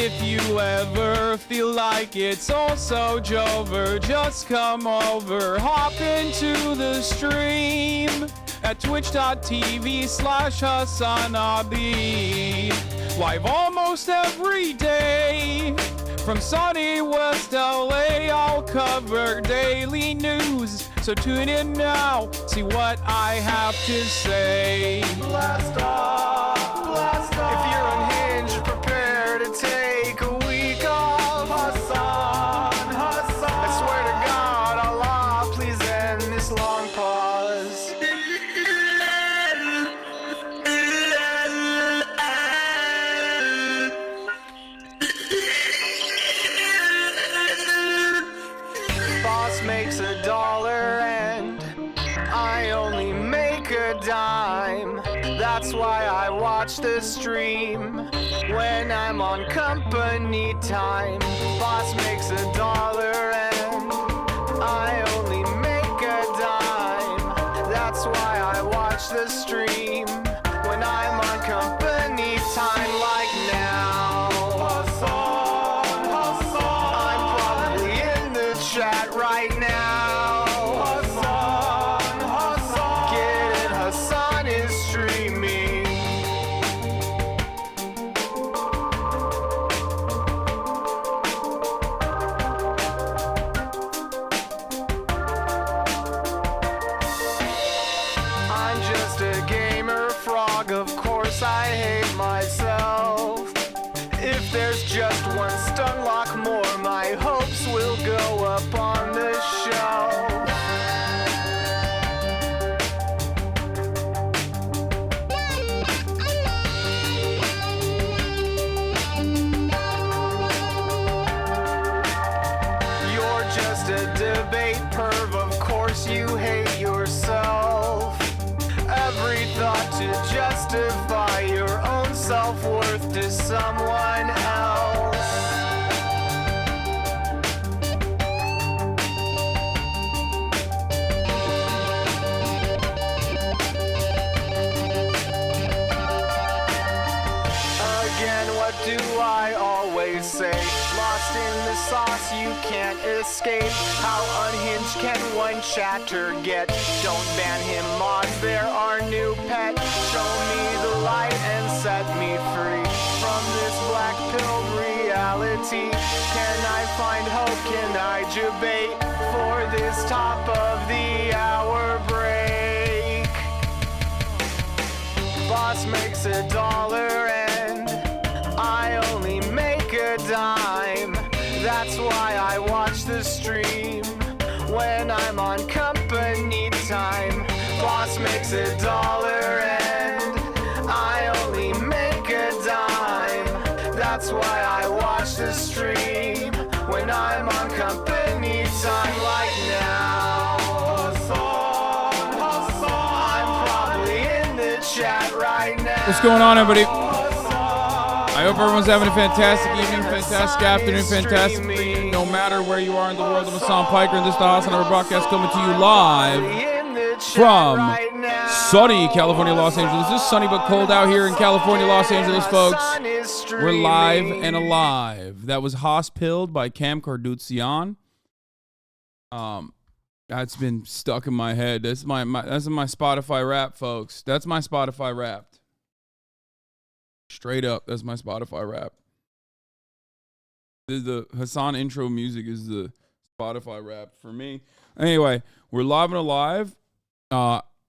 If you ever feel like it's also Jover, just come over, hop into the stream at twitch.tv/HassanAbi. Live almost every day from sunny West LA. I'll cover daily news, so tune in now, see what I have to say. Blast off, blast off. If you're unhinged, prepare to take a week off. Hassan, Hassan. I swear to God, Allah, please end this long pause. Boss makes $1 and I only make a dime. That's why I watch the stream when I'm on company time. Boss makes $1 and I only make a dime. That's why I watch the stream when I'm on company time, like now. Hassan, Hassan. I'm probably in the chat right now. Hassan, Hassan. Get it, Hassan is streaming. I'm just a gamer frog, of course I hate myself. If there's just one Stunlock more, my hopes will go up on the shelf. You're just a debate perv, of course you hate yourself. Every thought to justify your own self-worth to someone else. Again, what do I always say? Lost in the sauce, you can't escape. How unhinged can one chatter get? Don't ban him, mods, they're our new pet. Show me the light and set me free from this black pill reality. Can I find hope? Can I debate for this top of the hour break? Boss makes $1 and I only make a dime. That's why I watch the stream when I'm on company time. Boss makes $1 and I only make a dime. That's why I watch the stream when I'm on company time, like now. Hassan, Hassan. I'm probably in the chat right now. What's going on, everybody? I hope everyone's having a fantastic evening, fantastic afternoon, fantastic evening, no matter where you are in the world. I'm Hassan Piker, and this is the Hassan Hour broadcast coming to you live from sunny California, Los Angeles. It's sunny but cold out here in California, Los Angeles, folks. We're live and alive. That was Hospilled by Cam Kardashian. That's been stuck in my head. That's my Spotify rap, folks. That's my Spotify rap. Straight up, that's my Spotify rap. The Hassan intro music is the Spotify rap for me. Anyway, we're live and alive.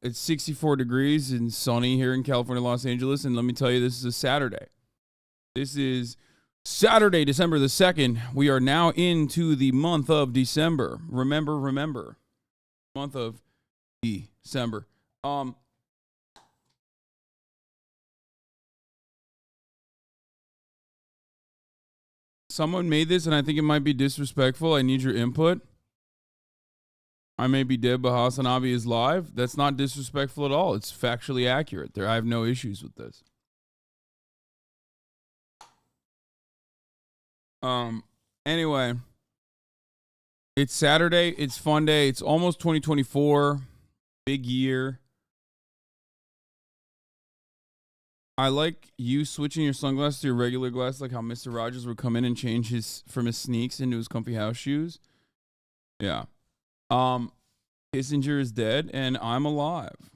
It's 64 degrees and sunny here in California, Los Angeles. And let me tell you, this is a Saturday. This is Saturday, December the 2nd. We are now into the month of December. Remember, month of December. Someone made this, and I think it might be disrespectful. I need your input. I may be dead, but HassanAbi is live. That's not disrespectful at all. It's factually accurate. I have no issues with this. Anyway, it's Saturday. It's fun day. It's almost 2024. Big year. I like you switching your sunglasses to your regular glasses, like how Mr. Rogers would come in and change his from his sneaks into his comfy house shoes. Yeah. Kissinger is dead and I'm alive.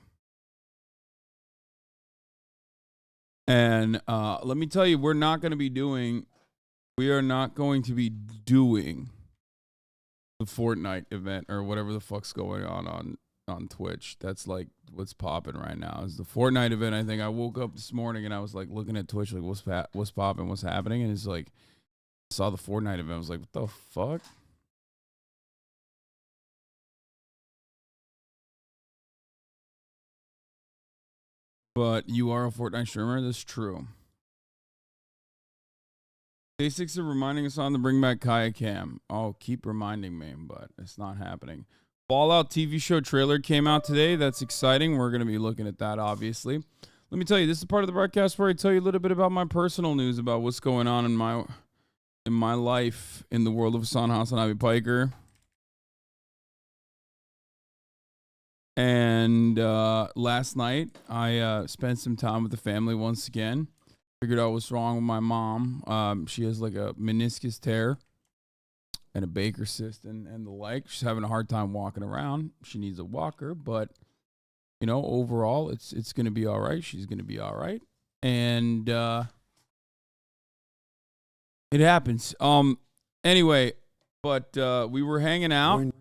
And let me tell you, we are not going to be doing the Fortnite event or whatever the fuck's going on Twitch. That's like what's popping right now is the Fortnite event. I think I woke up this morning and I was like looking at Twitch, like what's popping, what's happening, and it's like I saw the Fortnite event. I was like, what the fuck? But you are a Fortnite streamer. That's true. Day6 are reminding us on to bring back Kaya Cam. Oh, keep reminding me, but it's not happening. Fallout TV show trailer came out today. That's exciting. We're going to be looking at that, obviously. Let me tell you, this is part of the broadcast where I tell you a little bit about my personal news about what's going on in my life in the world of Hassan Hasanabi Piker. And last night, I spent some time with the family once again. Figured out what's wrong with my mom. She has like a meniscus tear and a Baker cyst and the like. She's having a hard time walking around. She needs a walker, but you know, overall, it's gonna be all right. She's gonna be all right, and it happens. Anyway, but we were hanging out.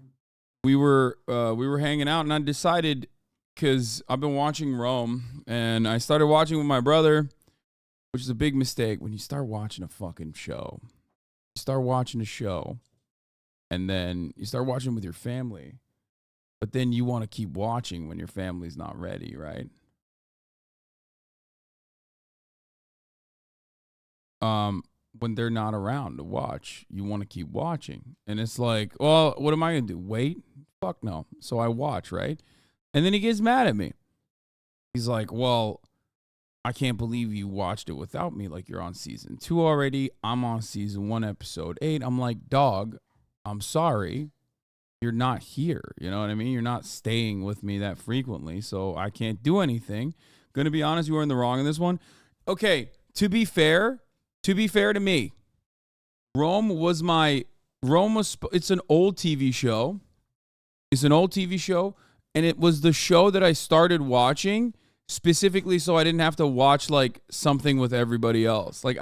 We were hanging out, and I decided because I've been watching Rome, and I started watching with my brother. Which is a big mistake when you start watching a fucking show. You start watching a show, and then you start watching with your family, but then you want to keep watching when your family's not ready, right? When they're not around to watch, you want to keep watching. And it's like, well, what am I going to do? Wait? Fuck no. So I watch, right? And then he gets mad at me. He's like, well, I can't believe you watched it without me. Like, you're on season 2 already. I'm on season 1, episode 8. I'm like, dog, I'm sorry. You're not here. You know what I mean? You're not staying with me that frequently, so I can't do anything. Gonna be honest, you were in the wrong in this one. Okay, to be fair to me, it's an old TV show. It's an old TV show, and it was the show that I started watching specifically so I didn't have to watch like something with everybody else. Like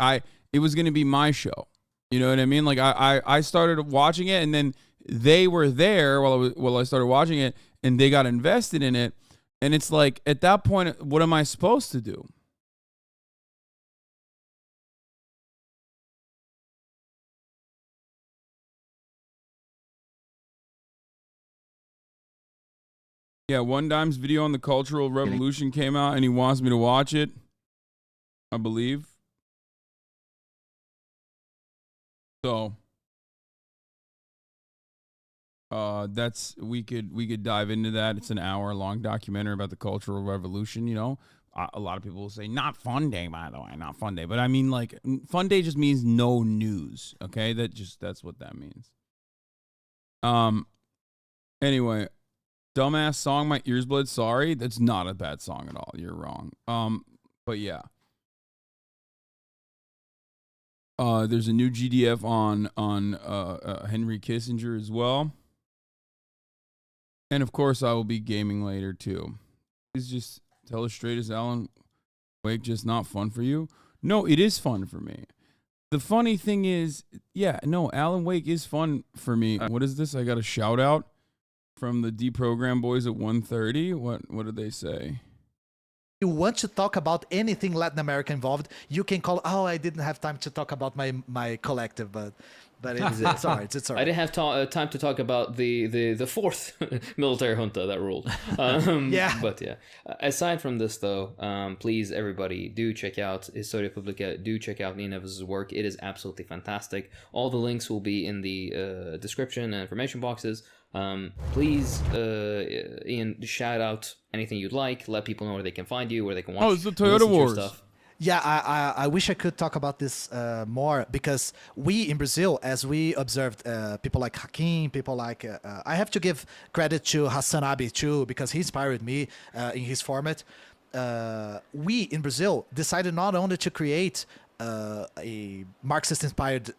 it was going to be my show. You know what I mean? Like I started watching it, and then they were there while I started watching it, and they got invested in it. And it's like, at that point, what am I supposed to do? Yeah, One Dime's video on the Cultural Revolution came out, and he wants me to watch it, I believe. So, we could dive into that. It's an hour-long documentary about the Cultural Revolution. You know, a lot of people will say not fun day, by the way, not fun day. But I mean, like, fun day just means no news. Okay, that's what that means. Anyway. Dumbass song, My Ears Bled, sorry. That's not a bad song at all. You're wrong. But yeah. There's a new GDF on Henry Kissinger as well. And of course, I will be gaming later too. Please just tell us straight, is Alan Wake just not fun for you? No, it is fun for me. The funny thing is, yeah, no, Alan Wake is fun for me. What is this? I got a shout out from the Deprogram boys at 1:30. What did they say? You want to talk about anything Latin America involved, you can call. Oh, I didn't have time to talk about my collective, but it's all right. It's all right. I didn't have time to talk about the fourth military junta that ruled. Yeah. But yeah, aside from this though, please everybody do check out Historia Publica. Do check out Ian Neves' work. It is absolutely fantastic. All the links will be in the description and information boxes. Please, Ian, shout out anything you'd like. Let people know where they can find you, where they can watch. Oh, it's the Toyota Wars. Stuff. Yeah, I wish I could talk about this more, because we in Brazil, as we observed, people like Hakim, people like I have to give credit to Hassan Abi too, because he inspired me in his format. we in Brazil decided not only to create a Marxist-inspired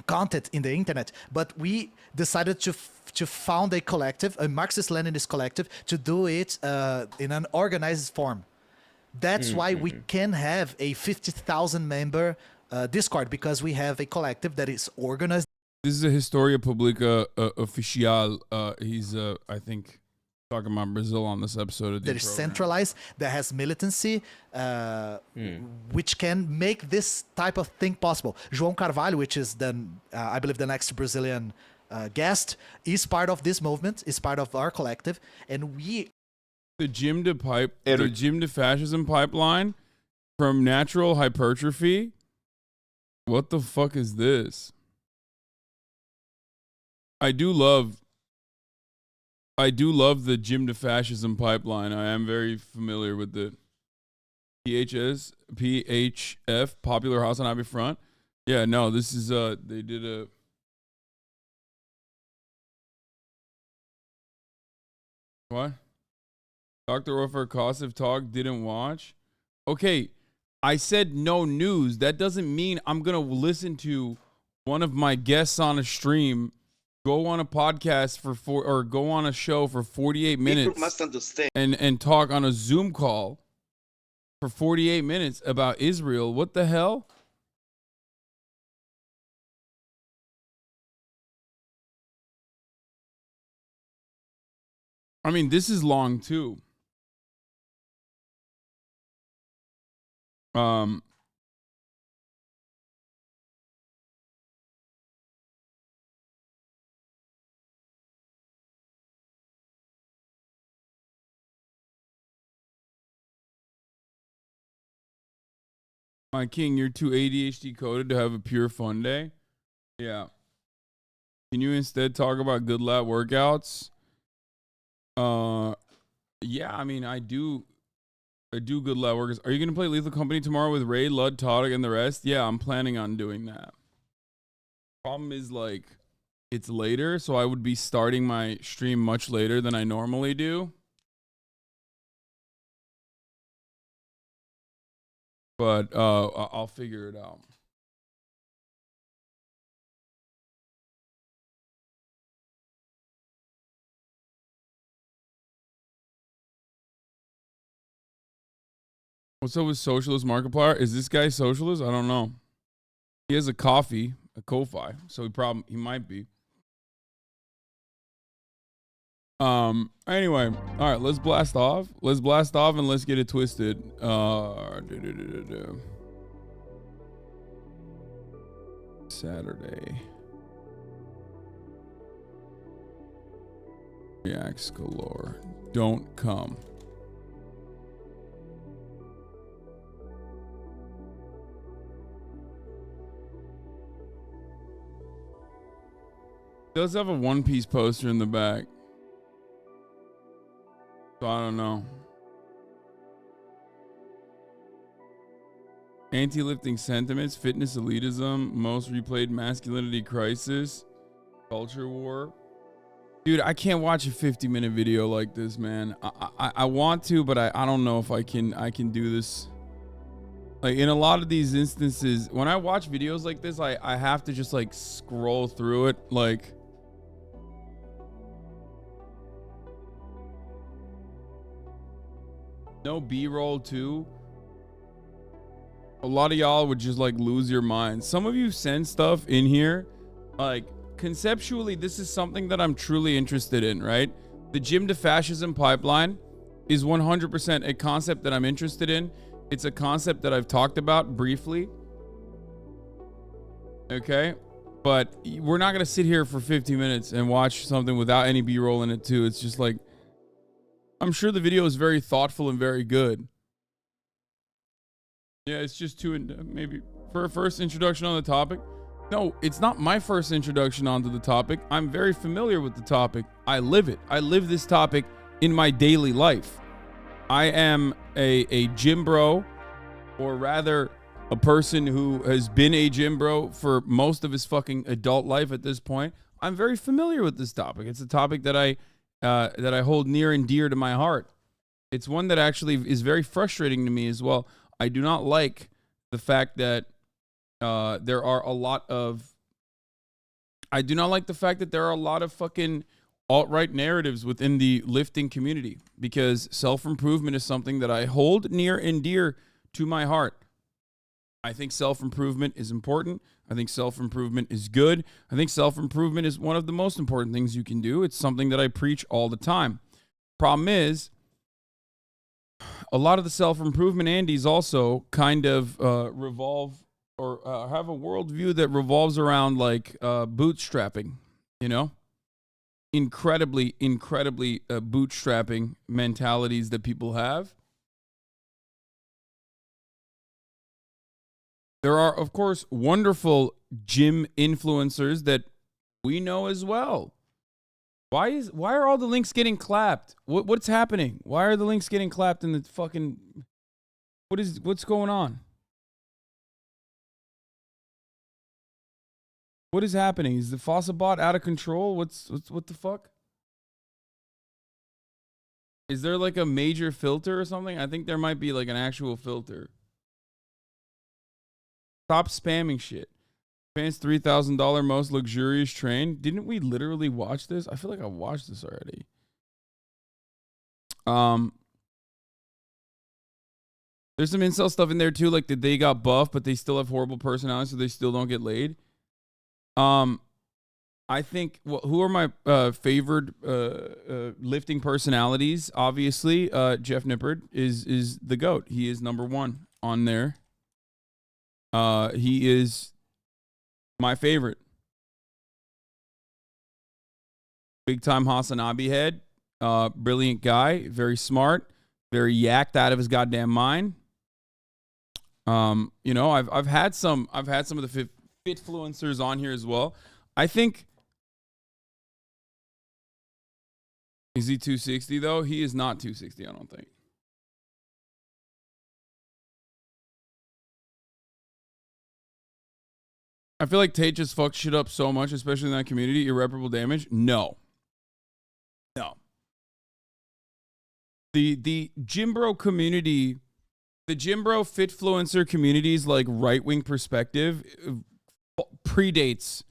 content in the internet, but we decided to found a collective, a Marxist-Leninist collective, to do it in an organized form. That's why we can have a 50,000 member Discord, because we have a collective that is organized. This is a Historia Publica Oficial. He's, I think, talking about Brazil on this episode of the That is centralized, that has militancy, which can make this type of thing possible. João Carvalho, which is I believe the next Brazilian guest, is part of this movement, is part of our collective, and we. The Gym to Fascism pipeline from natural hypertrophy. What the fuck is this? I do love the Gym to Fascism pipeline. I am very familiar with the PHF, Popular House on Abbey Front. Yeah, no, this is they did a what? Dr. Ofer Kosov talk, didn't watch. Okay, I said no news. That doesn't mean I'm gonna listen to one of my guests on a stream go on a podcast or go on a show for 48 minutes. People must understand. And talk on a Zoom call for 48 minutes about Israel. What the hell? I mean, this is long too. My king, you're too ADHD coded to have a pure fun day. Yeah. Can you instead talk about good lat workouts? Yeah, I mean, I do good lat workouts. Are you gonna play Lethal Company tomorrow with Ray, Lud, Todd, and the rest? Yeah, I'm planning on doing that. Problem is, like, it's later, so I would be starting my stream much later than I normally do. But I'll figure it out. What's up with Socialist Markiplier? Is this guy socialist? I don't know. He has a Ko-fi, so he might be. Anyway, all right, let's blast off. And let's get it twisted. Saturday. Reacts galore. Don't come. Does have a One Piece poster in the back. So I don't know. Anti-lifting sentiments, fitness elitism, most replayed masculinity crisis, culture war. Dude, I can't watch a 50-minute video like this, man. I want to, but I don't know if I can do this. Like, in a lot of these instances, when I watch videos like this, I have to just, like, scroll through it, like. No B-roll too. A lot of y'all would just like lose your mind. Some of you send stuff in here. Like, conceptually, this is something that I'm truly interested in, right? The Gym to Fascism pipeline is 100% a concept that I'm interested in. It's a concept that I've talked about briefly. Okay? But we're not going to sit here for 50 minutes and watch something without any B-roll in it too. It's just like, I'm sure the video is very thoughtful and very good. Yeah, it's just maybe for a first introduction on the topic. No, it's not my first introduction onto the topic. I'm very familiar with the topic. I live it. I live this topic in my daily life. I am a gym bro, or rather a person who has been a gym bro for most of his fucking adult life at this point. I'm very familiar with this topic. It's a topic that I hold near and dear to my heart. It's one that actually is very frustrating to me as well. I do not like the fact that there are a lot of fucking alt-right narratives within the lifting community, because self-improvement is something that I hold near and dear to my heart. I think self-improvement is important. I think self-improvement is good. I think self-improvement is one of the most important things you can do. It's something that I preach all the time. Problem is, a lot of the self-improvement Andes also kind of revolve or have a worldview that revolves around like bootstrapping, you know? Incredibly bootstrapping mentalities that people have. There are, of course, wonderful gym influencers that we know as well. Why are all the links getting clapped? What's happening? Why are the links getting clapped in the fucking... What's going on? What is happening? Is the Fossabot out of control? What the fuck? Is there like a major filter or something? I think there might be like an actual filter. Stop spamming shit. Japan's $3,000 most luxurious train. Didn't we literally watch this? I feel like I watched this already. There's some incel stuff in there too, like that they got buff, but they still have horrible personalities, so they still don't get laid. I think, well, who are my favored lifting personalities? Obviously, Jeff Nippard is the GOAT. He is number one on there. He is my favorite. Big time Hasanabe head. Brilliant guy. Very smart. Very yacked out of his goddamn mind. You know, I've had some of the Fitfluencers on here as well. I think, is he 260 though? He is not 260, I don't think. I feel like Tate just fucked shit up so much, especially in that community. Irreparable damage? No. The Gymbro community, the Gymbro Fitfluencer community's like right-wing perspective predates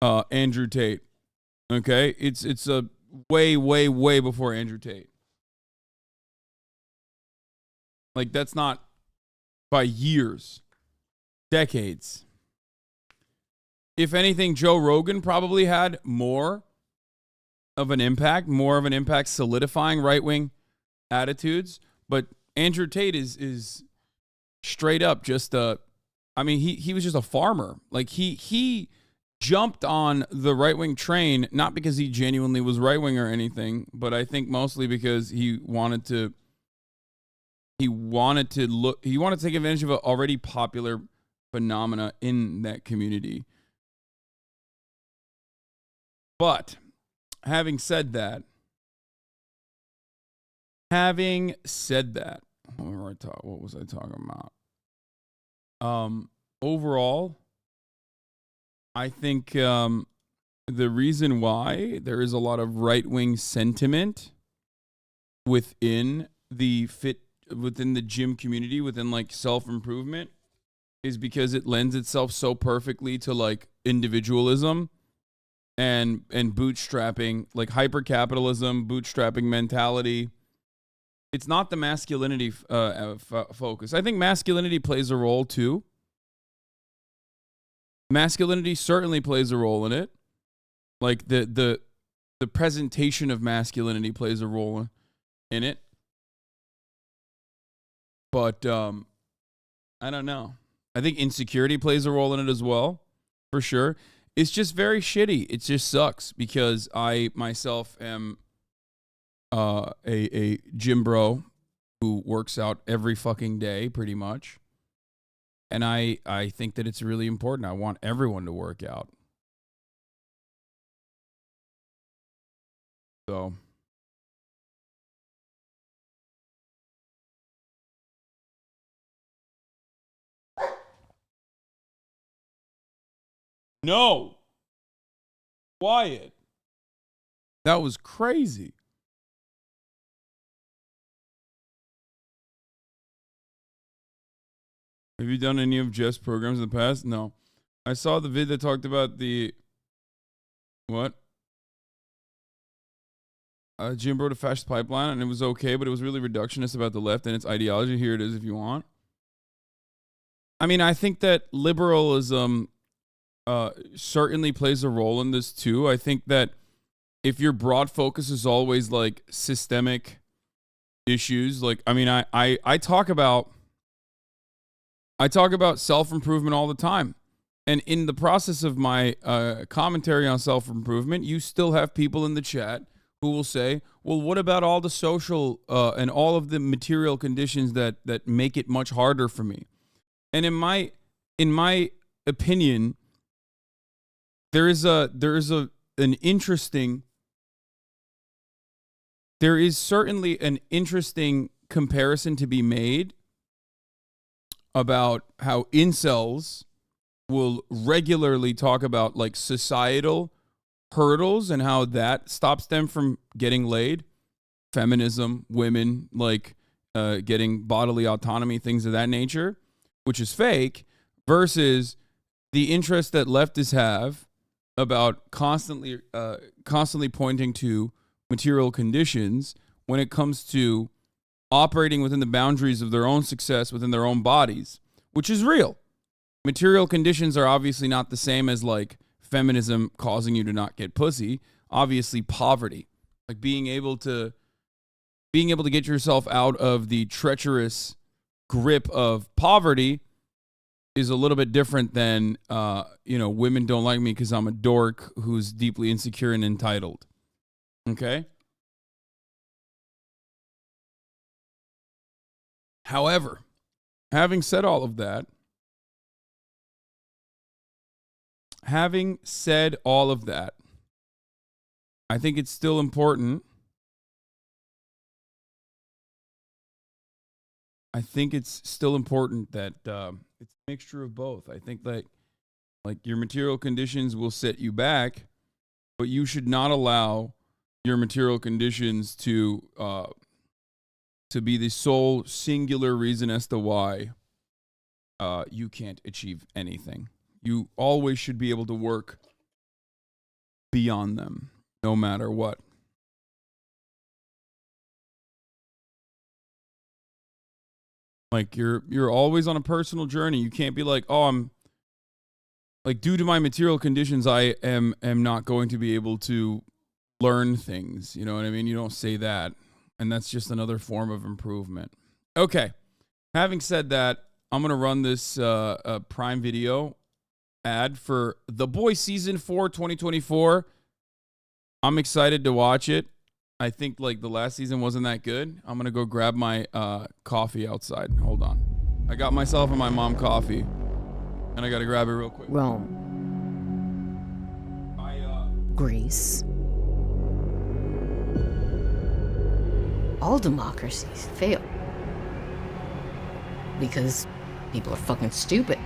Andrew Tate. Okay? It's a way before Andrew Tate. Like, that's not by years. Decades. If anything, Joe Rogan probably had more of an impact solidifying right-wing attitudes. But Andrew Tate is straight up just he was just a farmer. Like, he jumped on the right-wing train, not because he genuinely was right-wing or anything, but I think mostly because he wanted to take advantage of an already popular phenomena in that community. But having said that, what was I talking about? Overall, I think the reason why there is a lot of right-wing sentiment within the gym community, within like self-improvement, is because it lends itself so perfectly to like individualism and bootstrapping, like hyper-capitalism, bootstrapping mentality. It's not the masculinity focus. I think masculinity plays a role too. Masculinity certainly plays a role in it. Like the presentation of masculinity plays a role in it. But I don't know. I think insecurity plays a role in it as well, for sure. It's just very shitty. It just sucks because I myself am a gym bro who works out every fucking day pretty much. And I think that it's really important. I want everyone to work out. So no. Quiet. That was crazy. Have you done any of Jeff's programs in the past? No. I saw the vid that talked about the what? Jim wrote a fascist pipeline, and it was okay, but it was really reductionist about the left and its ideology. Here it is if you want. I mean, I think that liberalism certainly plays a role in this too. I think that if your broad focus is always like systemic issues, like, I mean, I talk about self-improvement all the time. And in the process of my commentary on self-improvement, you still have people in the chat who will say, well, what about all the social and all of the material conditions that make it much harder for me? And in my opinion, there is certainly an interesting comparison to be made about how incels will regularly talk about like societal hurdles and how that stops them from getting laid. Feminism, women, like getting bodily autonomy, things of that nature, which is fake, versus the interest that leftists have about constantly pointing to material conditions when it comes to operating within the boundaries of their own success within their own bodies, which is real. Material conditions are obviously not the same as like feminism causing you to not get pussy. Obviously, poverty, like being able to get yourself out of the treacherous grip of poverty, is a little bit different than women don't like me because I'm a dork who's deeply insecure and entitled. Okay. However, having said all of that, I think it's still important. That it's a mixture of both. I think that like your material conditions will set you back, but you should not allow your material conditions to be the sole singular reason as to why you can't achieve anything. You always should be able to work beyond them, no matter what. Like you're always on a personal journey. You can't be like, oh, I'm like, due to my material conditions, I am not going to be able to learn things. You know what I mean? You don't say that. And that's just another form of improvement. Okay. Having said that, I'm going to run this Prime Video ad for The Boys Season 4 2024. I'm excited to watch it. I think like the last season wasn't that good. I'm going to go grab my coffee outside. Hold on. I got myself and my mom coffee, and I got to grab it real quick. Rome. Greece. All democracies fail. Because people are fucking stupid.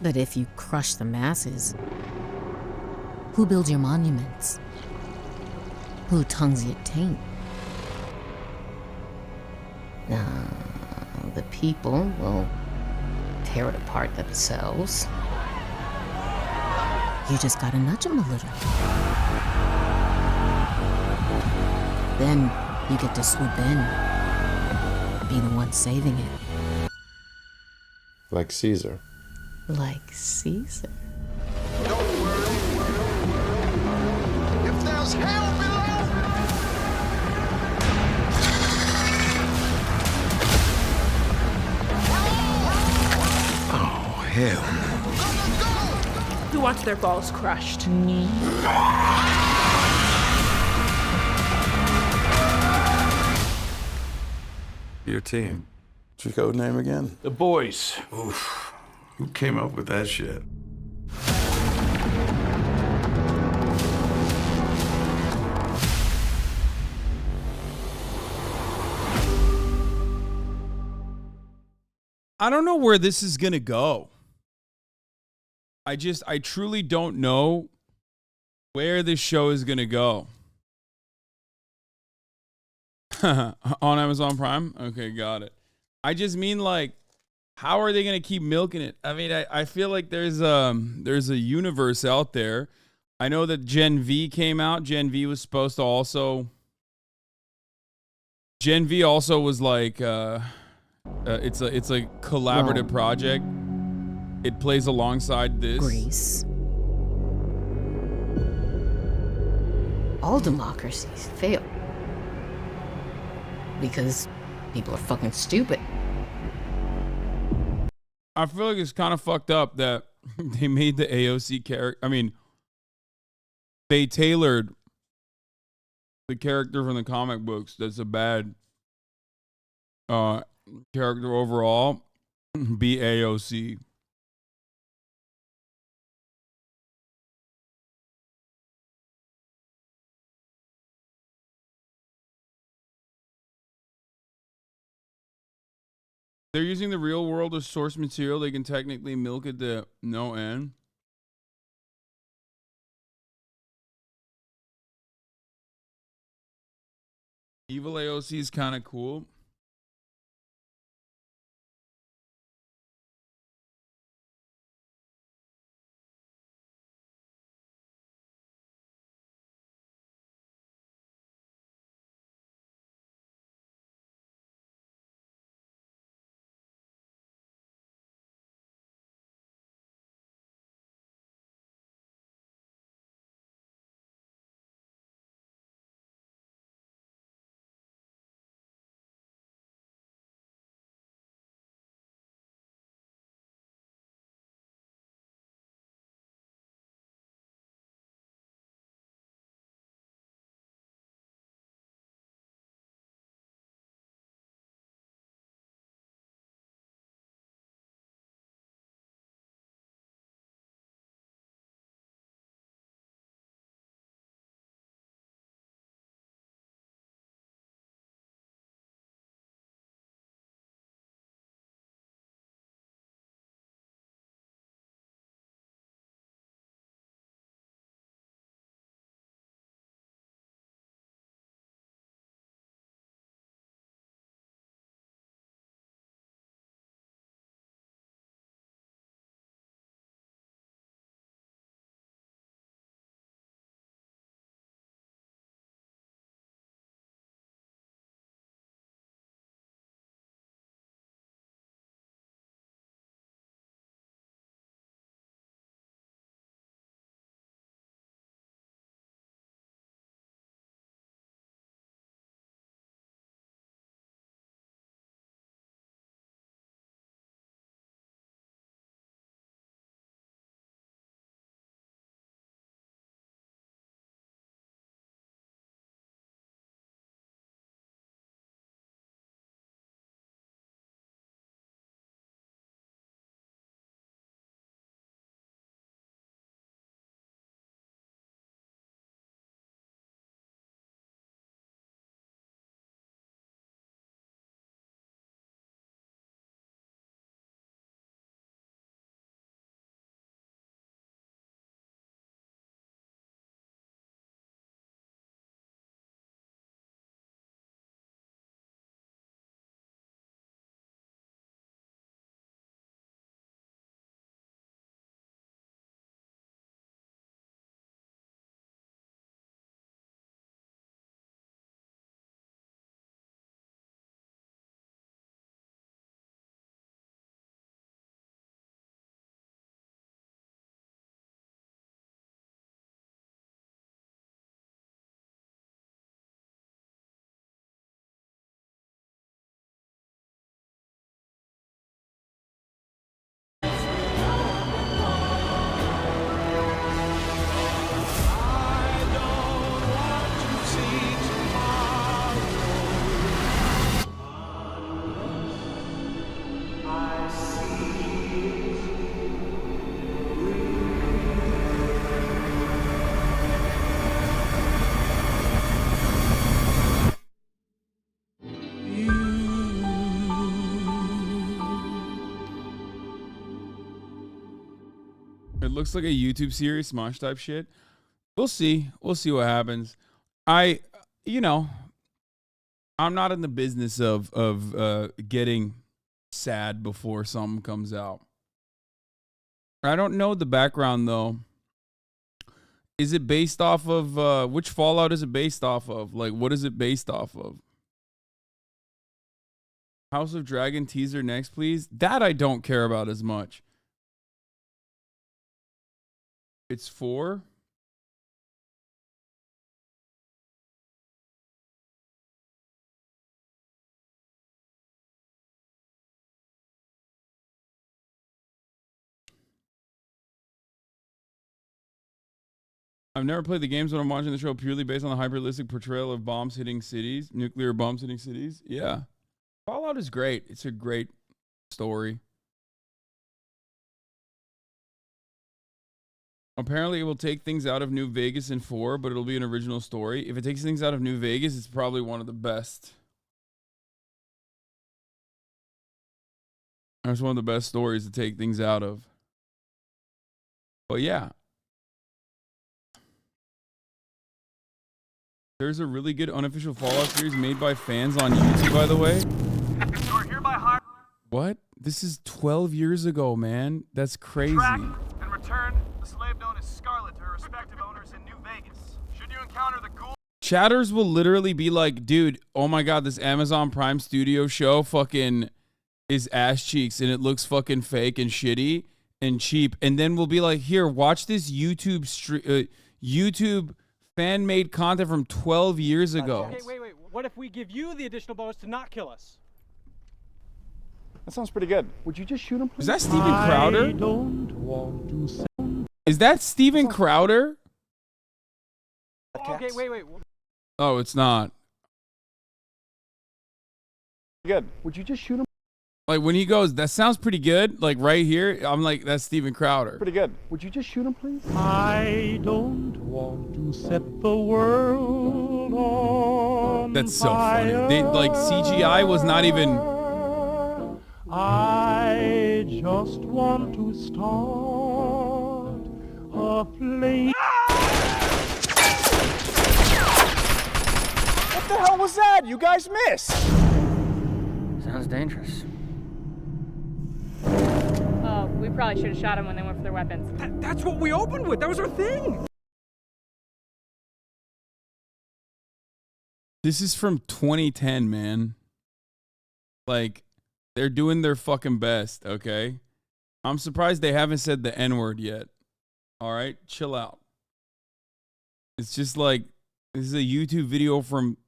But if you crush the masses, who builds your monuments? Who tongues your taint? The people will tear it apart themselves. You just gotta nudge them a little. Then you get to swoop in, be the one saving it. Like Caesar. Like Caesar. Don't worry. If there's hell below, Oh, hell. Who wants their balls crushed? Your team. What's your code name again? The Boys. Oof. Who came up with that shit? I don't know where this is going to go. I truly don't know where this show is going to go. On Amazon Prime? Okay, got it. I just mean, like, how are they gonna keep milking it? I mean, I feel like there's a universe out there. I know that Gen V came out. Gen V was supposed to also. Gen V also was like, it's a collaborative project. It plays alongside this. Greece. All democracies fail. Because people are fucking stupid. I feel like it's kind of fucked up that they made the AOC character. I mean, they tailored the character from the comic books that's a bad character overall be AOC. They're using the real world as source material. They can technically milk it to no end. Evil AOC is kind of cool. It looks like a YouTube series, Smosh type shit. We'll see. We'll see what happens. You know, I'm not in the business of getting sad before something comes out. I don't know the background though. Is it based off of which Fallout is it based off of? Like, what is it based off of? House of Dragon teaser next, please. That I don't care about as much. It's 4. I've never played the games, but I'm watching the show purely based on the hyper-realistic portrayal of bombs hitting cities, nuclear bombs hitting cities. Yeah. Fallout is great. It's a great story. Apparently, it will take things out of New Vegas in 4, but it'll be an original story. If it takes things out of New Vegas, it's probably one of the best. That's one of the best stories to take things out of. But yeah. There's a really good unofficial Fallout series made by fans on YouTube, by the way. What? This is 12 years ago, man. That's crazy. Track and return the slave known as Scarlet to her respective owners in New Vegas. Should you encounter the ghoul... Chatters will literally be like, dude, oh my god, this Amazon Prime Studio show fucking is ass cheeks and it looks fucking fake and shitty and cheap. And then we'll be like, here, watch this YouTube fan-made content from 12 years ago. Okay, wait. What if we give you the additional bonus to not kill us? That sounds pretty good. Would you just shoot him, please? Is that Steven Crowder? I don't want to sound... Is that Steven Crowder? Okay, wait. Oh, it's not. Good. Would you just shoot him? Like when he goes, that sounds pretty good. Like right here, I'm like, that's Steven Crowder. Pretty good. Would you just shoot him, please? I don't want to set the world on That's so funny. They, like CGI was not even. I just want to start a flame. What the hell was that? You guys missed. Sounds dangerous. We probably should have shot him when they went for their weapons. That's what we opened with. That was our thing. This is from 2010, man. Like, they're doing their fucking best, okay? I'm surprised they haven't said the N-word yet. All right? Chill out. It's just like, this is a YouTube video from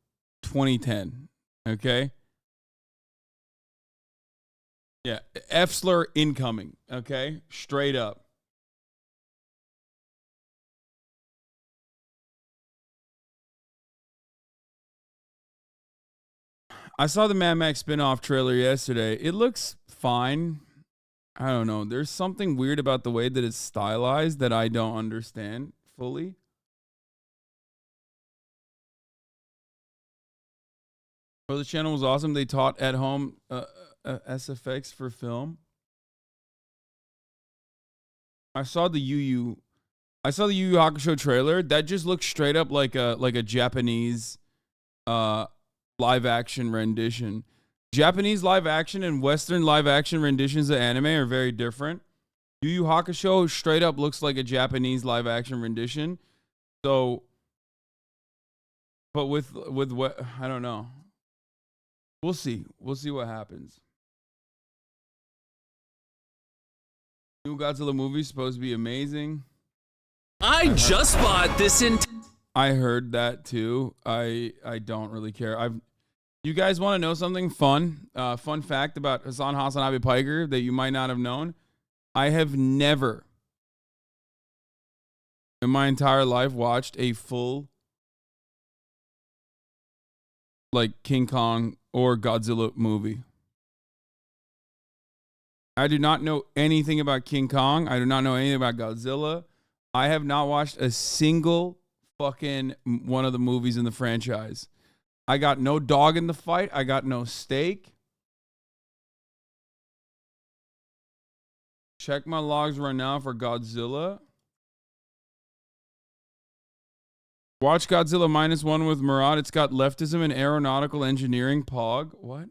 2010, okay? Yeah, F-slur incoming, okay? Straight up. I saw the Mad Max spin-off trailer yesterday. It looks fine. I don't know. There's something weird about the way that it's stylized that I don't understand fully. Well, the channel was awesome. They taught at home SFX for film. I saw the Yu Yu Hakusho trailer. That just looks straight up like a Japanese live action rendition. Japanese live action and Western live action renditions of anime are very different. Yu Yu Hakusho straight up looks like a Japanese live action rendition. So, but with what, I don't know. We'll see. We'll see what happens. New Godzilla movie is supposed to be amazing. I just bought this in. I heard that too. I don't really care. You guys want to know something fun? Fun fact about Hassan Hasanabe Piker that you might not have known. I have never in my entire life watched a full like King Kong or Godzilla movie. I do not know anything about King Kong. I do not know anything about Godzilla. I have not watched a single fucking one of the movies in the franchise. I got no dog in the fight. I got no stake. Check my logs right now for Godzilla. Watch Godzilla -1 with Murad. It's got leftism and aeronautical engineering. Pog. What?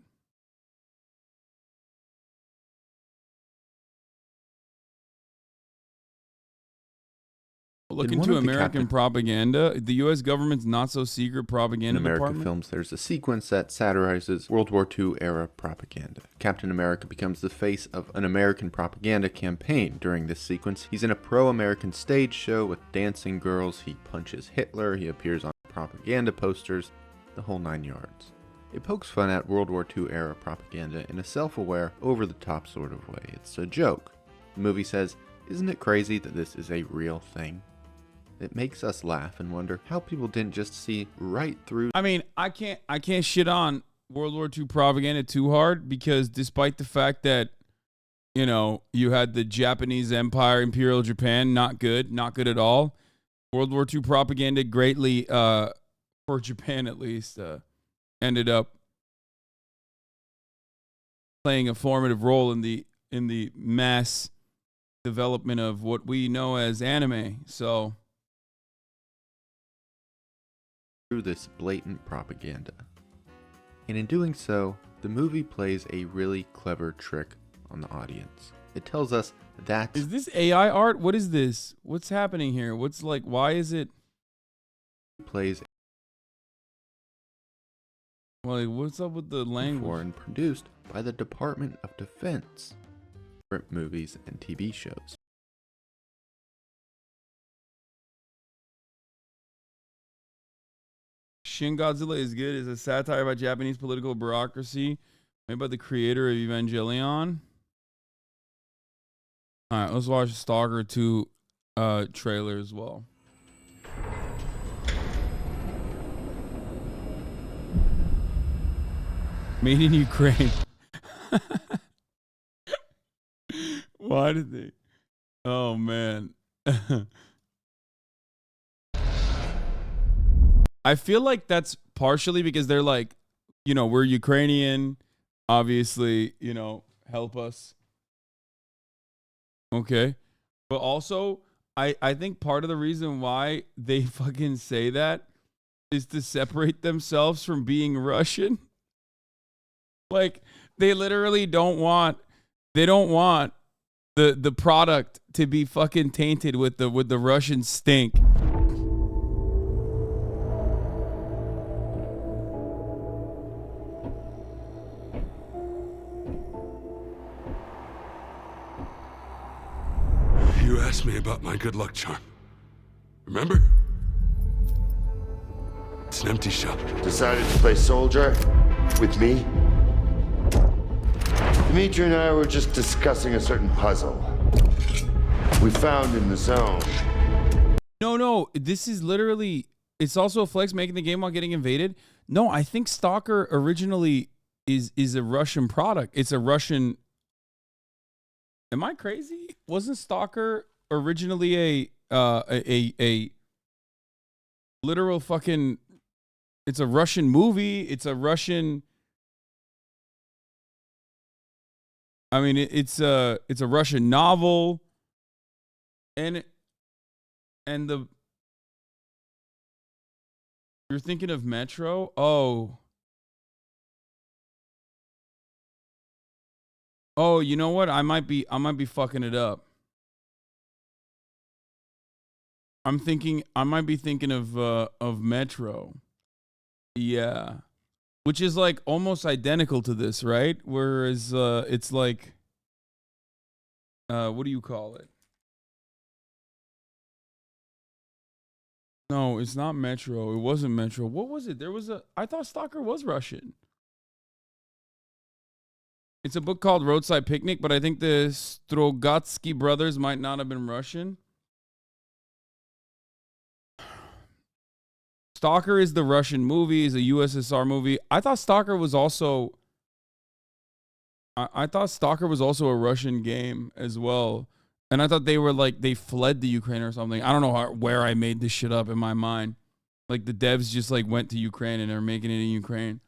Look into American propaganda. The U.S. government's not-so-secret propaganda In American department. films, there's a sequence that satirizes World War II era propaganda. Captain America becomes the face of an American propaganda campaign. During this sequence, he's in a pro-American stage show with dancing girls. He punches Hitler. He appears on propaganda posters. The whole 9 yards. It pokes fun at World War II era propaganda in a self-aware, over-the-top sort of way. It's a joke. The movie says, "Isn't it crazy that this is a real thing?" It makes us laugh and wonder how people didn't just see right through. I mean, I can't shit on World War II propaganda too hard, because despite the fact that, you know, you had the Japanese Empire, Imperial Japan, not good at all. World War II propaganda greatly, for Japan at least, ended up playing a formative role in the mass development of what we know as anime. So. Through this blatant propaganda. And in doing so, the movie plays a really clever trick on the audience. It tells us that... Is this AI art? What is this? What's happening here? Why is it... plays... Well, what's up with the language? And produced by the Department of Defense. Movies and TV shows. Shin Godzilla is good. It's a satire about Japanese political bureaucracy made by the creator of Evangelion. All right, let's watch Stalker 2 trailer as well. Made in Ukraine. Why did they? Oh, man. I feel like that's partially because they're like, you know, we're Ukrainian, obviously, you know, help us. Okay. But also, I think part of the reason why they fucking say that is to separate themselves from being Russian. Like, they literally don't want the product to be fucking tainted with the Russian stink. You asked me about my good luck charm. Remember? It's an empty shell. Decided to play soldier with me? Dimitri and I were just discussing a certain puzzle we found in the zone. No, this is literally, it's also a flex making the game while getting invaded. No, I think Stalker originally is a Russian product. It's a Russian. Am I crazy? Wasn't Stalker originally a literal fucking, it's a Russian movie. It's a Russian, I mean, it's a Russian novel, and the, you're thinking of Metro? Oh, you know what? I might be fucking it up. I might be thinking of Metro. Yeah. Which is like almost identical to this, right? Whereas it's like, what do you call it? No, it's not Metro. It wasn't Metro. What was it? I thought Stalker was Russian. It's a book called Roadside Picnic, but I think the Strogatsky brothers might not have been Russian. Stalker is the Russian movie, is a USSR movie. I thought Stalker was also a Russian game as well. And I thought they were like, they fled the Ukraine or something. I don't know where I made this shit up in my mind. Like the devs just like went to Ukraine and they're making it in Ukraine.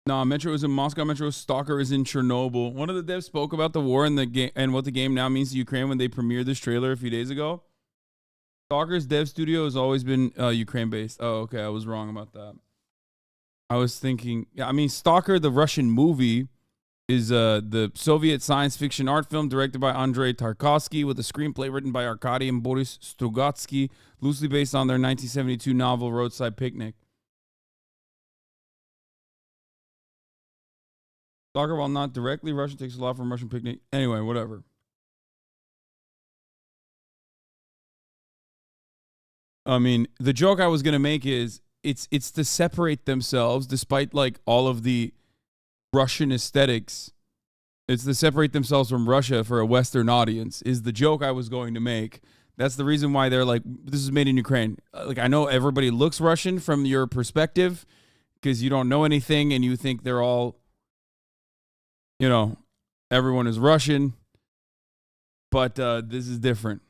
No, Metro is in Moscow. Metro Stalker is in Chernobyl. One of the devs spoke about the war and the game and what the game now means to Ukraine when they premiered this trailer a few days ago. Stalker's dev studio has always been Ukraine based. Oh, okay, I was wrong about that. I was thinking, yeah, I mean, Stalker, the Russian movie, is the Soviet science fiction art film directed by Andrei Tarkovsky with a screenplay written by Arkady and Boris Strugatsky, loosely based on their 1972 novel Roadside Picnic. Stalker, while not directly Russian, takes a lot from Russian Picnic. Anyway, whatever. I mean, the joke I was gonna make is it's to separate themselves, despite like all of the Russian aesthetics. It's to separate themselves from Russia for a Western audience. Is the joke I was going to make. That's the reason why they're like, this is made in Ukraine. Like, I know everybody looks Russian from your perspective because you don't know anything and you think they're all, you know, everyone is Russian, but this is different.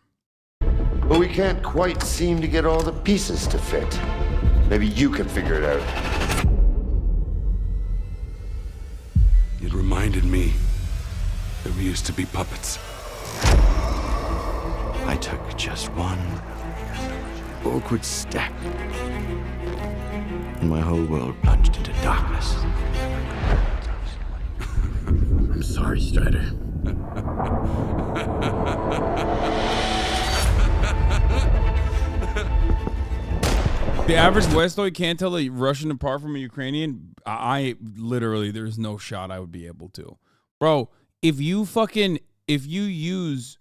But we can't quite seem to get all the pieces to fit. Maybe you can figure it out. It reminded me that we used to be puppets. I took just one awkward step, and my whole world plunged into darkness. I'm sorry, Strider. The average Westoid can't tell a Russian apart from a Ukrainian. I literally, there's no shot I would be able to. Bro, if you use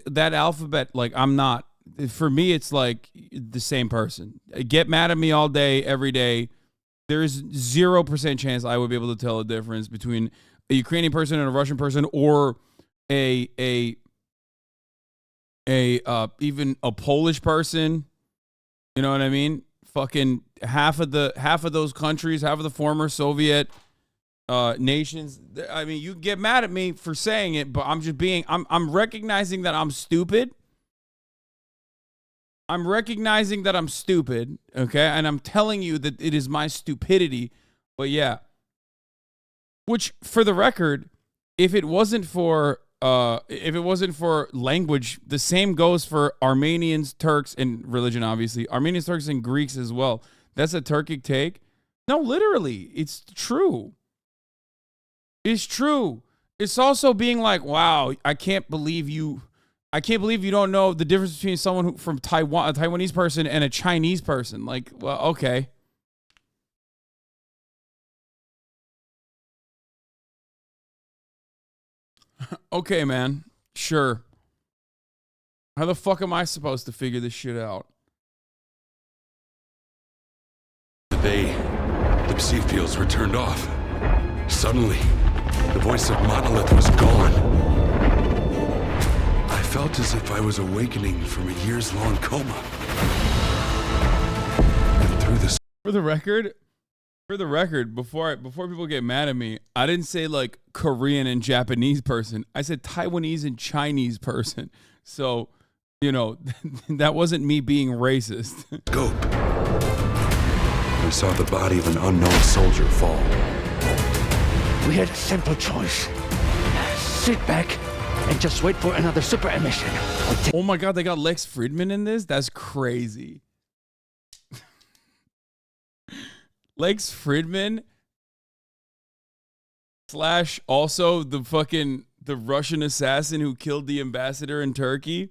that alphabet, like, I'm not, for me, it's like the same person. Get mad at me all day, every day. There's 0% chance I would be able to tell a difference between a Ukrainian person and a Russian person, or even a Polish person. You know what I mean? Fucking half of those countries, half of the former Soviet nations. I mean, you get mad at me for saying it, but I'm recognizing that I'm stupid. I'm recognizing that I'm stupid, okay? And I'm telling you that it is my stupidity. But yeah. Which, for the record, if it wasn't for language, the same goes for Armenians, Turks, and religion, obviously. Armenians, Turks, and Greeks as well. That's a Turkic take. No, literally, it's true. It's true. It's also being like, wow, I can't believe you don't know the difference between someone from Taiwan, a Taiwanese person, and a Chinese person. Like, well, okay. Okay, man. Sure. How the fuck am I supposed to figure this shit out? The day the psi fields were turned off, suddenly the voice of Monolith was gone. I felt as if I was awakening from a years-long coma. And through this, For the record, before people get mad at me, I didn't say like Korean and Japanese person. I said Taiwanese and Chinese person. So, you know, that wasn't me being racist. scope, we saw the body of an unknown soldier fall. We had a simple choice. Sit back and just wait for another super emission. Oh my God, they got Lex Fridman in this? That's crazy. Lex Fridman / also the Russian assassin who killed the ambassador in Turkey.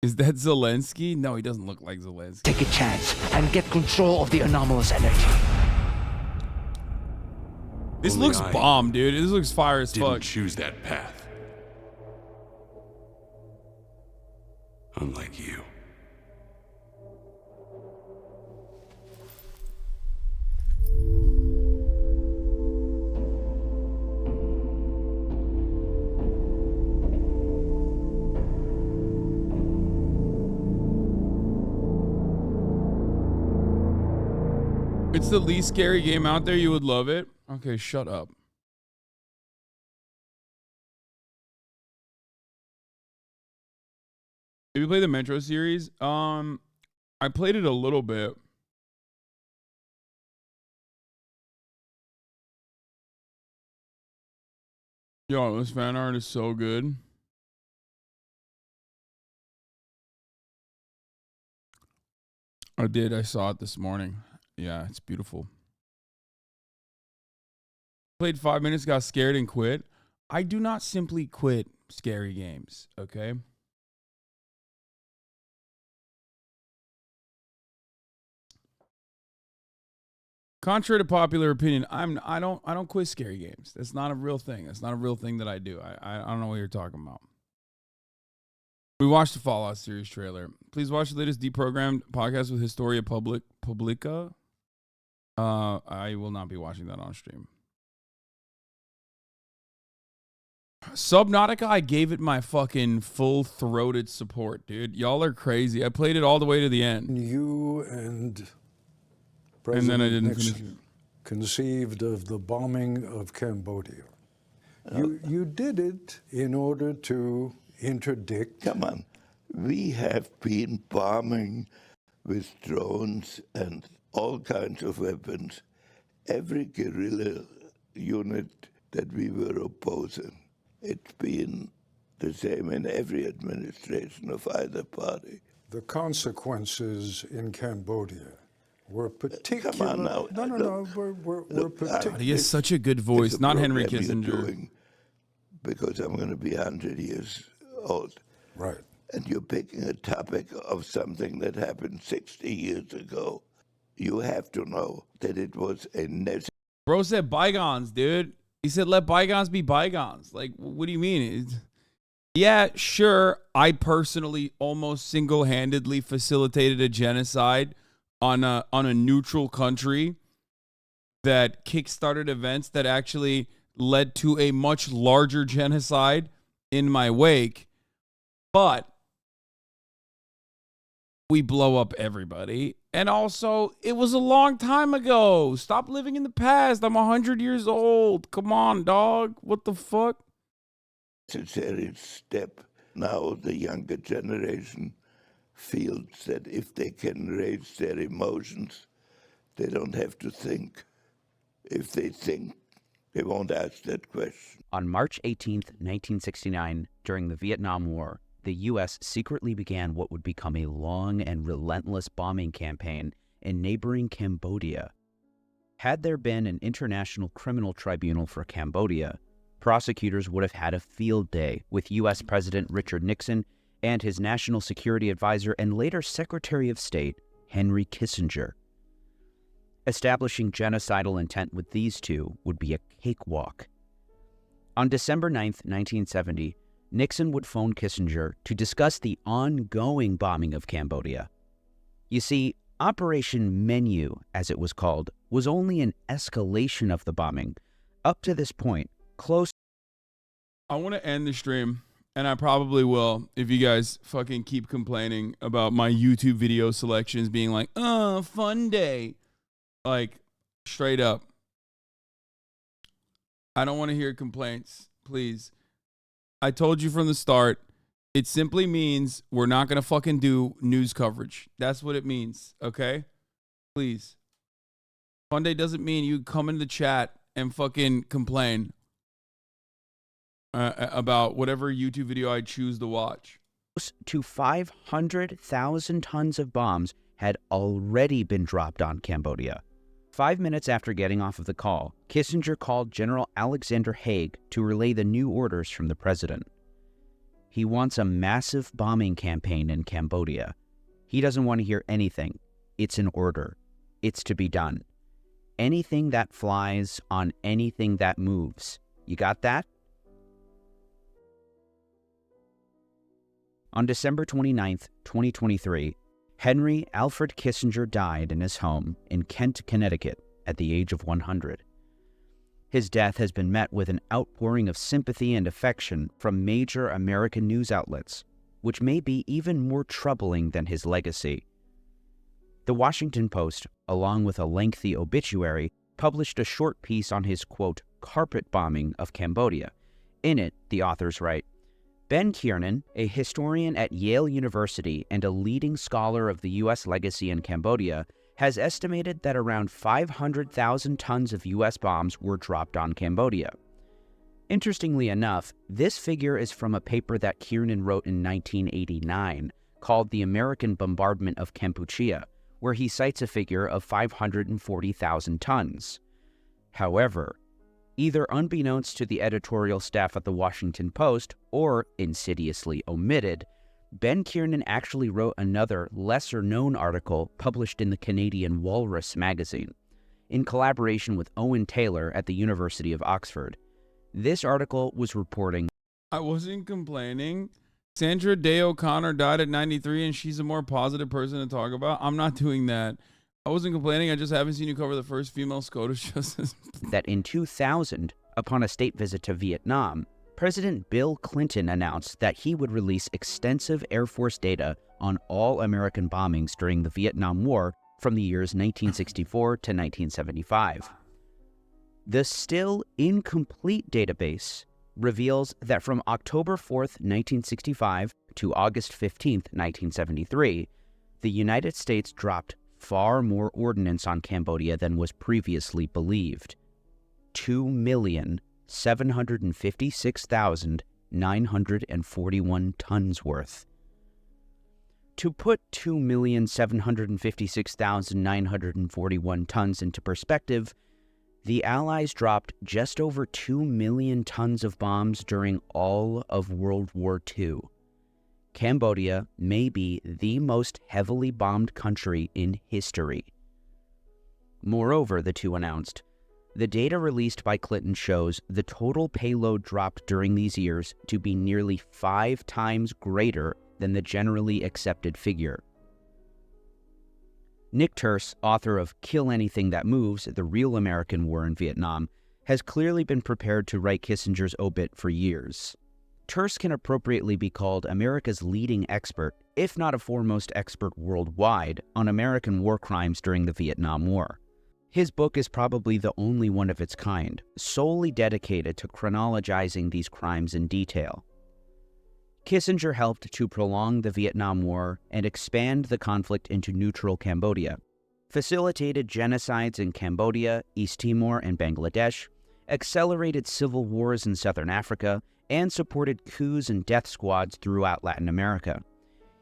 Is that Zelensky? No, he doesn't look like Zelensky. Take a chance and get control of the anomalous energy. This Only looks I bomb, dude. This looks fire as didn't fuck. choose that path. Unlike you. It's the least scary game out there. You would love it. Okay, shut up. Have you played the Metro series? I played it a little bit. Yo, this fan art is so good. I saw it this morning. Yeah, it's beautiful. Played 5 minutes, got scared and quit. I do not simply quit scary games, okay? Contrary to popular opinion, I don't quit scary games. That's not a real thing. That's not a real thing that I do. I don't know what you're talking about. We watched the Fallout series trailer. Please watch the latest deprogrammed podcast with Historia Publica. I will not be watching that on stream. Subnautica, I gave it my fucking full-throated support, dude. Y'all are crazy. I played it all the way to the end. You and President then I didn't Nixon finish it. conceived of the bombing of Cambodia. You did it in order to interdict. Come on. We have been bombing with drones and all kinds of weapons every guerrilla unit that we were opposing. It's been the same in every administration of either party. The consequences in Cambodia were particular. Come on now. No. We're particular. He has such a good voice. It's a Not Henry program you're Kissinger. doing because I'm going to be 100 years old. Right. And you're picking a topic of something that happened 60 years ago. You have to know that it was a necessary. Bro said bygones, dude. He said let bygones be bygones. Like, what do you mean? Yeah, sure. I personally almost single-handedly facilitated a genocide on a neutral country that kickstarted events that actually led to a much larger genocide in my wake. But we blow up everybody. And also, it was a long time ago. Stop living in the past. I'm 100 years old. Come on, dog. What the fuck? Necessary step. Now the younger generation feels that if they can raise their emotions, they don't have to think. If they think, they won't ask that question. On March 18th, 1969, during the Vietnam War, the U.S. secretly began what would become a long and relentless bombing campaign in neighboring Cambodia. Had there been an international criminal tribunal for Cambodia, prosecutors would have had a field day with U.S. President Richard Nixon and his national security advisor and later Secretary of State, Henry Kissinger. Establishing genocidal intent with these two would be a cakewalk. On December 9th, 1970, Nixon would phone Kissinger to discuss the ongoing bombing of Cambodia. You see, Operation Menu, as it was called, was only an escalation of the bombing. Up to this point, close. I want to end the stream, and I probably will if you guys fucking keep complaining about my YouTube video selections being like, oh, fun day. Like, straight up. I don't want to hear complaints, please. I told you from the start, it simply means we're not going to fucking do news coverage. That's what it means, okay? Please. Fun day doesn't mean you come in the chat and fucking complain about whatever YouTube video I choose to watch. To 500,000 tons of bombs had already been dropped on Cambodia. 5 minutes after getting off of the call, Kissinger called General Alexander Haig to relay the new orders from the president. He wants a massive bombing campaign in Cambodia. He doesn't want to hear anything. It's an order. It's to be done. Anything that flies on anything that moves. You got that? On December 29th, 2023, Henry Alfred Kissinger died in his home in Kent, Connecticut, at the age of 100. His death has been met with an outpouring of sympathy and affection from major American news outlets, which may be even more troubling than his legacy. The Washington Post, along with a lengthy obituary, published a short piece on his, quote, carpet bombing of Cambodia. In it, the authors write, Ben Kiernan, a historian at Yale University and a leading scholar of the U.S. legacy in Cambodia, has estimated that around 500,000 tons of U.S. bombs were dropped on Cambodia. Interestingly enough, this figure is from a paper that Kiernan wrote in 1989 called The American Bombardment of Kampuchea, where he cites a figure of 540,000 tons. However, either unbeknownst to the editorial staff at the Washington Post or insidiously omitted, Ben Kiernan actually wrote another, lesser-known article published in the Canadian Walrus magazine, in collaboration with Owen Taylor at the University of Oxford. This article was reporting, I wasn't complaining. Sandra Day O'Connor died at 93 and she's a more positive person to talk about. I'm not doing that. I wasn't complaining. I just haven't seen you cover the first female SCOTUS justice. that in 2000, upon a state visit to Vietnam, President Bill Clinton announced that he would release extensive Air Force data on all American bombings during the Vietnam War from the years 1964 to 1975. The still incomplete database reveals that from October 4th, 1965 to August 15th, 1973, the United States dropped far more ordnance on Cambodia than was previously believed. 2,756,941 tons worth. To put 2,756,941 tons into perspective, the Allies dropped just over 2 million tons of bombs during all of World War II. Cambodia may be the most heavily bombed country in history. Moreover, the two announced, the data released by Clinton shows the total payload dropped during these years to be nearly 5 times greater than the generally accepted figure. Nick Turse, author of Kill Anything That Moves, The Real American War in Vietnam, has clearly been prepared to write Kissinger's obit for years. Turse can appropriately be called America's leading expert, if not a foremost expert worldwide, on American war crimes during the Vietnam War. His book is probably the only one of its kind, solely dedicated to chronologizing these crimes in detail. Kissinger helped to prolong the Vietnam War and expand the conflict into neutral Cambodia, facilitated genocides in Cambodia, East Timor, and Bangladesh, accelerated civil wars in southern Africa, and supported coups and death squads throughout Latin America.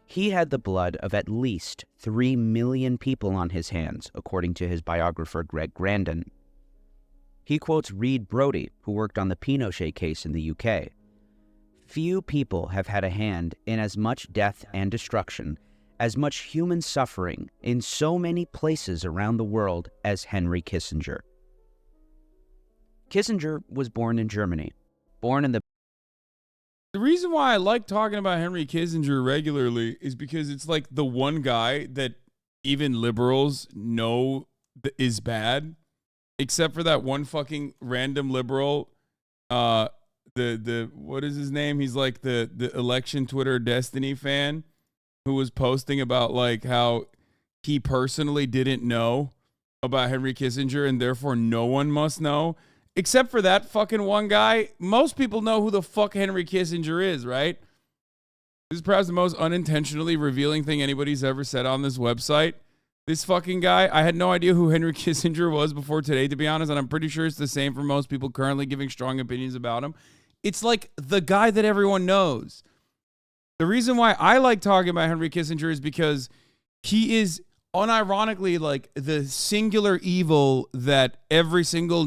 He had the blood of at least 3 million people on his hands, according to his biographer Greg Grandin. He quotes Reed Brody, who worked on the Pinochet case in the UK. Few people have had a hand in as much death and destruction, as much human suffering in so many places around the world as Henry Kissinger. Kissinger was born in Germany, born in the reason why I like talking about Henry Kissinger regularly is because it's like the one guy that even liberals know is bad, except for that one fucking random liberal, the what is his name? He's like the election Twitter Destiny fan who was posting about like how he personally didn't know about Henry Kissinger and therefore no one must know. Except for that fucking one guy, most people know who the fuck Henry Kissinger is, right? This is perhaps the most unintentionally revealing thing anybody's ever said on this website. This fucking guy, I had no idea who Henry Kissinger was before today, to be honest, and I'm pretty sure it's the same for most people currently giving strong opinions about him. It's like the guy that everyone knows. The reason why I like talking about Henry Kissinger is because he is unironically like the singular evil that every single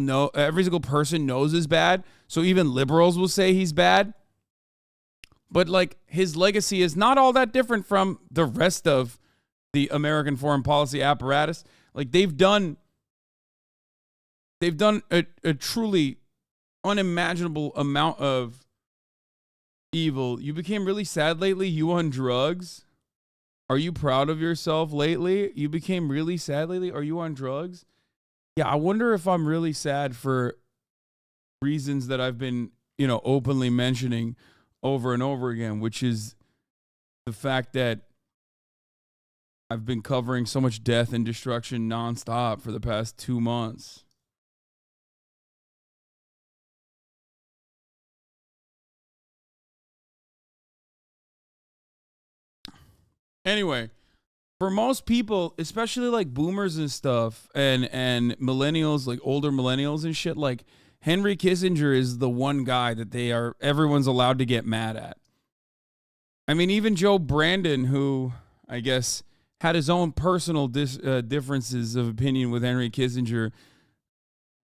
person knows is bad. So even liberals will say he's bad. But like his legacy is not all that different from the rest of the American foreign policy apparatus. Like they've done a truly unimaginable amount of evil. You became really sad lately. You on drugs? Are you proud of yourself lately? You became really sad lately. Are you on drugs? Yeah, I wonder if I'm really sad for reasons that I've been, openly mentioning over and over again, which is the fact that I've been covering so much death and destruction nonstop for the past 2 months. Anyway, for most people, especially like boomers and stuff and millennials, like older millennials and shit, like Henry Kissinger is the one guy that everyone's allowed to get mad at. I mean, even Joe Brandon, who I guess had his own personal differences of opinion with Henry Kissinger,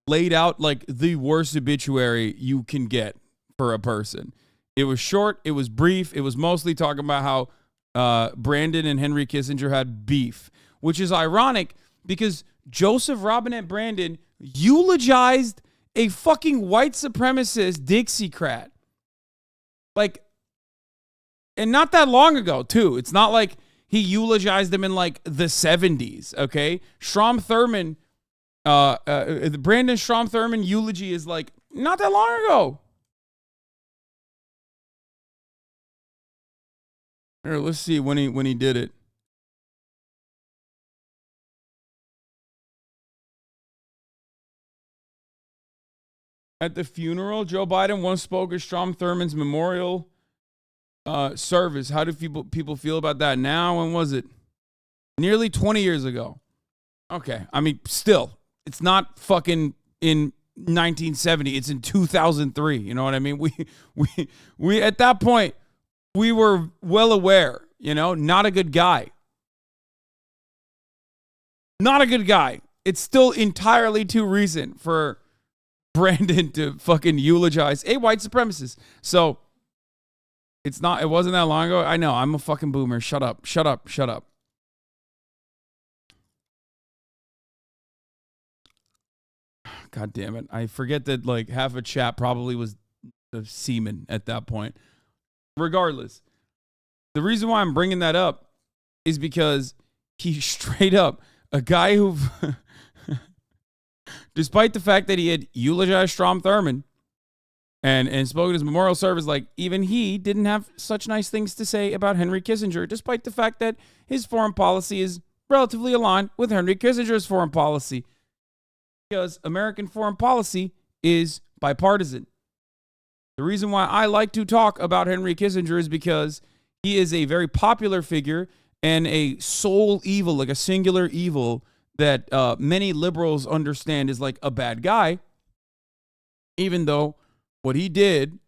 laid out like the worst obituary you can get for a person. It was short, it was brief, it was mostly talking about how Brandon and Henry Kissinger had beef, which is ironic because Joseph Robinette Brandon eulogized a fucking white supremacist Dixiecrat. Like, and not that long ago, too. It's not like he eulogized him in like the 70s, okay? Strom Thurmond, the Brandon Strom Thurmond eulogy is like not that long ago. Here, let's see when he did it. At the funeral, Joe Biden once spoke at Strom Thurmond's memorial service. How do people feel about that now? When was it? Nearly 20 years ago. Okay, I mean, still, it's not fucking in 1970. It's in 2003. You know what I mean? We at that point, we were well aware. You know, not a good guy. Not a good guy. It's still entirely too recent for Brandon to fucking eulogize a white supremacist. So it wasn't that long ago. I know, I'm a fucking boomer. Shut up. God damn it. I forget that like half a chat probably was a seaman at that point. Regardless, the reason why I'm bringing that up is because he straight up, a guy who despite the fact that he had eulogized Strom Thurmond and spoke at his memorial service, like even he didn't have such nice things to say about Henry Kissinger, despite the fact that his foreign policy is relatively aligned with Henry Kissinger's foreign policy. Because American foreign policy is bipartisan. The reason why I like to talk about Henry Kissinger is because he is a very popular figure and a sole evil, like a singular evil that many liberals understand is like a bad guy, even though what he did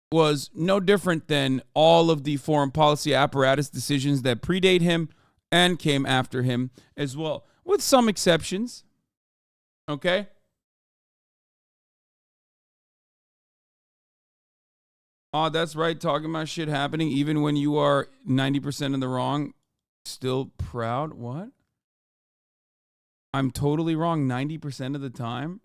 was no different than all of the foreign policy apparatus decisions that predate him and came after him as well, with some exceptions. Okay? Oh, that's right. Talking about shit happening even when you are 90% in the wrong. Still proud? What? I'm totally wrong 90% of the time?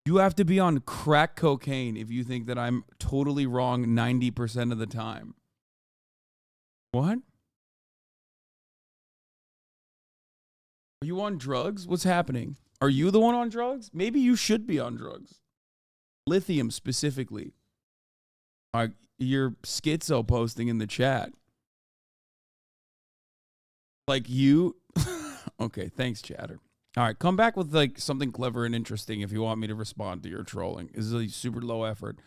You have to be on crack cocaine if you think that I'm totally wrong 90% of the time. What? Are you on drugs? What's happening? Are you the one on drugs? Maybe you should be on drugs. Lithium specifically. You're schizo posting in the chat. Like you? Okay, thanks, chatter. All right, come back with like something clever and interesting if you want me to respond to your trolling. This is a super low effort.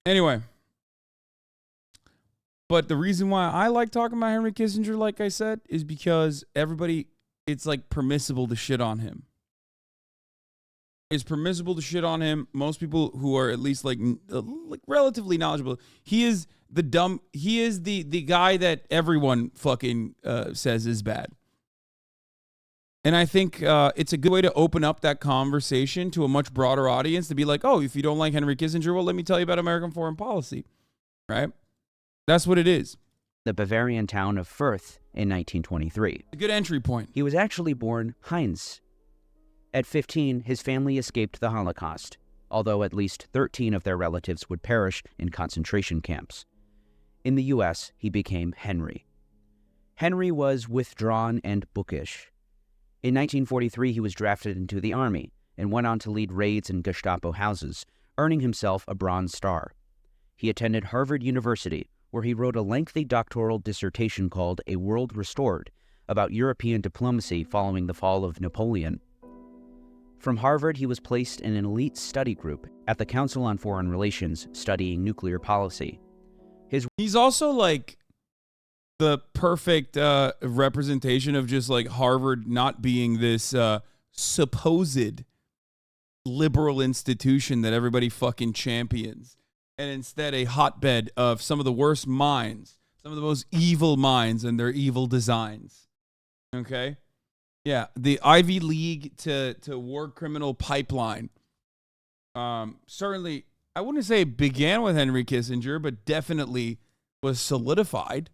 Anyway. But the reason why I like talking about Henry Kissinger, like I said, is because it's like permissible to shit on him. It's permissible to shit on him. Most people who are at least like relatively knowledgeable, he is the guy that everyone fucking says is bad. And I think it's a good way to open up that conversation to a much broader audience to be like, oh, if you don't like Henry Kissinger, well, let me tell you about American foreign policy, right? That's what it is. The Bavarian town of Fürth in 1923. A good entry point. He was actually born Heinz. At 15, his family escaped the Holocaust, although at least 13 of their relatives would perish in concentration camps. In the U.S., he became Henry. Henry was withdrawn and bookish. In 1943, he was drafted into the army and went on to lead raids in Gestapo houses, earning himself a Bronze Star. He attended Harvard University, where he wrote a lengthy doctoral dissertation called A World Restored about European diplomacy following the fall of Napoleon. From Harvard, he was placed in an elite study group at the Council on Foreign Relations studying nuclear policy. He's also like the perfect representation of just like Harvard not being this supposed liberal institution that everybody fucking champions, and instead a hotbed of some of the worst minds, some of the most evil minds and their evil designs. Okay? Yeah, the Ivy League to war criminal pipeline. Certainly, I wouldn't say it began with Henry Kissinger, but definitely was solidified.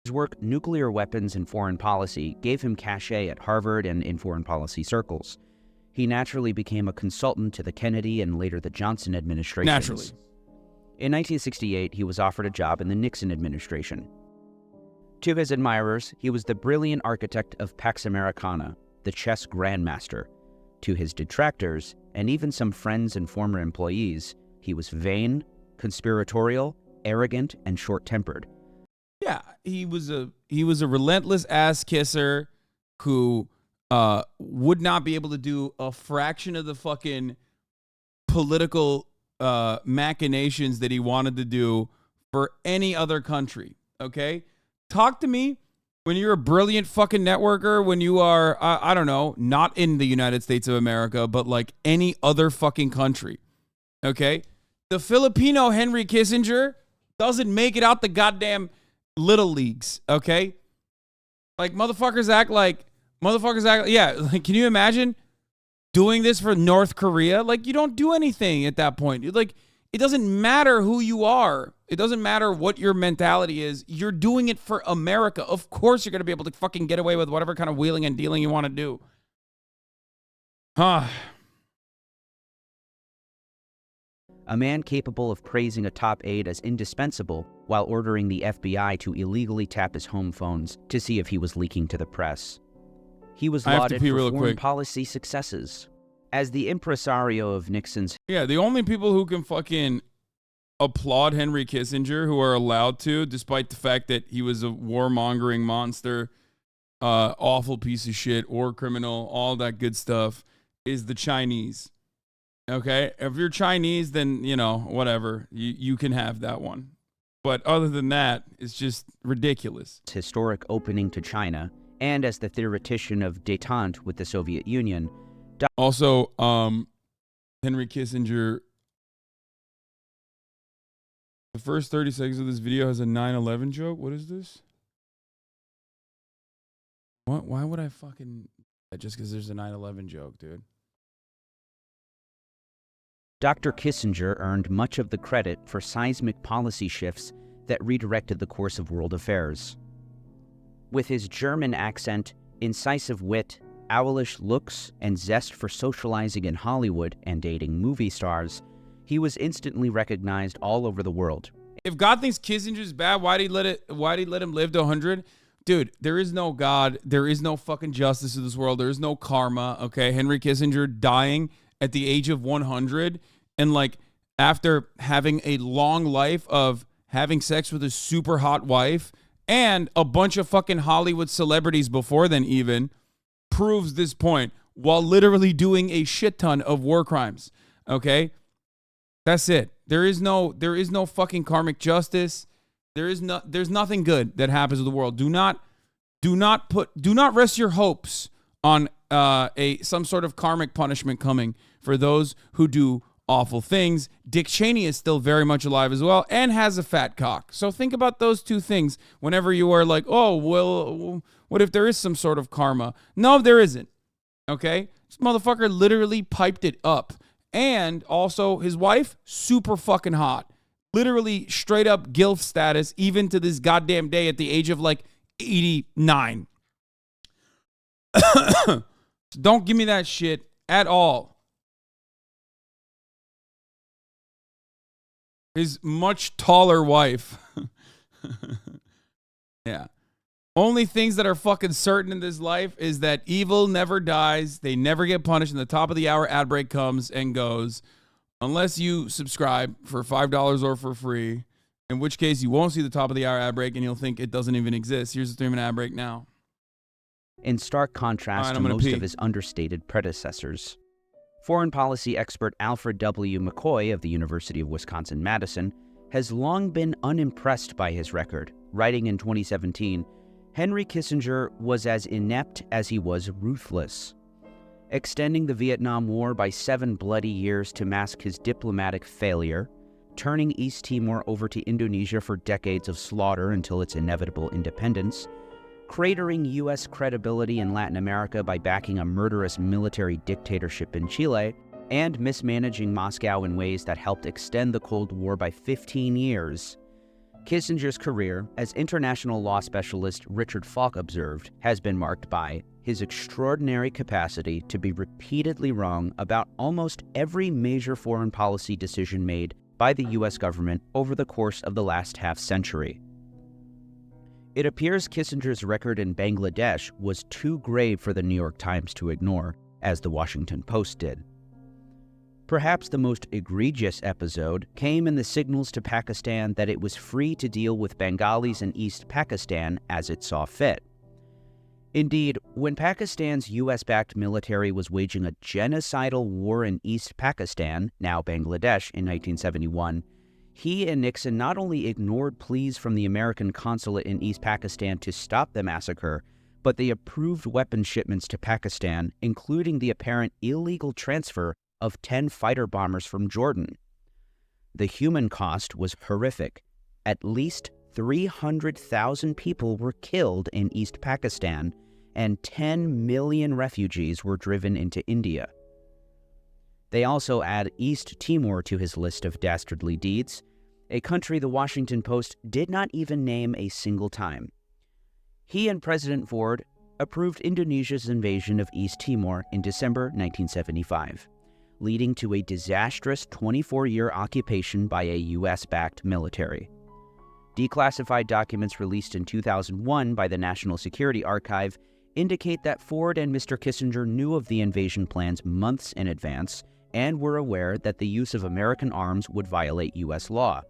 His work, Nuclear Weapons and Foreign Policy, gave him cachet at Harvard and in foreign policy circles. He naturally became a consultant to the Kennedy and later the Johnson administrations. Naturally. In 1968, he was offered a job in the Nixon administration. To his admirers, he was the brilliant architect of Pax Americana, the chess grandmaster. To his detractors, and even some friends and former employees, he was vain, conspiratorial, arrogant, and short-tempered. Yeah, he was a relentless ass kisser who would not be able to do a fraction of the fucking political machinations that he wanted to do for any other country. Okay, talk to me when you're a brilliant fucking networker, when you are I don't know, not in the United States of America, but like any other fucking country. Okay, the Filipino Henry Kissinger doesn't make it out the goddamn little leagues. Okay, like motherfuckers act like. Yeah, like, can you imagine doing this for North Korea? Like, you don't do anything at that point. Like, it doesn't matter who you are. It doesn't matter what your mentality is. You're doing it for America. Of course you're going to be able to fucking get away with whatever kind of wheeling and dealing you want to do. A man capable of praising a top aide as indispensable while ordering the FBI to illegally tap his home phones to see if he was leaking to the press. He was lauded for foreign policy successes. As the impresario of Nixon's... Yeah, the only people who can fucking applaud Henry Kissinger, who are allowed to, despite the fact that he was a warmongering monster, awful piece of shit, war criminal, all that good stuff, is the Chinese. Okay? If you're Chinese, then, you know, whatever. You can have that one. But other than that, it's just ridiculous. Historic opening to China, and as the theoretician of détente with the Soviet Union. Also, Henry Kissinger, the first 30 seconds of this video has a 9/11 joke. What is this? What? Why would I fucking... Just because there's a 9/11 joke, dude. Dr. Kissinger earned much of the credit for seismic policy shifts that redirected the course of world affairs. With his German accent, incisive wit, owlish looks, and zest for socializing in Hollywood and dating movie stars, he was instantly recognized all over the world. If God thinks Kissinger's bad, why'd he let him live to 100? Dude, there is no God. There is no fucking justice in this world. There is no karma, okay? Henry Kissinger dying at the age of 100 and, like, after having a long life of having sex with a super hot wife and a bunch of fucking Hollywood celebrities before then even, proves this point while literally doing a shit ton of war crimes. Okay? That's it. There is no fucking karmic justice. There's nothing good that happens in the world. Do not rest your hopes on some sort of karmic punishment coming for those who do awful things. Dick Cheney is still very much alive as well and has a fat cock. So think about those two things whenever you are like, oh, well, what if there is some sort of karma? No, there isn't. Okay? This motherfucker literally piped it up. And also his wife, super fucking hot. Literally straight up GILF status even to this goddamn day at the age of like 89. Don't give me that shit at all. His much taller wife. Yeah. Only things that are fucking certain in this life is that evil never dies. They never get punished. And the top of the hour ad break comes and goes. Unless you subscribe for $5 or for free. In which case you won't see the top of the hour ad break and you'll think it doesn't even exist. Here's the 3-minute ad break now. In stark contrast to most of his understated predecessors. Foreign policy expert Alfred W. McCoy of the University of Wisconsin-Madison has long been unimpressed by his record, writing in 2017, Henry Kissinger was as inept as he was ruthless. extending the Vietnam War by 7 bloody years to mask his diplomatic failure, turning East Timor over to Indonesia for decades of slaughter until its inevitable independence, cratering U.S. credibility in Latin America by backing a murderous military dictatorship in Chile, and mismanaging Moscow in ways that helped extend the Cold War by 15 years. Kissinger's career, as international law specialist Richard Falk observed, has been marked by his extraordinary capacity to be repeatedly wrong about almost every major foreign policy decision made by the U.S. government over the course of the last half-century. It appears Kissinger's record in Bangladesh was too grave for the New York Times to ignore, as the Washington Post did. Perhaps the most egregious episode came in the signals to Pakistan that it was free to deal with Bengalis in East Pakistan as it saw fit. Indeed, when Pakistan's US-backed military was waging a genocidal war in East Pakistan, now Bangladesh, in 1971, he and Nixon not only ignored pleas from the American consulate in East Pakistan to stop the massacre, but they approved weapon shipments to Pakistan, including the apparent illegal transfer of 10 fighter bombers from Jordan. The human cost was horrific. At least 300,000 people were killed in East Pakistan, and 10 million refugees were driven into India. They also add East Timor to his list of dastardly deeds, a country the Washington Post did not even name a single time. He and President Ford approved Indonesia's invasion of East Timor in December 1975. Leading to a disastrous 24-year occupation by a U.S.-backed military. Declassified documents released in 2001 by the National Security Archive indicate that Ford and Mr. Kissinger knew of the invasion plans months in advance and were aware that the use of American arms would violate U.S. law.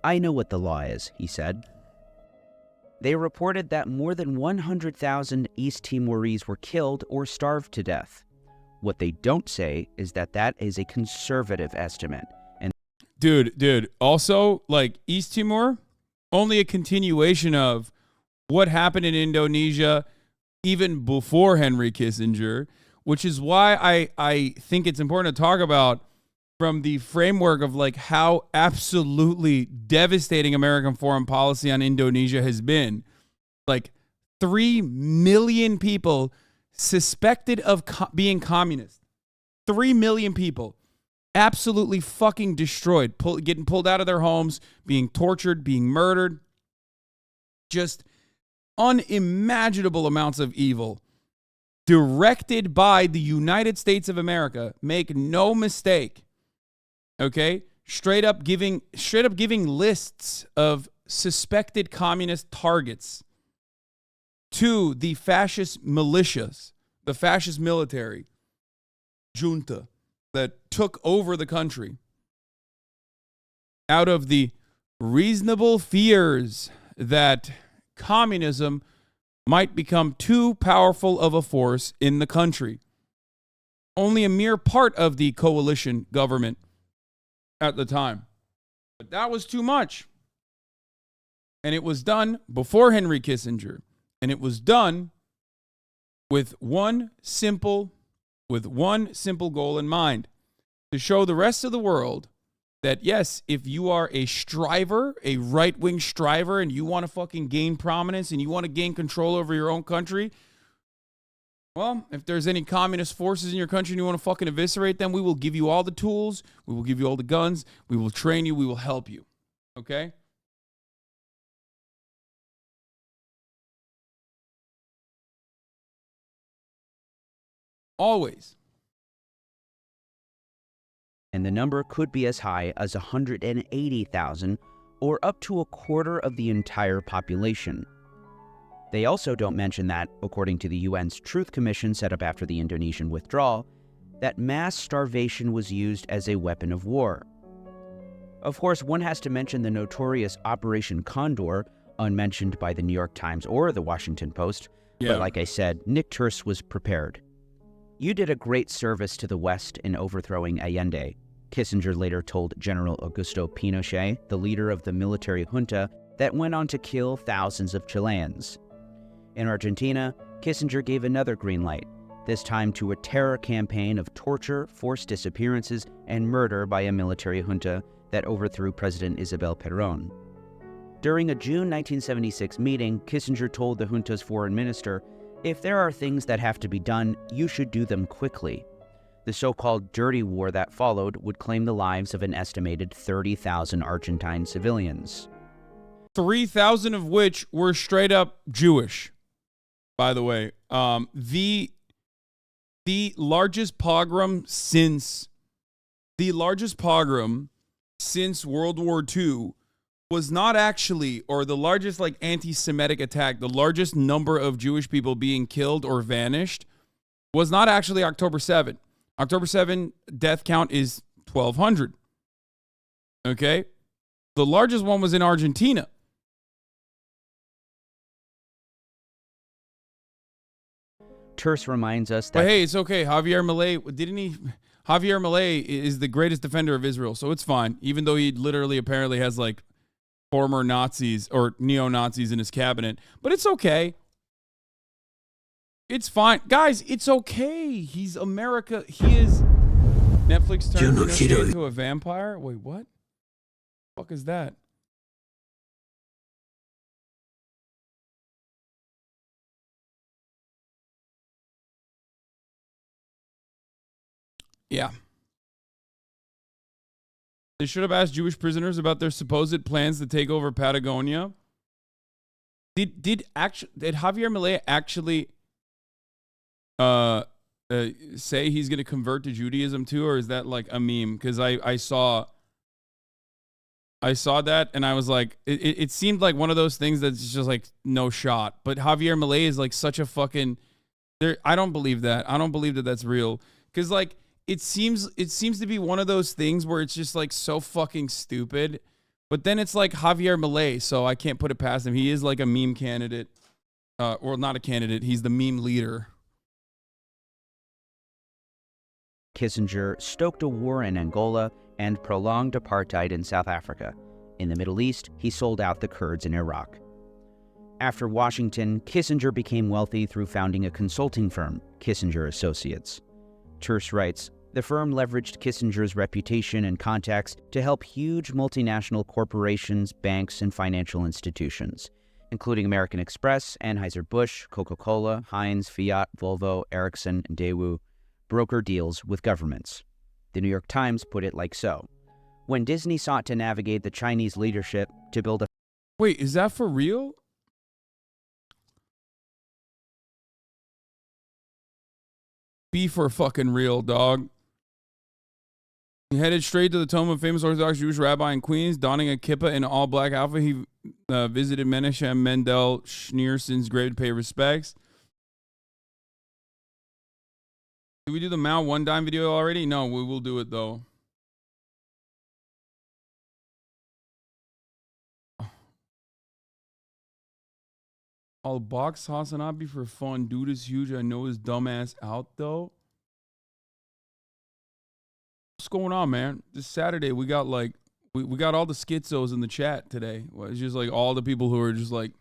"I know what the law is," he said. They reported that more than 100,000 East Timorese were killed or starved to death. What they don't say is that that is a conservative estimate. And Dude, also, like, East Timor, only a continuation of what happened in Indonesia even before Henry Kissinger, which is why I think it's important to talk about from the framework of, like, how absolutely devastating American foreign policy on Indonesia has been. Like, 3 million people suspected of being communist. 3 million people absolutely fucking destroyed, getting pulled out of their homes, being tortured, being murdered. Just unimaginable amounts of evil directed by the United States of America. Make no mistake. Okay? Straight up giving lists of suspected communist targets to the fascist militias, the fascist military junta that took over the country out of the reasonable fears that communism might become too powerful of a force in the country. Only a mere part of the coalition government at the time. But that was too much. And it was done before Henry Kissinger. And it was done with one simple goal in mind: to show the rest of the world that, yes, if you are a striver, a right-wing striver, and you want to fucking gain prominence and you want to gain control over your own country, well, if there's any communist forces in your country and you want to fucking eviscerate them, we will give you all the tools, we will give you all the guns, we will train you, we will help you. Okay? Always. And the number could be as high as 180,000, or up to a quarter of the entire population. They also don't mention that, according to the UN's Truth Commission set up after the Indonesian withdrawal, that mass starvation was used as a weapon of war. Of course, one has to mention the notorious Operation Condor, unmentioned by the New York Times or the Washington Post, but like I said, Nick Turse was prepared. "You did a great service to the West in overthrowing Allende," Kissinger later told General Augusto Pinochet, the leader of the military junta that went on to kill thousands of Chileans. In Argentina, Kissinger gave another green light. this time to a terror campaign of torture, forced disappearances, and murder by a military junta that overthrew President Isabel Perón. During a June 1976 meeting, Kissinger told the junta's foreign minister, "If there are things that have to be done, you should do them quickly." The so-called dirty war that followed would claim the lives of an estimated 30,000 Argentine civilians. 3,000 of which were straight up Jewish, by the way. The largest pogrom since World War II was not actually, or the largest like anti-Semitic attack, the largest number of Jewish people being killed or vanished was not actually October 7. October 7 death count is 1,200. Okay? The largest one was in Argentina. Terse reminds us that... But hey, it's okay. Javier Milei is the greatest defender of Israel, so it's fine. Even though he literally apparently has like former Nazis or neo-Nazis in his cabinet. But it's okay. It's fine. Guys, it's okay. He's America. He is... Netflix turned into a vampire? Wait, what? The fuck is that? Yeah. They should have asked Jewish prisoners about their supposed plans to take over Patagonia. Did Javier Milei actually say he's going to convert to Judaism too, or is that like a meme? Because I saw that and I was like, it seemed like one of those things that's just like no shot. But Javier Milei is like such a fucking... I don't believe that. I don't believe that that's real. Because like it seems to be one of those things where it's just like so fucking stupid. But then it's like Javier Milei, so I can't put it past him. He is like a meme candidate. Or not a candidate. He's the meme leader. Kissinger stoked a war in Angola and prolonged apartheid in South Africa. In the Middle East, he sold out the Kurds in Iraq. After Washington, Kissinger became wealthy through founding a consulting firm, Kissinger Associates. Terse writes, the firm leveraged Kissinger's reputation and contacts to help huge multinational corporations, banks, and financial institutions, including American Express, Anheuser-Busch, Coca-Cola, Heinz, Fiat, Volvo, Ericsson, and Daewoo, broker deals with governments. The New York Times put it like so. When Disney sought to navigate the Chinese leadership to build a... Wait, is that for real? Be for fucking real, dog. He headed straight to the tomb of famous Orthodox Jewish rabbi in Queens, donning a kippah in all-black outfit. He visited Menachem Mendel Schneerson's grave to pay respects. Did we do the Mao one-dime video already? No, we will do it, though. I'll box Hasanabi for fun. Dude is huge. I know his dumbass out, though. What's going on, man? This Saturday, we got like, we got all the schizos in the chat today. Well, it's just like all the people who are just like,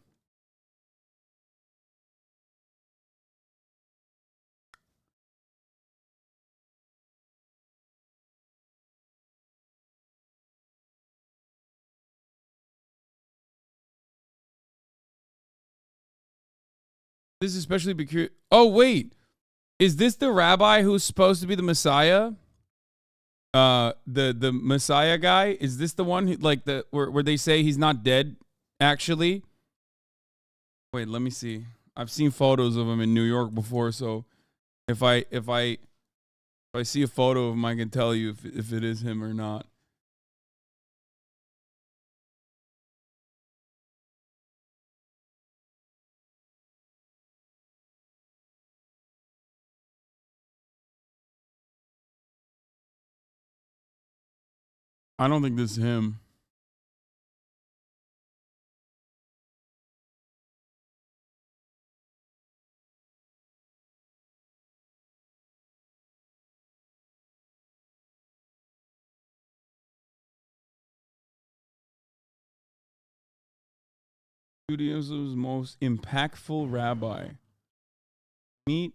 this is especially because... Oh, wait. Is this the rabbi who's supposed to be the Messiah? The Messiah guy? Is this the one who, like where they say he's not dead, actually? Wait, let me see. I've seen photos of him in New York before, so if I see a photo of him, I can tell you if it is him or not. I don't think this is him. Judaism's most impactful rabbi. Meet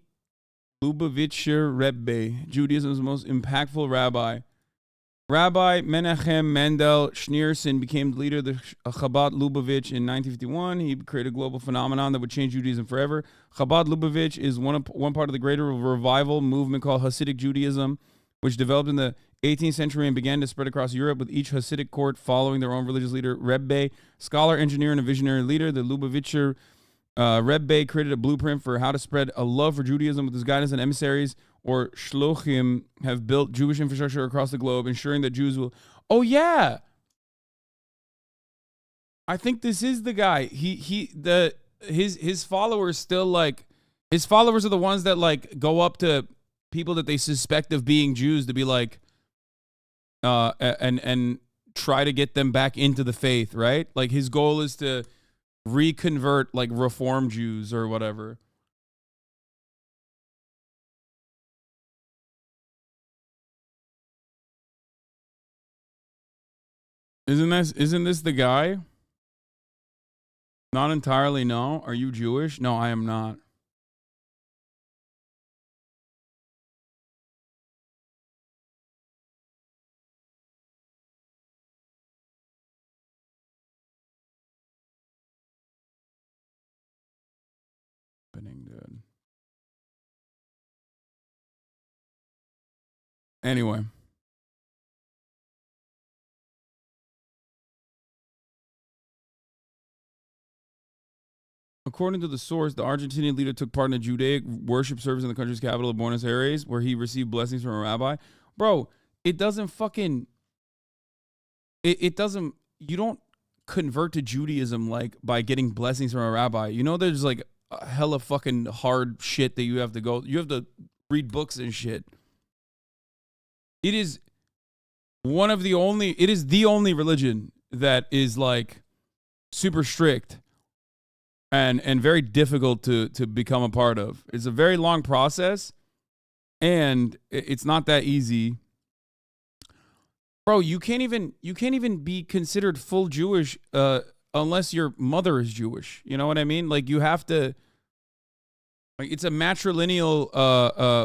Lubavitcher Rebbe, Judaism's most impactful rabbi. Rabbi Menachem Mendel Schneerson became the leader of the Chabad Lubavitch in 1951. He created a global phenomenon that would change Judaism forever. Chabad Lubavitch is one part of the greater revival movement called Hasidic Judaism, which developed in the 18th century and began to spread across Europe, with each Hasidic court following their own religious leader. Rebbe, scholar, engineer, and a visionary leader, the Lubavitcher Rebbe created a blueprint for how to spread a love for Judaism with his guidance, and emissaries, or shlochim, have built Jewish infrastructure across the globe, ensuring that Jews will... Oh, yeah! I think this is the guy. His followers still, like... His followers are the ones that, like, go up to people that they suspect of being Jews to be like... and try to get them back into the faith, right? Like, his goal is to reconvert, like, Reform Jews or whatever. Isn't this the guy? Not entirely, no. Are you Jewish? No, I am not. Dude. Anyway. According to the source, the Argentinian leader took part in a Judaic worship service in the country's capital of Buenos Aires, where he received blessings from a rabbi. Bro, it doesn't fucking... It doesn't... You don't convert to Judaism, like, by getting blessings from a rabbi. You know there's, like, a hella fucking hard shit that you have to go... You have to read books and shit. It is one of the only... It is the only religion that is, like, super strict and very difficult to become a part of. It's a very long process, and it's not that easy. Bro, you can't even be considered full Jewish unless your mother is Jewish. You know what I mean? Like, you have to... Like, it's a matrilineal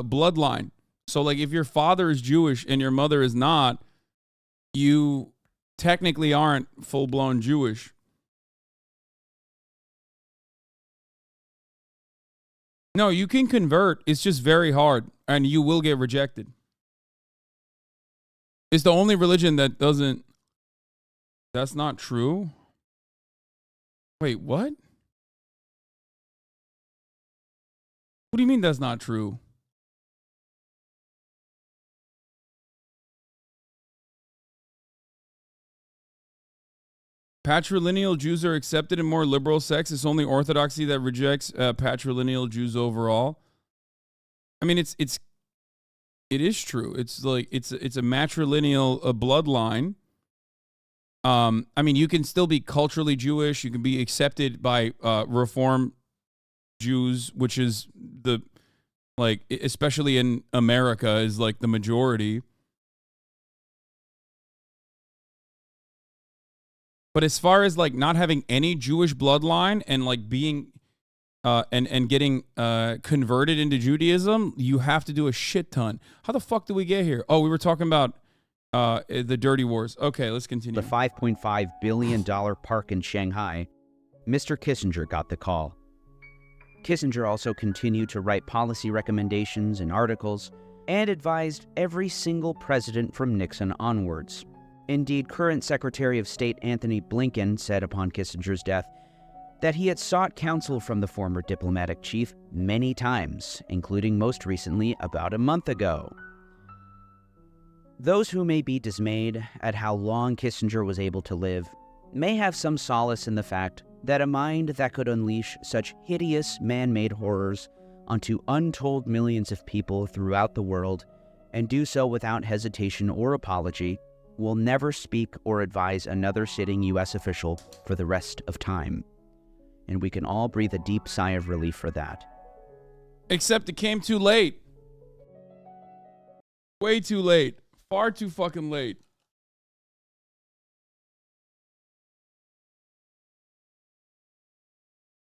bloodline. So, like, if your father is Jewish and your mother is not, you technically aren't full-blown Jewish. No, you can convert. It's just very hard, and you will get rejected. It's the only religion that doesn't... That's not true? Wait, what? What do you mean that's not true? Patrilineal Jews are accepted in more liberal sects. It's only Orthodoxy that rejects patrilineal Jews overall. I mean, it is true. It's like it's a matrilineal bloodline. I mean, you can still be culturally Jewish. You can be accepted by Reform Jews, which is the, like, especially in America, is like the majority. But as far as, like, not having any Jewish bloodline and, like, being and getting converted into Judaism, you have to do a shit ton. How the fuck did we get here? Oh, we were talking about the dirty wars. Okay, let's continue. The $5.5 billion park in Shanghai, Mr. Kissinger got the call. Kissinger also continued to write policy recommendations and articles and advised every single president from Nixon onwards. Indeed, current Secretary of State Anthony Blinken said upon Kissinger's death that he had sought counsel from the former diplomatic chief many times, including most recently about a month ago. Those who may be dismayed at how long Kissinger was able to live may have some solace in the fact that a mind that could unleash such hideous man-made horrors onto untold millions of people throughout the world, and do so without hesitation or apology, will never speak or advise another sitting U.S. official for the rest of time. And we can all breathe a deep sigh of relief for that. Except it came too late. Way too late. Far too fucking late.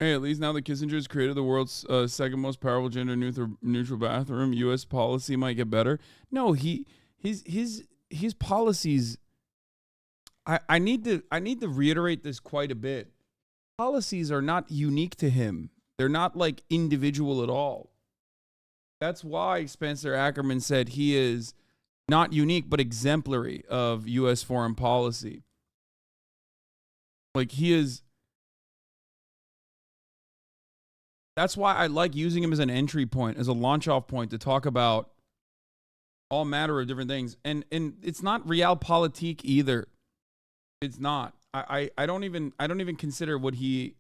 Hey, at least now that Kissinger's created the world's second most powerful gender neutral bathroom, U.S. policy might get better. No, his policies. I need to reiterate this quite a bit. Policies are not unique to him. They're not like individual at all. That's why Spencer Ackerman said he is not unique but exemplary of U.S. foreign policy. Like he is. That's why I like using him as an entry point, as a launch-off point to talk about all matter of different things. And it's not realpolitik either. It's not. I don't even consider what he.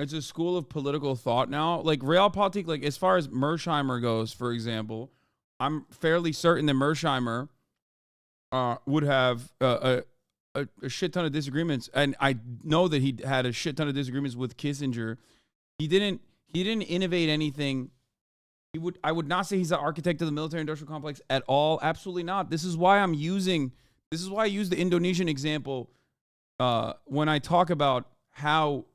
It's a school of political thought now. Like realpolitik, like as far as Mersheimer goes, for example, I'm fairly certain that Mersheimer would have a shit ton of disagreements, and I know that he had a shit ton of disagreements with Kissinger. He didn't innovate anything. I would not say he's the architect of the military-industrial complex at all. Absolutely not. This is why I use the Indonesian example when I talk about how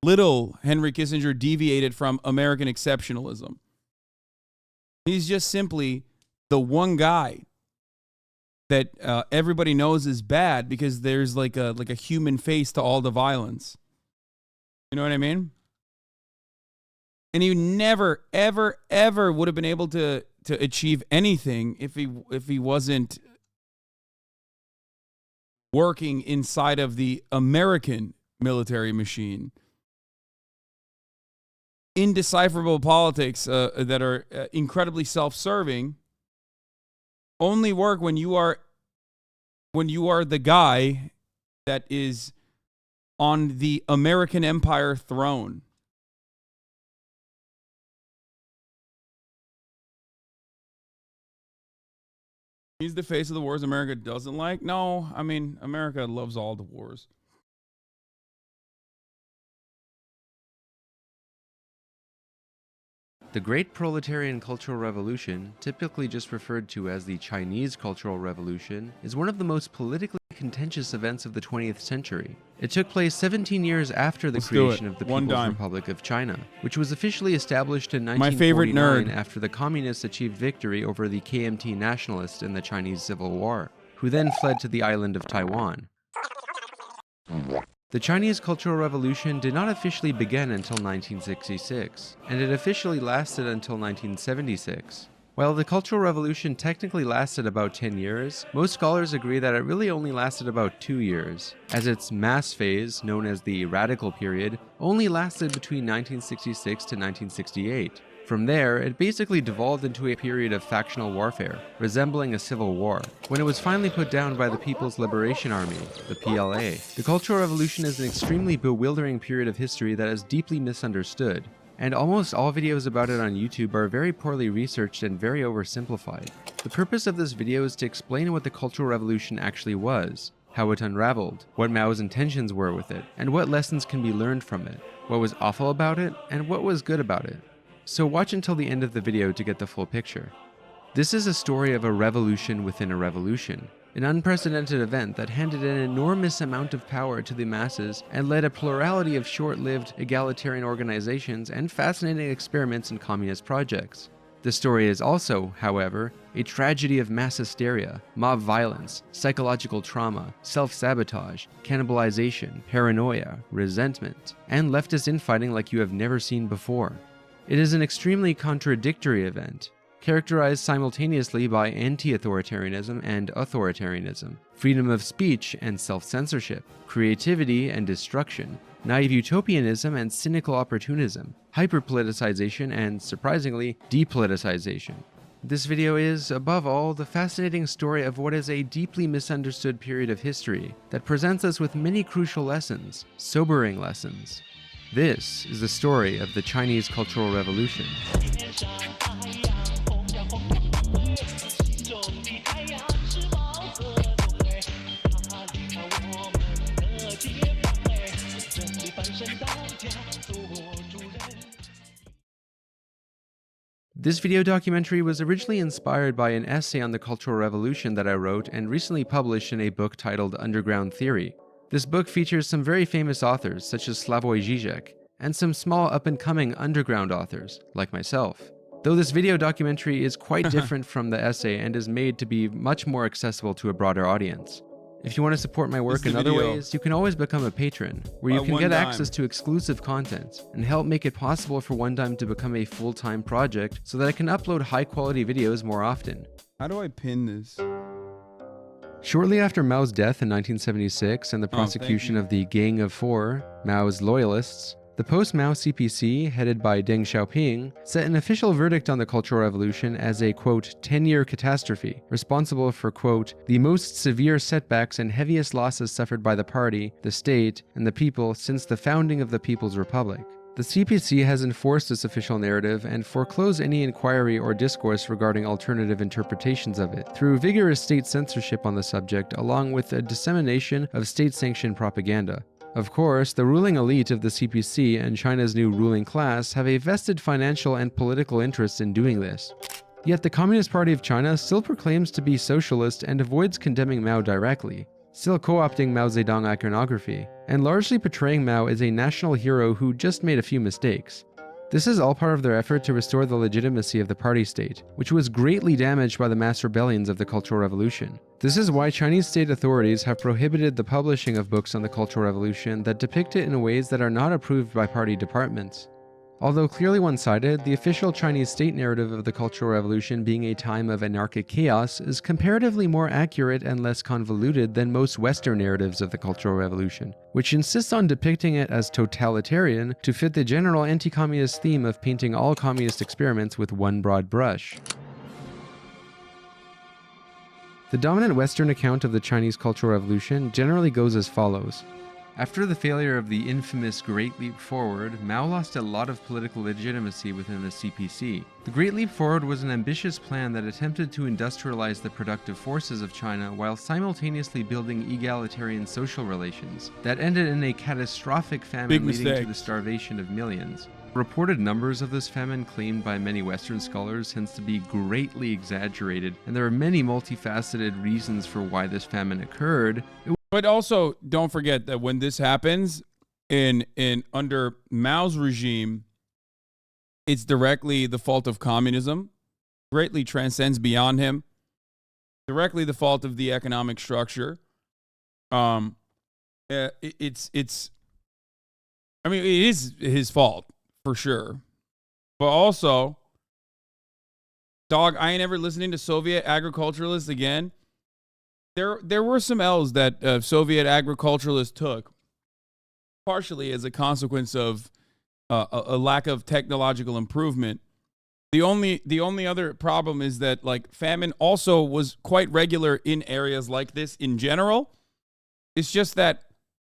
little Henry Kissinger deviated from American exceptionalism. He's just simply the one guy that everybody knows is bad because there's like a human face to all the violence. You know what I mean? And he never, ever, ever would have been able to achieve anything if he wasn't working inside of the American military machine. Indecipherable politics that are incredibly self-serving only work when you are the guy that is on the American empire throne. He's the face of the wars America doesn't like. No, I mean, America loves all the wars. The Great Proletarian Cultural Revolution, typically just referred to as the Chinese Cultural Revolution, is one of the most politically contentious events of the 20th century. It took place 17 years after the creation of the People's Republic of China, which was officially established in 1949 after the Communists achieved victory over the KMT nationalists in the Chinese Civil War, who then fled to the island of Taiwan. The Chinese Cultural Revolution did not officially begin until 1966, and it officially lasted until 1976. While the Cultural Revolution technically lasted about 10 years, most scholars agree that it really only lasted about 2 years, as its mass phase, known as the Radical Period, only lasted between 1966 to 1968. From there, it basically devolved into a period of factional warfare, resembling a civil war, when it was finally put down by the People's Liberation Army, the PLA. The Cultural Revolution is an extremely bewildering period of history that is deeply misunderstood, and almost all videos about it on YouTube are very poorly researched and very oversimplified. The purpose of this video is to explain what the Cultural Revolution actually was, how it unraveled, what Mao's intentions were with it, and what lessons can be learned from it, what was awful about it, and what was good about it. So watch until the end of the video to get the full picture. This is a story of a revolution within a revolution, an unprecedented event that handed an enormous amount of power to the masses and led a plurality of short-lived egalitarian organizations and fascinating experiments in communist projects. The story is also, however, a tragedy of mass hysteria, mob violence, psychological trauma, self-sabotage, cannibalization, paranoia, resentment, and leftist infighting like you have never seen before. It is an extremely contradictory event, characterized simultaneously by anti-authoritarianism and authoritarianism, freedom of speech and self-censorship, creativity and destruction, naive utopianism and cynical opportunism, hyper-politicization and, surprisingly, depoliticization. This video is, above all, the fascinating story of what is a deeply misunderstood period of history that presents us with many crucial lessons, sobering lessons. This is the story of the Chinese Cultural Revolution. This video documentary was originally inspired by an essay on the Cultural Revolution that I wrote and recently published in a book titled Underground Theory. This book features some very famous authors, such as Slavoj Žižek, and some small up-and-coming underground authors, like myself. Though this video documentary is quite different from the essay and is made to be much more accessible to a broader audience. If you want to support my work in other ways, you can always become a patron, where you can get access to exclusive content and help make it possible for One Dime to become a full-time project so that I can upload high-quality videos more often. How do I pin this? Shortly after Mao's death in 1976 and the prosecution of the Gang of Four, Mao's loyalists, the post-Mao CPC, headed by Deng Xiaoping, set an official verdict on the Cultural Revolution as a, quote, 10-year catastrophe, responsible for, quote, the most severe setbacks and heaviest losses suffered by the party, the state, and the people since the founding of the People's Republic. The CPC has enforced this official narrative and foreclosed any inquiry or discourse regarding alternative interpretations of it through vigorous state censorship on the subject, along with a dissemination of state-sanctioned propaganda. Of course, the ruling elite of the CPC and China's new ruling class have a vested financial and political interest in doing this. Yet the Communist Party of China still proclaims to be socialist and avoids condemning Mao directly, still co-opting Mao Zedong iconography, and largely portraying Mao as a national hero who just made a few mistakes. This is all part of their effort to restore the legitimacy of the party state, which was greatly damaged by the mass rebellions of the Cultural Revolution. This is why Chinese state authorities have prohibited the publishing of books on the Cultural Revolution that depict it in ways that are not approved by party departments. Although clearly one-sided, the official Chinese state narrative of the Cultural Revolution being a time of anarchic chaos is comparatively more accurate and less convoluted than most Western narratives of the Cultural Revolution, which insist on depicting it as totalitarian to fit the general anti-communist theme of painting all communist experiments with one broad brush. The dominant Western account of the Chinese Cultural Revolution generally goes as follows. After the failure of the infamous Great Leap Forward, Mao lost a lot of political legitimacy within the CPC. The Great Leap Forward was an ambitious plan that attempted to industrialize the productive forces of China while simultaneously building egalitarian social relations that ended in a catastrophic famine leading to the starvation of millions. Reported numbers of this famine claimed by many Western scholars tends to be greatly exaggerated, and there are many multifaceted reasons for why this famine occurred. But also, don't forget that when this happens under Mao's regime, it's directly the fault of communism, greatly transcends beyond him, directly the fault of the economic structure. I mean, it is his fault for sure, but also, dog, I ain't ever listening to Soviet agriculturalists again. There were some L's that Soviet agriculturalists took, partially as a consequence of a lack of technological improvement. The only other problem is that, like, famine also was quite regular in areas like this in general. It's just that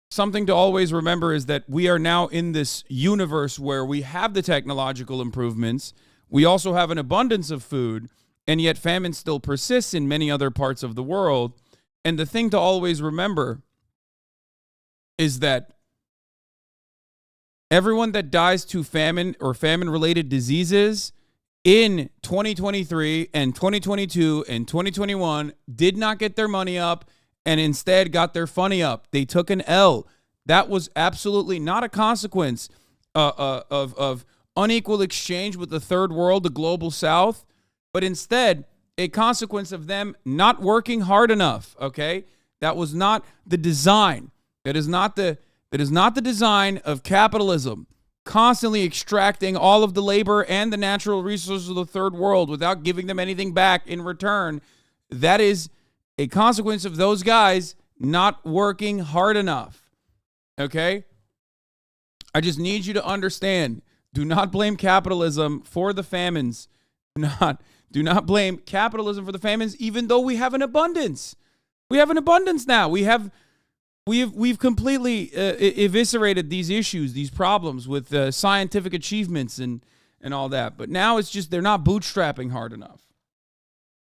something to always remember is that we are now in this universe where we have the technological improvements. We also have an abundance of food, and yet famine still persists in many other parts of the world. And the thing to always remember is that everyone that dies to famine or famine-related diseases in 2023 and 2022 and 2021 did not get their money up and instead got their funny up. They took an L. That was absolutely not a consequence of unequal exchange with the third world, the global south, but instead a consequence of them not working hard enough, okay? That was not the design. That is not the design of capitalism, constantly extracting all of the labor and the natural resources of the third world without giving them anything back in return. That is a consequence of those guys not working hard enough, okay? I just need you to understand, do not blame capitalism for the famines. Do not blame capitalism for the famines, even though we have an abundance. We have an abundance now. We've completely eviscerated these issues, these problems with scientific achievements and all that. But now it's just they're not bootstrapping hard enough.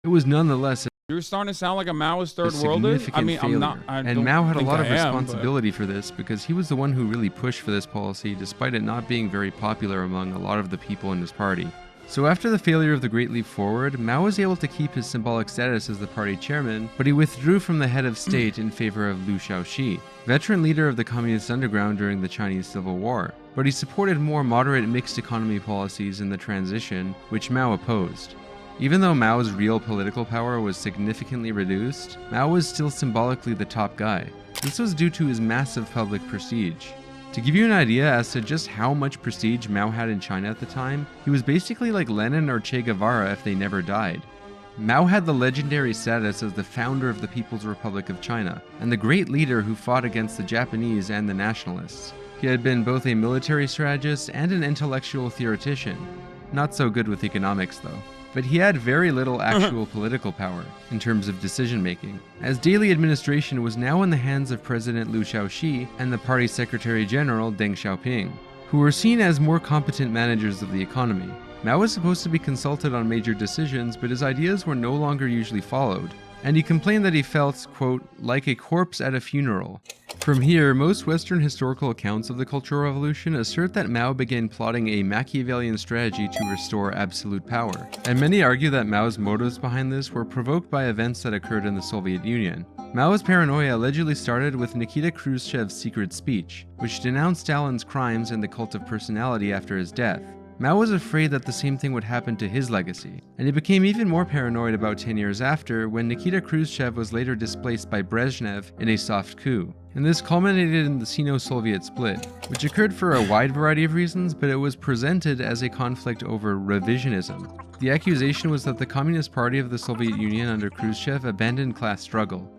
It was nonetheless You're starting to sound like a Maoist third worlder. I mean, failure. I'm not. And Mao had a lot of responsibility for this because he was the one who really pushed for this policy, despite it not being very popular among a lot of the people in his party. So after the failure of the Great Leap Forward, Mao was able to keep his symbolic status as the party chairman, but he withdrew from the head of state in favor of Liu Shaoqi, veteran leader of the Communist Underground during the Chinese Civil War. But he supported more moderate mixed economy policies in the transition, which Mao opposed. Even though Mao's real political power was significantly reduced, Mao was still symbolically the top guy. This was due to his massive public prestige. To give you an idea as to just how much prestige Mao had in China at the time, he was basically like Lenin or Che Guevara if they never died. Mao had the legendary status as the founder of the People's Republic of China, and the great leader who fought against the Japanese and the nationalists. He had been both a military strategist and an intellectual theoretician. Not so good with economics though. But he had very little actual political power in terms of decision-making, as daily administration was now in the hands of President Liu Shaoqi and the party Secretary General Deng Xiaoping, who were seen as more competent managers of the economy. Mao was supposed to be consulted on major decisions, but his ideas were no longer usually followed, and he complained that he felt, quote, like a corpse at a funeral. From here, most Western historical accounts of the Cultural Revolution assert that Mao began plotting a Machiavellian strategy to restore absolute power, and many argue that Mao's motives behind this were provoked by events that occurred in the Soviet Union. Mao's paranoia allegedly started with Nikita Khrushchev's secret speech, which denounced Stalin's crimes and the cult of personality after his death. Mao was afraid that the same thing would happen to his legacy, and he became even more paranoid about 10 years after when Nikita Khrushchev was later displaced by Brezhnev in a soft coup. And this culminated in the Sino-Soviet split, which occurred for a wide variety of reasons, but it was presented as a conflict over revisionism. The accusation was that the Communist Party of the Soviet Union under Khrushchev abandoned class struggle.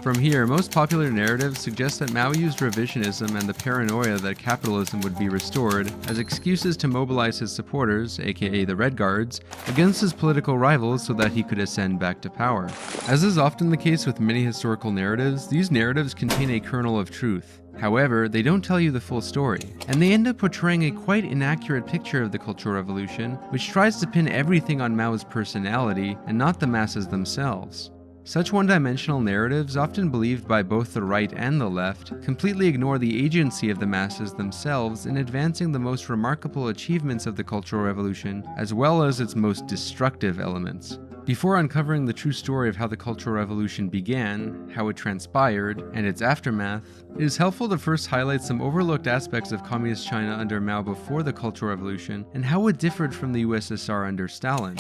From here, most popular narratives suggest that Mao used revisionism and the paranoia that capitalism would be restored as excuses to mobilize his supporters, aka the Red Guards, against his political rivals so that he could ascend back to power. As is often the case with many historical narratives, these narratives contain a kernel of truth. However, they don't tell you the full story, and they end up portraying a quite inaccurate picture of the Cultural Revolution, which tries to pin everything on Mao's personality and not the masses themselves. Such one-dimensional narratives, often believed by both the right and the left, completely ignore the agency of the masses themselves in advancing the most remarkable achievements of the Cultural Revolution, as well as its most destructive elements. Before uncovering the true story of how the Cultural Revolution began, how it transpired, and its aftermath, it is helpful to first highlight some overlooked aspects of Communist China under Mao before the Cultural Revolution, and how it differed from the USSR under Stalin.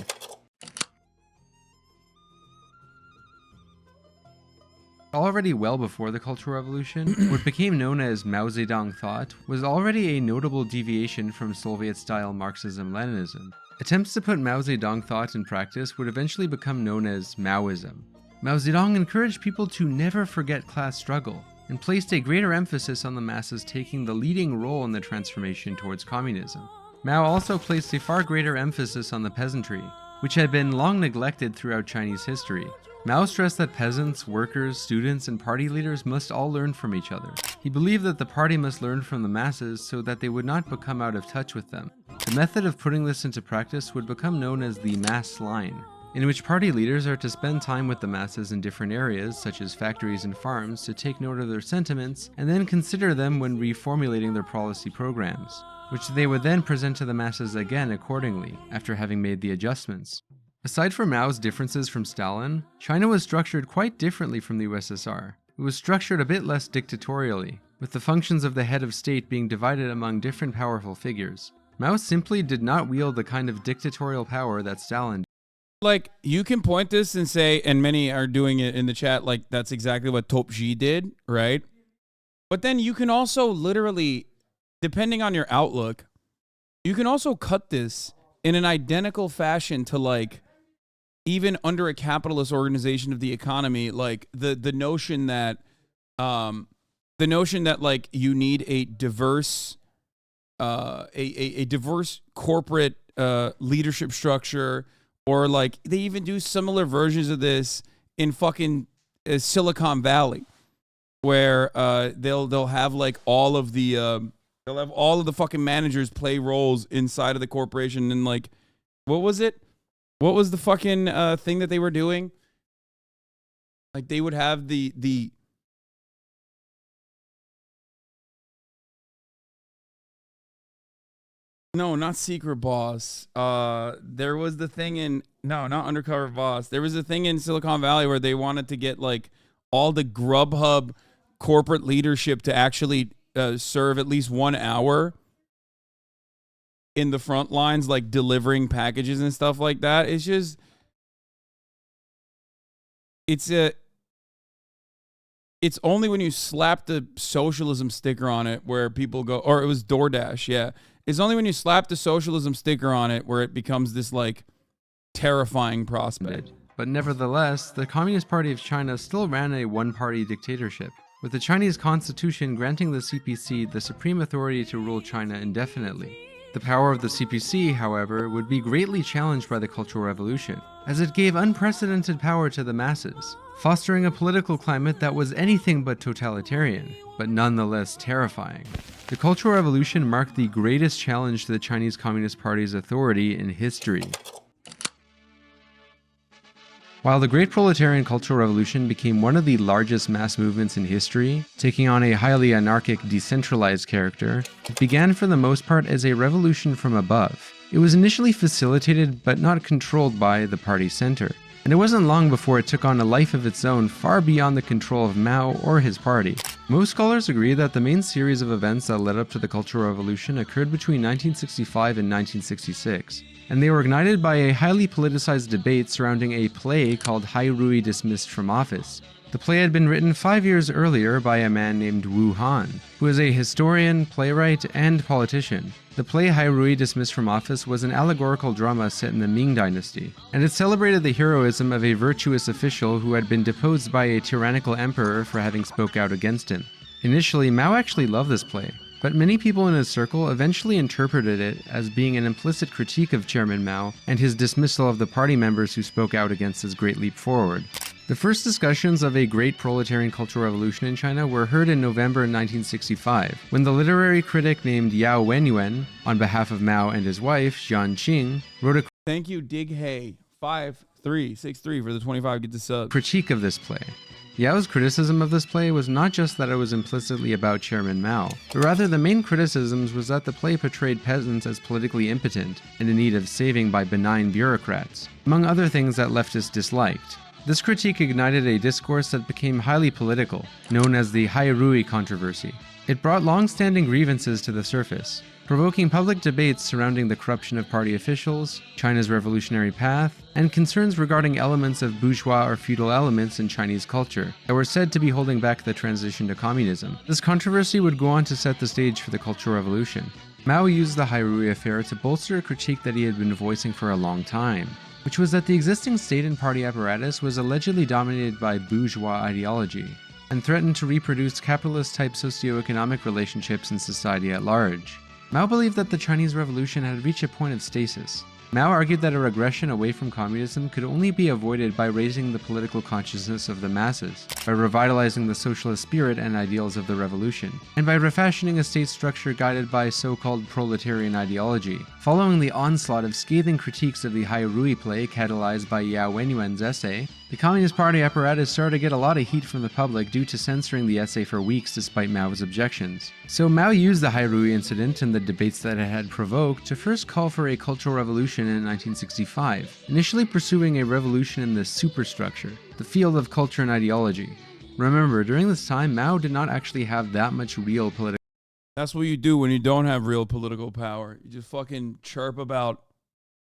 Already well before the Cultural Revolution, what became known as Mao Zedong thought was already a notable deviation from Soviet-style Marxism-Leninism. Attempts to put Mao Zedong thought in practice would eventually become known as Maoism. Mao Zedong encouraged people to never forget class struggle, and placed a greater emphasis on the masses taking the leading role in the transformation towards communism. Mao also placed a far greater emphasis on the peasantry, which had been long neglected throughout Chinese history. Mao stressed that peasants, workers, students, and party leaders must all learn from each other. He believed that the party must learn from the masses so that they would not become out of touch with them. The method of putting this into practice would become known as the mass line, in which party leaders are to spend time with the masses in different areas, such as factories and farms, to take note of their sentiments, and then consider them when reformulating their policy programs, which they would then present to the masses again accordingly, after having made the adjustments. Aside from Mao's differences from Stalin, China was structured quite differently from the USSR. It was structured a bit less dictatorially, with the functions of the head of state being divided among different powerful figures. Mao simply did not wield the kind of dictatorial power that Stalin did. Like, you can point this and say, and many are doing it in the chat, like, that's exactly what Topji did, right? But then you can also literally, depending on your outlook, you can also cut this in an identical fashion to, like, even under a capitalist organization of the economy, like the notion that like you need a diverse diverse corporate leadership structure, or like they even do similar versions of this in fucking Silicon Valley, where they'll have like all of the they'll have all of the fucking managers play roles inside of the corporation, and like, what was it? What was the fucking thing that they were doing? Like they would have the No, not Secret Boss. There was the thing in not Undercover Boss. There was a thing in Silicon Valley where they wanted to get like all the Grubhub corporate leadership to actually serve at least 1 hour in the front lines, like delivering packages and stuff like that. It's just, it's only when you slap the socialism sticker on it where people go, or it was DoorDash, yeah. It's only when you slap the socialism sticker on it where it becomes this like terrifying prospect. But nevertheless, the Communist Party of China still ran a one-party dictatorship, with the Chinese constitution granting the CPC the supreme authority to rule China indefinitely. The power of the CPC, however, would be greatly challenged by the Cultural Revolution, as it gave unprecedented power to the masses, fostering a political climate that was anything but totalitarian, but nonetheless terrifying. The Cultural Revolution marked the greatest challenge to the Chinese Communist Party's authority in history. While the Great Proletarian Cultural Revolution became one of the largest mass movements in history, taking on a highly anarchic, decentralized character, it began for the most part as a revolution from above. It was initially facilitated but not controlled by the party center, and it wasn't long before it took on a life of its own far beyond the control of Mao or his party. Most scholars agree that the main series of events that led up to the Cultural Revolution occurred between 1965 and 1966. And they were ignited by a highly politicized debate surrounding a play called Hai Rui Dismissed from Office. The play had been written 5 years earlier by a man named Wu Han, who is a historian, playwright, and politician. The play Hai Rui Dismissed from Office was an allegorical drama set in the Ming Dynasty, and it celebrated the heroism of a virtuous official who had been deposed by a tyrannical emperor for having spoke out against him. Initially, Mao actually loved this play, but many people in his circle eventually interpreted it as being an implicit critique of Chairman Mao and his dismissal of the party members who spoke out against his great leap forward. The first discussions of a great proletarian cultural revolution in China were heard in November 1965, when the literary critic named Yao Wenyuan, on behalf of Mao and his wife, Jiang Qing, wrote a Thank you, Dig Hay 5363 for the 25 get the sub. Critique of this play. Yao's criticism of this play was not just that it was implicitly about Chairman Mao, but rather the main criticisms was that the play portrayed peasants as politically impotent and in need of saving by benign bureaucrats, among other things that leftists disliked. This critique ignited a discourse that became highly political, known as the Hai Rui controversy. It brought long-standing grievances to the surface, provoking public debates surrounding the corruption of party officials, China's revolutionary path, and concerns regarding elements of bourgeois or feudal elements in Chinese culture that were said to be holding back the transition to communism. This controversy would go on to set the stage for the Cultural Revolution. Mao used the Hai Rui affair to bolster a critique that he had been voicing for a long time, which was that the existing state and party apparatus was allegedly dominated by bourgeois ideology, and threatened to reproduce capitalist-type socioeconomic relationships in society at large. Mao believed that the Chinese Revolution had reached a point of stasis. Mao argued that a regression away from communism could only be avoided by raising the political consciousness of the masses, by revitalizing the socialist spirit and ideals of the revolution, and by refashioning a state structure guided by so-called proletarian ideology. Following the onslaught of scathing critiques of the Hai Rui play catalyzed by Yao Wenyuan's essay, the Communist Party apparatus started to get a lot of heat from the public due to censoring the essay for weeks despite Mao's objections. So Mao used the Hai Rui incident and the debates that it had provoked to first call for a cultural revolution in 1965, initially pursuing a revolution in the superstructure, the field of culture and ideology. Remember, during this time, Mao did not actually have that much real political. That's what you do when you don't have real political power. You just fucking chirp about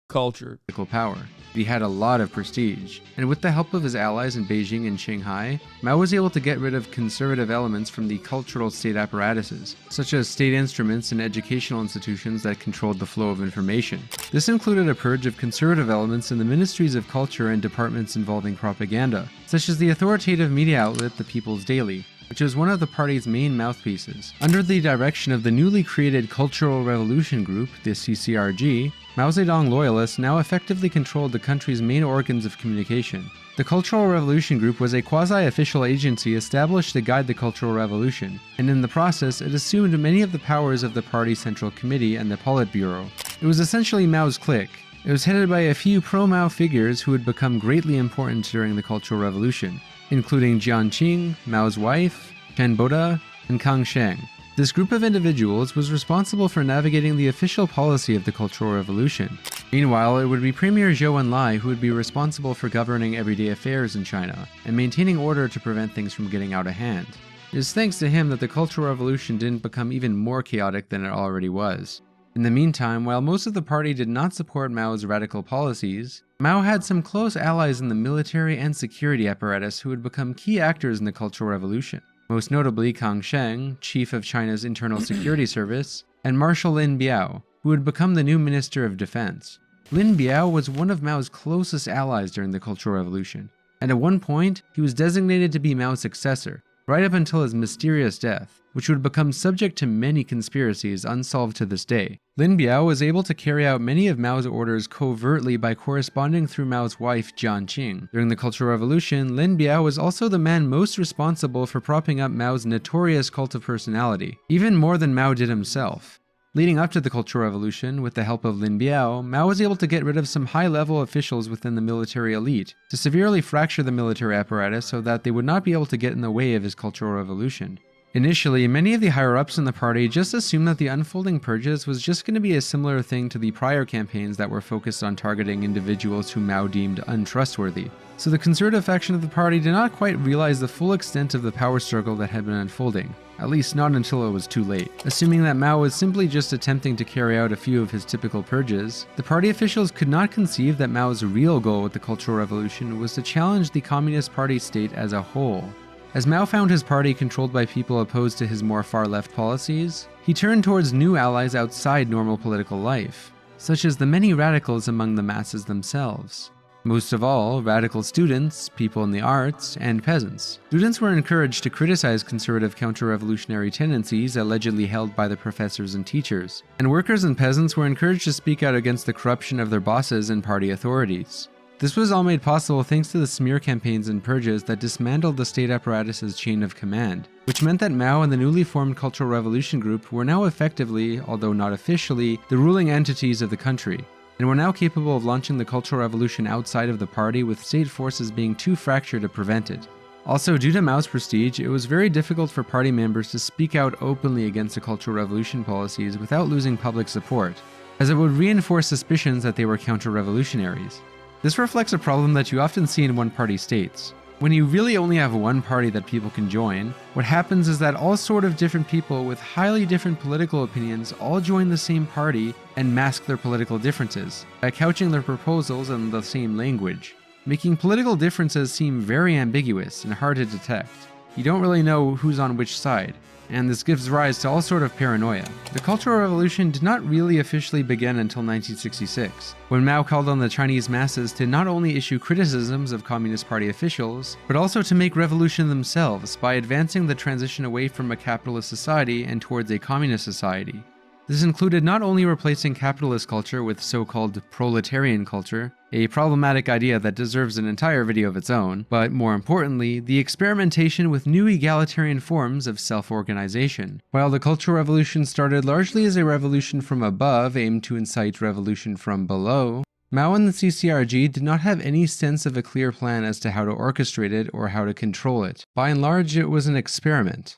culture. Power. He had a lot of prestige, and with the help of his allies in Beijing and Shanghai, Mao was able to get rid of conservative elements from the cultural state apparatuses, such as state instruments and educational institutions that controlled the flow of information. This included a purge of conservative elements in the ministries of culture and departments involving propaganda, such as the authoritative media outlet The People's Daily, which was one of the party's main mouthpieces. Under the direction of the newly created Cultural Revolution Group, the CCRG, Mao Zedong loyalists now effectively controlled the country's main organs of communication. The Cultural Revolution Group was a quasi-official agency established to guide the Cultural Revolution, and in the process it assumed many of the powers of the party's Central Committee and the Politburo. It was essentially Mao's clique. It was headed by a few pro-Mao figures who would become greatly important during the Cultural Revolution, including Jiang Qing, Mao's wife, Chen Boda, and Kang Sheng. This group of individuals was responsible for navigating the official policy of the Cultural Revolution. Meanwhile, it would be Premier Zhou Enlai who would be responsible for governing everyday affairs in China and maintaining order to prevent things from getting out of hand. It is thanks to him that the Cultural Revolution didn't become even more chaotic than it already was. In the meantime, while most of the party did not support Mao's radical policies, Mao had some close allies in the military and security apparatus who would become key actors in the Cultural Revolution. Most notably Kang Sheng, chief of China's Internal Security Service, and Marshal Lin Biao, who would become the new Minister of Defense. Lin Biao was one of Mao's closest allies during the Cultural Revolution, and at one point, he was designated to be Mao's successor, right up until his mysterious death, which would become subject to many conspiracies unsolved to this day. Lin Biao was able to carry out many of Mao's orders covertly by corresponding through Mao's wife Jiang Qing. During the Cultural Revolution, Lin Biao was also the man most responsible for propping up Mao's notorious cult of personality, even more than Mao did himself. Leading up to the Cultural Revolution, with the help of Lin Biao, Mao was able to get rid of some high-level officials within the military elite to severely fracture the military apparatus so that they would not be able to get in the way of his Cultural Revolution. Initially, many of the higher-ups in the party just assumed that the unfolding purges was just going to be a similar thing to the prior campaigns that were focused on targeting individuals whom Mao deemed untrustworthy. So the conservative faction of the party did not quite realize the full extent of the power struggle that had been unfolding, at least not until it was too late. Assuming that Mao was simply just attempting to carry out a few of his typical purges, the party officials could not conceive that Mao's real goal with the Cultural Revolution was to challenge the Communist Party state as a whole. As Mao found his party controlled by people opposed to his more far-left policies, he turned towards new allies outside normal political life, such as the many radicals among the masses themselves. Most of all, radical students, people in the arts, and peasants. Students were encouraged to criticize conservative counter-revolutionary tendencies allegedly held by the professors and teachers, and workers and peasants were encouraged to speak out against the corruption of their bosses and party authorities. This was all made possible thanks to the smear campaigns and purges that dismantled the state apparatus's chain of command, which meant that Mao and the newly formed Cultural Revolution Group were now effectively, although not officially, the ruling entities of the country, and were now capable of launching the Cultural Revolution outside of the party with state forces being too fractured to prevent it. Also, due to Mao's prestige, it was very difficult for party members to speak out openly against the Cultural Revolution policies without losing public support, as it would reinforce suspicions that they were counter-revolutionaries. This reflects a problem that you often see in one-party states. When you really only have one party that people can join, what happens is that all sort of different people with highly different political opinions all join the same party and mask their political differences by couching their proposals in the same language, making political differences seem very ambiguous and hard to detect. You don't really know who's on which side, and this gives rise to all sort of paranoia. The Cultural Revolution did not really officially begin until 1966, when Mao called on the Chinese masses to not only issue criticisms of Communist Party officials, but also to make revolution themselves by advancing the transition away from a capitalist society and towards a communist society. This included not only replacing capitalist culture with so-called proletarian culture, a problematic idea that deserves an entire video of its own, but more importantly, the experimentation with new egalitarian forms of self-organization. While the Cultural Revolution started largely as a revolution from above aimed to incite revolution from below, Mao and the CCRG did not have any sense of a clear plan as to how to orchestrate it or how to control it. By and large, it was an experiment.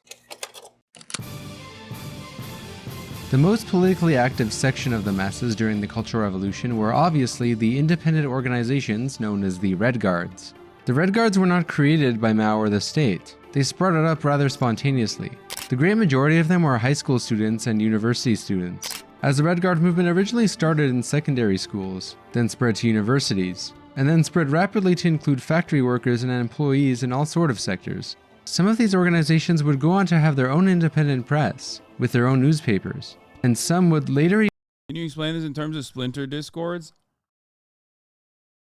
The most politically active section of the masses during the Cultural Revolution were obviously the independent organizations known as the Red Guards. The Red Guards were not created by Mao or the state. They sprouted up rather spontaneously. The great majority of them were high school students and university students, as the Red Guard movement originally started in secondary schools, then spread to universities, and then spread rapidly to include factory workers and employees in all sorts of sectors. Some of these organizations would go on to have their own independent press, with their own newspapers, and some would later... Can you explain this in terms of splinter discords?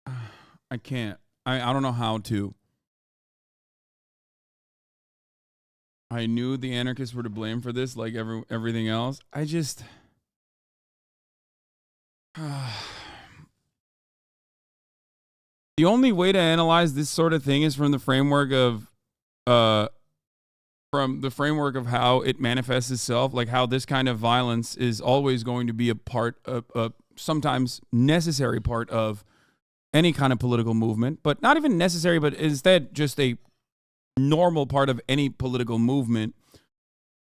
I can't. I don't know how to. I knew the anarchists were to blame for this, like everything else. I just... The only way to analyze this sort of thing is from the framework of how it manifests itself, like how this kind of violence is always going to be a part of a sometimes necessary part of any kind of political movement, but not even necessary, but instead just a normal part of any political movement.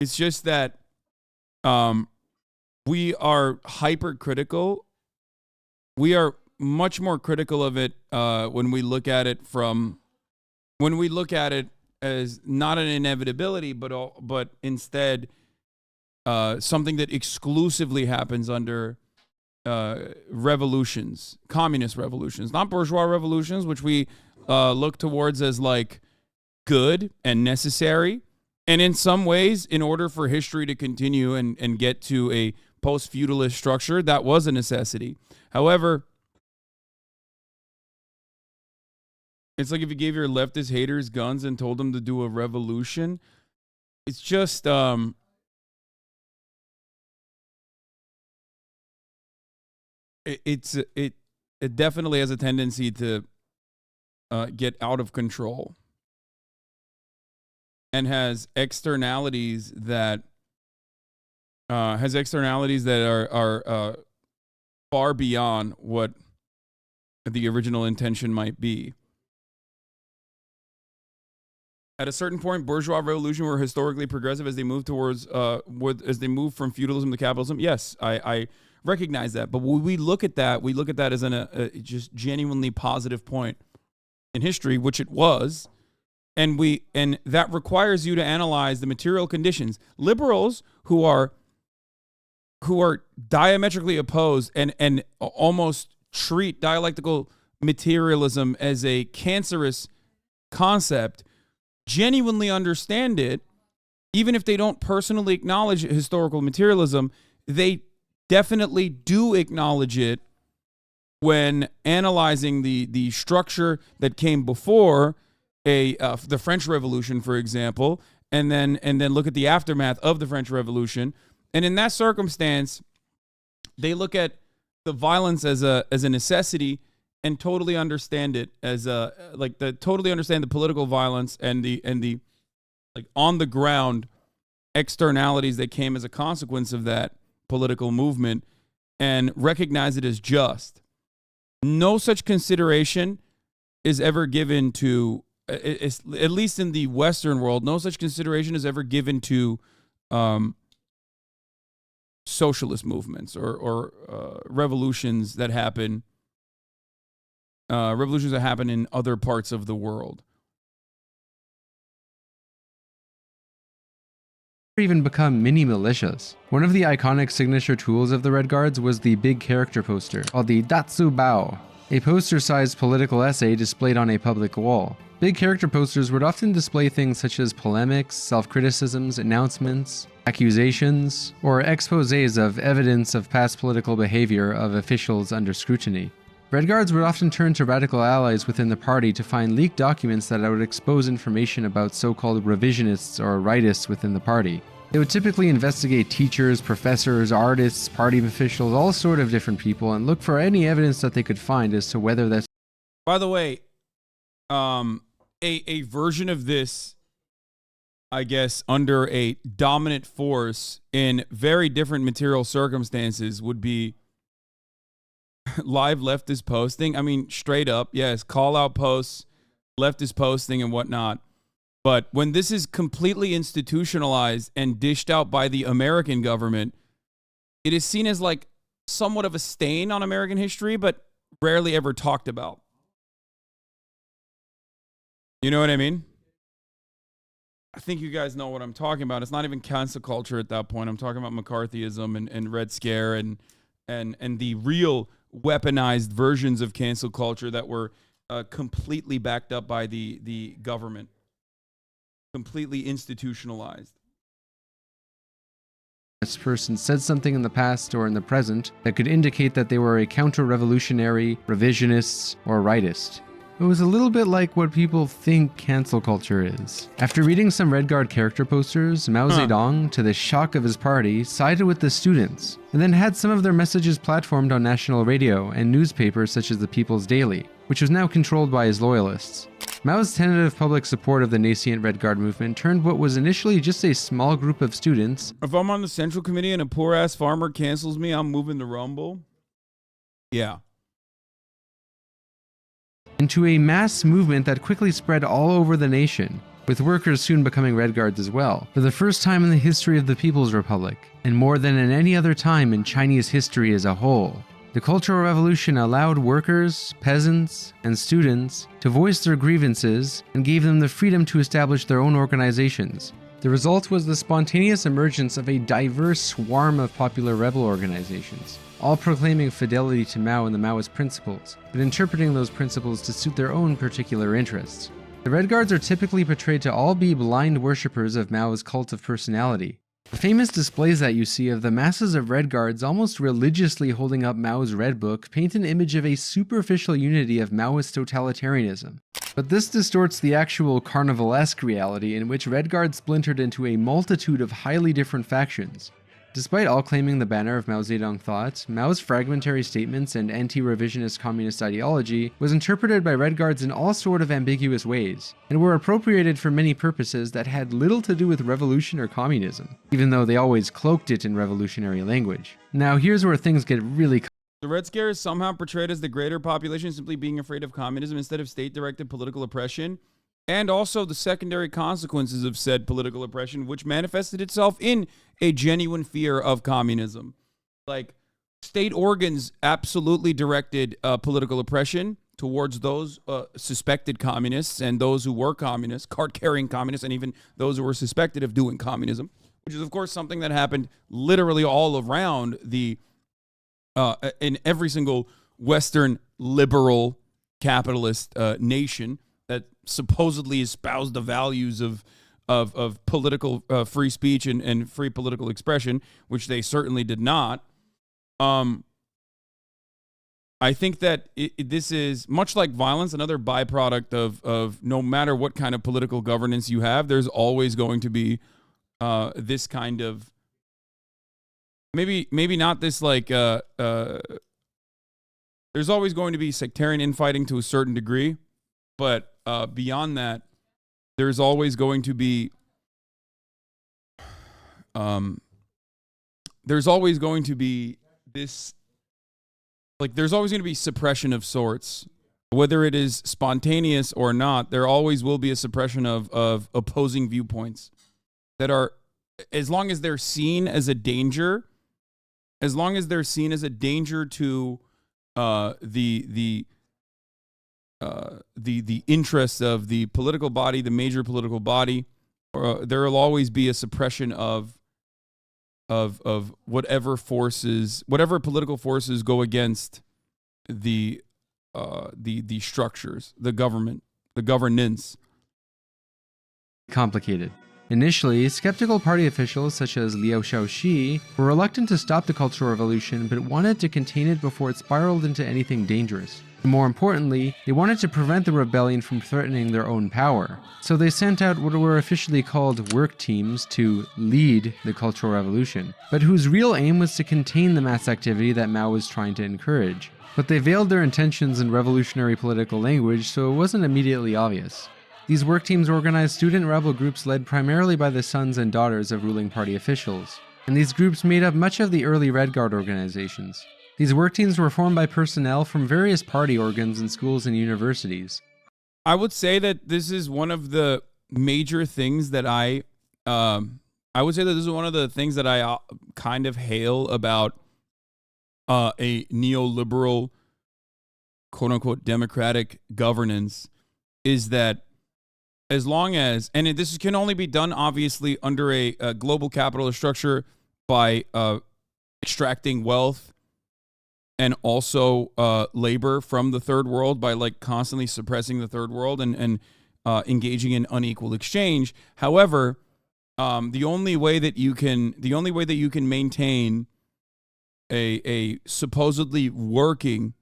It's just that we are hypercritical. We are much more critical of it when we look at it as not an inevitability, but instead something that exclusively happens under revolutions, communist revolutions, not bourgeois revolutions, which we look towards as like good and necessary. And in some ways, in order for history to continue and get to a post-feudalist structure, that was a necessity. However, it's like if you gave your leftist haters guns and told them to do a revolution. It's just it definitely has a tendency to get out of control and has externalities that are far beyond what the original intention might be. At a certain point, bourgeois revolution were historically progressive as they moved towards as they moved from feudalism to capitalism. Yes, I recognize that. But when we look at that, as a just genuinely positive point in history, which it was, and that requires you to analyze the material conditions. Liberals who are diametrically opposed and almost treat dialectical materialism as a cancerous concept genuinely understand it. Even if they don't personally acknowledge historical materialism, they definitely do acknowledge it when analyzing the structure that came before the French Revolution, for example, and then look at the aftermath of the French Revolution. And in that circumstance, they look at the violence as a necessity and totally understand it as totally understand the political violence and the like on the ground externalities that came as a consequence of that political movement and recognize it as just. No such consideration is ever given to, at least in the Western world, no such consideration is ever given to socialist movements or revolutions that happen in other parts of the world. Even become mini militias. One of the iconic signature tools of the Red Guards was the big character poster, called the Datsu Bao, a poster-sized political essay displayed on a public wall. Big character posters would often display things such as polemics, self-criticisms, announcements, accusations, or exposés of evidence of past political behavior of officials under scrutiny. Red Guards would often turn to radical allies within the party to find leaked documents that would expose information about so-called revisionists or rightists within the party. They would typically investigate teachers, professors, artists, party officials, all sort of different people, and look for any evidence that they could find as to whether that's... By the way, a version of this, I guess, under a dominant force in very different material circumstances would be live leftist posting. I mean, straight up, yes, call out posts, leftist posting and whatnot. But when this is completely institutionalized and dished out by the American government, it is seen as like somewhat of a stain on American history, but rarely ever talked about. You know what I mean? I think you guys know what I'm talking about. It's not even cancel culture at that point. I'm talking about McCarthyism and Red Scare and the real weaponized versions of cancel culture that were completely backed up by the government, completely institutionalized. This person said something in the past or in the present that could indicate that they were a counter-revolutionary, revisionist, or rightist. It was a little bit like what people think cancel culture is. After reading some Red Guard character posters, Mao Zedong, to the shock of his party, sided with the students, and then had some of their messages platformed on national radio and newspapers such as the People's Daily, which was now controlled by his loyalists. Mao's tentative public support of the nascent Red Guard movement turned what was initially just a small group of students. If I'm on the Central Committee and a poor-ass farmer cancels me, I'm moving to Rumble. Yeah. Into a mass movement that quickly spread all over the nation. with workers soon becoming Red Guards as well, for the first time in the history of the People's Republic, and more than in any other time in Chinese history as a whole. The Cultural Revolution allowed workers, peasants, and students to voice their grievances and gave them the freedom to establish their own organizations. The result was the spontaneous emergence of a diverse swarm of popular rebel organizations, all proclaiming fidelity to Mao and the Maoist principles, but interpreting those principles to suit their own particular interests. The Red Guards are typically portrayed to all be blind worshippers of Mao's cult of personality. The famous displays that you see of the masses of Red Guards almost religiously holding up Mao's Red Book paint an image of a superficial unity of Maoist totalitarianism. But this distorts the actual carnivalesque reality in which Red Guards splintered into a multitude of highly different factions. Despite all claiming the banner of Mao Zedong thought, Mao's fragmentary statements and anti-revisionist communist ideology was interpreted by Red Guards in all sort of ambiguous ways, and were appropriated for many purposes that had little to do with revolution or communism, even though they always cloaked it in revolutionary language. Now here's where things get really The Red Scare is somehow portrayed as the greater population simply being afraid of communism instead of state-directed political oppression, and also the secondary consequences of said political oppression, which manifested itself in a genuine fear of communism. Like, state organs absolutely directed political oppression towards those suspected communists and those who were communists, card-carrying communists, and even those who were suspected of doing communism, which is, of course, something that happened literally all around the in every single Western liberal capitalist nation that supposedly espoused the values of political free speech and free political expression, which they certainly did not. I think that this is, much like violence, another byproduct of no matter what kind of political governance you have, there's always going to be this kind of, maybe not this like, there's always going to be sectarian infighting to a certain degree, but beyond that, there's always going to be this, like, there's always going to be suppression of sorts, whether it is spontaneous or not. There always will be a suppression of opposing viewpoints that are, as long as they're seen as a danger, to the interests of the political body, the major political body, there will always be a suppression of whatever political forces go against the structures, the government, the governance. complicated. Initially, skeptical party officials such as Liu Shaoxi were reluctant to stop the Cultural Revolution but wanted to contain it before it spiraled into anything dangerous. And more importantly, they wanted to prevent the rebellion from threatening their own power. So they sent out what were officially called work teams to lead the Cultural Revolution, but whose real aim was to contain the mass activity that Mao was trying to encourage. But they veiled their intentions in revolutionary political language, so it wasn't immediately obvious. These work teams organized student rebel groups led primarily by the sons and daughters of ruling party officials, and these groups made up much of the early Red Guard organizations. These work teams were formed by personnel from various party organs in schools and universities. I would say that this is one of the major things that I would say that this is one of the things that I kind of hail about a neoliberal, quote-unquote, democratic governance, is that as long as, and this can only be done, obviously, under a global capitalist structure by extracting wealth and also labor from the third world by like constantly suppressing the third world and engaging in unequal exchange. However, the only way that you can maintain a supposedly working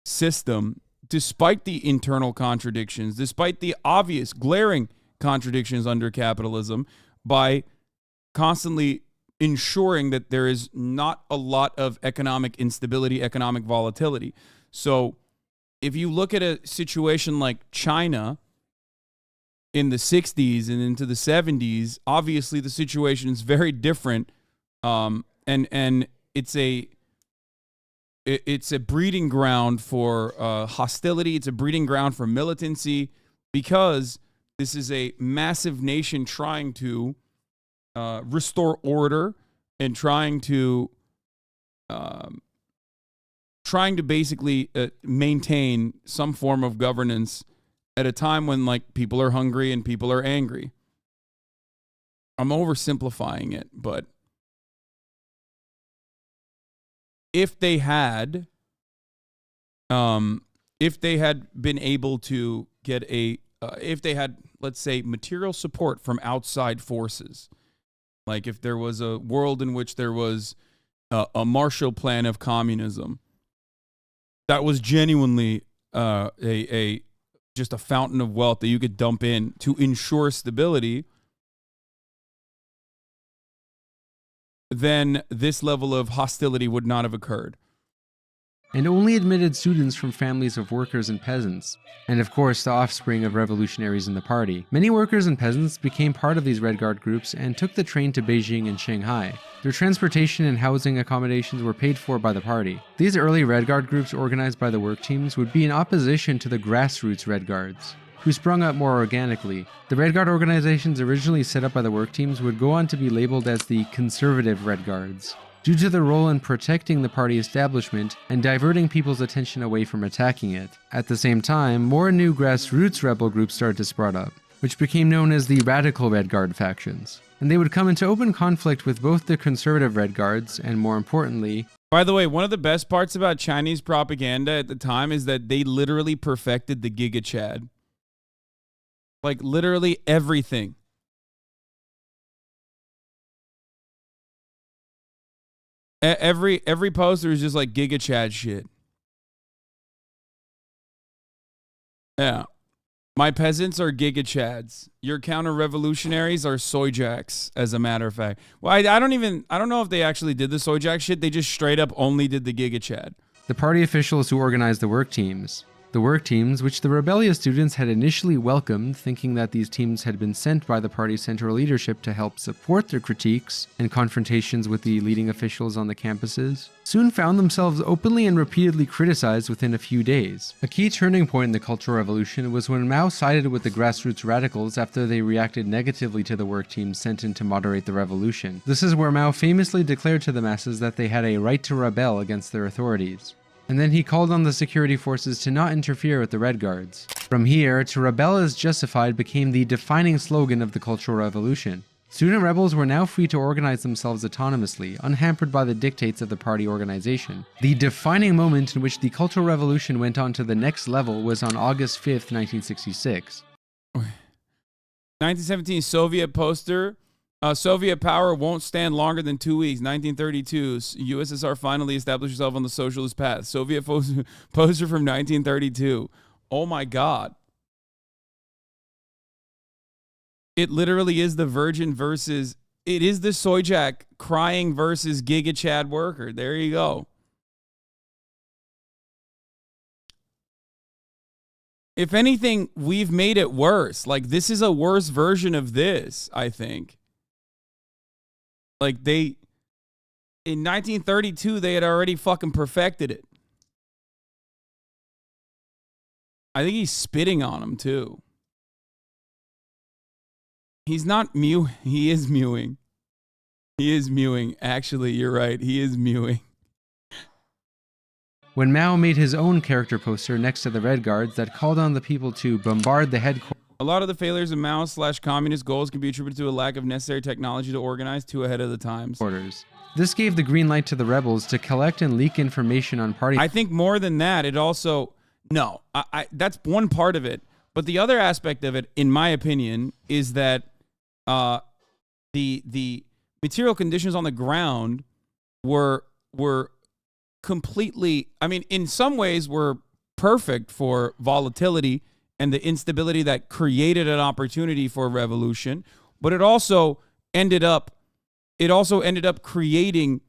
system, despite the internal contradictions, despite the obvious glaring contradictions under capitalism, by constantly ensuring that there is not a lot of economic instability, economic volatility. So if you look at a situation like China in the 60s and into the 70s, obviously the situation is very different. And it's a breeding ground for hostility. It's a breeding ground for militancy, because This is a massive nation trying to restore order and trying to basically maintain some form of governance at a time when like people are hungry and people are angry. I'm oversimplifying it, but if they had been able to get if they had, let's say, material support from outside forces, like if there was a world in which there was a Marshall Plan of communism that was genuinely just a fountain of wealth that you could dump in to ensure stability, then this level of hostility would not have occurred. And only admitted students from families of workers and peasants, and of course the offspring of revolutionaries in the party. Many workers and peasants became part of these Red Guard groups and took the train to Beijing and Shanghai. Their transportation and housing accommodations were paid for by the party. These early Red Guard groups organized by the work teams would be in opposition to the grassroots Red Guards, who sprung up more organically. The Red Guard organizations originally set up by the work teams would go on to be labeled as the conservative Red Guards, due to their role in protecting the party establishment and diverting people's attention away from attacking it. At the same time, more new grassroots rebel groups started to sprout up, which became known as the Radical Red Guard factions. And they would come into open conflict with both the conservative Red Guards and, more importantly... By the way, one of the best parts about Chinese propaganda at the time is that they literally perfected the Giga Chad. Like, literally everything. Every poster is just like Giga Chad shit. Yeah. My peasants are Giga Chads. Your counter-revolutionaries are Soy Jacks, as a matter of fact. Well, I don't know if they actually did the Soy Jack shit. They just straight up only did the Giga Chad. The party officials who organized the work teams. The work teams, which the rebellious students had initially welcomed, thinking that these teams had been sent by the party's central leadership to help support their critiques and confrontations with the leading officials on the campuses, soon found themselves openly and repeatedly criticized within a few days. A key turning point in the Cultural Revolution was when Mao sided with the grassroots radicals after they reacted negatively to the work teams sent in to moderate the revolution. This is where Mao famously declared to the masses that they had a right to rebel against their authorities. And then he called on the security forces to not interfere with the Red Guards. From here, to rebel as justified became the defining slogan of the Cultural Revolution. Student rebels were now free to organize themselves autonomously, unhampered by the dictates of the party organization. The defining moment in which the Cultural Revolution went on to the next level was on August 5th, 1966. 1917 Soviet poster. Soviet power won't stand longer than 2 weeks. 1932, USSR finally established itself on the socialist path. Soviet poster from 1932. Oh my God. It literally is the Virgin versus, it is the Soy Jack crying versus Giga Chad worker. There you go. If anything, we've made it worse. Like, this is a worse version of this, I think. Like, in 1932, they had already fucking perfected it. I think he's spitting on him, too. He's not mew. He is mewing. He is mewing. Actually, you're right. He is mewing. When Mao made his own character poster next to the Red Guards that called on the people to bombard the headquarters. A lot of the failures of Mao/communist goals can be attributed to a lack of necessary technology to organize too ahead of the times. This gave the green light to the rebels to collect and leak information on party. I think more than that, it also... No, that's one part of it. But the other aspect of it, in my opinion, is that the material conditions on the ground were completely... I mean, in some ways were perfect for volatility and the instability that created an opportunity for a revolution, but it also ended up creating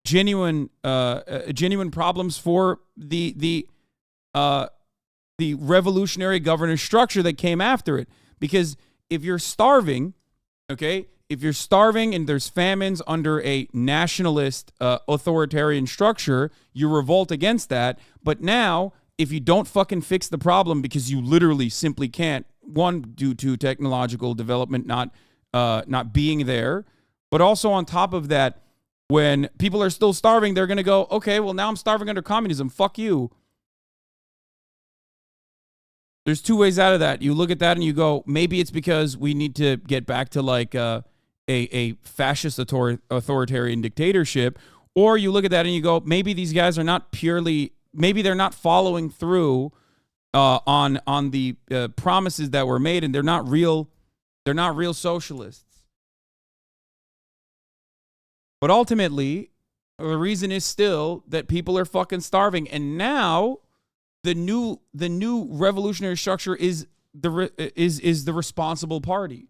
genuine problems for the revolutionary governance structure that came after it. Because if you're starving, okay, if you're starving and there's famines under a nationalist authoritarian structure, you revolt against that. But now, if you don't fucking fix the problem because you literally simply can't one, due to technological development not being there, but also on top of that, when people are still starving, they're going to go, okay, well, now I'm starving under communism. Fuck you. There's two ways out of that. You look at that and you go, maybe it's because we need to get back to like a fascist authoritarian dictatorship. Or you look at that and you go, maybe these guys are not purely, maybe they're not following through on the promises that were made, and they're not real socialists. But ultimately, the reason is still that people are fucking starving, and now the new revolutionary structure is the responsible party.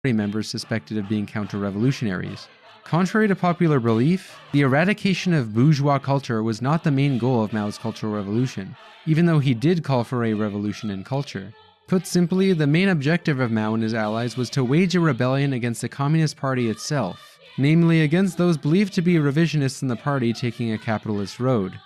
Members suspected of being counter-revolutionaries. Contrary to popular belief, the eradication of bourgeois culture was not the main goal of Mao's Cultural Revolution, even though he did call for a revolution in culture. Put simply, the main objective of Mao and his allies was to wage a rebellion against the Communist Party itself, namely against those believed to be revisionists in the party taking a capitalist road.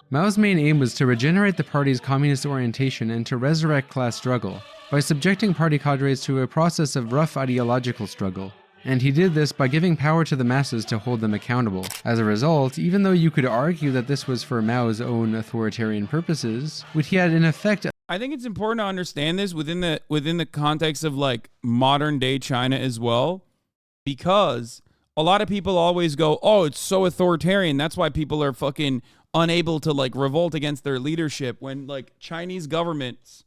Mao's main aim was to regenerate the party's communist orientation and to resurrect class struggle, by subjecting party cadres to a process of rough ideological struggle. And he did this by giving power to the masses to hold them accountable. As a result, even though you could argue that this was for Mao's own authoritarian purposes, what he had in effect... I think it's important to understand this within the context of like modern day China as well, because a lot of people always go, oh, it's so authoritarian, that's why people are fucking unable to like revolt against their leadership, when like Chinese governance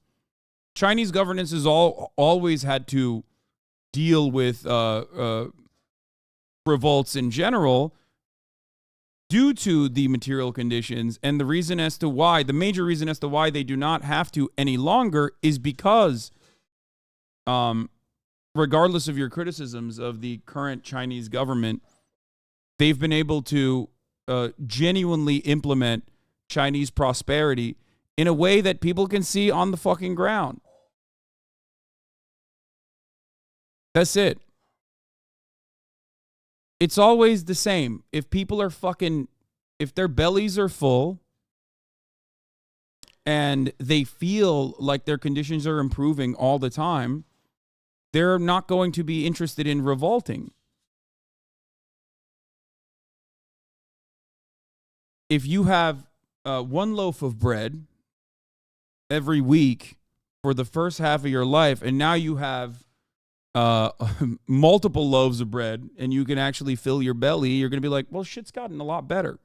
has always had to deal with revolts in general due to the material conditions, and the major reason as to why they do not have to any longer is because regardless of your criticisms of the current Chinese government, they've been able to genuinely implement Chinese prosperity in a way that people can see on the fucking ground. That's it. It's always the same. If people are if their bellies are full and they feel like their conditions are improving all the time, they're not going to be interested in revolting. If you have one loaf of bread every week for the first half of your life, and now you have multiple loaves of bread and you can actually fill your belly, you're going to be like, well, shit's gotten a lot better.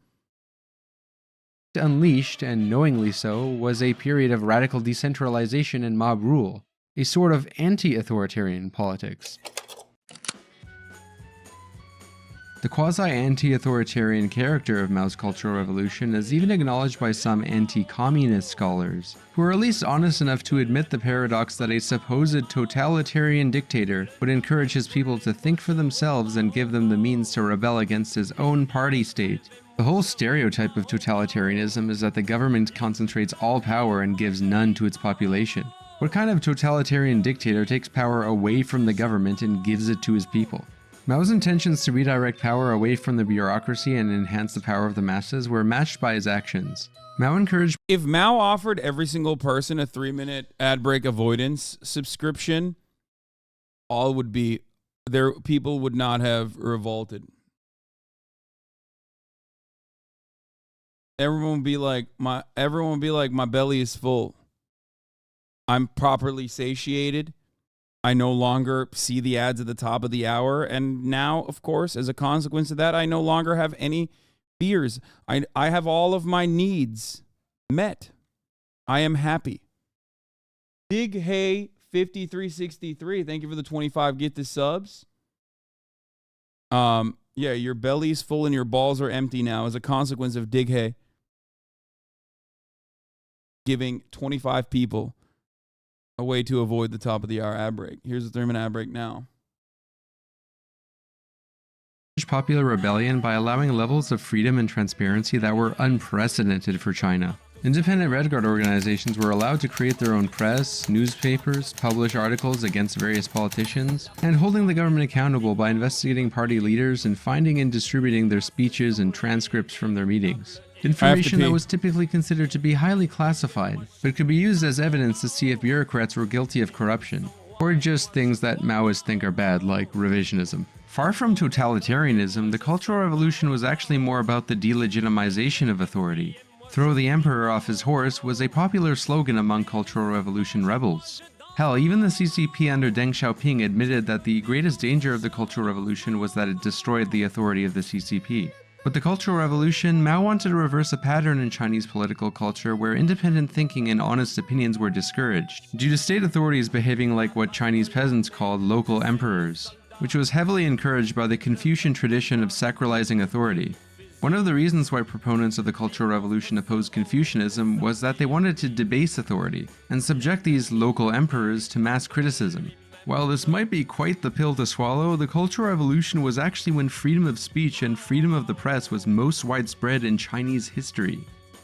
Unleashed, and knowingly so, was a period of radical decentralization and mob rule, a sort of anti-authoritarian politics. The quasi-anti-authoritarian character of Mao's Cultural Revolution is even acknowledged by some anti-communist scholars, who are at least honest enough to admit the paradox that a supposed totalitarian dictator would encourage his people to think for themselves and give them the means to rebel against his own party state. The whole stereotype of totalitarianism is that the government concentrates all power and gives none to its population. What kind of totalitarian dictator takes power away from the government and gives it to his people? Mao's intentions to redirect power away from the bureaucracy and enhance the power of the masses were matched by his actions. Mao encouraged... If Mao offered every single person a 3-minute ad break avoidance subscription, people would not have revolted. Everyone would be like, my belly is full. I'm properly satiated. I no longer see the ads at the top of the hour. And now, of course, as a consequence of that, I no longer have any fears. I have all of my needs met. I am happy. Dig Hey 5363, thank you for the 25 get the subs. Yeah, your belly's full and your balls are empty now as a consequence of Dig Hey giving 25 people a way to avoid the top of the hour ad break. Here's the 3-minute ad break now. Popular rebellion by allowing levels of freedom and transparency that were unprecedented for China. Independent Red Guard organizations were allowed to create their own press, newspapers, publish articles against various politicians, and holding the government accountable by investigating party leaders and finding and distributing their speeches and transcripts from their meetings. information that was typically considered to be highly classified, but could be used as evidence to see if bureaucrats were guilty of corruption, or just things that Maoists think are bad, like revisionism. Far from totalitarianism, the Cultural Revolution was actually more about the delegitimization of authority. Throw the emperor off his horse was a popular slogan among Cultural Revolution rebels. Hell, even the CCP under Deng Xiaoping admitted that the greatest danger of the Cultural Revolution was that it destroyed the authority of the CCP. With the Cultural Revolution, Mao wanted to reverse a pattern in Chinese political culture where independent thinking and honest opinions were discouraged, due to state authorities behaving like what Chinese peasants called local emperors, which was heavily encouraged by the Confucian tradition of sacralizing authority. One of the reasons why proponents of the Cultural Revolution opposed Confucianism was that they wanted to debase authority and subject these local emperors to mass criticism. While this might be quite the pill to swallow, the Cultural Revolution was actually when freedom of speech and freedom of the press was most widespread in Chinese history.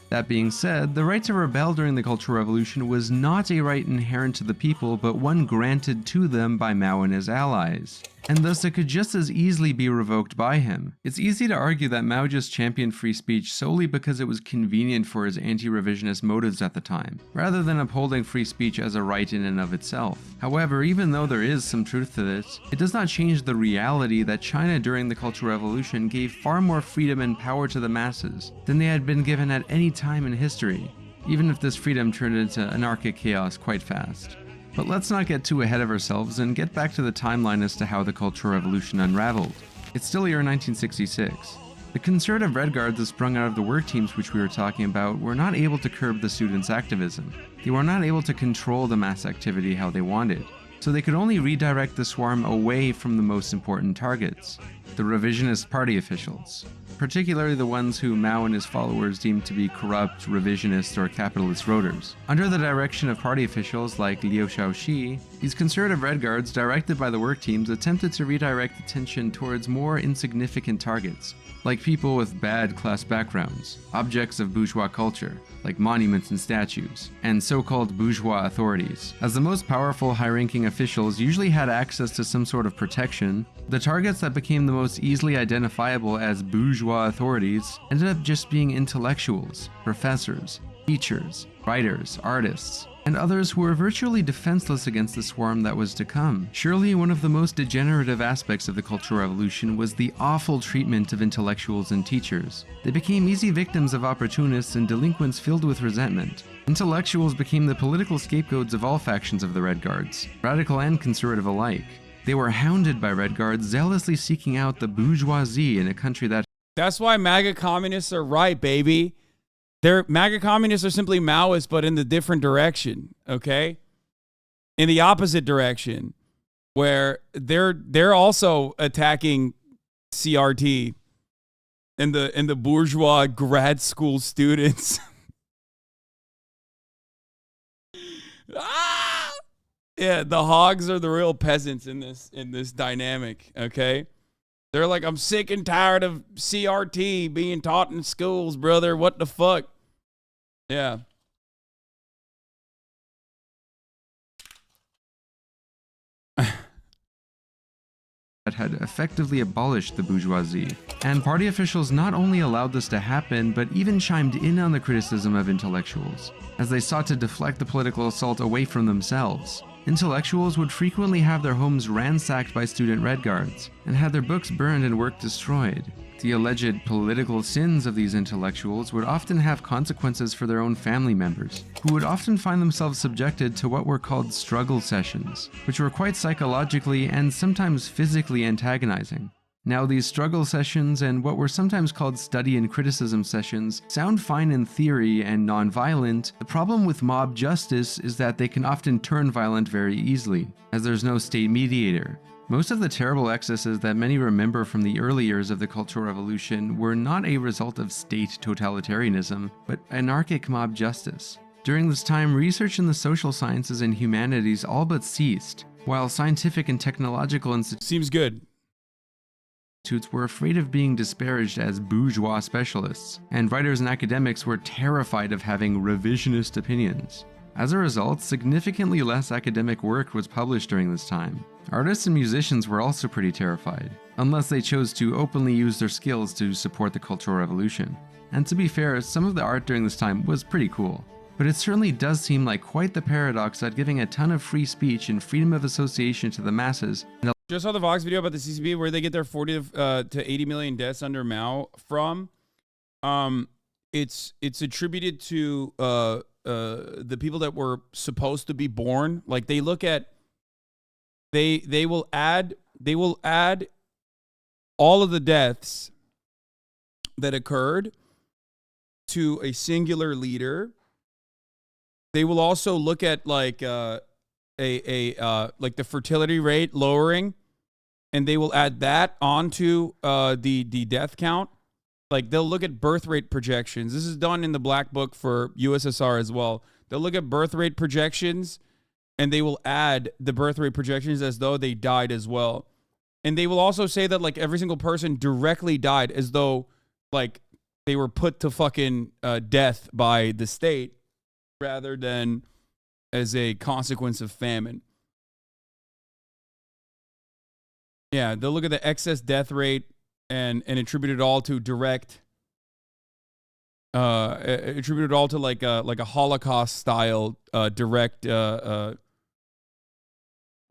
That being said, the right to rebel during the Cultural Revolution was not a right inherent to the people, but one granted to them by Mao and his allies, and thus it could just as easily be revoked by him. It's easy to argue that Mao just championed free speech solely because it was convenient for his anti-revisionist motives at the time, rather than upholding free speech as a right in and of itself. However, even though there is some truth to this, it does not change the reality that China during the Cultural Revolution gave far more freedom and power to the masses than they had been given at any time in history, even if this freedom turned into anarchic chaos quite fast. But let's not get too ahead of ourselves and get back to the timeline as to how the Cultural Revolution unraveled. It's still year 1966. The conservative Red Guards that sprung out of the work teams which we were talking about were not able to curb the students' activism. They were not able to control the mass activity how they wanted, so they could only redirect the swarm away from the most important targets, the revisionist party officials, particularly the ones who Mao and his followers deemed to be corrupt, revisionist, or capitalist voters. Under the direction of party officials like Liu Shaoxi, these conservative Red Guards, directed by the work teams, attempted to redirect attention towards more insignificant targets, like people with bad class backgrounds, objects of bourgeois culture, like monuments and statues, and so-called bourgeois authorities. As the most powerful high-ranking officials usually had access to some sort of protection, the targets that became the most easily identifiable as bourgeois authorities ended up just being intellectuals, professors, teachers, writers, artists, and others who were virtually defenseless against the swarm that was to come. Surely one of the most degenerative aspects of the Cultural Revolution was the awful treatment of intellectuals and teachers. They became easy victims of opportunists and delinquents filled with resentment. Intellectuals became the political scapegoats of all factions of the Red Guards, radical and conservative alike. They were hounded by Red Guards, zealously seeking out the bourgeoisie in a country that... That's why MAGA communists are right, baby. MAGA communists are simply Maoists, but in the different direction, okay? In the opposite direction, where they're also attacking CRT and the bourgeois grad school students. Ah! Yeah, the hogs are the real peasants in this dynamic, okay? They're like, I'm sick and tired of CRT being taught in schools, brother. What the fuck? Yeah. that had effectively abolished the bourgeoisie. And party officials not only allowed this to happen, but even chimed in on the criticism of intellectuals, as they sought to deflect the political assault away from themselves. Intellectuals would frequently have their homes ransacked by student Red Guards, and had their books burned and work destroyed. The alleged political sins of these intellectuals would often have consequences for their own family members, who would often find themselves subjected to what were called struggle sessions, which were quite psychologically and sometimes physically antagonizing. Now, these struggle sessions and what were sometimes called study and criticism sessions sound fine in theory and non-violent. The problem with mob justice is that they can often turn violent very easily, as there's no state mediator. Most of the terrible excesses that many remember from the early years of the Cultural Revolution were not a result of state totalitarianism, but anarchic mob justice. During this time, research in the social sciences and humanities all but ceased, while scientific and technological institutes were afraid of being disparaged as bourgeois specialists, and writers and academics were terrified of having revisionist opinions. As a result, significantly less academic work was published during this time. Artists and musicians were also pretty terrified, unless they chose to openly use their skills to support the Cultural Revolution. and to be fair, some of the art during this time was pretty cool. But it certainly does seem like quite the paradox that giving a ton of free speech and freedom of association to the masses and just saw the Vox video about the CCP where they get their 40 to 80 million deaths under Mao from. It's attributed to the people that were supposed to be born. Like they look at they will add all of the deaths that occurred to a singular leader. They will also look at like like the fertility rate lowering, and they will add that onto the death count. Like they'll look at birth rate projections. This is done in the Black Book for USSR as well. They'll look at birth rate projections, and they will add the birth rate projections as though they died as well. And they will also say that like every single person directly died as though like they were put to fucking death by the state rather than as a consequence of famine. Yeah, they'll look at the excess death rate and attribute it all to direct, attribute it all to like a Holocaust style direct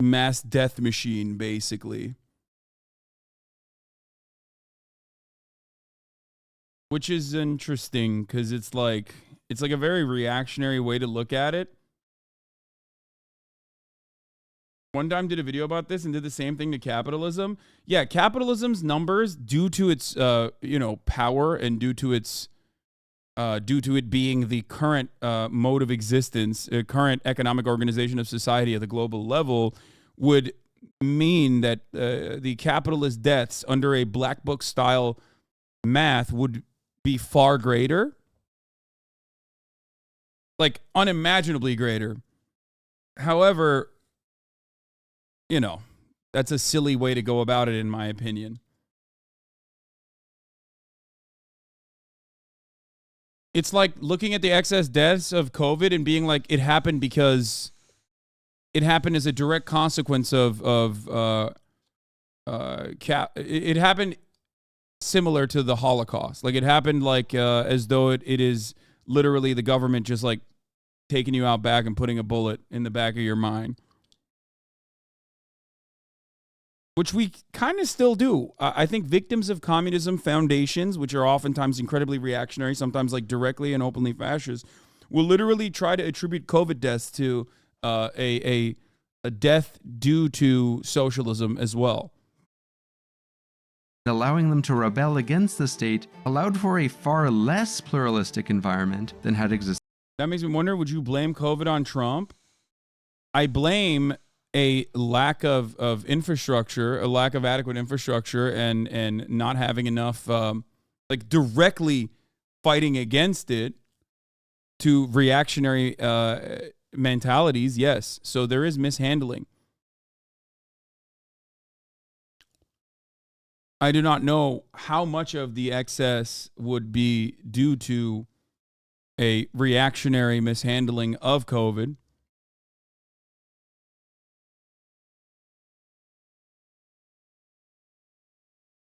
mass death machine, basically. Which is interesting because it's like a very reactionary way to look at it. One time did a video about this and did the same thing to capitalism. Yeah, capitalism's numbers, due to its power and due to it being the current mode of existence, current economic organization of society at the global level, would mean that the capitalist deaths under a Black Book style math would be far greater, like unimaginably greater. However, that's a silly way to go about it, in my opinion. It's like looking at the excess deaths of COVID and being like, it happened because it happened as a direct consequence it happened similar to the Holocaust. Like it happened like as though it is literally the government just like taking you out back and putting a bullet in the back of your mind. Which we kind of still do. I think victims of communism foundations, which are oftentimes incredibly reactionary, sometimes like directly and openly fascist, will literally try to attribute COVID deaths to a death due to socialism as well. Allowing them to rebel against the state allowed for a far less pluralistic environment than had existed. That makes me wonder, would you blame COVID on Trump? I blame a lack of infrastructure, a lack of adequate infrastructure, and not having enough, like directly fighting against it to reactionary mentalities. Yes. So there is mishandling. I do not know how much of the excess would be due to a reactionary mishandling of COVID.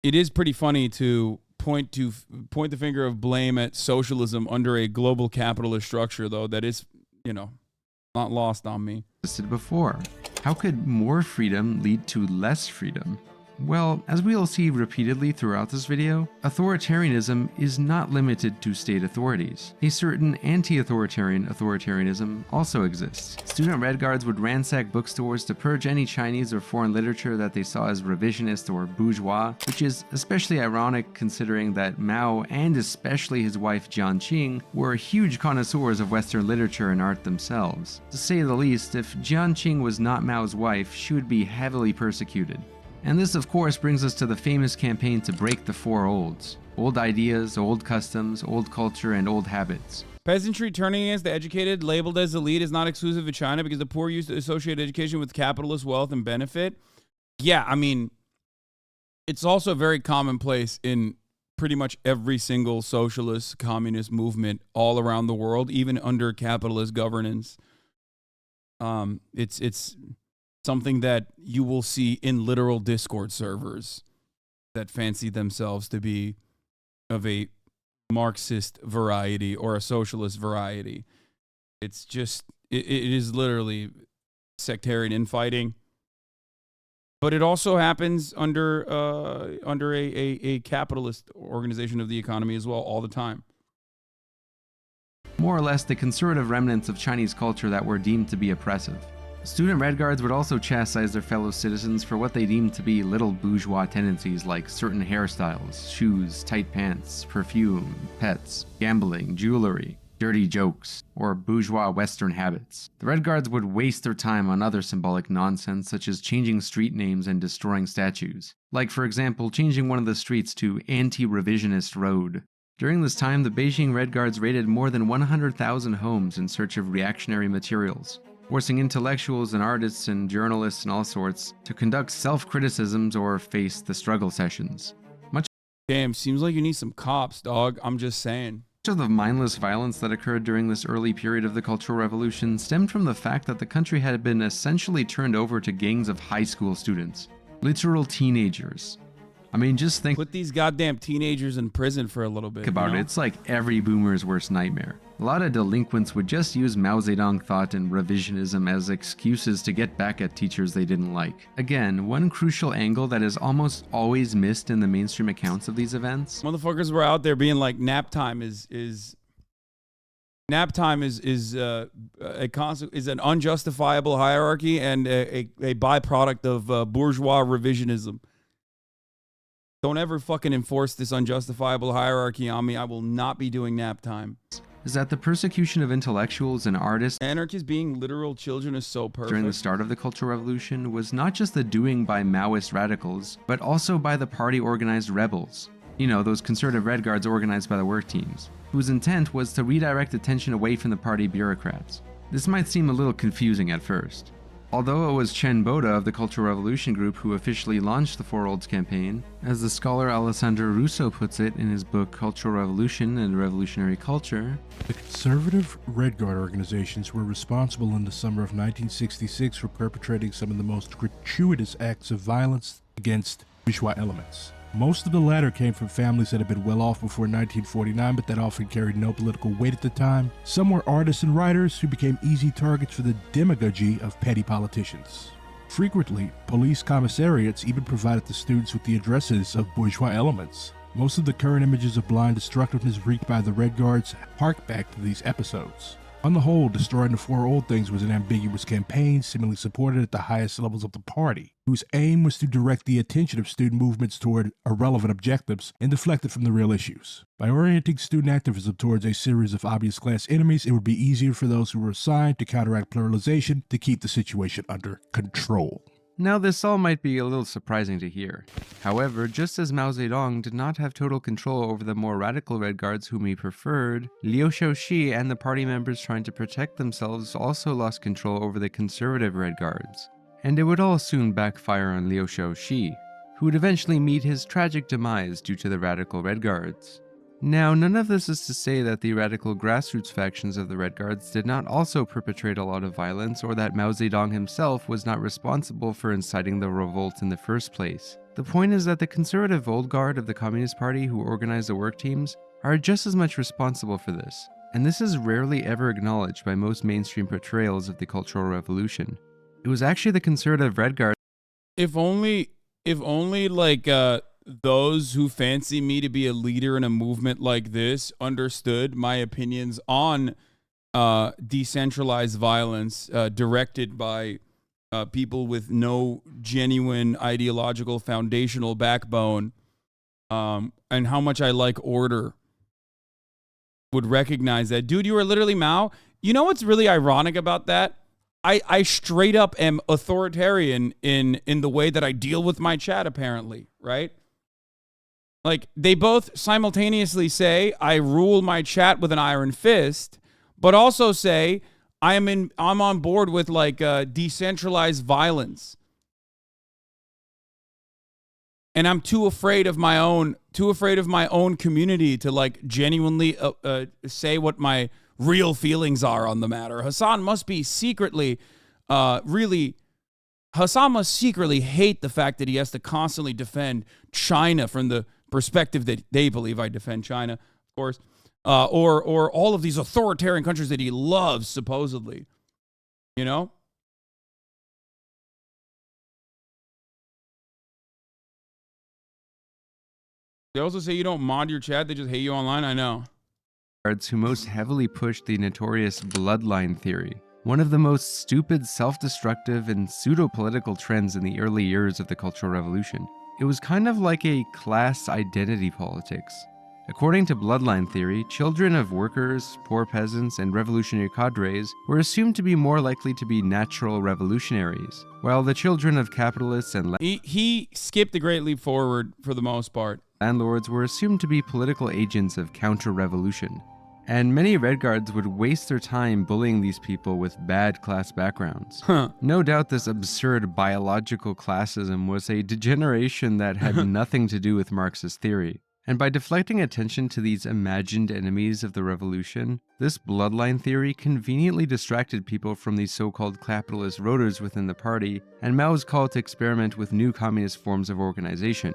It is pretty funny to point the finger of blame at socialism under a global capitalist structure, though. That is, not lost on me. Before. How could more freedom lead to less freedom? Well, as we'll see repeatedly throughout this video, authoritarianism is not limited to state authorities. A certain anti-authoritarian authoritarianism also exists. Student Red Guards would ransack bookstores to purge any Chinese or foreign literature that they saw as revisionist or bourgeois, which is especially ironic considering that Mao and especially his wife Jiang Qing were huge connoisseurs of Western literature and art themselves. To say the least, if Jiang Qing was not Mao's wife, she would be heavily persecuted. And this, of course, brings us to the famous campaign to break the four olds. Old ideas, old customs, old culture, and old habits. Peasantry turning against the educated, labeled as elite, is not exclusive to China because the poor used to associate education with capitalist wealth and benefit. Yeah, I mean, it's also very commonplace in pretty much every single socialist, communist movement all around the world, even under capitalist governance. It's something that you will see in literal Discord servers that fancy themselves to be of a Marxist variety or a socialist variety. It's just, it is literally sectarian infighting. But it also happens under a capitalist organization of the economy as well all the time. More or less the conservative remnants of Chinese culture that were deemed to be oppressive. Student Red Guards would also chastise their fellow citizens for what they deemed to be little bourgeois tendencies like certain hairstyles, shoes, tight pants, perfume, pets, gambling, jewelry, dirty jokes, or bourgeois Western habits. The Red Guards would waste their time on other symbolic nonsense such as changing street names and destroying statues. Like, for example, changing one of the streets to Anti-Revisionist Road. During this time, the Beijing Red Guards raided more than 100,000 homes in search of reactionary materials, forcing intellectuals and artists and journalists and all sorts to conduct self-criticisms or face the struggle sessions. Damn, seems like you need some cops, dog. I'm just saying. Much of the mindless violence that occurred during this early period of the Cultural Revolution stemmed from the fact that the country had been essentially turned over to gangs of high school students. Literal teenagers. I mean, just think... Put these goddamn teenagers in prison for a little bit. About it. It's like every boomer's worst nightmare. A lot of delinquents would just use Mao Zedong thought and revisionism as excuses to get back at teachers they didn't like. Again, one crucial angle that is almost always missed in the mainstream accounts of these events. Motherfuckers were out there being like, nap time is an unjustifiable hierarchy and a byproduct of bourgeois revisionism. Don't ever fucking enforce this unjustifiable hierarchy on me. I will not be doing nap time. Is that the persecution of intellectuals and artists, anarchists being literal children, is so perfect. During the start of the Cultural Revolution was not just the doing by Maoist radicals, but also by the party-organized rebels. You know, those conservative Red Guards organized by the work teams, whose intent was to redirect attention away from the party bureaucrats. This might seem a little confusing at first. Although it was Chen Boda of the Cultural Revolution group who officially launched the Four Olds campaign, as the scholar Alessandro Russo puts it in his book Cultural Revolution and Revolutionary Culture, the conservative Red Guard organizations were responsible in the summer of 1966 for perpetrating some of the most gratuitous acts of violence against bourgeois elements. Most of the latter came from families that had been well off before 1949, but that often carried no political weight at the time. Some were artists and writers who became easy targets for the demagogy of petty politicians. Frequently, police commissariats even provided the students with the addresses of bourgeois elements. Most of the current images of blind destructiveness wreaked by the Red Guards hark back to these episodes. On the whole, destroying the Four Old Things was an ambiguous campaign, seemingly supported at the highest levels of the party, whose aim was to direct the attention of student movements toward irrelevant objectives and deflect it from the real issues. By orienting student activism towards a series of obvious class enemies, it would be easier for those who were assigned to counteract pluralization to keep the situation under control. Now, this all might be a little surprising to hear. However, just as Mao Zedong did not have total control over the more radical Red Guards whom he preferred, Liu Shaoxi and the party members trying to protect themselves also lost control over the conservative Red Guards. And it would all soon backfire on Liu Shaoxi, who would eventually meet his tragic demise due to the radical Red Guards. Now, none of this is to say that the radical grassroots factions of the Red Guards did not also perpetrate a lot of violence, or that Mao Zedong himself was not responsible for inciting the revolt in the first place. The point is that the conservative old guard of the Communist Party who organized the work teams are just as much responsible for this, and this is rarely ever acknowledged by most mainstream portrayals of the Cultural Revolution. It was actually the conservative Red Guard. If only like those who fancy me to be a leader in a movement like this understood my opinions on decentralized violence directed by people with no genuine ideological foundational backbone, and how much I like order, would recognize that. Dude, you are literally Mao. You know what's really ironic about that? I straight up am authoritarian in the way that I deal with my chat, apparently, right? Like, they both simultaneously say I rule my chat with an iron fist, but also say I'm on board with like decentralized violence. And I'm too afraid of my own community to like genuinely say what my real feelings are on the matter. Hassan must secretly hate the fact that he has to constantly defend China from the perspective that they believe I defend China. of course, or all of these authoritarian countries that he loves, supposedly. You know? They also say you don't mod your chat, they just hate you online. I know. Who most heavily pushed the notorious bloodline theory, one of the most stupid, self-destructive, and pseudo-political trends in the early years of the Cultural Revolution. It was kind of like a class identity politics. According to bloodline theory, children of workers, poor peasants, and revolutionary cadres were assumed to be more likely to be natural revolutionaries, while the children of capitalists and he skipped the Great Leap Forward for the most part. Landlords were assumed to be political agents of counter-revolution, and many Red Guards would waste their time bullying these people with bad class backgrounds. No doubt this absurd biological classism was a degeneration that had nothing to do with Marxist theory. And by deflecting attention to these imagined enemies of the revolution, this bloodline theory conveniently distracted people from these so-called capitalist rotors within the party and Mao's call to experiment with new communist forms of organization.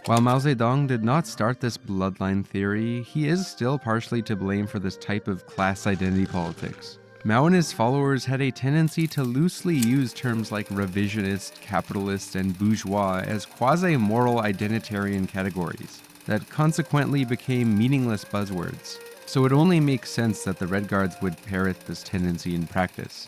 While Mao Zedong did not start this bloodline theory, he is still partially to blame for this type of class identity politics. Mao and his followers had a tendency to loosely use terms like revisionist, capitalist, and bourgeois as quasi-moral identitarian categories that consequently became meaningless buzzwords. So it only makes sense that the Red Guards would parrot this tendency in practice.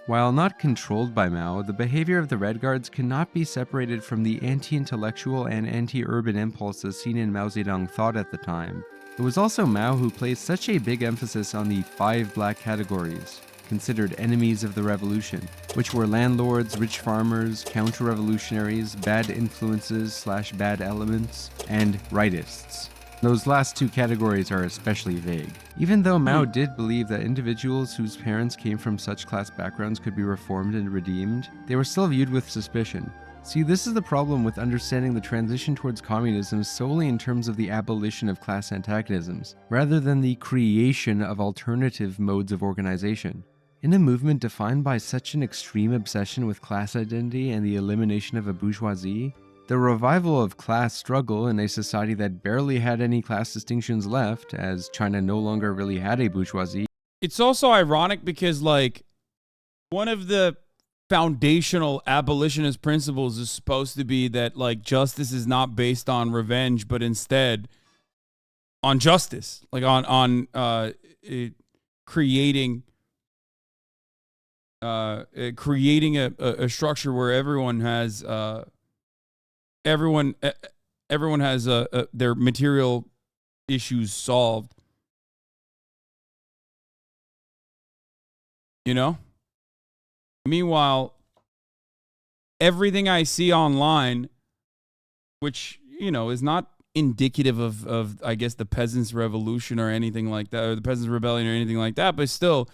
While not controlled by Mao, the behavior of the Red Guards cannot be separated from the anti-intellectual and anti-urban impulses seen in Mao Zedong thought at the time. It was also Mao who placed such a big emphasis on the 5 black categories, considered enemies of the revolution, which were landlords, rich farmers, counter-revolutionaries, bad influences / bad elements, and rightists. Those last 2 categories are especially vague. Even though Mao did believe that individuals whose parents came from such class backgrounds could be reformed and redeemed, they were still viewed with suspicion. See, this is the problem with understanding the transition towards communism solely in terms of the abolition of class antagonisms, rather than the creation of alternative modes of organization. In a movement defined by such an extreme obsession with class identity and the elimination of a bourgeoisie, the revival of class struggle in a society that barely had any class distinctions left, as China no longer really had a bourgeoisie. It's also ironic because, like, one of the foundational abolitionist principles is supposed to be that, like, justice is not based on revenge, but instead on justice, like on creating a structure where everyone has everyone has their material issues solved. You know? Meanwhile, everything I see online, which, you know, is not indicative of I guess the Peasants' Revolution or anything like that, or the Peasants' Rebellion or anything like that, but still,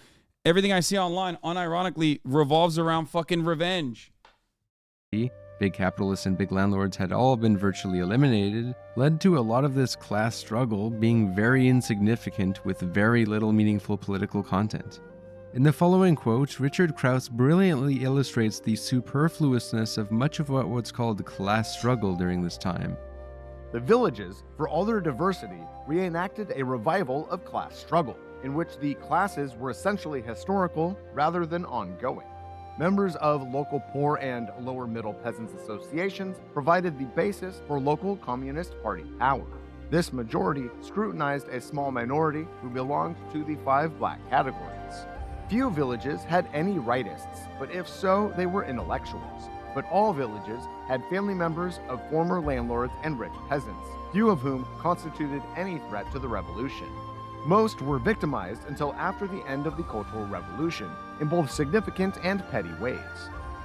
everything I see online unironically revolves around fucking revenge. Big capitalists and big landlords had all been virtually eliminated, led to a lot of this class struggle being very insignificant with very little meaningful political content. In the following quote, Richard Krauss brilliantly illustrates the superfluousness of much of what's called class struggle during this time. The villages, for all their diversity, reenacted a revival of class struggle, in which the classes were essentially historical rather than ongoing. Members of local poor and lower middle peasants associations provided the basis for local Communist Party power. This majority scrutinized a small minority who belonged to the 5 black categories. Few villages had any rightists, but if so, they were intellectuals. But all villages had family members of former landlords and rich peasants, few of whom constituted any threat to the revolution. Most were victimized until after the end of the Cultural Revolution, in both significant and petty ways.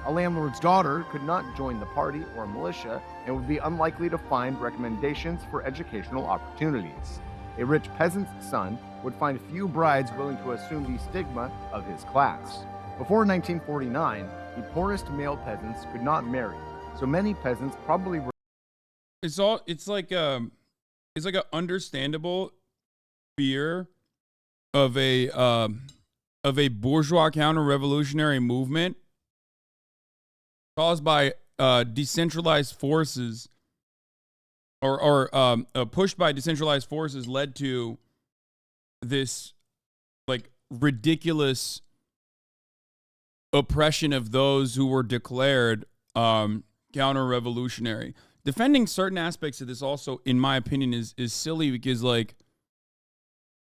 A landlord's daughter could not join the party or militia and would be unlikely to find recommendations for educational opportunities. A rich peasant's son would find few brides willing to assume the stigma of his class. Before 1949, the poorest male peasants could not marry, so many peasants probably were. It's like a understandable fear of a bourgeois counter-revolutionary movement caused by decentralized forces, or pushed by decentralized forces, led to this like ridiculous oppression of those who were declared counter-revolutionary. Defending certain aspects of this also, in my opinion, is silly because like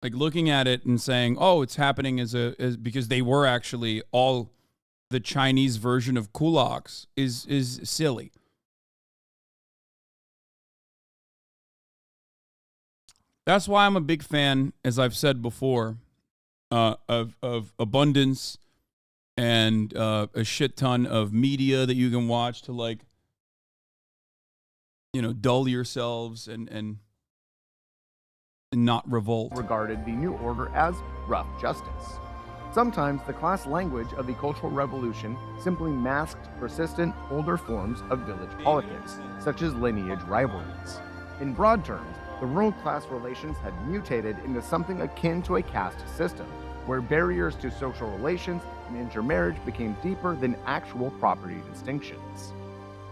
looking at it and saying, oh, it's happening as because they were actually all the Chinese version of kulaks is silly. That's why I'm a big fan, as I've said before, of abundance and a shit ton of media that you can watch to like, dull yourselves and not revolt. Regarded the new order as rough justice. Sometimes the class language of the Cultural Revolution simply masked persistent older forms of village politics, such as lineage rivalries. In broad terms, the rural class relations had mutated into something akin to a caste system, where barriers to social relations and intermarriage became deeper than actual property distinctions.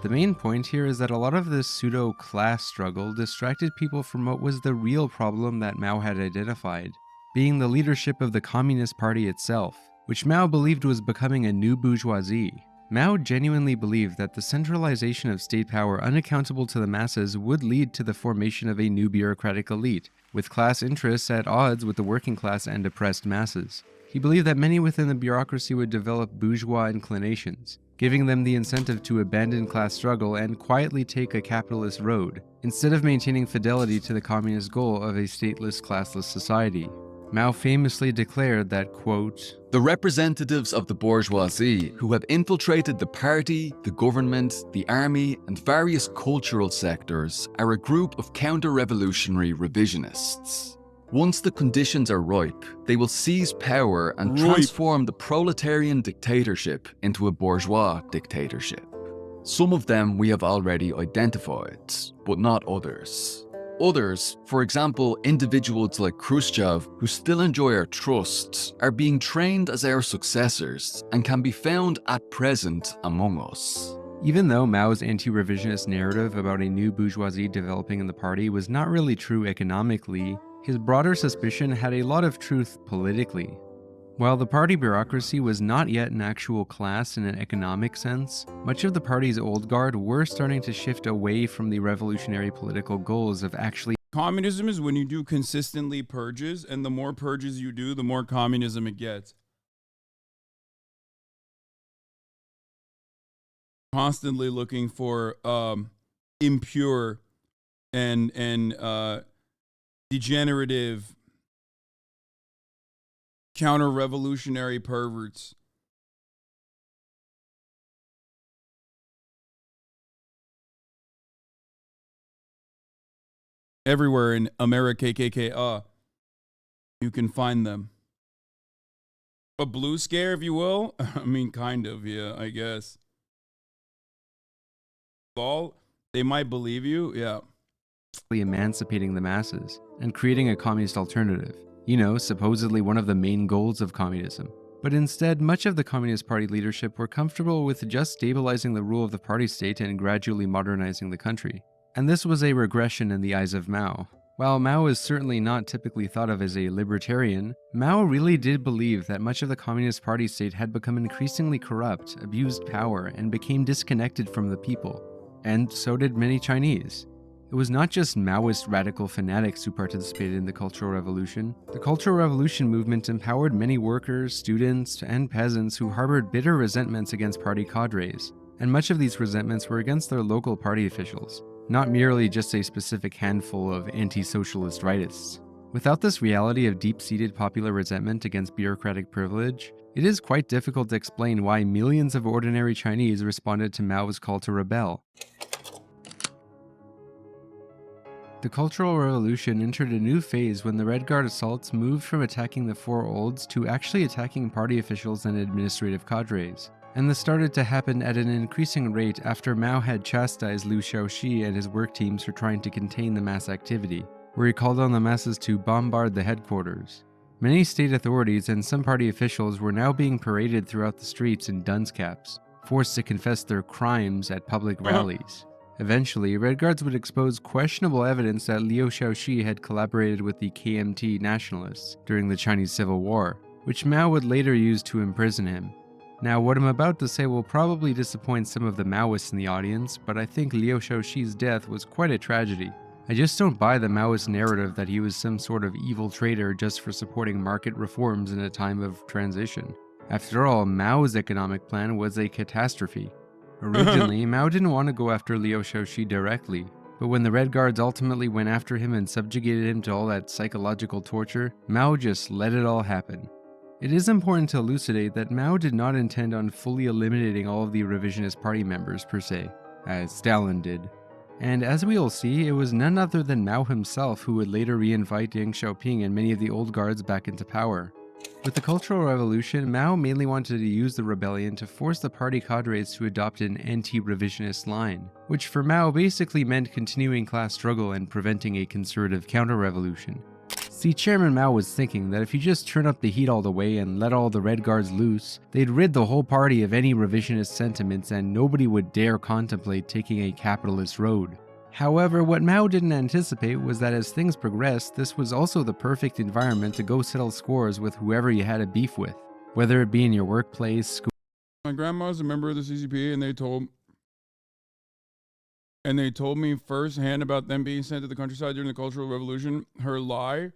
The main point here is that a lot of this pseudo-class struggle distracted people from what was the real problem that Mao had identified, being the leadership of the Communist Party itself, which Mao believed was becoming a new bourgeoisie. Mao genuinely believed that the centralization of state power unaccountable to the masses would lead to the formation of a new bureaucratic elite, with class interests at odds with the working class and oppressed masses. He believed that many within the bureaucracy would develop bourgeois inclinations, giving them the incentive to abandon class struggle and quietly take a capitalist road, instead of maintaining fidelity to the communist goal of a stateless, classless society. Mao famously declared that, quote, "The representatives of the bourgeoisie who have infiltrated the party, the government, the army, and various cultural sectors are a group of counter-revolutionary revisionists. Once the conditions are ripe, they will seize power and transform the proletarian dictatorship into a bourgeois dictatorship. Some of them we have already identified, but not others. Others, for example, individuals like Khrushchev, who still enjoy our trust, are being trained as our successors and can be found at present among us." Even though Mao's anti-revisionist narrative about a new bourgeoisie developing in the party was not really true economically, his broader suspicion had a lot of truth politically. While the party bureaucracy was not yet an actual class in an economic sense, much of the party's old guard were starting to shift away from the revolutionary political goals of actually. Communism is when you do consistently purges, and the more purges you do, the more communism it gets. Constantly looking for impure and degenerative counter-revolutionary perverts. Everywhere in America, KKK, you can find them. A blue scare, if you will. I mean, kind of, yeah, I guess. They might believe you, yeah. Emancipating the masses and creating a communist alternative. Supposedly one of the main goals of communism. But instead, much of the Communist Party leadership were comfortable with just stabilizing the rule of the party state and gradually modernizing the country. And this was a regression in the eyes of Mao. While Mao is certainly not typically thought of as a libertarian, Mao really did believe that much of the Communist Party state had become increasingly corrupt, abused power, and became disconnected from the people. And so did many Chinese. It was not just Maoist radical fanatics who participated in the Cultural Revolution. The Cultural Revolution movement empowered many workers, students, and peasants who harbored bitter resentments against party cadres, and much of these resentments were against their local party officials, not merely just a specific handful of anti-socialist rightists. Without this reality of deep-seated popular resentment against bureaucratic privilege, it is quite difficult to explain why millions of ordinary Chinese responded to Mao's call to rebel. The Cultural Revolution entered a new phase when the Red Guard assaults moved from attacking the Four Olds to actually attacking party officials and administrative cadres. And this started to happen at an increasing rate after Mao had chastised Liu Shaoxi and his work teams for trying to contain the mass activity, where he called on the masses to bombard the headquarters. Many state authorities and some party officials were now being paraded throughout the streets in dunce caps, forced to confess their crimes at public rallies. Eventually, Red Guards would expose questionable evidence that Liu Shaoxi had collaborated with the KMT nationalists during the Chinese Civil War, which Mao would later use to imprison him. Now, what I'm about to say will probably disappoint some of the Maoists in the audience, but I think Liu Shaoxi's death was quite a tragedy. I just don't buy the Maoist narrative that he was some sort of evil traitor just for supporting market reforms in a time of transition. After all, Mao's economic plan was a catastrophe. Originally, Mao didn't want to go after Liu Shaoxi directly, but when the Red Guards ultimately went after him and subjugated him to all that psychological torture, Mao just let it all happen. It is important to elucidate that Mao did not intend on fully eliminating all of the revisionist party members per se, as Stalin did. And as we will see, it was none other than Mao himself who would later re-invite Deng Xiaoping and many of the old guards back into power. With the Cultural Revolution, Mao mainly wanted to use the rebellion to force the party cadres to adopt an anti-revisionist line, which for Mao basically meant continuing class struggle and preventing a conservative counter-revolution. See, Chairman Mao was thinking that if you just turn up the heat all the way and let all the Red Guards loose, they'd rid the whole party of any revisionist sentiments and nobody would dare contemplate taking a capitalist road. However, what Mao didn't anticipate was that as things progressed, this was also the perfect environment to go settle scores with whoever you had a beef with, whether it be in your workplace, school. My grandma's a member of the CCP, and they told me firsthand about them being sent to the countryside during the Cultural Revolution. Her life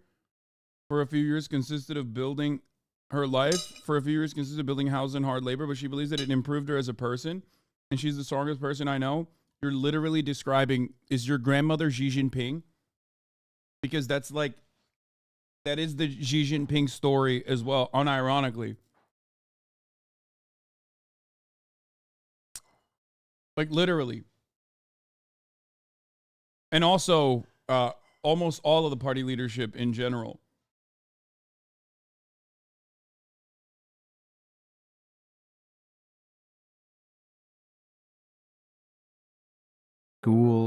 for a few years consisted of building houses and hard labor, but she believes that it improved her as a person, and she's the strongest person I know. You're literally describing, is your grandmother Xi Jinping? Because that is the Xi Jinping story as well, unironically. Like literally. And also, almost all of the party leadership in general.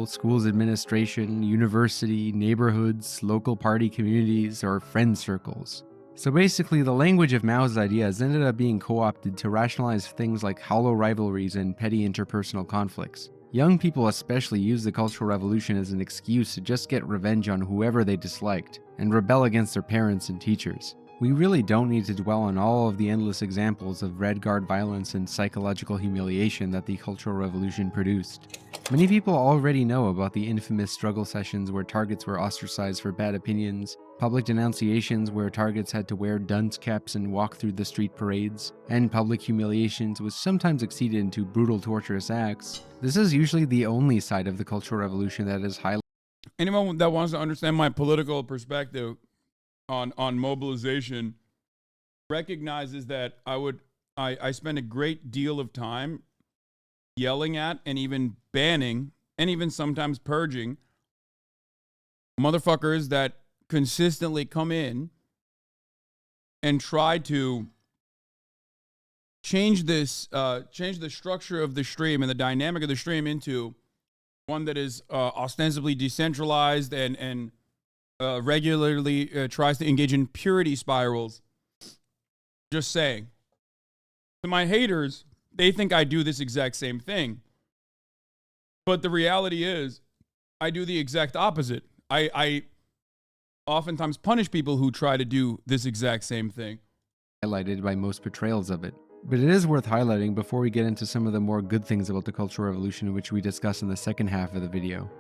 Schools administration, university, neighborhoods, local party communities, or friend circles. So basically, the language of Mao's ideas ended up being co-opted to rationalize things like hollow rivalries and petty interpersonal conflicts. Young people especially used the Cultural Revolution as an excuse to just get revenge on whoever they disliked, and rebel against their parents and teachers. We really don't need to dwell on all of the endless examples of Red Guard violence and psychological humiliation that the Cultural Revolution produced. Many people already know about the infamous struggle sessions where targets were ostracized for bad opinions, public denunciations where targets had to wear dunce caps and walk through the street parades, and public humiliations which sometimes exceeded into brutal torturous acts. This is usually the only side of the Cultural Revolution that is highlighted. Anyone that wants to understand my political perspective on mobilization recognizes that I spend a great deal of time yelling at and even banning and even sometimes purging motherfuckers that consistently come in and try to change the structure of the stream and the dynamic of the stream into one that is ostensibly decentralized and regularly tries to engage in purity spirals. Just saying. To my haters, they think I do this exact same thing. But the reality is, I do the exact opposite. I oftentimes punish people who try to do this exact same thing. Highlighted by most portrayals of it. But it is worth highlighting before we get into some of the more good things about the Cultural Revolution, which we discuss in the second half of the video.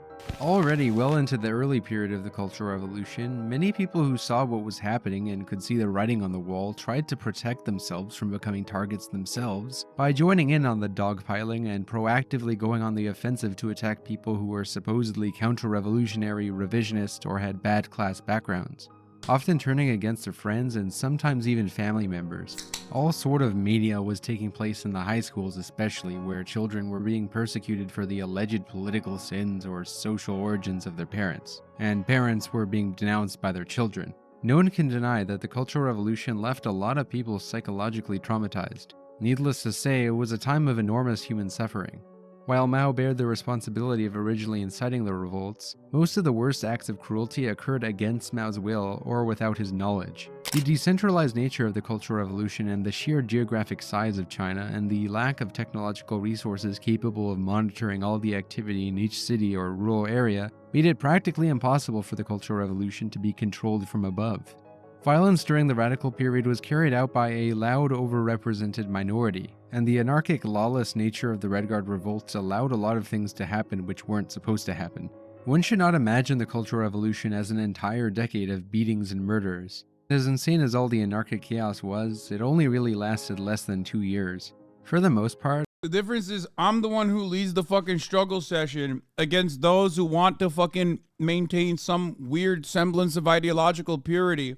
Already well into the early period of the Cultural Revolution, many people who saw what was happening and could see the writing on the wall tried to protect themselves from becoming targets themselves by joining in on the dogpiling and proactively going on the offensive to attack people who were supposedly counter-revolutionary, revisionist, or had bad class backgrounds, often turning against their friends and sometimes even family members. All sort of mania was taking place in the high schools especially, where children were being persecuted for the alleged political sins or social origins of their parents, and parents were being denounced by their children. No one can deny that the Cultural Revolution left a lot of people psychologically traumatized. Needless to say, it was a time of enormous human suffering. While Mao bared the responsibility of originally inciting the revolts, most of the worst acts of cruelty occurred against Mao's will or without his knowledge. The decentralized nature of the Cultural Revolution and the sheer geographic size of China and the lack of technological resources capable of monitoring all the activity in each city or rural area made it practically impossible for the Cultural Revolution to be controlled from above. Violence during the radical period was carried out by a loud, overrepresented minority, and the anarchic, lawless nature of the Red Guard revolts allowed a lot of things to happen which weren't supposed to happen. One should not imagine the Cultural Revolution as an entire decade of beatings and murders. As insane as all the anarchic chaos was, it only really lasted less than 2 years. For the most part, the difference is I'm the one who leads the fucking struggle session against those who want to fucking maintain some weird semblance of ideological purity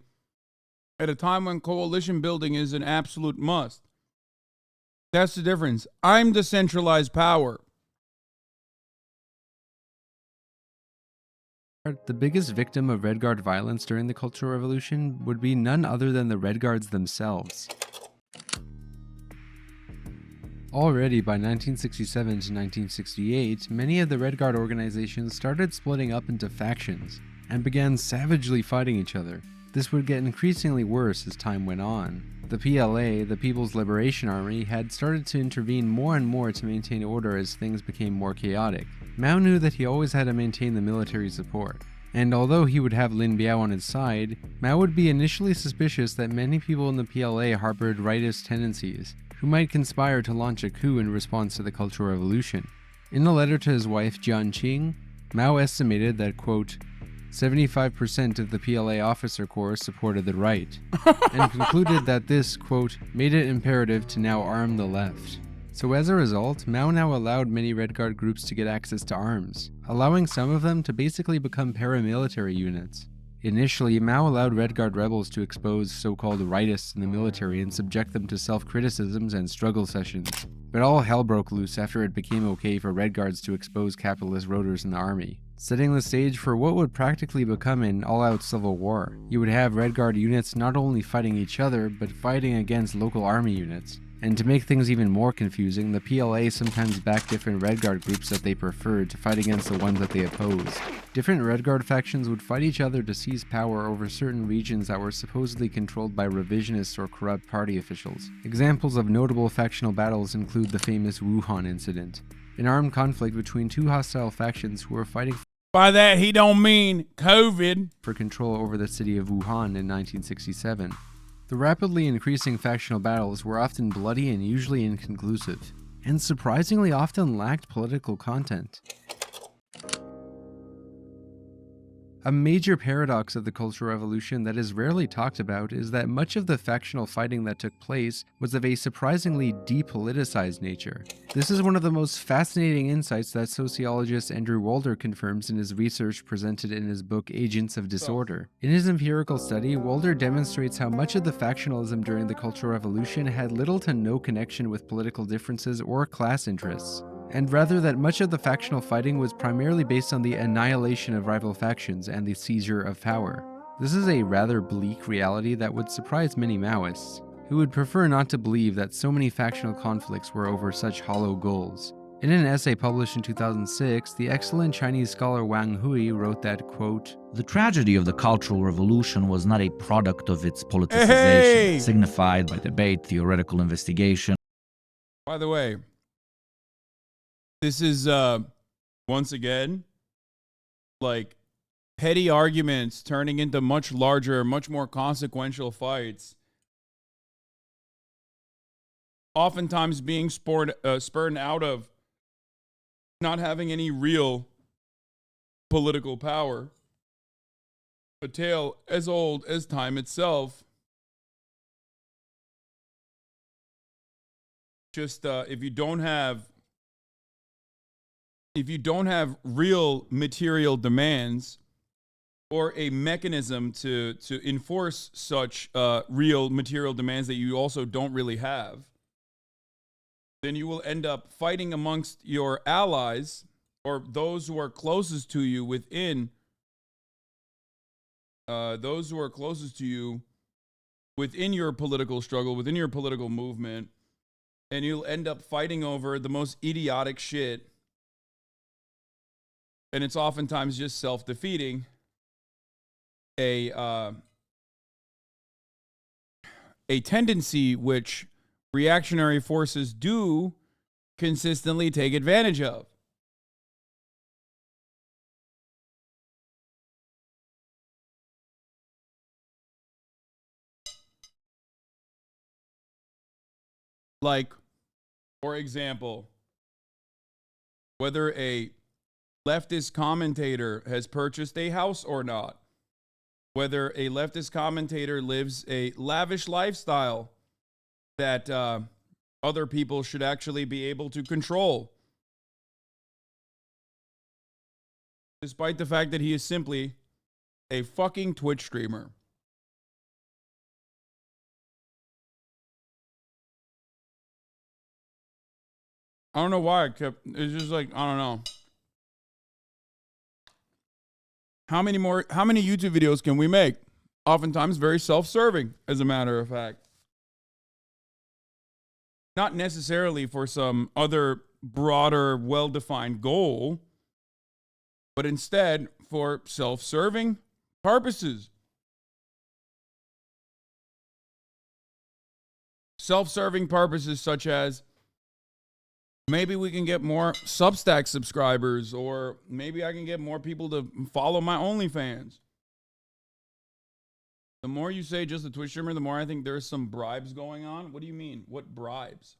at a time when coalition building is an absolute must. That's the difference. I'm the centralized power. the biggest victim of Red Guard violence during the Cultural Revolution would be none other than the Red Guards themselves. Already by 1967 to 1968, many of the Red Guard organizations started splitting up into factions and began savagely fighting each other. This would get increasingly worse as time went on. The PLA, the People's Liberation Army, had started to intervene more and more to maintain order as things became more chaotic. Mao knew that he always had to maintain the military support, and although he would have Lin Biao on his side, Mao would be initially suspicious that many people in the PLA harbored rightist tendencies, who might conspire to launch a coup in response to the Cultural Revolution. In a letter to his wife Jian Qing, Mao estimated that, quote, 75% of the PLA officer corps supported the right, and concluded that this, quote, made it imperative to now arm the left. So as a result, Mao now allowed many Red Guard groups to get access to arms, allowing some of them to basically become paramilitary units. Initially, Mao allowed Red Guard rebels to expose so-called rightists in the military and subject them to self-criticisms and struggle sessions. But all hell broke loose after it became okay for Red Guards to expose capitalist roaders in the army, setting the stage for what would practically become an all-out civil war. You would have Red Guard units not only fighting each other, but fighting against local army units. And to make things even more confusing, the PLA sometimes backed different Red Guard groups that they preferred to fight against the ones that they opposed. Different Red Guard factions would fight each other to seize power over certain regions that were supposedly controlled by revisionist or corrupt party officials. Examples of notable factional battles include the famous Wuhan incident, an armed conflict between two hostile factions who were fighting by that he don't mean COVID for control over the city of Wuhan in 1967. The rapidly increasing factional battles were often bloody and usually inconclusive, and surprisingly often lacked political content. A major paradox of the Cultural Revolution that is rarely talked about is that much of the factional fighting that took place was of a surprisingly depoliticized nature. This is one of the most fascinating insights that sociologist Andrew Walder confirms in his research presented in his book Agents of Disorder. In his empirical study, Walder demonstrates how much of the factionalism during the Cultural Revolution had little to no connection with political differences or class interests, and rather that much of the factional fighting was primarily based on the annihilation of rival factions and the seizure of power. This is a rather bleak reality that would surprise many Maoists, who would prefer not to believe that so many factional conflicts were over such hollow goals. In an essay published in 2006, the excellent Chinese scholar Wang Hui wrote that, quote, "The tragedy of the Cultural Revolution was not a product of its politicization, signified by debate, theoretical investigation." By the way, this is, once again, like petty arguments turning into much larger, much more consequential fights. Oftentimes being spurred out of not having any real political power. A tale as old as time itself. Just if you don't have real material demands or a mechanism to enforce such real material demands that you also don't really have, then you will end up fighting amongst your allies or those who are closest to you within your political struggle, within your political movement, and you'll end up fighting over the most idiotic shit and it's oftentimes just self-defeating, a tendency which reactionary forces do consistently take advantage of. Like, for example, whether a leftist commentator has purchased a house or not, whether a leftist commentator lives a lavish lifestyle that other people should actually be able to control, despite the fact that he is simply a fucking Twitch streamer. I don't know why it's just like, I don't know. How many YouTube videos can we make? Oftentimes very self-serving, as a matter of fact. Not necessarily for some other broader, well-defined goal, but instead for self-serving purposes. Self-serving purposes such as, maybe we can get more Substack subscribers, or maybe I can get more people to follow my OnlyFans. The more you say just a Twitch streamer, the more I think there's some bribes going on. What do you mean? What bribes?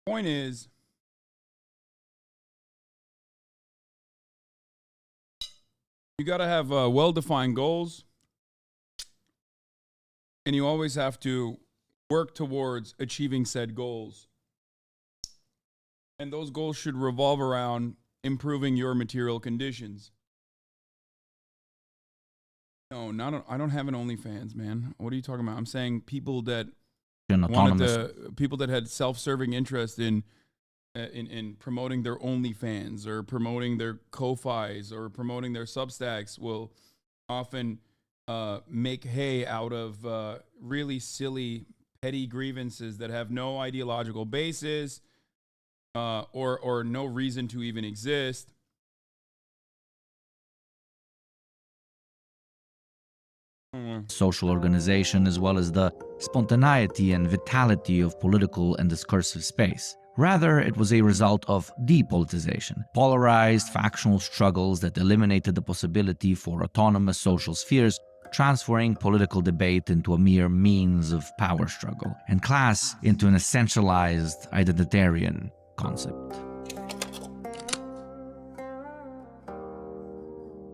Point is, you got to have well-defined goals, and you always have to work towards achieving said goals. And those goals should revolve around improving your material conditions. No, I don't have an OnlyFans, man. What are you talking about? I'm saying people that people that had self-serving interest in promoting their OnlyFans or promoting their Ko-Fis or promoting their Substacks will often make hay out of really silly, petty grievances that have no ideological basis or no reason to even exist. Social organization, as well as the spontaneity and vitality of political and discursive space. Rather, it was a result of depolitization, polarized factional struggles that eliminated the possibility for autonomous social spheres, transferring political debate into a mere means of power struggle, and class into an essentialized identitarian concept.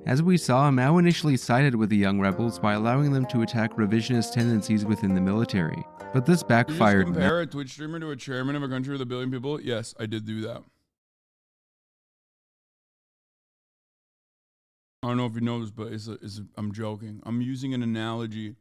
As we saw, Mao initially sided with the young rebels by allowing them to attack revisionist tendencies within the military. But this backfired. Did you just compare a Twitch streamer to a chairman of a country with 1 billion people? Yes, I did do that. I don't know if you know this, but I'm joking. I'm using an analogy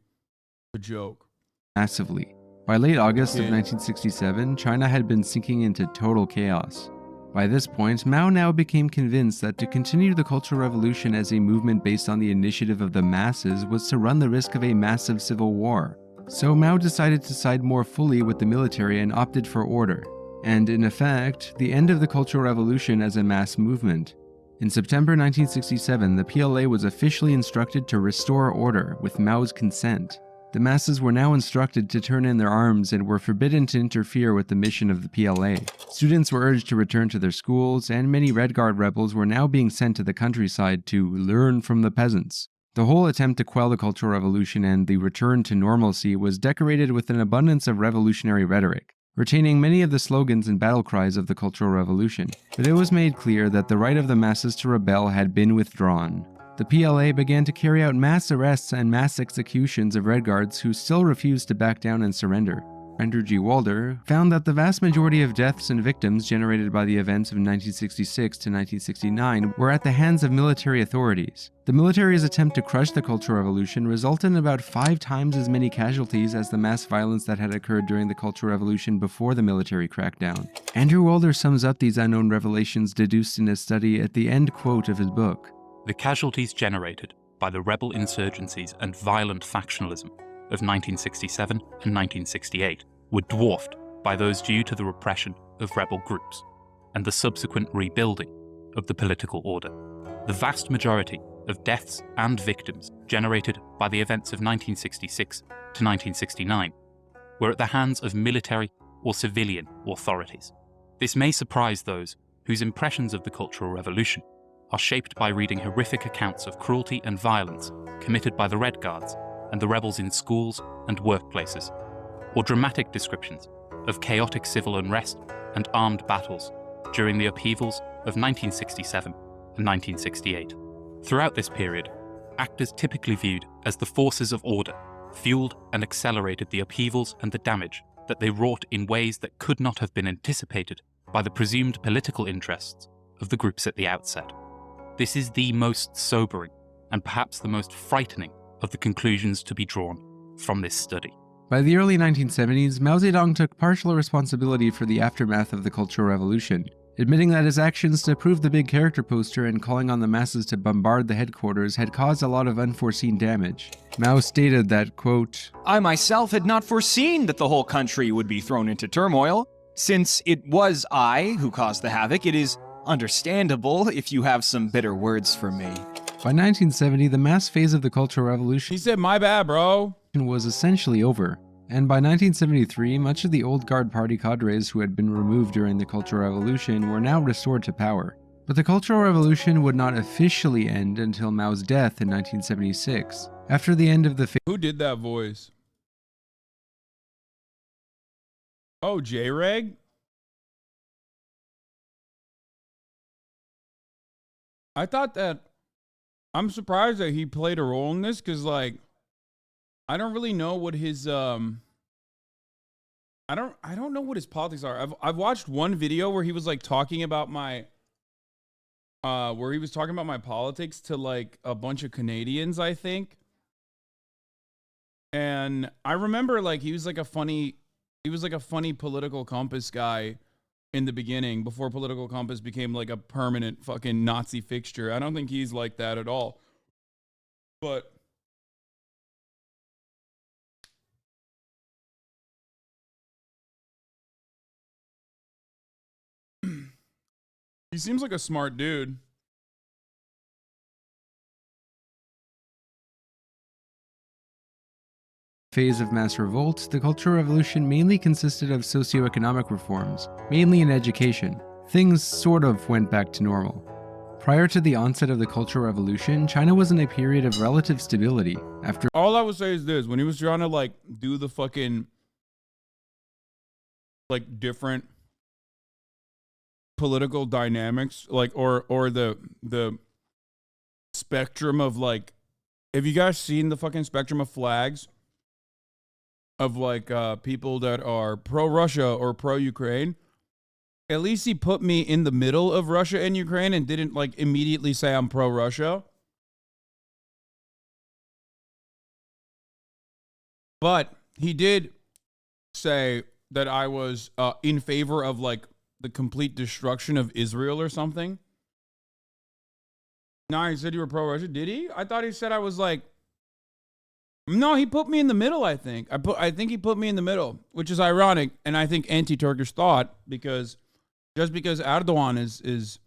to joke. Massively. By late August of 1967, China had been sinking into total chaos. By this point, Mao now became convinced that to continue the Cultural Revolution as a movement based on the initiative of the masses was to run the risk of a massive civil war. So Mao decided to side more fully with the military and opted for order, and in effect, the end of the Cultural Revolution as a mass movement. In September 1967, the PLA was officially instructed to restore order with Mao's consent. The masses were now instructed to turn in their arms and were forbidden to interfere with the mission of the PLA. Students were urged to return to their schools, and many Red Guard rebels were now being sent to the countryside to learn from the peasants. The whole attempt to quell the Cultural Revolution and the return to normalcy was decorated with an abundance of revolutionary rhetoric, retaining many of the slogans and battle cries of the Cultural Revolution. But it was made clear that the right of the masses to rebel had been withdrawn. The PLA began to carry out mass arrests and mass executions of Red Guards who still refused to back down and surrender. Andrew G. Walder found that the vast majority of deaths and victims generated by the events of 1966 to 1969 were at the hands of military authorities. The military's attempt to crush the Cultural Revolution resulted in about 5 times as many casualties as the mass violence that had occurred during the Cultural Revolution before the military crackdown. Andrew Walder sums up these unknown revelations deduced in his study at the end quote of his book. The casualties generated by the rebel insurgencies and violent factionalism of 1967 and 1968 were dwarfed by those due to the repression of rebel groups and the subsequent rebuilding of the political order. The vast majority of deaths and victims generated by the events of 1966 to 1969 were at the hands of military or civilian authorities. This may surprise those whose impressions of the Cultural Revolution are shaped by reading horrific accounts of cruelty and violence committed by the Red Guards and the rebels in schools and workplaces, or dramatic descriptions of chaotic civil unrest and armed battles during the upheavals of 1967 and 1968. Throughout this period, actors typically viewed as the forces of order fueled and accelerated the upheavals and the damage that they wrought in ways that could not have been anticipated by the presumed political interests of the groups at the outset. This is the most sobering and perhaps the most frightening of the conclusions to be drawn from this study. By the early 1970s, Mao Zedong took partial responsibility for the aftermath of the Cultural Revolution, admitting that his actions to approve the big character poster and calling on the masses to bombard the headquarters had caused a lot of unforeseen damage. Mao stated that, quote, "I myself had not foreseen that the whole country would be thrown into turmoil. Since it was I who caused the havoc, it is understandable if you have some bitter words for me." By 1970, the mass phase of the Cultural Revolution, he said, "My bad, bro," was essentially over. And by 1973, much of the old guard party cadres who had been removed during the Cultural Revolution were now restored to power. But the Cultural Revolution would not officially end until Mao's death in 1976. After the end of the Who did that voice? Oh, J-Reg? I thought that... I'm surprised that he played a role in this, because, like, I don't really know what his I don't know what his politics are. I've watched one video where he was like talking about my politics to like a bunch of Canadians, I think. And I remember like he was like a funny Political Compass guy in the beginning, before Political Compass became like a permanent fucking Nazi fixture. I don't think he's like that at all. But he seems like a smart dude. Phase of mass revolt, the Cultural Revolution mainly consisted of socioeconomic reforms, mainly in education. Things sort of went back to normal. Prior to the onset of the Cultural Revolution, China was in a period of relative stability. After all I would say is this, when he was trying to like do the fucking like different political dynamics, like or the spectrum of like, have you guys seen the fucking spectrum of flags of like people that are pro-Russia or pro-Ukraine? At least he put me in the middle of Russia and Ukraine and didn't like immediately say I'm pro-Russia. But he did say that I was in favor of like the complete destruction of Israel or something. No, he said you were pro-Russia. Did he? I thought he said I was like... No, he put me in the middle, I think. I think he put me in the middle, which is ironic, and I think anti-Turkish thought, because just because Erdogan is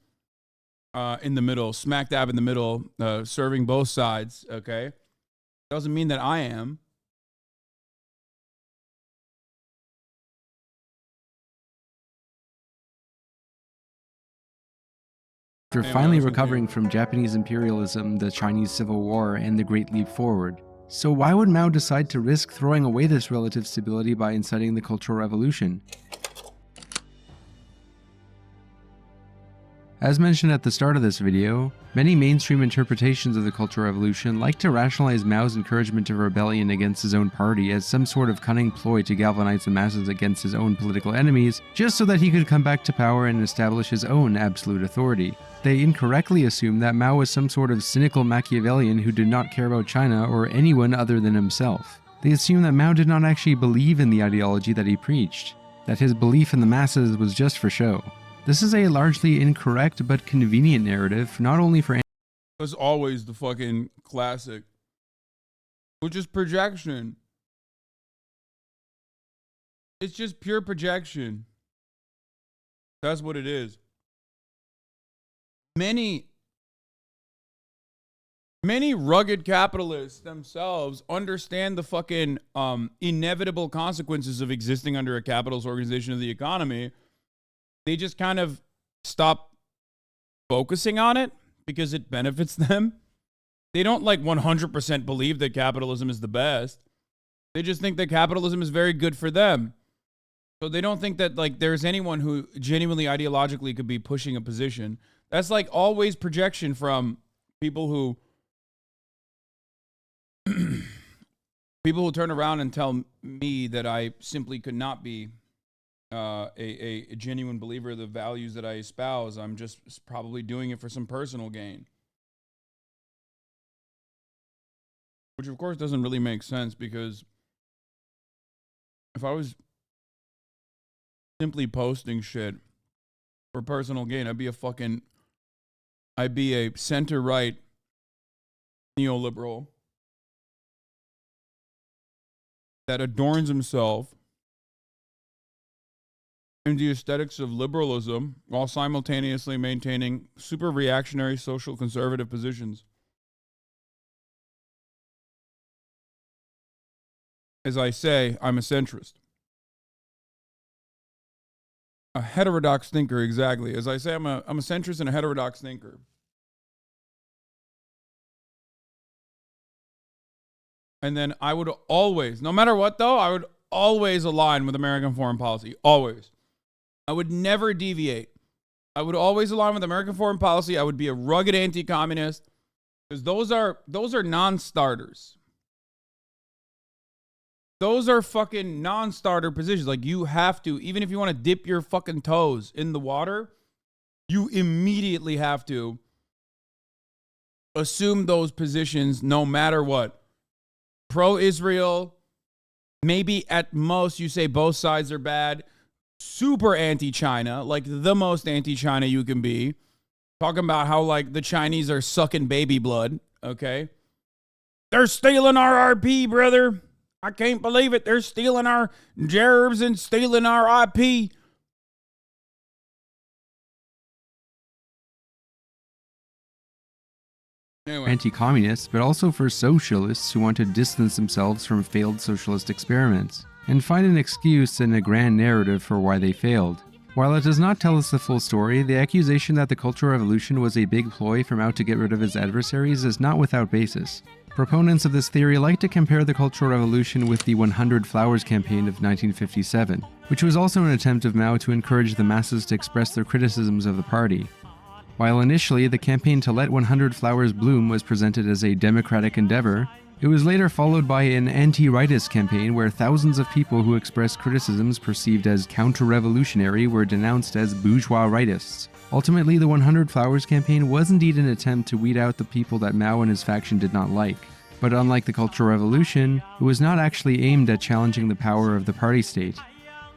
in the middle, smack dab in the middle, serving both sides, okay, doesn't mean that I am. After finally recovering from Japanese imperialism, the Chinese Civil War, and the Great Leap Forward. So why would Mao decide to risk throwing away this relative stability by inciting the Cultural Revolution? As mentioned at the start of this video, many mainstream interpretations of the Cultural Revolution like to rationalize Mao's encouragement of rebellion against his own party as some sort of cunning ploy to galvanize the masses against his own political enemies, just so that he could come back to power and establish his own absolute authority. They incorrectly assume that Mao was some sort of cynical Machiavellian who did not care about China or anyone other than himself. They assume that Mao did not actually believe in the ideology that he preached, that his belief in the masses was just for show. This is a largely incorrect but convenient narrative, not only for That's always the fucking classic, which is projection. It's just pure projection. That's what it is. Many rugged capitalists themselves understand the fucking inevitable consequences of existing under a capitalist organization of the economy. They just kind of stop focusing on it because it benefits them. They don't like 100% believe that capitalism is the best. They just think that capitalism is very good for them. So they don't think that like there's anyone who genuinely ideologically could be pushing a position. That's like always projection from people who turn around and tell me that I simply could not be a genuine believer of the values that I espouse. I'm just probably doing it for some personal gain. Which of course doesn't really make sense, because if I was simply posting shit for personal gain, I'd be a center-right neoliberal that adorns himself in the aesthetics of liberalism while simultaneously maintaining super reactionary social conservative positions. As I say, I'm a centrist. A heterodox thinker, exactly. As I say, I'm a centrist and a heterodox thinker. And then I would always, no matter what though, I would always align with American foreign policy. Always. I would never deviate. I would always align with American foreign policy. I would be a rugged anti-communist, because those are non-starters. Those are fucking non-starter positions. Like, you have to, even if you want to dip your fucking toes in the water, you immediately have to assume those positions no matter what. Pro-Israel, maybe at most you say both sides are bad. Super anti-China, like the most anti-China you can be. Talking about how like the Chinese are sucking baby blood, okay? They're stealing our RP, brother. I can't believe it. They're stealing our gerbs and stealing our IP. Anyway. Anti-communists, but also for socialists who want to distance themselves from failed socialist experiments and find an excuse and a grand narrative for why they failed. While it does not tell us the full story, the accusation that the Cultural Revolution was a big ploy for Mao to get rid of his adversaries is not without basis. Proponents of this theory like to compare the Cultural Revolution with the 100 Flowers campaign of 1957, which was also an attempt of Mao to encourage the masses to express their criticisms of the party. While initially the campaign to let 100 flowers bloom was presented as a democratic endeavor, it was later followed by an anti-rightist campaign where thousands of people who expressed criticisms perceived as counter-revolutionary were denounced as bourgeois rightists. Ultimately, the 100 Flowers campaign was indeed an attempt to weed out the people that Mao and his faction did not like. But unlike the Cultural Revolution, it was not actually aimed at challenging the power of the party state.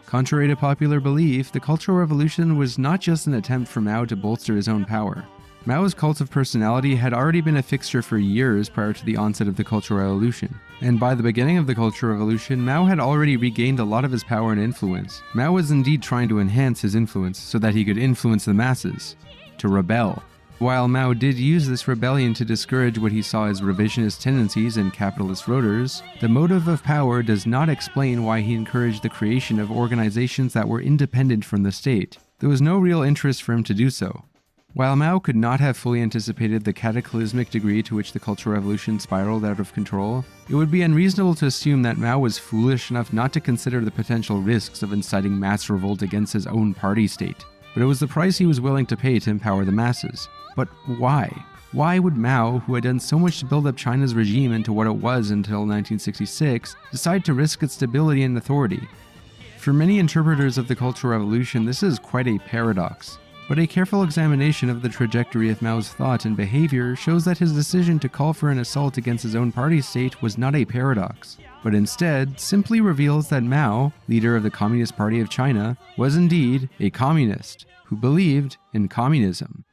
Contrary to popular belief, the Cultural Revolution was not just an attempt for Mao to bolster his own power. Mao's cult of personality had already been a fixture for years prior to the onset of the Cultural Revolution, and by the beginning of the Cultural Revolution, Mao had already regained a lot of his power and influence. Mao was indeed trying to enhance his influence so that he could influence the masses, to rebel. While Mao did use this rebellion to discourage what he saw as revisionist tendencies in capitalist voters, the motive of power does not explain why he encouraged the creation of organizations that were independent from the state. There was no real interest for him to do so. While Mao could not have fully anticipated the cataclysmic degree to which the Cultural Revolution spiraled out of control, it would be unreasonable to assume that Mao was foolish enough not to consider the potential risks of inciting mass revolt against his own party state. But it was the price he was willing to pay to empower the masses. But why? Why would Mao, who had done so much to build up China's regime into what it was until 1966, decide to risk its stability and authority? For many interpreters of the Cultural Revolution, this is quite a paradox. But a careful examination of the trajectory of Mao's thought and behavior shows that his decision to call for an assault against his own party state was not a paradox, but instead simply reveals that Mao, leader of the Communist Party of China, was indeed a communist who believed in communism.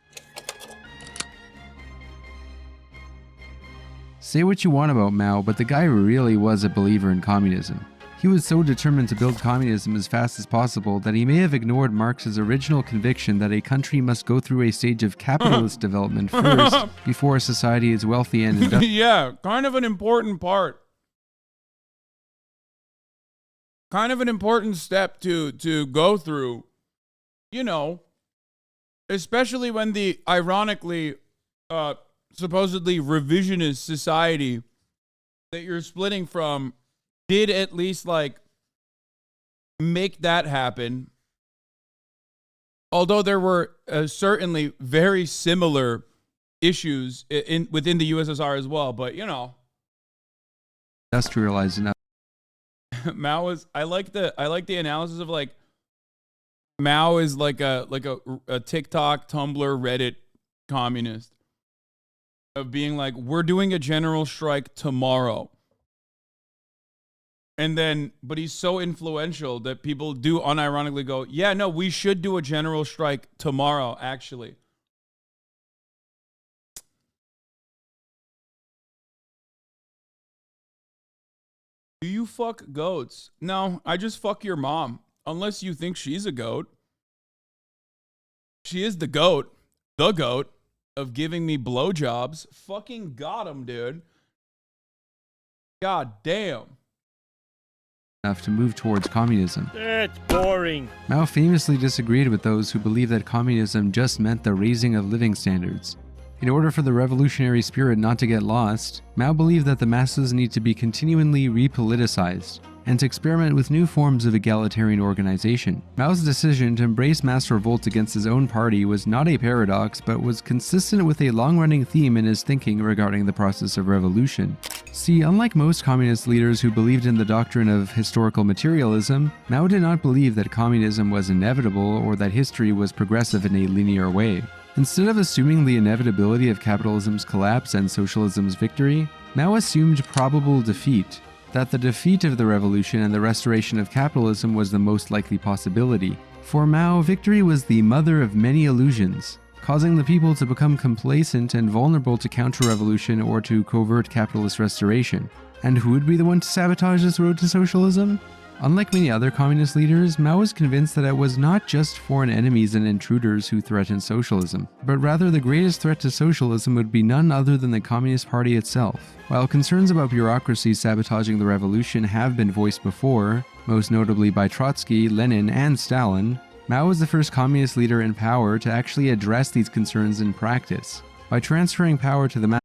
Say what you want about Mao, but the guy really was a believer in communism. He was so determined to build communism as fast as possible that he may have ignored Marx's original conviction that a country must go through a stage of capitalist development first before a society is wealthy and industrial. Yeah, kind of an important part. Kind of an important step to go through, you know, especially when the ironically supposedly revisionist society that you're splitting from did at least like make that happen. Although there were certainly very similar issues within the USSR as well, but you know, Industrialized enough. Mao is. I like the analysis of like Mao is like a TikTok, Tumblr, Reddit communist of being like, we're doing a general strike tomorrow. And then, but he's so influential that people do unironically go, yeah, no, we should do a general strike tomorrow, actually. Do you fuck goats? No, I just fuck your mom. Unless you think she's a goat. She is the goat of giving me blowjobs. Fucking got him, dude. God damn. Enough to move towards communism. That's boring. Mao famously disagreed with those who believed that communism just meant the raising of living standards. In order for the revolutionary spirit not to get lost, Mao believed that the masses need to be continually repoliticized and to experiment with new forms of egalitarian organization. Mao's decision to embrace mass revolt against his own party was not a paradox, but was consistent with a long-running theme in his thinking regarding the process of revolution. See, unlike most communist leaders who believed in the doctrine of historical materialism, Mao did not believe that communism was inevitable or that history was progressive in a linear way. Instead of assuming the inevitability of capitalism's collapse and socialism's victory, Mao assumed probable defeat, that the defeat of the revolution and the restoration of capitalism was the most likely possibility. For Mao, victory was the mother of many illusions, causing the people to become complacent and vulnerable to counter-revolution or to covert capitalist restoration. And who would be the one to sabotage this road to socialism? Unlike many other communist leaders, Mao was convinced that it was not just foreign enemies and intruders who threatened socialism, but rather the greatest threat to socialism would be none other than the Communist Party itself. While concerns about bureaucracy sabotaging the revolution have been voiced before, most notably by Trotsky, Lenin, and Stalin, Mao was the first communist leader in power to actually address these concerns in practice. By transferring power to the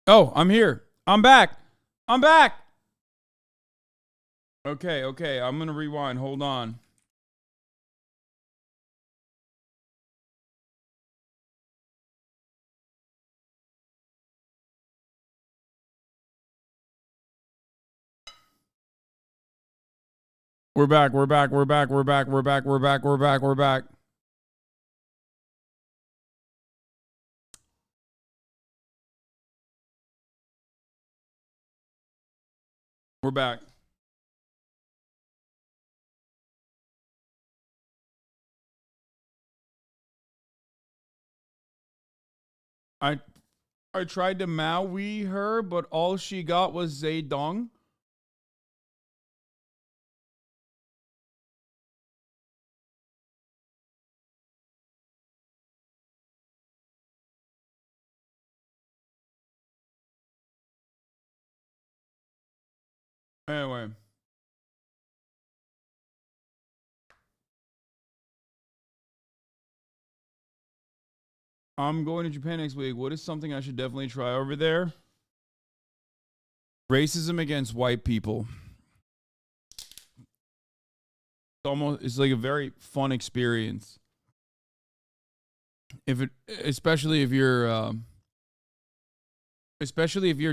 Oh, I'm here. I'm back. I'm back. Okay. I'm going to rewind. Hold on. We're back. We're back. I tried to Maui her, but all she got was Zedong. Anyway. I'm going to Japan next week. What is something I should definitely try over there? Racism against white people. It's like a very fun experience. Especially if you're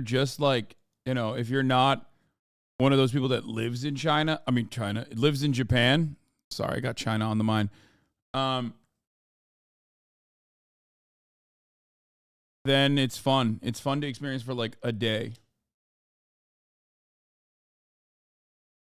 just like, you know, if you're not one of those people that lives in lives in Japan. Sorry, I got China on the mind. Then it's fun. It's fun to experience for like a day.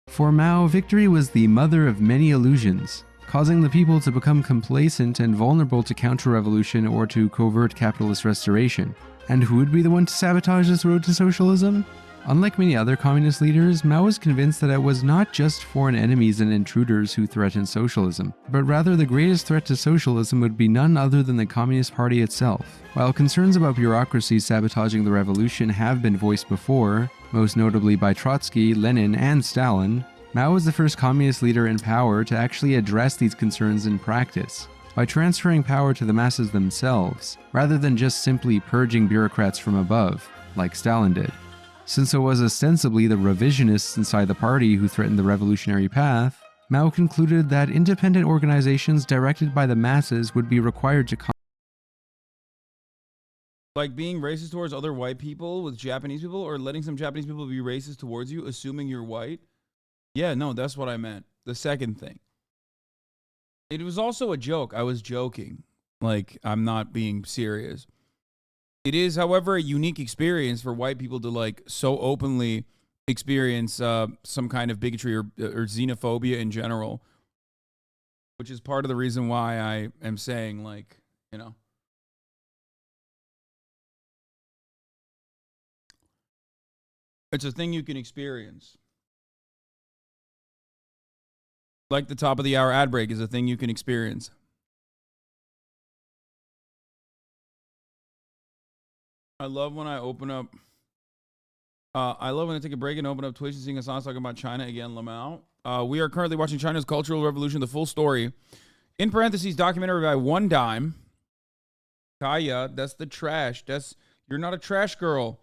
For Mao, victory was the mother of many illusions, causing the people to become complacent and vulnerable to counter-revolution or to covert capitalist restoration. And who would be the one to sabotage this road to socialism? Unlike many other communist leaders, Mao was convinced that it was not just foreign enemies and intruders who threatened socialism, but rather the greatest threat to socialism would be none other than the Communist Party itself. While concerns about bureaucracy sabotaging the revolution have been voiced before, most notably by Trotsky, Lenin, and Stalin, Mao was the first communist leader in power to actually address these concerns in practice, by transferring power to the masses themselves, rather than just simply purging bureaucrats from above, like Stalin did. Since it was ostensibly the revisionists inside the party who threatened the revolutionary path, Mao concluded that independent organizations directed by the masses would be required to Like being racist towards other white people with Japanese people, or letting some Japanese people be racist towards you, assuming you're white? Yeah, no, that's what I meant. The second thing. It was also a joke. I was joking. Like, I'm not being serious. It is, however, a unique experience for white people to, like, so openly experience some kind of bigotry or xenophobia in general, which is part of the reason why I am saying, like, you know. It's a thing you can experience. Like the top of the hour ad break is a thing you can experience. I love when I open up. I love when I take a break and open up Twitch and sing a song talking about China again, Lamau. We are currently watching China's Cultural Revolution, the full story. In parentheses, documentary by One Dime. Kaya, that's the trash. You're not a trash girl.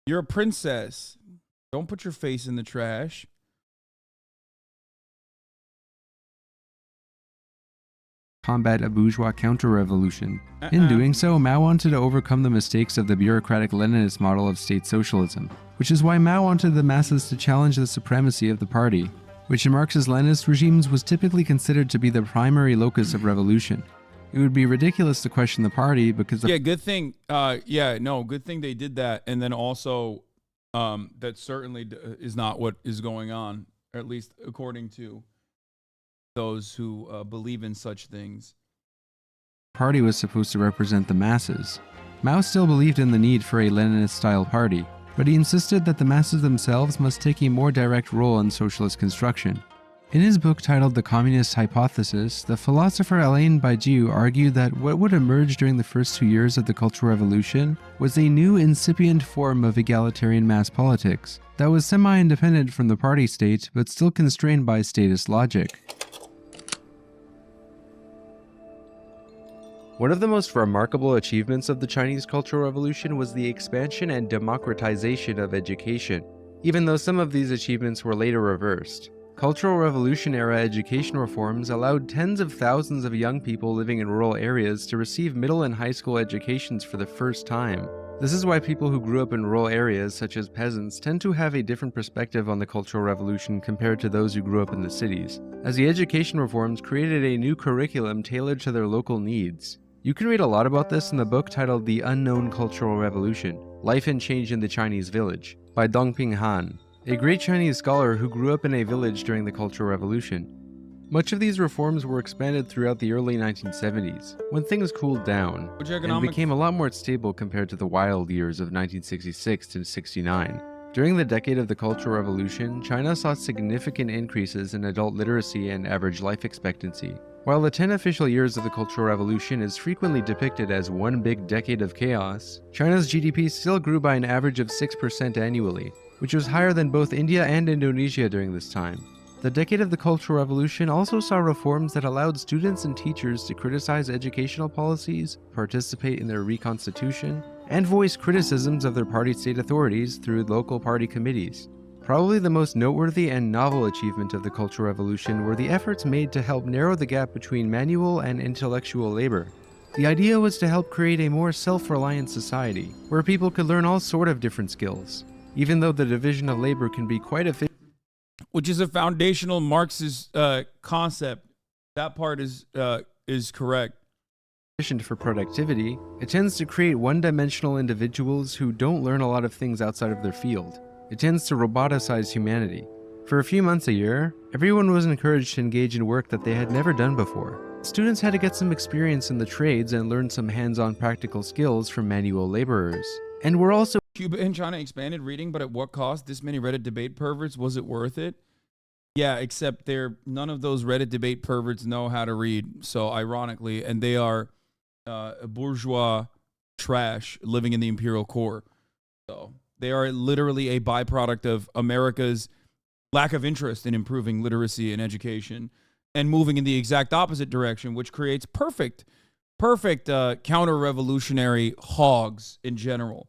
You're a princess. Don't put your face in the trash. Combat a bourgeois counter-revolution. In doing so, Mao wanted to overcome the mistakes of the bureaucratic Leninist model of state socialism, which is why Mao wanted the masses to challenge the supremacy of the party, which in Marxist-Leninist regimes was typically considered to be the primary locus of revolution. It would be ridiculous to question the party because the good thing. Good thing they did that, and then also, that certainly is not what is going on, or at least according to those who believe in such things. Party was supposed to represent the masses. Mao still believed in the need for a Leninist-style party, but he insisted that the masses themselves must take a more direct role in socialist construction. In his book titled The Communist Hypothesis, the philosopher Alain Badiou argued that what would emerge during the first 2 years of the Cultural Revolution was a new incipient form of egalitarian mass politics that was semi-independent from the party state but still constrained by statist logic. One of the most remarkable achievements of the Chinese Cultural Revolution was the expansion and democratization of education, even though some of these achievements were later reversed. Cultural Revolution-era education reforms allowed tens of thousands of young people living in rural areas to receive middle and high school educations for the first time. This is why people who grew up in rural areas, such as peasants, tend to have a different perspective on the Cultural Revolution compared to those who grew up in the cities, as the education reforms created a new curriculum tailored to their local needs. You can read a lot about this in the book titled The Unknown Cultural Revolution: Life and Change in the Chinese Village, by Dongping Han, a great Chinese scholar who grew up in a village during the Cultural Revolution. Much of these reforms were expanded throughout the early 1970s, when things cooled down and became a lot more stable compared to the wild years of 1966 to 69. During the decade of the Cultural Revolution, China saw significant increases in adult literacy and average life expectancy. While the 10 official years of the Cultural Revolution is frequently depicted as one big decade of chaos, China's GDP still grew by an average of 6% annually, which was higher than both India and Indonesia during this time. The decade of the Cultural Revolution also saw reforms that allowed students and teachers to criticize educational policies, participate in their reconstitution, and voice criticisms of their party-state authorities through local party committees. Probably the most noteworthy and novel achievement of the Cultural Revolution were the efforts made to help narrow the gap between manual and intellectual labor. The idea was to help create a more self-reliant society, where people could learn all sort of different skills, even though the division of labor can be quite efficient. Which is a foundational Marxist concept. That part is correct. For productivity, it tends to create one-dimensional individuals who don't learn a lot of things outside of their field. It tends to roboticize humanity. For a few months a year, everyone was encouraged to engage in work that they had never done before. Students had to get some experience in the trades and learn some hands-on practical skills from manual laborers. And were also Cuba and China expanded reading, but at what cost? This many Reddit debate perverts, was it worth it? Yeah, except none of those Reddit debate perverts know how to read. So ironically, and they are bourgeois trash living in the imperial core. So they are literally a byproduct of America's lack of interest in improving literacy and education and moving in the exact opposite direction, which creates perfect counter-revolutionary hogs in general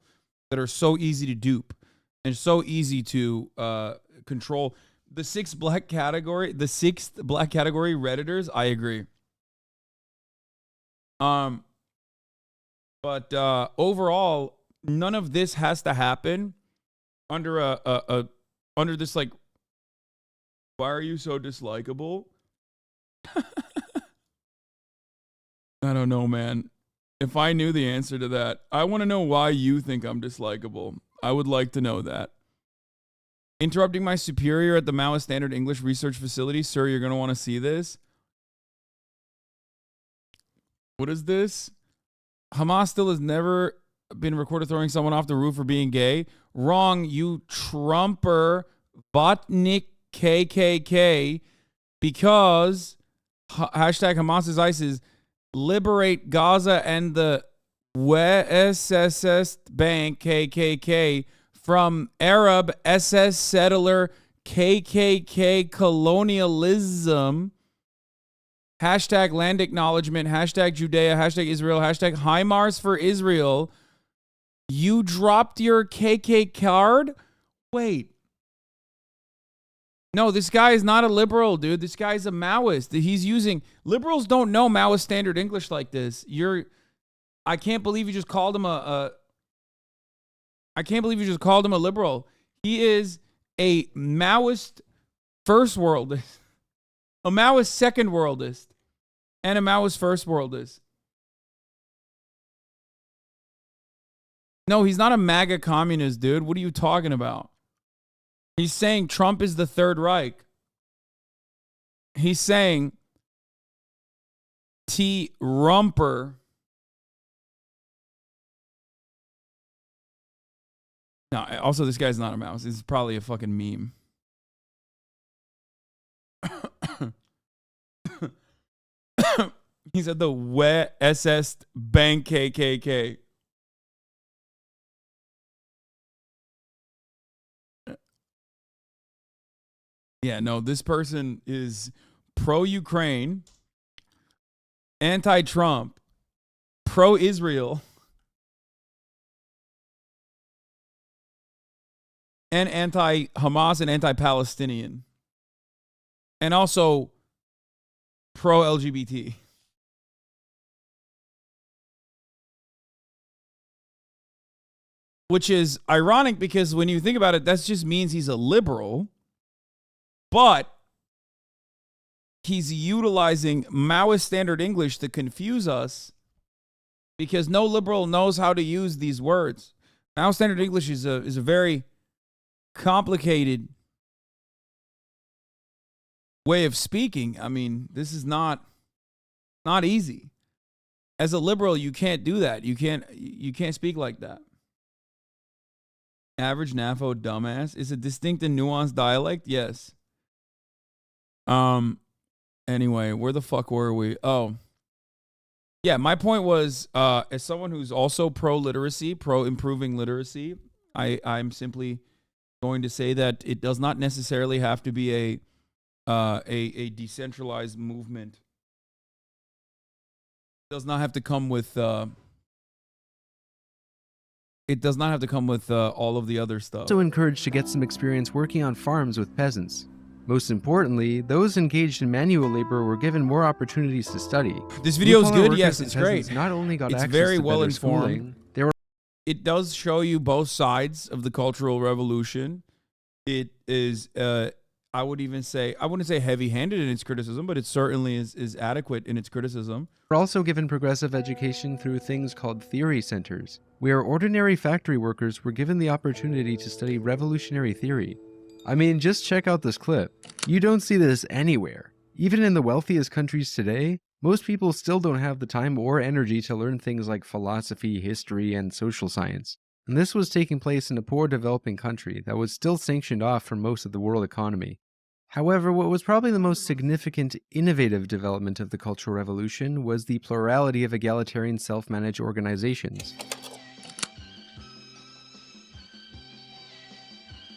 that are so easy to dupe and so easy to control. The sixth black category Redditors, I agree. But overall, none of this has to happen under under this, like, why are you so dislikable? I don't know, man. If I knew the answer to that, I want to know why you think I'm dislikable. I would like to know that. Interrupting my superior at the Maoist Standard English Research Facility. Sir, you're going to want to see this. What is this? Hamas still has never been recorded throwing someone off the roof for being gay. Wrong, you Trumper, Botnik KKK, because hashtag Hamas is ISIS, liberate Gaza and the West Bank KKK from Arab SS settler KKK colonialism. Hashtag land acknowledgement, hashtag Judea, hashtag Israel, hashtag HIMARS for Israel. You dropped your KK card? Wait. No, this guy is not a liberal, dude. This guy's a Maoist. He's using... Liberals don't know Maoist standard English like this. I can't believe you just called him I can't believe you just called him a liberal. He is a Maoist first worldist, a Maoist second worldist, and a Maoist first worldist. No, he's not a MAGA communist, dude. What are you talking about? He's saying Trump is the Third Reich. He's saying T. Rumper. No, also, this guy's not a mouse. This is probably a fucking meme. He said the wet SS Bank KKK. Yeah, no, this person is pro-Ukraine, anti-Trump, pro-Israel, and anti-Hamas and anti-Palestinian, and also pro-LGBT. Which is ironic because when you think about it, that just means he's a liberal. But he's utilizing Maoist standard English to confuse us because no liberal knows how to use these words. Maoist standard English is a very complicated way of speaking. I mean, this is not easy. As a liberal, you can't do that. You can't speak like that. Average NAFO dumbass is a distinct and nuanced dialect. Yes. Anyway, where the fuck were we? Oh, yeah. My point was, as someone who's also pro-literacy, pro-improving literacy, I'm simply going to say that it does not necessarily have to be a decentralized movement. It does not have to come with, all of the other stuff. Also encouraged to get some experience working on farms with peasants. Most importantly, those engaged in manual labor were given more opportunities to study. This video is good. Yes, it's great. Not only got it's access very to well better informed. schooling, It does show you both sides of the Cultural Revolution. It is, I wouldn't say heavy-handed in its criticism, but it certainly is adequate in its criticism. We're also given progressive education through things called theory centers, where ordinary factory workers were given the opportunity to study revolutionary theory. I mean, just check out this clip. You don't see this anywhere. Even in the wealthiest countries today, most people still don't have the time or energy to learn things like philosophy, history, and social science. And this was taking place in a poor developing country that was still sanctioned off from most of the world economy. However, what was probably the most significant innovative development of the Cultural Revolution was the plurality of egalitarian self-managed organizations.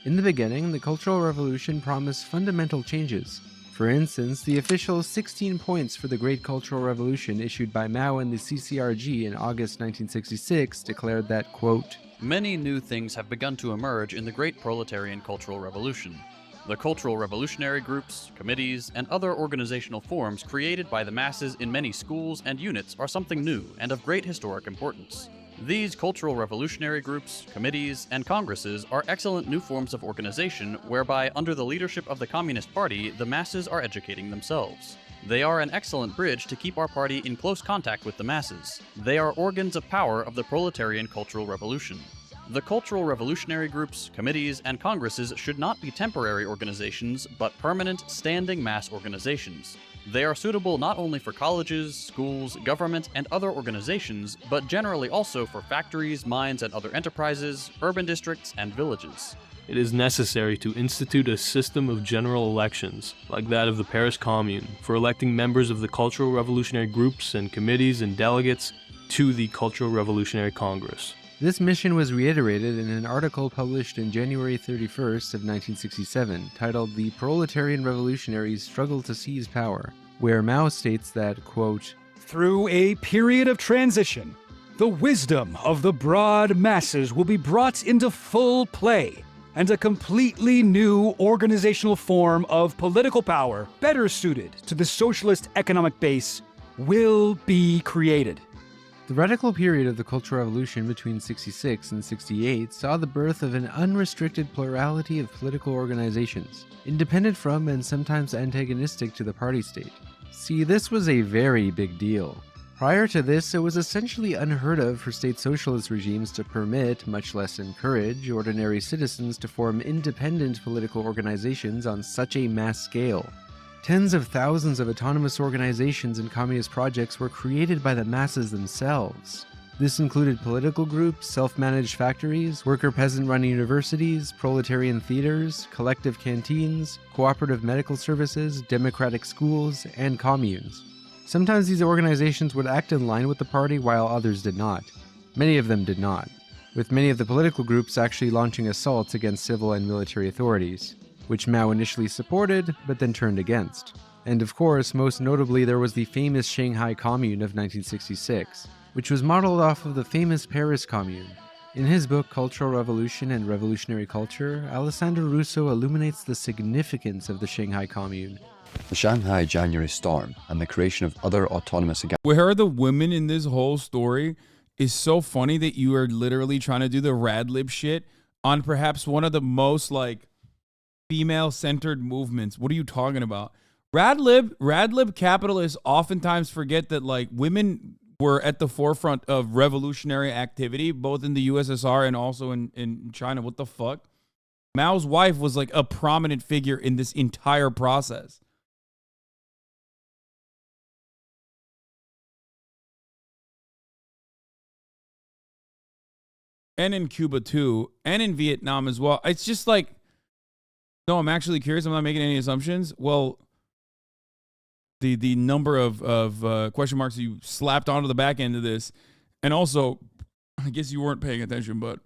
In the beginning, the Cultural Revolution promised fundamental changes. For instance, the official 16 points for the Great Cultural Revolution issued by Mao and the CCRG in August 1966 declared that, quote, "Many new things have begun to emerge in the Great Proletarian Cultural Revolution. The cultural revolutionary groups, committees, and other organizational forms created by the masses in many schools and units are something new and of great historic importance. These cultural revolutionary groups, committees, and congresses are excellent new forms of organization whereby, under the leadership of the Communist Party, the masses are educating themselves. They are an excellent bridge to keep our party in close contact with the masses. They are organs of power of the proletarian cultural revolution. The cultural revolutionary groups, committees, and congresses should not be temporary organizations, but permanent, standing mass organizations. They are suitable not only for colleges, schools, government, and other organizations, but generally also for factories, mines, and other enterprises, urban districts, and villages. It is necessary to institute a system of general elections, like that of the Paris Commune, for electing members of the cultural revolutionary groups and committees and delegates to the Cultural Revolutionary Congress." This mission was reiterated in an article published in January 31st of 1967, titled "The Proletarian Revolutionaries Struggle to Seize Power," where Mao states that, quote, "Through a period of transition, the wisdom of the broad masses will be brought into full play, and a completely new organizational form of political power, better suited to the socialist economic base, will be created." The radical period of the Cultural Revolution between 66 and 68 saw the birth of an unrestricted plurality of political organizations, independent from and sometimes antagonistic to the party state. See, this was a very big deal. Prior to this, it was essentially unheard of for state socialist regimes to permit, much less encourage, ordinary citizens to form independent political organizations on such a mass scale. Tens of thousands of autonomous organizations and communist projects were created by the masses themselves. This included political groups, self-managed factories, worker-peasant-run universities, proletarian theaters, collective canteens, cooperative medical services, democratic schools, and communes. Sometimes these organizations would act in line with the party while others did not. Many of them did not, with many of the political groups actually launching assaults against civil and military authorities, which Mao initially supported, but then turned against. And of course, most notably, there was the famous Shanghai Commune of 1966, which was modeled off of the famous Paris Commune. In his book Cultural Revolution and Revolutionary Culture, Alessandro Russo illuminates the significance of the Shanghai Commune. The Shanghai January Storm and the creation of other autonomous... Where are the women in this whole story is so funny that you are literally trying to do the rad lib shit on perhaps one of the most, like, female-centered movements. What are you talking about? Rad lib capitalists oftentimes forget that, like, women were at the forefront of revolutionary activity, both in the USSR and also in China. What the fuck? Mao's wife was, like, a prominent figure in this entire process. And in Cuba, too. And in Vietnam as well. It's just like... No, I'm actually curious. I'm not making any assumptions. Well, the number of question marks you slapped onto the back end of this, and also, I guess you weren't paying attention, but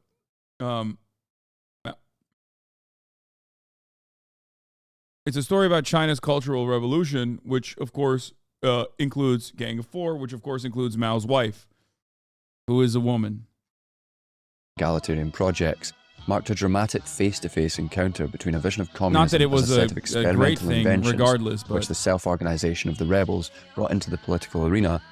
it's a story about China's Cultural Revolution, which of course includes Gang of Four, which of course includes Mao's wife, who is a woman. Egalitarian projects marked a dramatic face-to-face encounter between a vision of communism Not that it was as a set of experimental great thing, inventions, regardless, but... which the self-organization of the rebels brought into the political arena,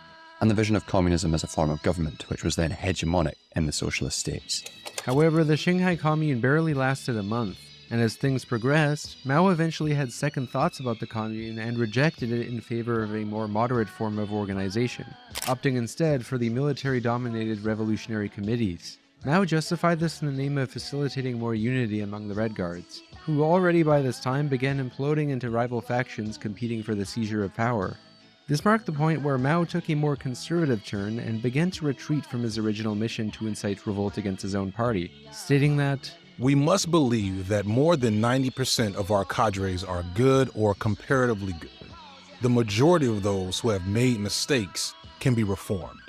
and the vision of communism as a form of government, which was then hegemonic in the socialist states. However, the Shanghai Commune barely lasted a month, and as things progressed, Mao eventually had second thoughts about the Commune and rejected it in favor of a more moderate form of organization, opting instead for the military-dominated revolutionary committees. Mao justified this in the name of facilitating more unity among the Red Guards. who already by this time began imploding into rival factions competing for the seizure of power. This marked the point where Mao took a more conservative turn and began to retreat from his original mission to incite revolt against his own party, stating that, "We must believe that more than 90% of our cadres are good or comparatively good. The majority of those who have made mistakes can be reformed."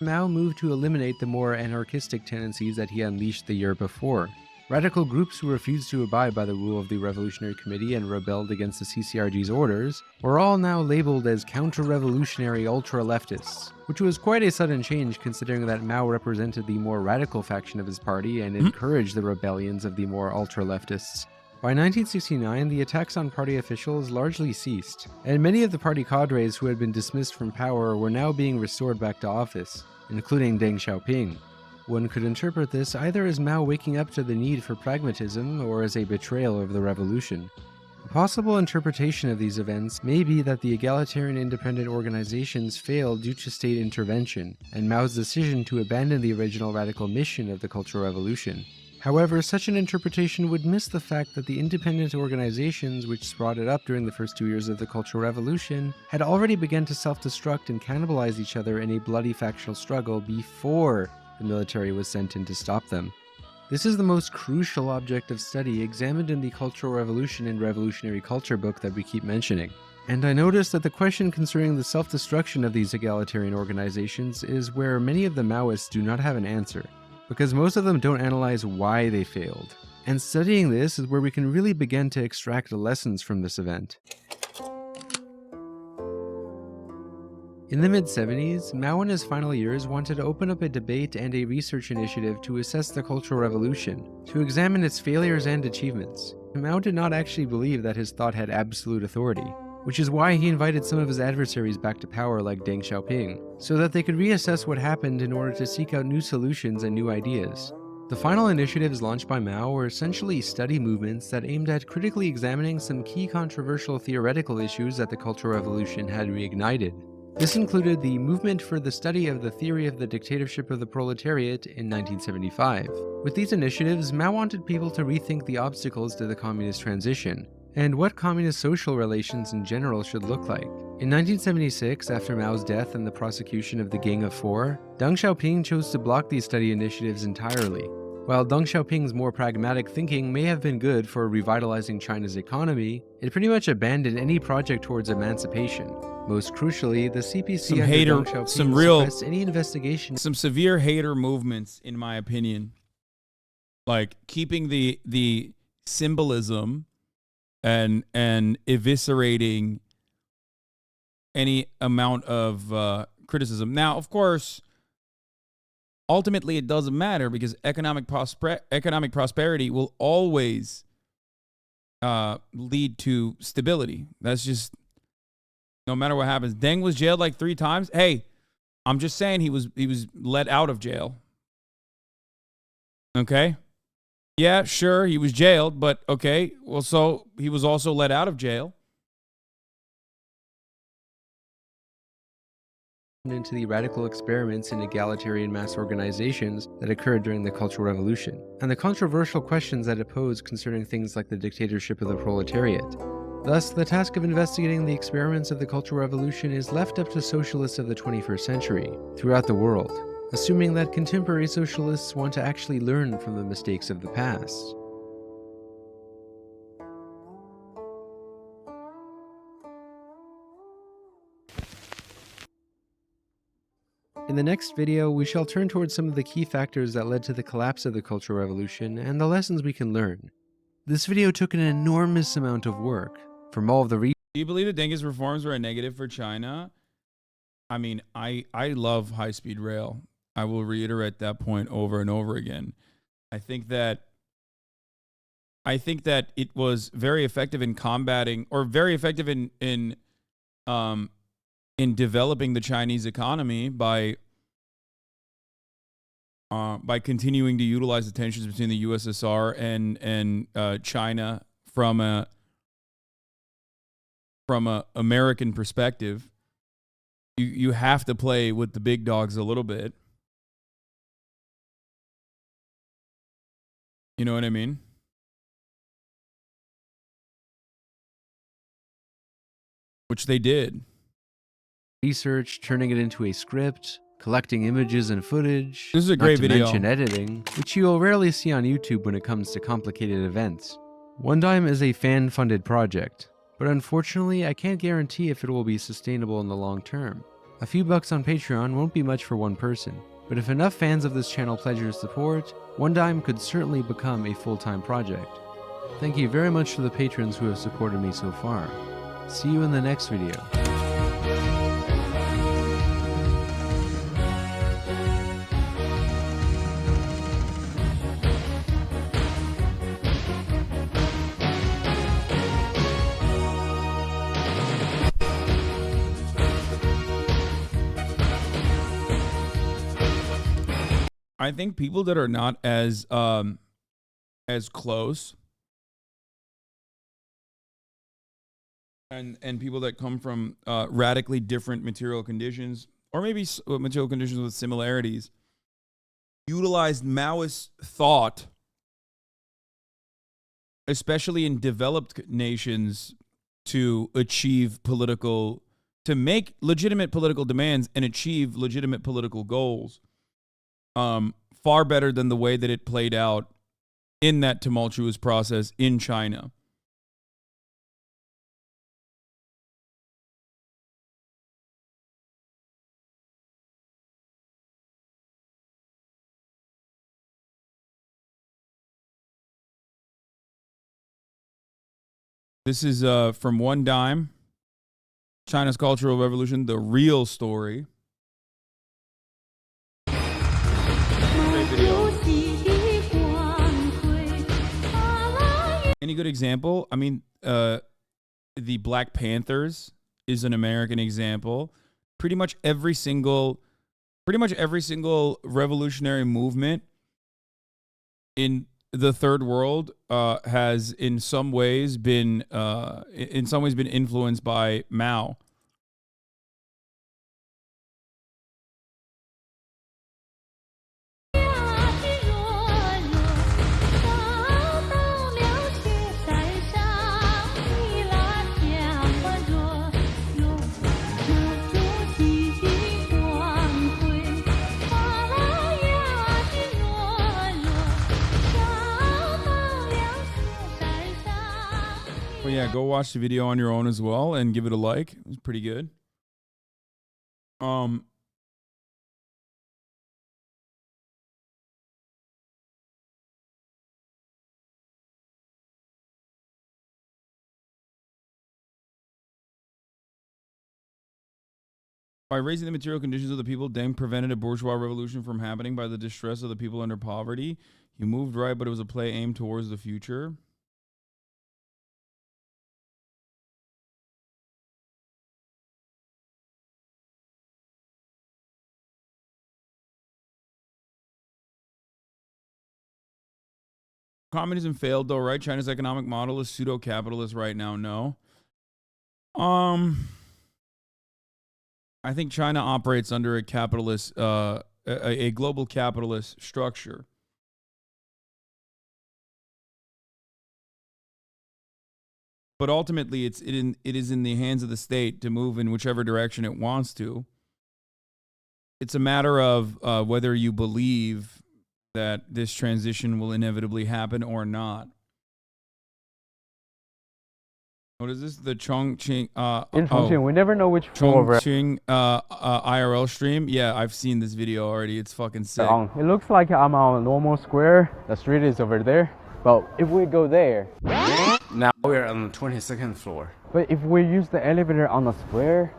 Mao moved to eliminate the more anarchistic tendencies that he unleashed the year before. Radical groups who refused to abide by the rule of the Revolutionary Committee and rebelled against the CCRG's orders were all now labeled as counter-revolutionary ultra-leftists, which was quite a sudden change considering that Mao represented the more radical faction of his party and encouraged the rebellions of the more ultra-leftists. By 1969, the attacks on party officials largely ceased, and many of the party cadres who had been dismissed from power were now being restored back to office, including Deng Xiaoping. One could interpret this either as Mao waking up to the need for pragmatism or as a betrayal of the revolution. A possible interpretation of these events may be that the egalitarian independent organizations failed due to state intervention, and Mao's decision to abandon the original radical mission of the Cultural Revolution. However, such an interpretation would miss the fact that the independent organizations which sprouted up during the first 2 years of the Cultural Revolution had already begun to self-destruct and cannibalize each other in a bloody factional struggle before the military was sent in to stop them. This is the most crucial object of study examined in the Cultural Revolution and Revolutionary Culture book that we keep mentioning. And I noticed that the question concerning the self-destruction of these egalitarian organizations is where many of the Maoists do not have an answer, because most of them don't analyze why they failed. And studying this is where we can really begin to extract the lessons from this event. In the mid-70s, Mao in his final years wanted to open up a debate and a research initiative to assess the Cultural Revolution, to examine its failures and achievements. Mao did not actually believe that his thought had absolute authority, which is why he invited some of his adversaries back to power like Deng Xiaoping, so that they could reassess what happened in order to seek out new solutions and new ideas. The final initiatives launched by Mao were essentially study movements that aimed at critically examining some key controversial theoretical issues that the Cultural Revolution had reignited. This included the Movement for the Study of the Theory of the Dictatorship of the Proletariat in 1975. With these initiatives, Mao wanted people to rethink the obstacles to the communist transition, and what communist social relations in general should look like. In 1976, after Mao's death and the prosecution of the Gang of Four, Deng Xiaoping chose to block these study initiatives entirely. While Deng Xiaoping's more pragmatic thinking may have been good for revitalizing China's economy, it pretty much abandoned any project towards emancipation. Most crucially, the CPC suppressed any investigation. Some severe hater movements, in my opinion, like keeping the symbolism and eviscerating any amount of criticism. Now, of course, ultimately it doesn't matter because economic prosperity will always lead to stability. That's just, no matter what happens. Deng was jailed like 3 times. Hey, I'm just saying he was let out of jail. Okay? Yeah, sure, he was jailed, but okay, well, so he was also let out of jail. Into the radical experiments in egalitarian mass organizations that occurred during the Cultural Revolution, and the controversial questions that it posed concerning things like the dictatorship of the proletariat. Thus, the task of investigating the experiments of the Cultural Revolution is left up to socialists of the 21st century throughout the world, assuming that contemporary socialists want to actually learn from the mistakes of the past. In the next video, we shall turn towards some of the key factors that led to the collapse of the Cultural Revolution and the lessons we can learn. This video took an enormous amount of work from all of the Do you believe that Deng's reforms were a negative for China? I mean, I love high-speed rail. I will reiterate that point over and over again. I think that it was very effective in combating, or very effective in developing the Chinese economy by continuing to utilize the tensions between the USSR and China from a American perspective. You have to play with the big dogs a little bit. You know what I mean? which they did. Research, turning it into a script, collecting images and footage. This is a great video. Not to mention editing, which you will rarely see on YouTube when it comes to complicated events. One Dime is a fan-funded project, but unfortunately I can't guarantee if it will be sustainable in the long term. A few bucks on Patreon won't be much for one person, but if enough fans of this channel pledge your support, One Dime could certainly become a full-time project. Thank you very much to the patrons who have supported me so far. See you in the next video. I think people that are not as close and people that come from radically different material conditions, or maybe material conditions with similarities, utilized Maoist thought, especially in developed nations, to achieve to make legitimate political demands and achieve legitimate political goals. Far better than the way that it played out in that tumultuous process in China. This is from One Dime, China's Cultural Revolution, the real story. Video. Any good example? I mean, the Black Panthers is an American example. Pretty much every single revolutionary movement in the third world has in some ways been influenced by Mao. Well, yeah, go watch the video on your own as well and give it a like. It was pretty good. By raising the material conditions of the people, Deng prevented a bourgeois revolution from happening by the distress of the people under poverty. He moved right, but it was a play aimed towards the future. Communism failed though, right? China's economic model is pseudo-capitalist right now. No. I think China operates under a capitalist, a global capitalist structure. But ultimately, it is in the hands of the state to move in whichever direction it wants to. It's a matter of whether you believe that this transition will inevitably happen or not. What is this? The Chongqing in Chongqing, we never know which floor. Chongqing IRL stream. Yeah, I've seen this video already. It's fucking sick. It looks like I'm on a normal square. The street is over there. But if we go there, now we're on the 22nd floor. But if we use the elevator on the square,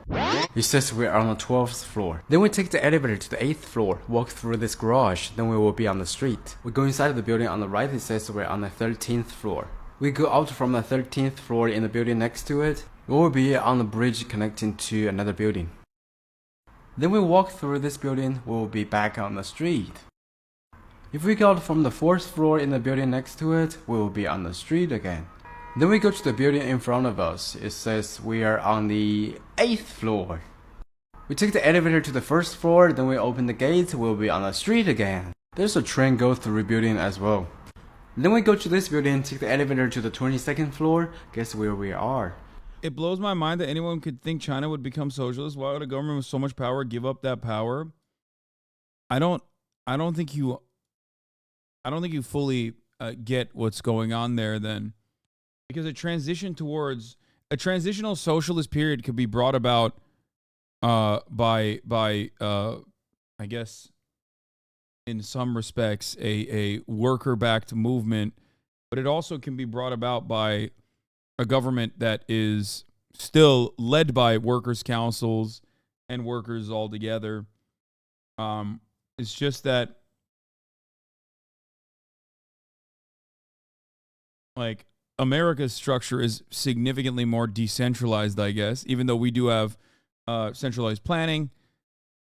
it says we're on the 12th floor. Then we take the elevator to the 8th floor, walk through this garage, then we will be on the street. We go inside the building on the right, it says we're on the 13th floor. We go out from the 13th floor in the building next to it, we will be on the bridge connecting to another building. Then we walk through this building, we will be back on the street. If we go out from the 4th floor in the building next to it, we will be on the street again. Then we go to the building in front of us. It says we are on the 8th floor. We take the elevator to the 1st floor, then we open the gates, we'll be on the street again. There's a train go through the building as well. Then we go to this building, take the elevator to the 22nd floor. Guess where we are? it blows my mind that anyone could think China would become socialist. Why would a government with so much power give up that power? I don't think you fully get what's going on there then, because a transitional socialist period could be brought about by I guess in some respects a worker-backed movement, but it also can be brought about by a government that is still led by workers' councils and workers all together. It's just that, like, America's structure is significantly more decentralized, I guess, even though we do have centralized planning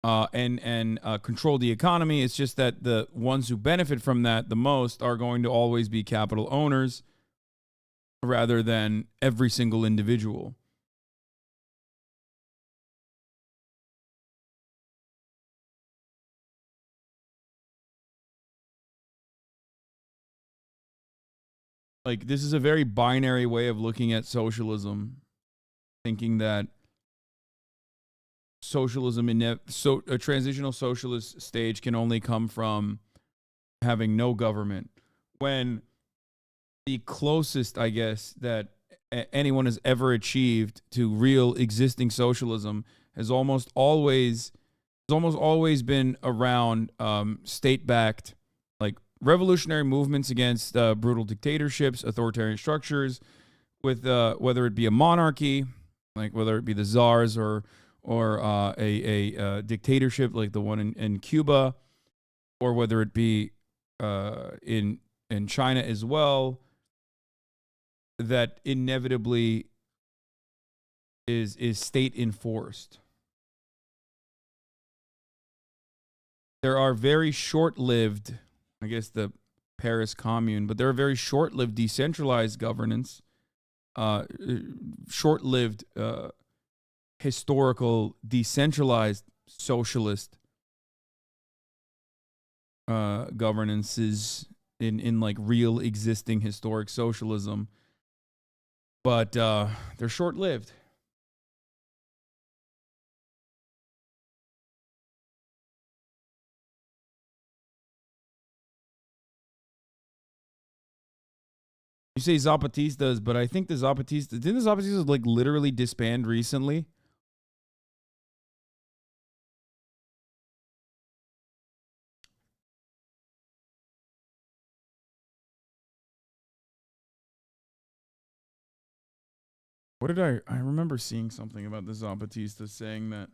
and control the economy. It's just that the ones who benefit from that the most are going to always be capital owners rather than every single individual. Like, this is a very binary way of looking at socialism, thinking that socialism a transitional socialist stage can only come from having no government, when the closest, I guess, that anyone has ever achieved to real existing socialism has almost always been around state-backed, like, revolutionary movements against brutal dictatorships, authoritarian structures, with whether it be a monarchy, like whether it be the czars or a dictatorship like the one in Cuba, or whether it be in China as well, that inevitably is state enforced. There are very short-lived, I guess, the Paris Commune, but there are very short-lived decentralized governance, short-lived historical decentralized socialist governances in like real existing historic socialism, but they're short-lived. You say Zapatistas, but I think didn't the Zapatistas like literally disband recently? What did I remember seeing something about the Zapatistas saying that.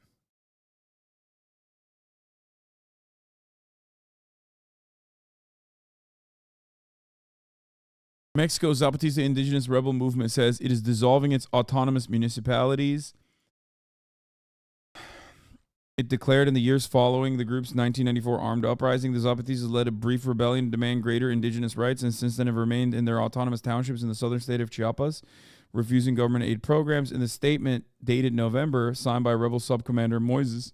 Mexico's Zapatista indigenous rebel movement says it is dissolving its autonomous municipalities. It declared in the years following the group's 1994 armed uprising, the Zapatistas led a brief rebellion to demand greater indigenous rights, and since then have remained in their autonomous townships in the southern state of Chiapas, refusing government aid programs. In the statement dated November, signed by Rebel Subcommander Moises,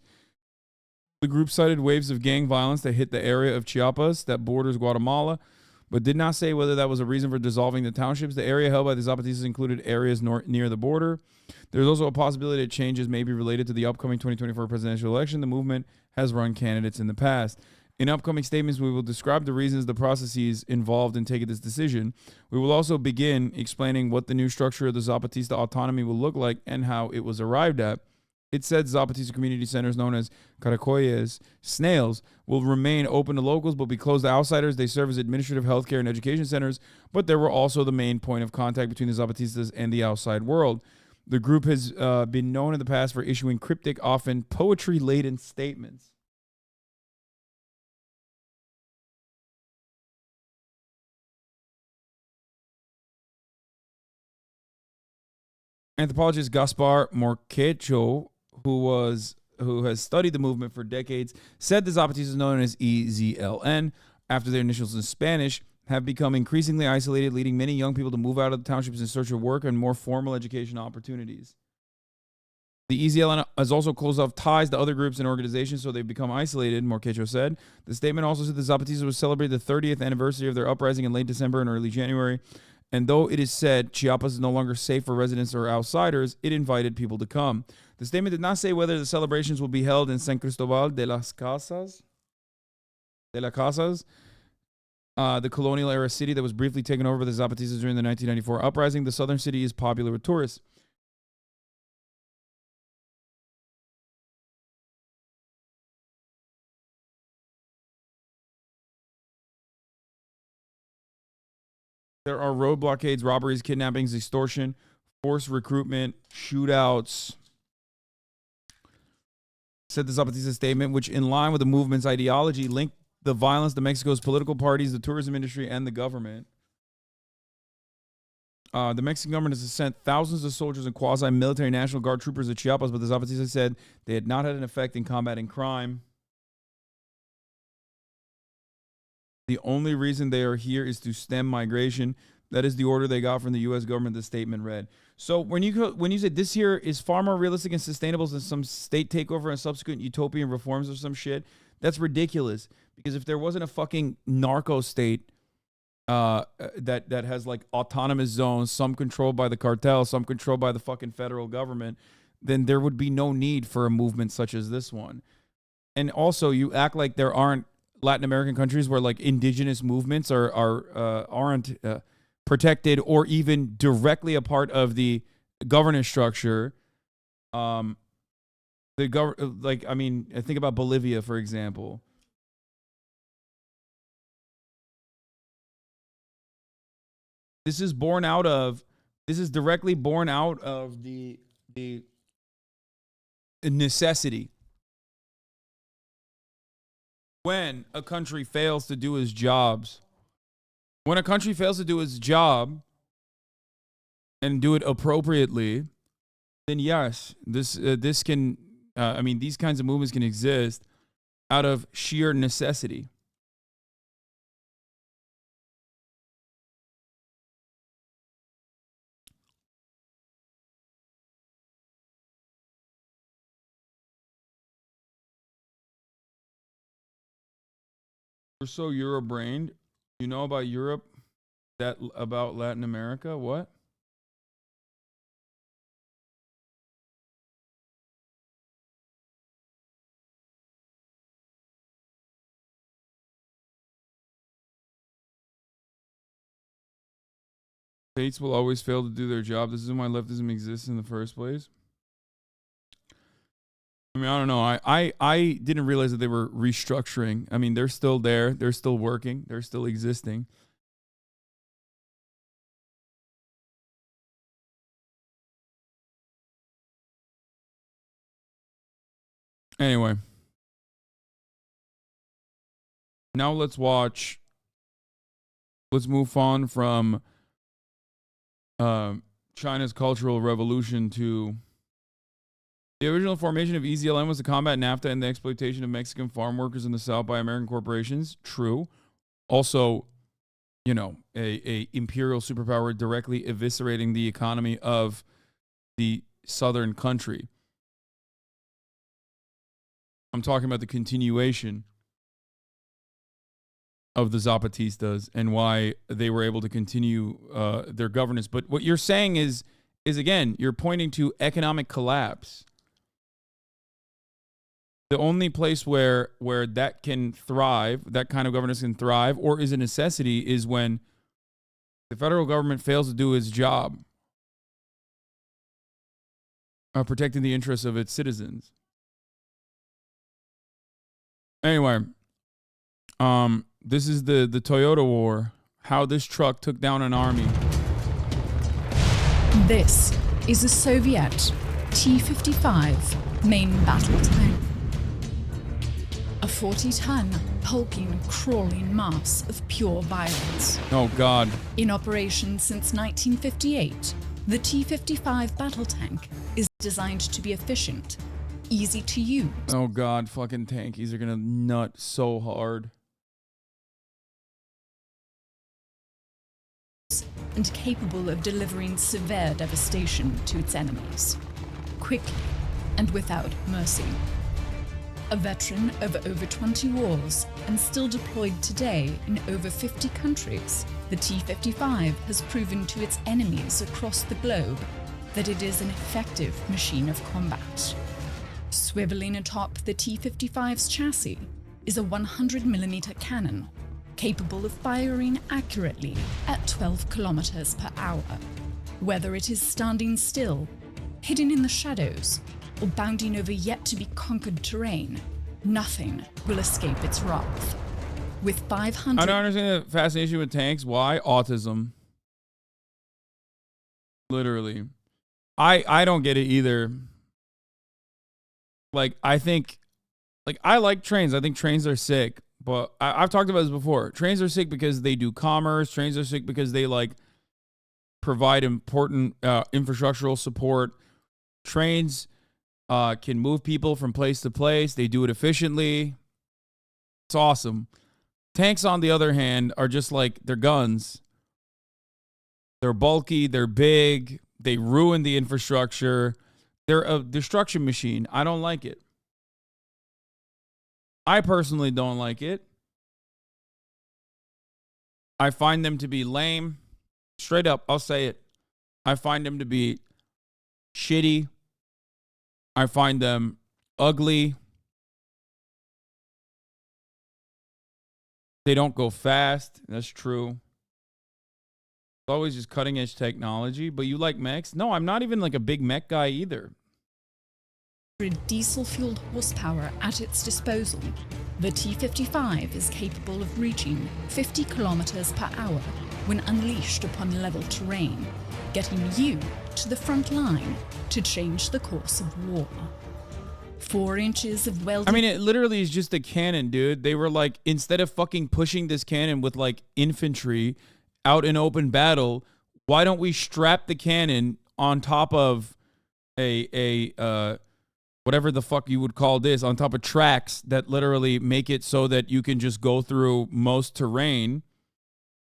the group cited waves of gang violence that hit the area of Chiapas that borders Guatemala, but did not say whether that was a reason for dissolving the townships. The area held by the Zapatistas included areas near the border. There's also a possibility that changes may be related to the upcoming 2024 presidential election. The movement has run candidates in the past. In upcoming statements, we will describe the reasons, the processes involved in taking this decision. We will also begin explaining what the new structure of the Zapatista autonomy will look like and how it was arrived at. It said Zapatista community centers, known as caracoles, snails, will remain open to locals but be closed to outsiders. They serve as administrative, healthcare, and education centers, but they were also the main point of contact between the Zapatistas and the outside world. The group has been known in the past for issuing cryptic, often poetry-laden statements. Anthropologist Gaspar Morquecho, who has studied the movement for decades, said the Zapatistas, known as EZLN, after their initials in Spanish, have become increasingly isolated, leading many young people to move out of the townships in search of work and more formal education opportunities. The EZLN has also closed off ties to other groups and organizations, so they've become isolated, Morquecho said. The statement also said the Zapatistas would celebrate the 30th anniversary of their uprising in late December and early January, And though it is said Chiapas is no longer safe for residents or outsiders, it invited people to come. The statement did not say whether the celebrations will be held in San Cristobal de las Casas, the colonial era city that was briefly taken over by the Zapatistas during the 1994 uprising. The southern city is popular with tourists. There are road blockades, robberies, kidnappings, extortion, forced recruitment, shootouts. Said the Zapatista statement, which in line with the movement's ideology linked the violence to Mexico's political parties, the tourism industry, and the government. The Mexican government has sent thousands of soldiers and quasi-military National Guard troopers to Chiapas, but the Zapatistas said they had not had an effect in combating crime. The only reason they are here is to stem migration. That is the order they got from the U.S. government, the statement read. So when you say this here is far more realistic and sustainable than some state takeover and subsequent utopian reforms or some shit, that's ridiculous. Because if there wasn't a fucking narco state that has like autonomous zones, some controlled by the cartel, some controlled by the fucking federal government, then there would be no need for a movement such as this one. And also, you act like there aren't Latin American countries where like indigenous movements aren't protected or even directly a part of the governance structure. I think about Bolivia, for example. This is directly born out of the necessity. When a country fails to do its jobs, when a country fails to do its job and do it appropriately, then yes, these kinds of movements can exist out of sheer necessity. We're so Euro-brained. You know about Europe, about Latin America? What? States will always fail to do their job. This is why leftism exists in the first place. I mean, I don't know. I didn't realize that they were restructuring. I mean, they're still there. They're still working. They're still existing. Anyway. Now let's move on from China's Cultural Revolution to the original formation of EZLN was to combat NAFTA and the exploitation of Mexican farm workers in the South by American corporations. True. Also, a imperial superpower directly eviscerating the economy of the southern country. I'm talking about the continuation of the Zapatistas and why they were able to continue their governance. But what you're saying is again, you're pointing to economic collapse. The only place where that can thrive, that kind of governance can thrive, or is a necessity, is when the federal government fails to do its job of protecting the interests of its citizens. Anyway, this is the Toyota War, how this truck took down an army. This is a Soviet T-55 main battle tank. A 40-ton, hulking, crawling mass of pure violence. Oh, God. In operation since 1958, the T-55 battle tank is designed to be efficient, easy to use. Oh, God, fucking tankies are gonna nut so hard. And capable of delivering severe devastation to its enemies, quickly and without mercy. A veteran of over 20 wars and still deployed today in over 50 countries, the T-55 has proven to its enemies across the globe that it is an effective machine of combat. Swiveling atop the T-55's chassis is a 100mm cannon, capable of firing accurately at 12 kilometers per hour. Whether it is standing still, hidden in the shadows, or bounding over yet-to-be-conquered terrain, nothing will escape its wrath. With 500... I don't understand the fascination with tanks. Why? Autism. Literally. I don't get it either. Like, I think... Like, I like trains. I think trains are sick. But I've talked about this before. Trains are sick because they do commerce. Trains are sick because they, like, provide important infrastructural support. Trains can move people from place to place. They do it efficiently. It's awesome. Tanks, on the other hand, are just like, they're guns. They're bulky. They're big. They ruin the infrastructure. They're a destruction machine. I don't like it. I personally don't like it. I find them to be lame. Straight up, I'll say it. I find them to be shitty. I find them ugly. They don't go fast. That's true. It's always just cutting edge technology. But you like mechs? No, I'm not even like a big mech guy either. Diesel-fueled horsepower at its disposal, the T-55 is capable of reaching 50 kilometers per hour when unleashed upon level terrain, getting you to the front line to change the course of war. 4 inches of welded... I mean, it literally is just a cannon, dude. They were like, instead of fucking pushing this cannon with like infantry out in open battle, why don't we strap the cannon on top of whatever the fuck you would call this, on top of tracks that literally make it so that you can just go through most terrain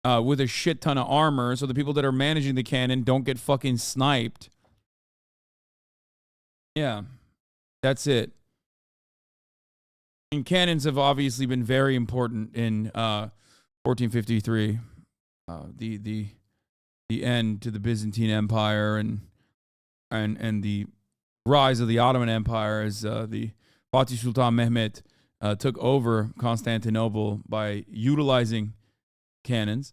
with a shit ton of armor, so the people that are managing the cannon don't get fucking sniped. Yeah, that's it. And cannons have obviously been very important in 1453, the end to the Byzantine Empire and the rise of the Ottoman Empire as the Fatih Sultan Mehmet took over Constantinople by utilizing cannons.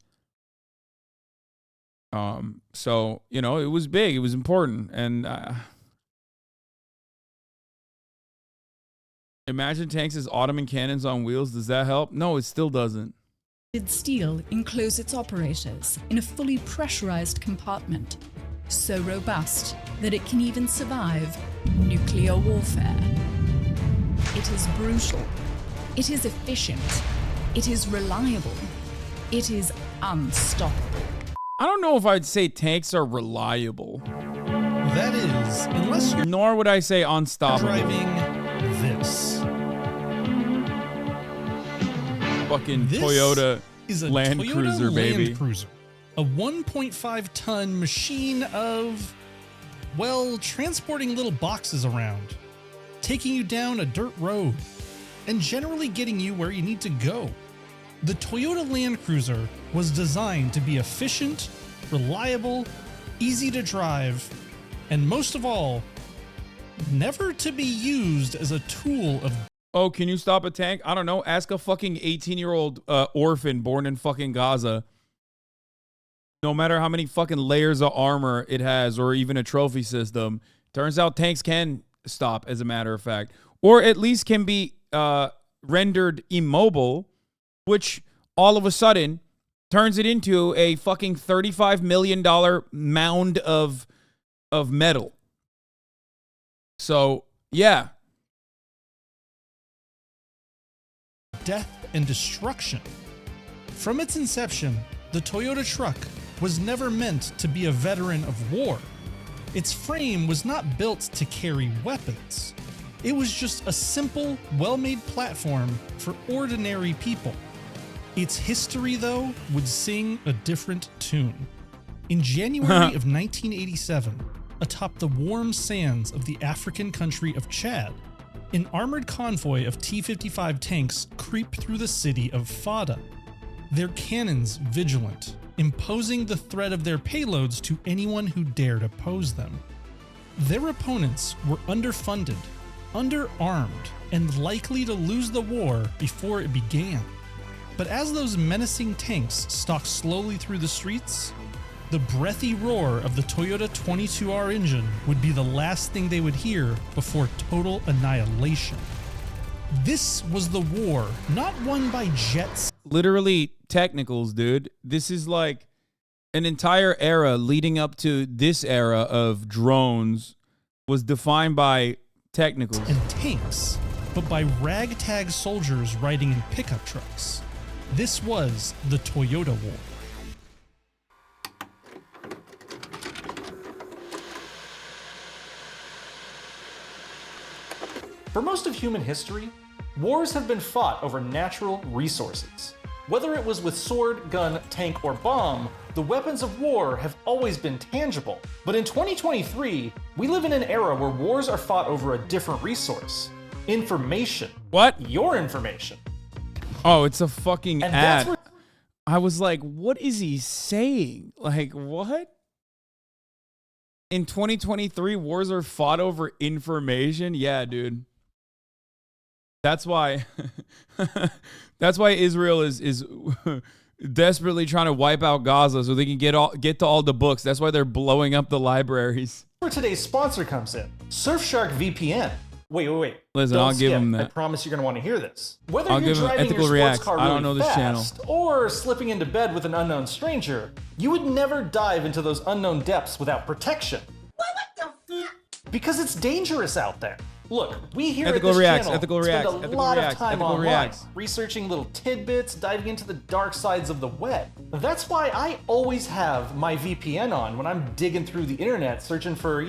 So, you know, it was big. It was important. And imagine tanks as Ottoman cannons on wheels. Does that help? No, it still doesn't. Steel enclose its operators in a fully pressurized compartment, so robust that it can even survive nuclear warfare. It is brutal. It is efficient. It is reliable. It is unstoppable. I don't know if I'd say tanks are reliable. That is, unless you're... Nor would I say unstoppable. Driving this. Fucking Toyota is a Land Toyota Cruiser, Land baby. Cruiser. A 1.5-ton machine of, well, transporting little boxes around, taking you down a dirt road, and generally getting you where you need to go. The Toyota Land Cruiser was designed to be efficient, reliable, easy to drive, and most of all, never to be used as a tool of... Oh, can you stop a tank? I don't know. Ask a fucking 18-year-old orphan born in fucking Gaza. No matter how many fucking layers of armor it has or even a trophy system, turns out tanks can stop, as a matter of fact. Or at least can be rendered immobile, which all of a sudden turns it into a fucking $35 million mound of metal. So, yeah. Death and destruction. From its inception, the Toyota truck was never meant to be a veteran of war. Its frame was not built to carry weapons. It was just a simple, well-made platform for ordinary people. Its history, though, would sing a different tune. In January of 1987, atop the warm sands of the African country of Chad, an armored convoy of T-55 tanks creep through the city of Fada, their cannons vigilant, imposing the threat of their payloads to anyone who dared oppose them. Their opponents were underfunded, underarmed, and likely to lose the war before it began. But as those menacing tanks stalked slowly through the streets, the breathy roar of the Toyota 22R engine would be the last thing they would hear before total annihilation. This was the war, not won by jets. Literally technicals, dude. This is like an entire era leading up to this era of drones was defined by technicals and tanks, but by ragtag soldiers riding in pickup trucks. This was the Toyota War. For most of human history, wars have been fought over natural resources. Whether it was with sword, gun, tank, or bomb, the weapons of war have always been tangible. But in 2023, we live in an era where wars are fought over a different resource. Information. What? Your information. Oh, it's a fucking And ad. that's where- I was like, what is he saying? Like, what? In 2023, wars are fought over information? Yeah, dude. That's why that's why Israel is desperately trying to wipe out Gaza so they can get to all the books. That's why they're blowing up the libraries. Where today's sponsor comes in, Surfshark VPN. Wait. Listen, Don't I'll give skip. him that. I promise you're going to want to hear this. Whether I'll you're give him driving Ethical your Reacts. sports car I really don't know this fast, channel. or slipping into bed with an unknown stranger, you would never dive into those unknown depths without protection. What the fuck? Because it's dangerous out there. Look, we here Ethical at this Reacts, channel Ethical spend Reacts, a Ethical lot Reacts, of time Ethical online, Reacts. researching little tidbits, diving into the dark sides of the web. That's why I always have my VPN on when I'm digging through the internet searching for,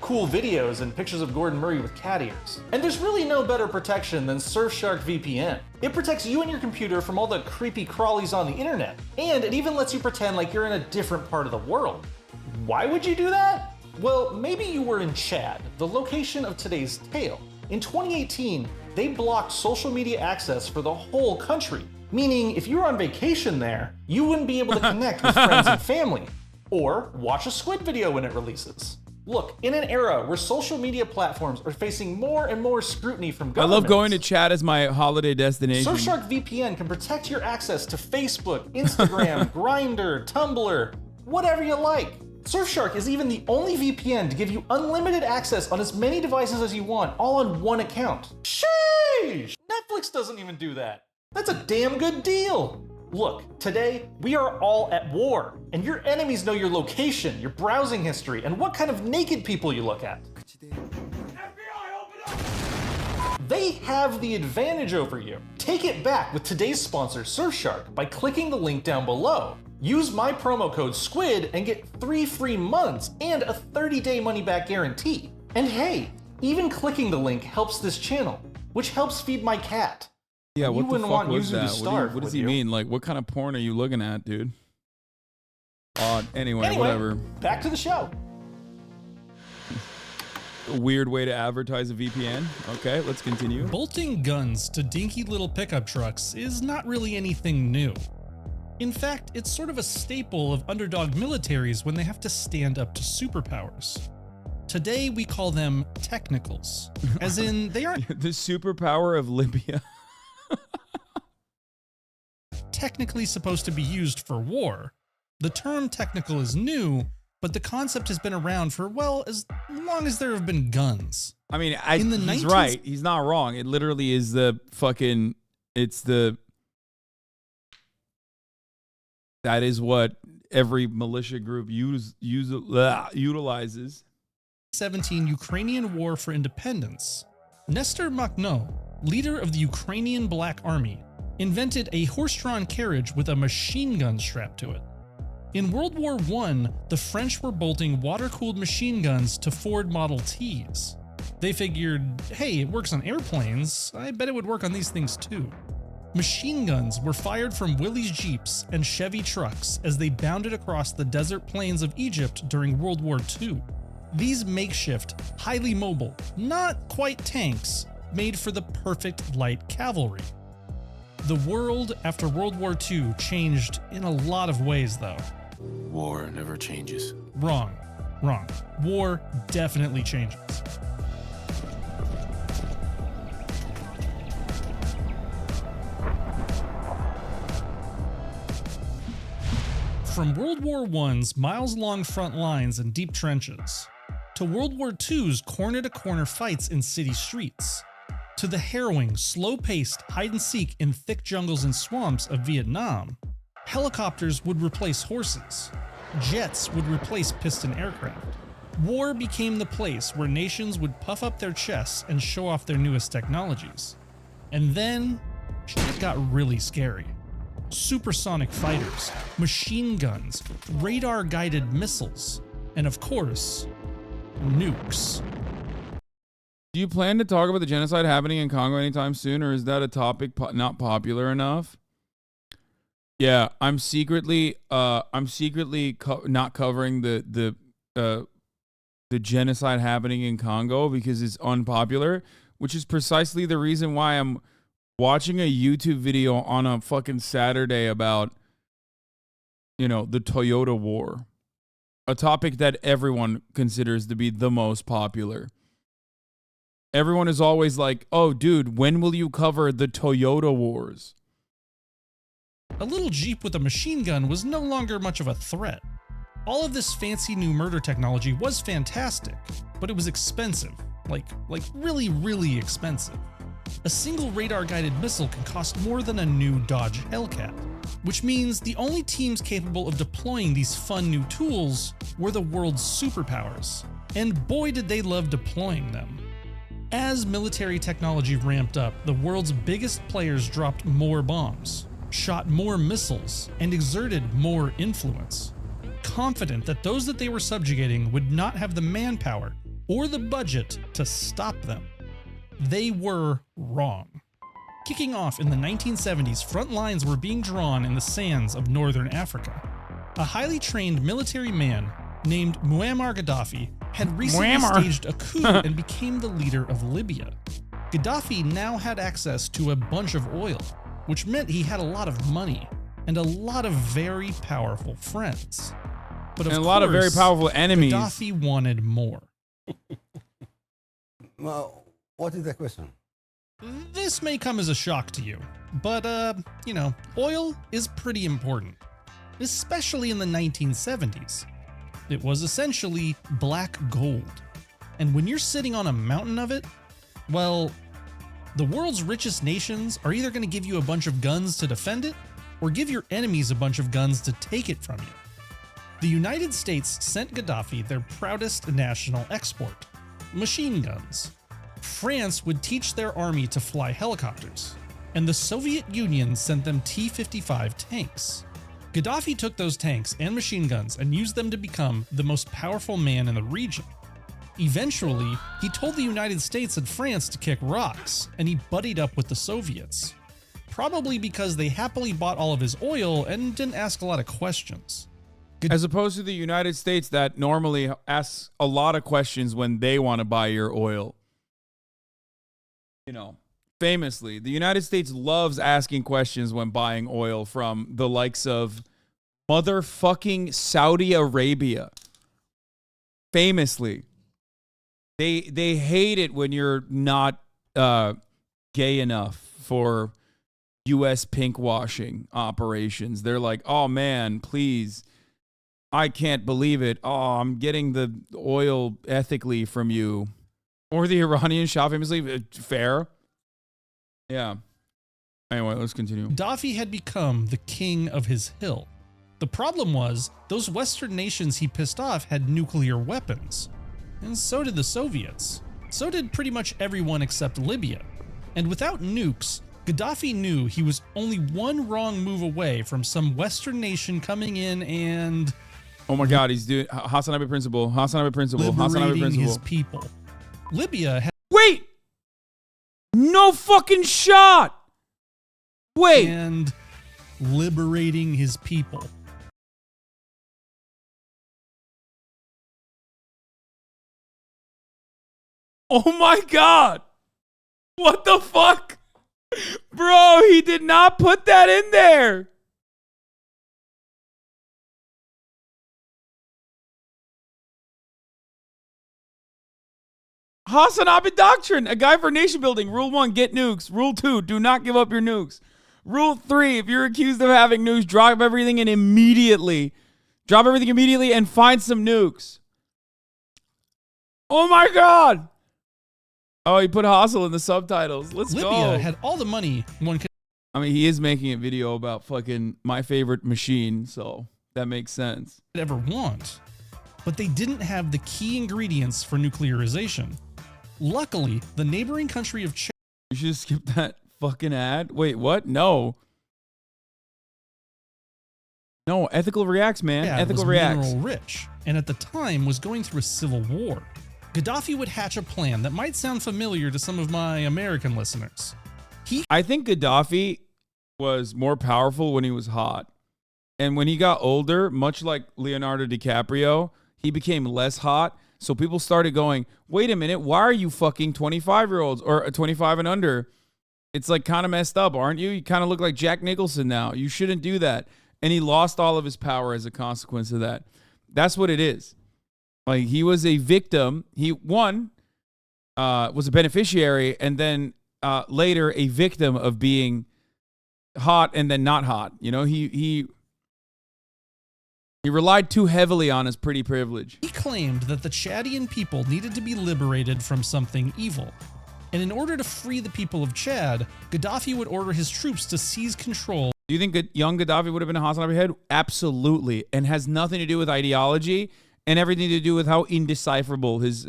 cool videos and pictures of Gordon Murray with cat ears. And there's really no better protection than Surfshark VPN. It protects you and your computer from all the creepy crawlies on the internet, and it even lets you pretend like you're in a different part of the world. Why would you do that? Well, maybe you were in Chad, the location of today's tale. In 2018, they blocked social media access for the whole country, meaning if you were on vacation there, you wouldn't be able to connect with friends and family, or watch a Squid video when it releases. Look, in an era where social media platforms are facing more and more scrutiny from I governments, love going to Chad as my holiday destination. Surfshark VPN can protect your access to Facebook, Instagram, Grindr, Tumblr, whatever you like. Surfshark is even the only VPN to give you unlimited access on as many devices as you want, all on one account. Sheesh! Netflix doesn't even do that. That's a damn good deal. Look, today we are all at war, and your enemies know your location, your browsing history, and what kind of naked people you look at. They have the advantage over you. Take it back with today's sponsor, Surfshark, by clicking the link down below. Use my promo code SQUID and get 3 free months and a 30-day money-back guarantee. And hey, even clicking the link helps this channel, which helps feed my cat. Yeah, what You the wouldn't fuck want was Yuzu to that? starve, What does would he you? mean? Like, what kind of porn are you looking at, dude? Odd. Anyway, whatever. Back to the show. A weird way to advertise a VPN. Okay, let's continue. Bolting guns to dinky little pickup trucks is not really anything new. In fact, it's sort of a staple of underdog militaries when they have to stand up to superpowers. Today we call them technicals, as in they aren't the superpower of Libya. technically supposed to be used for war. The term technical is new, but the concept has been around for, well, as long as there have been guns. I mean, In the he's 19th right. He's not wrong. It literally is the fucking. That is what every militia group utilizes. 17 Ukrainian War for Independence. Nestor Makhno, leader of the Ukrainian Black Army, invented a horse-drawn carriage with a machine gun strapped to it. In World War I, the French were bolting water-cooled machine guns to Ford Model Ts. They figured, hey, it works on airplanes, I bet it would work on these things too. Machine guns were fired from Willys Jeeps and Chevy trucks as they bounded across the desert plains of Egypt during World War II. These makeshift, highly mobile, not quite tanks, made for the perfect light cavalry. The world after World War II changed in a lot of ways, though. War never changes. Wrong. War definitely changes. From World War I's miles-long front lines and deep trenches, to World War II's corner-to-corner fights in city streets, to the harrowing, slow-paced hide-and-seek in thick jungles and swamps of Vietnam, helicopters would replace horses, jets would replace piston aircraft. War became the place where nations would puff up their chests and show off their newest technologies. And then, shit got really scary. Supersonic fighters, machine guns, radar-guided missiles, and of course, nukes. Do you plan to talk about the genocide happening in Congo anytime soon, or is that a topic not popular enough? Yeah, I'm secretly not covering the genocide happening in Congo because it's unpopular, which is precisely the reason why I'm watching a YouTube video on a fucking Saturday about, the Toyota War, a topic that everyone considers to be the most popular. Everyone is always like, oh, dude, when will you cover the Toyota Wars? A little Jeep with a machine gun was no longer much of a threat. All of this fancy new murder technology was fantastic, but it was expensive. Like really, really expensive. A single radar-guided missile can cost more than a new Dodge Hellcat, which means the only teams capable of deploying these fun new tools were the world's superpowers. And boy did they love deploying them. As military technology ramped up, the world's biggest players dropped more bombs, shot more missiles, and exerted more influence, confident that those that they were subjugating would not have the manpower or the budget to stop them. They were wrong. Kicking off in the 1970s, front lines were being drawn in the sands of northern Africa. A highly trained military man named Muammar Gaddafi had recently staged a coup and became the leader of Libya. Gaddafi now had access to a bunch of oil, which meant he had a lot of money and a lot of very powerful friends. But a lot of very powerful enemies. Gaddafi wanted more. Well, what is the question? This may come as a shock to you, but oil is pretty important, especially in the 1970s. It was essentially black gold. And when you're sitting on a mountain of it, well, the world's richest nations are either going to give you a bunch of guns to defend it, or give your enemies a bunch of guns to take it from you. The United States sent Gaddafi their proudest national export, machine guns. France would teach their army to fly helicopters, and the Soviet Union sent them T-55 tanks. Gaddafi took those tanks and machine guns and used them to become the most powerful man in the region. Eventually, he told the United States and France to kick rocks, and he buddied up with the Soviets. Probably because they happily bought all of his oil and didn't ask a lot of questions. As opposed to the United States that normally asks a lot of questions when they want to buy your oil. Famously, the United States loves asking questions when buying oil from the likes of motherfucking Saudi Arabia. Famously. They hate it when you're not gay enough for U.S. pinkwashing operations. They're like, oh man, please. I can't believe it. Oh, I'm getting the oil ethically from you. Or the Iranian Shah famously. Fair. Yeah. Anyway, let's continue. Gaddafi had become the king of his hill. The problem was, those Western nations he pissed off had nuclear weapons. And so did the Soviets. So did pretty much everyone except Libya. And without nukes, Gaddafi knew he was only one wrong move away from some Western nation coming in and... Oh my God, he's doing Hasanabe principle. Hasanabe principle. Hasanabe principle. His people. Libya had... Wait! No fucking shot! Wait! And liberating his people. Oh my God! What the fuck? Bro, he did not put that in there. Hasanabe Doctrine, a guide for nation building. Rule 1, get nukes. Rule 2, do not give up your nukes. Rule 3, if you're accused of having nukes, drop everything and immediately. Drop everything immediately and find some nukes. Oh my God. Oh, he put Hustle in the subtitles. Let's go. Libya had all the money one could. I mean, he is making a video about fucking my favorite machine, so that makes sense. Ever want, but they didn't have the key ingredients for nuclearization. Luckily, the neighboring country of Chad. You should skip that fucking ad. Wait, what? No. No, Ethical Reacts, man. Ethical Reacts. Mineral rich, and at the time was going through a civil war. Gaddafi would hatch a plan that might sound familiar to some of my American listeners. I think Gaddafi was more powerful when he was hot. And when he got older, much like Leonardo DiCaprio, he became less hot. So people started going, wait a minute, why are you fucking 25-year-olds or 25 and under? It's like kind of messed up, aren't you? You kind of look like Jack Nicholson now. You shouldn't do that. And he lost all of his power as a consequence of that. That's what it is. Like, he was a victim. He, was a beneficiary, and then later a victim of being hot and then not hot. You know, he relied too heavily on his pretty privilege. He claimed that the Chadian people needed to be liberated from something evil. And in order to free the people of Chad, Gaddafi would order his troops to seize control. Do you think young Gaddafi would have been a Hassan Abihead? Absolutely. And has nothing to do with ideology and everything to do with how indecipherable his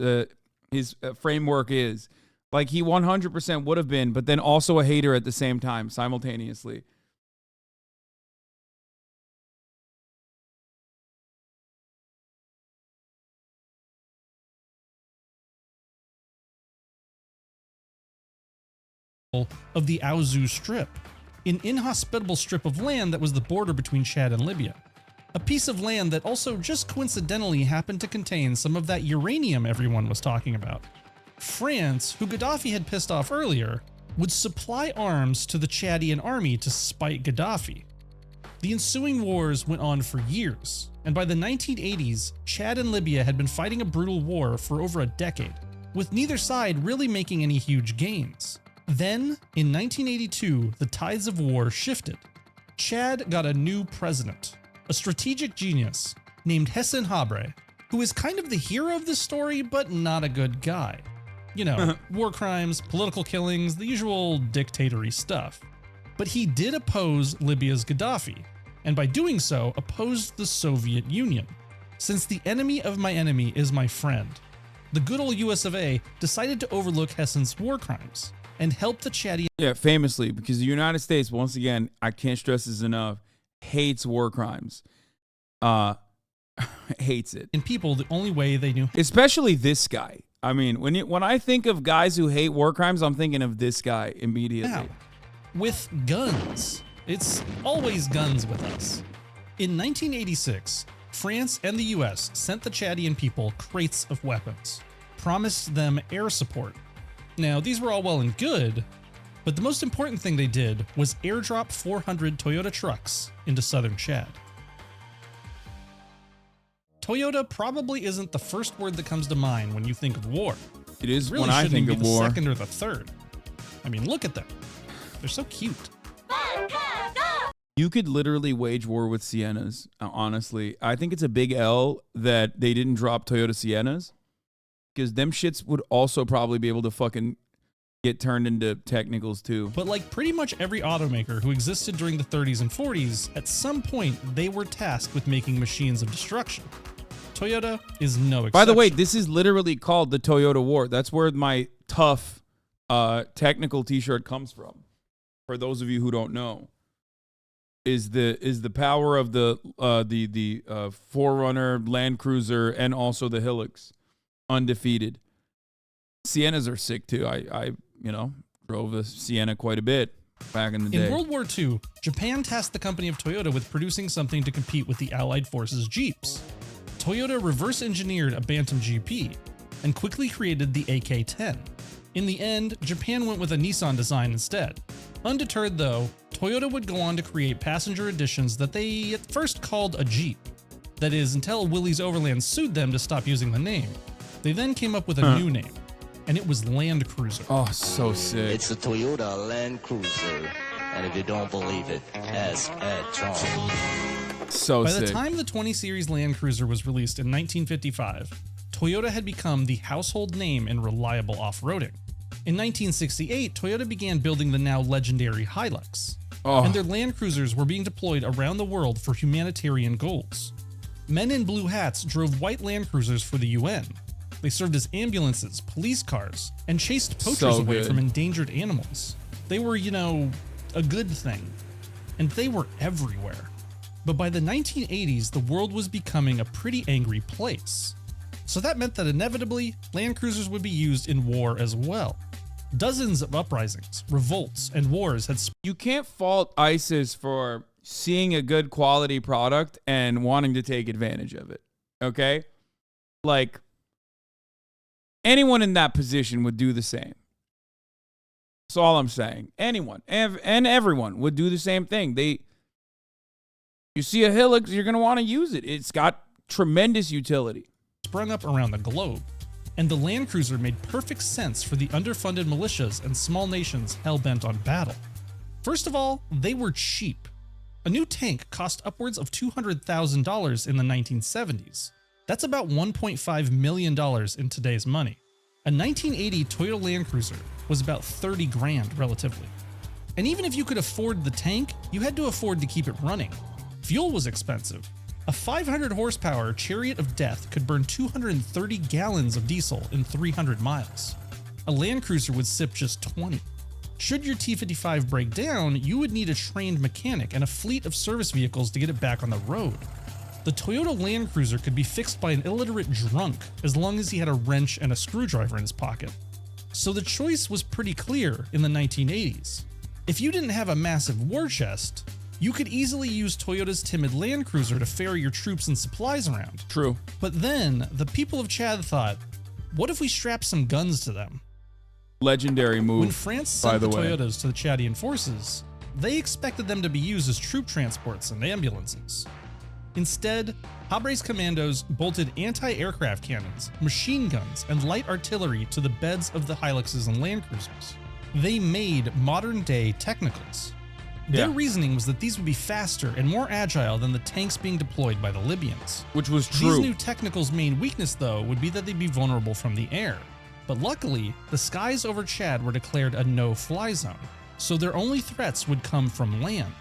framework is. Like, he 100% would have been, but then also a hater at the same time, simultaneously. Of the Aouzou Strip, an inhospitable strip of land that was the border between Chad and Libya. A piece of land that also just coincidentally happened to contain some of that uranium everyone was talking about. France, who Gaddafi had pissed off earlier, would supply arms to the Chadian army to spite Gaddafi. The ensuing wars went on for years, and by the 1980s, Chad and Libya had been fighting a brutal war for over a decade, with neither side really making any huge gains. Then, in 1982, the tides of war shifted. Chad got a new president, a strategic genius named Hissène Habré, who is kind of the hero of this story, but not a good guy. You know, war crimes, political killings, the usual dictatory stuff. But he did oppose Libya's Gaddafi, and by doing so, opposed the Soviet Union. Since the enemy of my enemy is my friend, the good old US of A decided to overlook Hessén's war crimes and help the Chadian. Yeah, famously, because the United States, once again, I can't stress this enough, hates war crimes. Hates it. And people, the only way they knew. Especially this guy. I mean, when I think of guys who hate war crimes, I'm thinking of this guy immediately. Now, with guns. It's always guns with us. In 1986, France and the US sent the Chadian people crates of weapons, promised them air support. Now, these were all well and good, but the most important thing they did was airdrop 400 Toyota trucks into southern Chad. Toyota probably isn't the first word that comes to mind when you think of war. It is really when I think of war. The second or the third. I mean, look at them. They're so cute. You could literally wage war with Siennas, honestly. I think it's a big L that they didn't drop Toyota Siennas, because them shits would also probably be able to fucking get turned into technicals too. But like pretty much every automaker who existed during the 30s and 40s, at some point they were tasked with making machines of destruction. Toyota is no exception. By the way, this is literally called the Toyota War. That's where my tough technical t-shirt comes from. For those of you who don't know, is the power of the 4Runner, Land Cruiser, and also the Hilux. Undefeated. Siennas are sick too. I drove a Sienna quite a bit back in the day. In World War II, Japan tasked the company of Toyota with producing something to compete with the Allied forces' Jeeps. Toyota reverse engineered a Bantam GP and quickly created the AK-10. In the end, Japan went with a Nissan design instead. Undeterred though, Toyota would go on to create passenger editions that they at first called a Jeep. That is, until Willys Overland sued them to stop using the name. They then came up with a new name, and it was Land Cruiser. Oh, so sick. It's a Toyota Land Cruiser, and if you don't believe it, ask Ed Tron. So By sick. the time the 20 Series Land Cruiser was released in 1955, Toyota had become the household name in reliable off-roading. In 1968, Toyota began building the now legendary Hilux, and their Land Cruisers were being deployed around the world for humanitarian goals. Men in blue hats drove white Land Cruisers for the UN. They served as ambulances, police cars, and chased poachers away from endangered animals. They were, you know, a good thing. And they were everywhere. But by the 1980s, the world was becoming a pretty angry place. So that meant that inevitably, Land Cruisers would be used in war as well. Dozens of uprisings, revolts, and wars had... You can't fault ISIS for seeing a good quality product and wanting to take advantage of it, okay? Like, anyone in that position would do the same. That's all I'm saying. Anyone and everyone would do the same thing. You see a Hilux, you're going to want to use it. It's got tremendous utility. Sprung up around the globe, and the Land Cruiser made perfect sense for the underfunded militias and small nations hell-bent on battle. First of all, they were cheap. A new tank cost upwards of $200,000 in the 1970s. That's about $1.5 million in today's money. A 1980 Toyota Land Cruiser was about 30 grand relatively. And even if you could afford the tank, you had to afford to keep it running. Fuel was expensive. A 500 horsepower Chariot of Death could burn 230 gallons of diesel in 300 miles. A Land Cruiser would sip just 20. Should your T-55 break down, you would need a trained mechanic and a fleet of service vehicles to get it back on the road. The Toyota Land Cruiser could be fixed by an illiterate drunk as long as he had a wrench and a screwdriver in his pocket. So the choice was pretty clear in the 1980s. If you didn't have a massive war chest, you could easily use Toyota's timid Land Cruiser to ferry your troops and supplies around. True. But then, the people of Chad thought, what if we strap some guns to them? Legendary move, When France sent the Toyotas to the Chadian forces, they expected them to be used as troop transports and ambulances. Instead, Habre's commandos bolted anti-aircraft cannons, machine guns, and light artillery to the beds of the Hiluxes and Land Cruisers. They made modern-day technicals. Their reasoning was that these would be faster and more agile than the tanks being deployed by the Libyans. Which was true. These new technicals' main weakness, though, would be that they'd be vulnerable from the air. But luckily, the skies over Chad were declared a no-fly zone, so their only threats would come from land.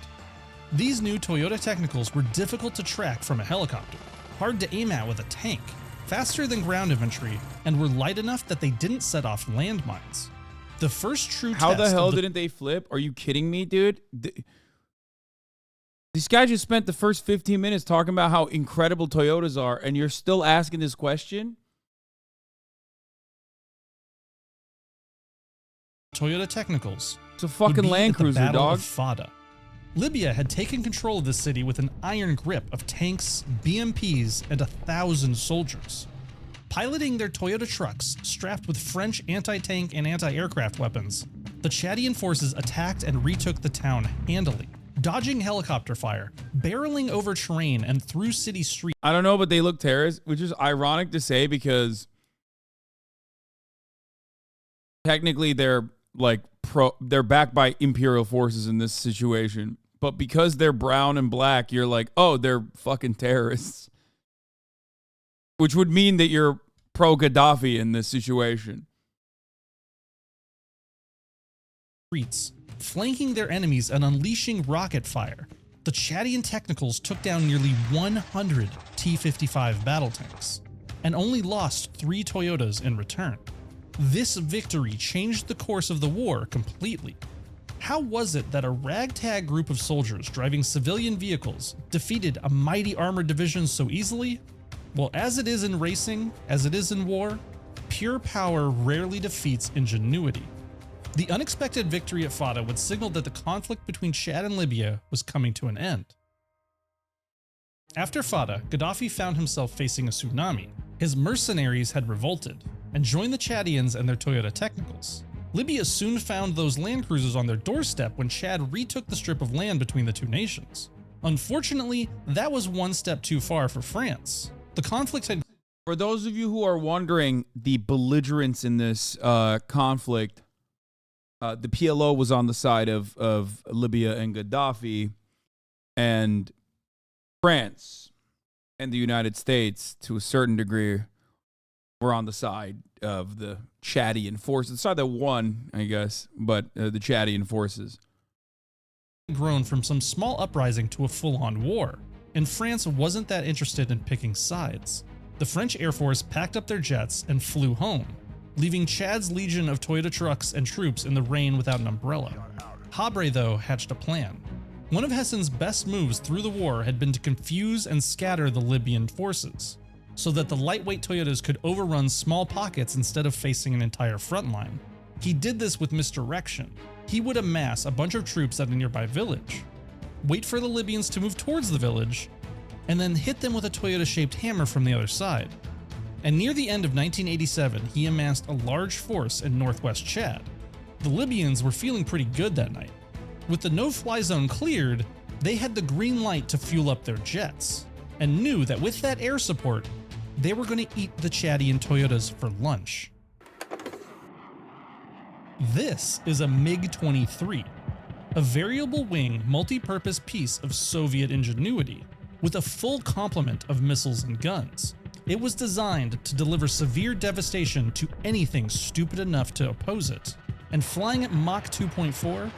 These new Toyota Technicals were difficult to track from a helicopter, hard to aim at with a tank, faster than ground infantry, and were light enough that they didn't set off landmines. The first true How test the hell didn't they flip? Are you kidding me, dude? This guy just spent the first 15 minutes talking about how incredible Toyotas are, and you're still asking this question? Toyota Technicals. It's a fucking Land Cruiser, Battle dog. of Fada. Libya had taken control of the city with an iron grip of tanks, BMPs, and 1,000 soldiers. Piloting their Toyota trucks strapped with French anti-tank and anti-aircraft weapons, the Chadian forces attacked and retook the town handily, dodging helicopter fire, barreling over terrain and through city streets. I don't know, but they look terrorist, which is ironic to say because technically they're like they're backed by imperial forces in this situation. But because they're brown and black, you're like, oh, they're fucking terrorists. Which would mean that you're pro-Gaddafi in this situation. Streets, flanking their enemies and unleashing rocket fire, the Chadian Technicals took down nearly 100 T-55 battle tanks, and only lost 3 Toyotas in return. This victory changed the course of the war completely. How was it that a ragtag group of soldiers driving civilian vehicles defeated a mighty armored division so easily? Well, as it is in racing, as it is in war, pure power rarely defeats ingenuity. The unexpected victory at Fada would signal that the conflict between Chad and Libya was coming to an end. After Fada, Gaddafi found himself facing a tsunami. His mercenaries had revolted and joined the Chadians and their Toyota Technicals. Libya soon found those land cruisers on their doorstep when Chad retook the strip of land between the two nations. Unfortunately, that was one step too far for France. The conflict had... For those of you who are wondering the belligerence in this conflict, the PLO was on the side of Libya and Gaddafi, and France and the United States, to a certain degree, were on the side of the Chadian forces. The side that won, I guess, but the Chadian forces. Grown from some small uprising to a full-on war, and France wasn't that interested in picking sides. The French Air Force packed up their jets and flew home, leaving Chad's legion of Toyota trucks and troops in the rain without an umbrella. Habré, though, hatched a plan. One of Hessen's best moves through the war had been to confuse and scatter the Libyan forces, so that the lightweight Toyotas could overrun small pockets instead of facing an entire front line. He did this with misdirection. He would amass a bunch of troops at a nearby village, wait for the Libyans to move towards the village, and then hit them with a Toyota-shaped hammer from the other side. And near the end of 1987, he amassed a large force in northwest Chad. The Libyans were feeling pretty good that night. With the no-fly zone cleared, they had the green light to fuel up their jets, and knew that with that air support, they were going to eat the Chadian Toyotas for lunch. This is a MiG-23, a variable wing multi-purpose piece of Soviet ingenuity, with a full complement of missiles and guns. It was designed to deliver severe devastation to anything stupid enough to oppose it, and flying at Mach 2.4,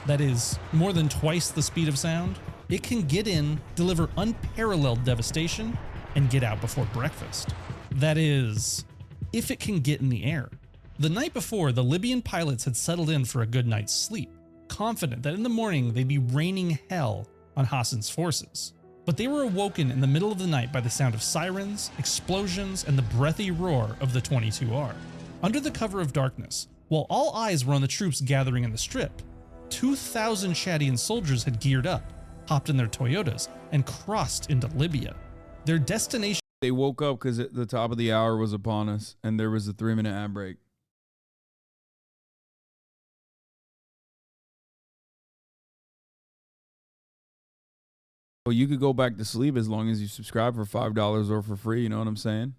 that is, more than twice the speed of sound, it can get in, deliver unparalleled devastation, and get out before breakfast. That is, if it can get in the air. The night before, the Libyan pilots had settled in for a good night's sleep, confident that in the morning they'd be raining hell on Hassan's forces. But they were awoken in the middle of the night by the sound of sirens, explosions, and the breathy roar of the 22R. Under the cover of darkness, while all eyes were on the troops gathering in the strip, 2,000 Chadian soldiers had geared up, hopped in their Toyotas, and crossed into Libya. Their destination... They woke up because the top of the hour was upon us, and there was a 3-minute ad break. Well, you could go back to sleep as long as you subscribe for $5 or for free, you know what I'm saying?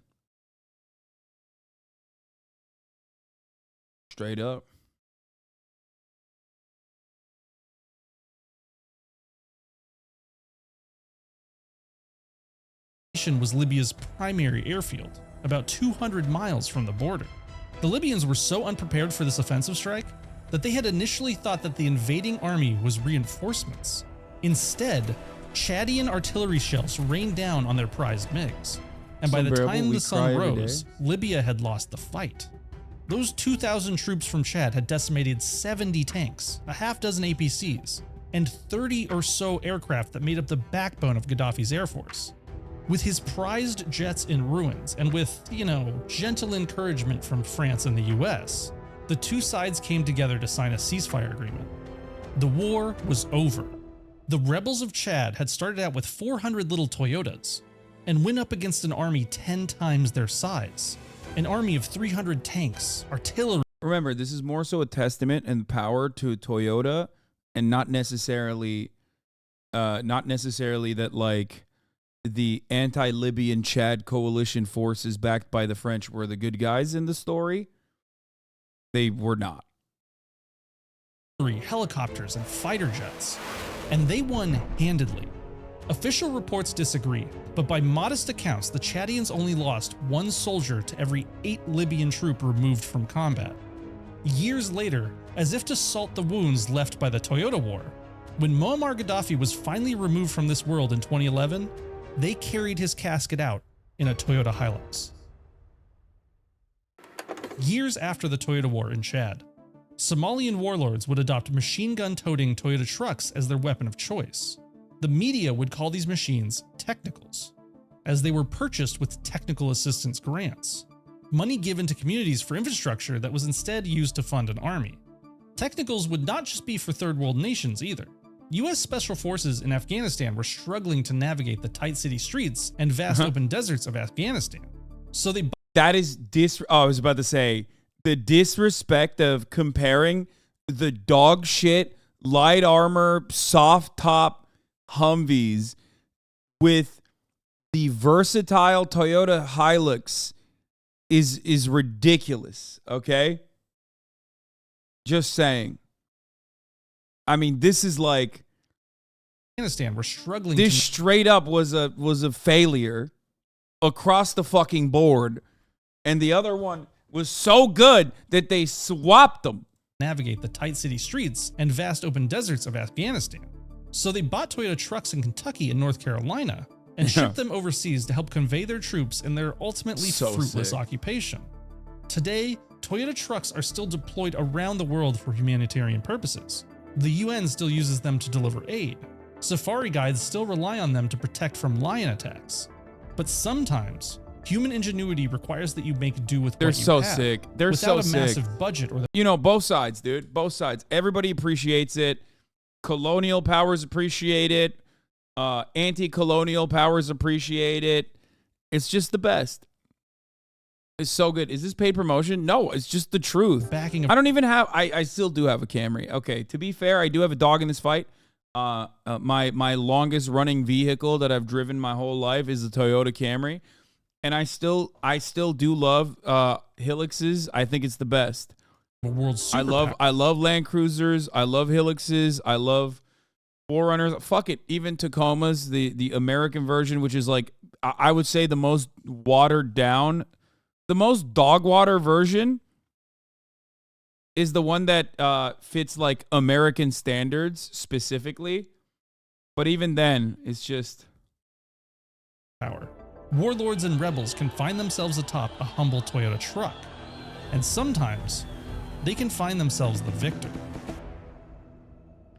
Straight up. Was Libya's primary airfield, about 200 miles from the border. The Libyans were so unprepared for this offensive strike that they had initially thought that the invading army was reinforcements. Instead, Chadian artillery shells rained down on their prized MiGs, and by the time the sun rose, Libya had lost the fight. Those 2,000 troops from Chad had decimated 70 tanks, a half dozen APCs, and 30 or so aircraft that made up the backbone of Gaddafi's air force. With his prized jets in ruins, and with, gentle encouragement from France and the US, the two sides came together to sign a ceasefire agreement. The war was over. The rebels of Chad had started out with 400 little Toyotas, and went up against an army 10 times their size. An army of 300 tanks, artillery... Remember, this is more so a testament and power to Toyota, and not necessarily that, like, the anti-Libyan Chad coalition forces backed by the French were the good guys in the story. They were not. Helicopters and fighter jets, and they won handedly. Official reports disagree, but by modest accounts, the Chadians only lost 1 soldier to every 8 Libyan troop removed from combat. Years later, as if to salt the wounds left by the Toyota War, when Muammar Gaddafi was finally removed from this world in 2011, they carried his casket out in a Toyota Hilux. Years after the Toyota War in Chad, Somalian warlords would adopt machine gun-toting Toyota trucks as their weapon of choice. The media would call these machines technicals, as they were purchased with technical assistance grants, money given to communities for infrastructure that was instead used to fund an army. Technicals would not just be for third world nations either. US Special Forces in Afghanistan were struggling to navigate the tight city streets and vast open deserts of Afghanistan. So they... That is I was about to say, the disrespect of comparing the dog shit light armor soft top Humvees with the versatile Toyota Hilux is ridiculous, okay? Just saying. I mean, this is like Afghanistan, we're struggling. This straight up was a failure across the fucking board, and the other one was so good that they swapped them. Navigate the tight city streets and vast open deserts of Afghanistan. So they bought Toyota trucks in Kentucky and North Carolina and shipped them overseas to help convey their troops in their ultimately fruitless occupation. Today, Toyota trucks are still deployed around the world for humanitarian purposes. The UN still uses them to deliver aid. Safari guides still rely on them to protect from lion attacks. But sometimes, human ingenuity requires that you make do with what you have. They're so sick. They're so sick. Without a massive budget or you know, both sides, dude. Both sides. Everybody appreciates it. Colonial powers appreciate it. Anti-colonial powers appreciate it. It's just the best. It's so good. Is this paid promotion? No, it's just the truth. I don't even have. I still do have a Camry. Okay, to be fair, I do have a dog in this fight. My longest running vehicle that I've driven my whole life is a Toyota Camry, and I still do love Hiluxes. I think it's the best. I love Land Cruisers. I love Hiluxes. I love 4Runners. Fuck it, even Tacomas, the American version, which is like I would say the most watered down, the most dog water version is the one that fits like American standards specifically. But even then, it's just power. Warlords and rebels can find themselves atop a humble Toyota truck, and sometimes they can find themselves the victor.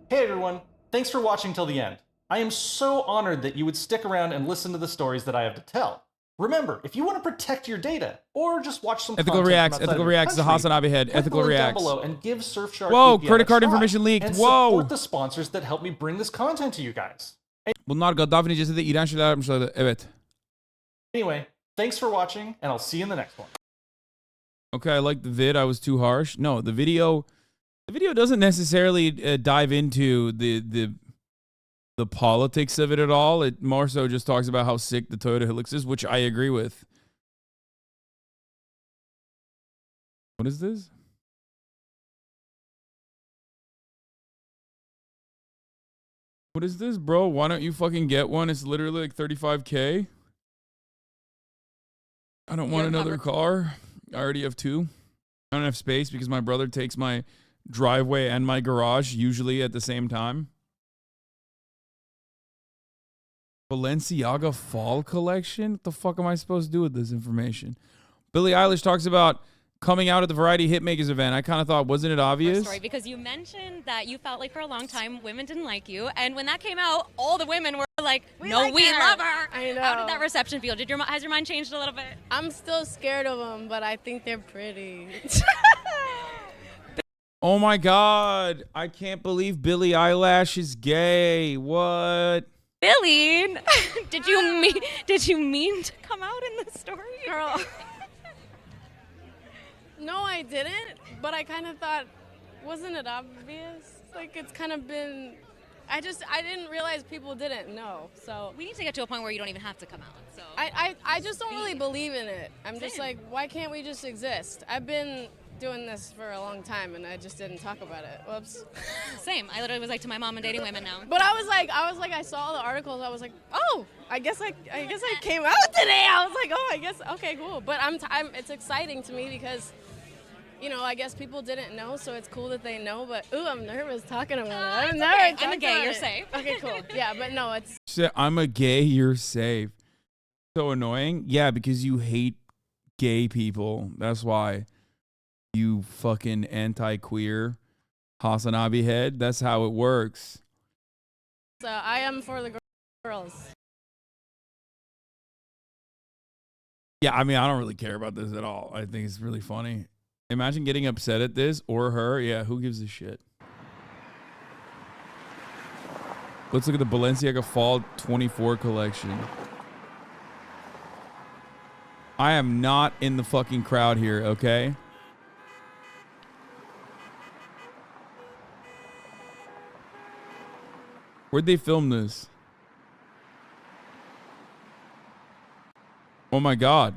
Hey everyone, thanks for watching till the end. I am so honored that you would stick around and listen to the stories that I have to tell. Remember, if you want to protect your data or just watch some Ethical content Reacts, Ethical Reacts, the Hassan Abi head, click Ethical the link down Reacts. below and give Surfshark Whoa, VPN credit a card try information leaked. and Whoa. support the sponsors that help me bring this content to you guys. Bunlar Gaddafi'nin cesedi iğrenç şeyler yapmışlardı. Evet. Anyway, thanks for watching and I'll see you in the next one. Okay, I like the vid. I was too harsh. No, the video doesn't necessarily dive into the politics of it at all. It more so just talks about how sick the Toyota Hilux is, which I agree with. What is this? What is this, bro? Why don't you fucking get one? It's literally like 35K. I don't want another car. I already have two. I don't have space because my brother takes my driveway and my garage usually at the same time. Balenciaga fall collection? What the fuck am I supposed to do with this information? Billie Eilish talks about coming out at the Variety Hitmakers event. I kind of thought, wasn't it obvious? Story, because you mentioned that you felt like for a long time women didn't like you, and when that came out, all the women were like, we love her. I know. How did that reception feel? Has your mind changed a little bit? I'm still scared of them, but I think they're pretty. Oh my God. I can't believe Billie Eilish is gay. What? Billie, did you mean to come out in the story? Girl. No, I didn't, but I kind of thought, wasn't it obvious? Like, it's kind of been, I didn't realize people didn't know, so. We need to get to a point where you don't even have to come out, so. I just don't really believe in it. I'm just like, why can't we just exist? I've been doing this for a long time, and I just didn't talk about it. Whoops. Same. I literally was like to my mom, I'm dating women now. But I was like, I saw all the articles. I was like, oh, I guess I came out today. I was like, oh, I guess, okay, cool. But it's exciting to me because, you know, I guess people didn't know, so it's cool that they know. But ooh, I'm nervous talking about it. I'm a gay. You're safe. Okay, cool. Yeah, but no, it's. I'm a gay. You're safe. So annoying. Yeah, because you hate gay people. That's why. You fucking anti-queer Hassan Abi head. That's how it works. So I am for the girls. Yeah, I mean, I don't really care about this at all. I think it's really funny. Imagine getting upset at this or her. Yeah, who gives a shit? Let's look at the Balenciaga Fall 24 collection. I am not in the fucking crowd here, okay? Where'd they film this? Oh my God.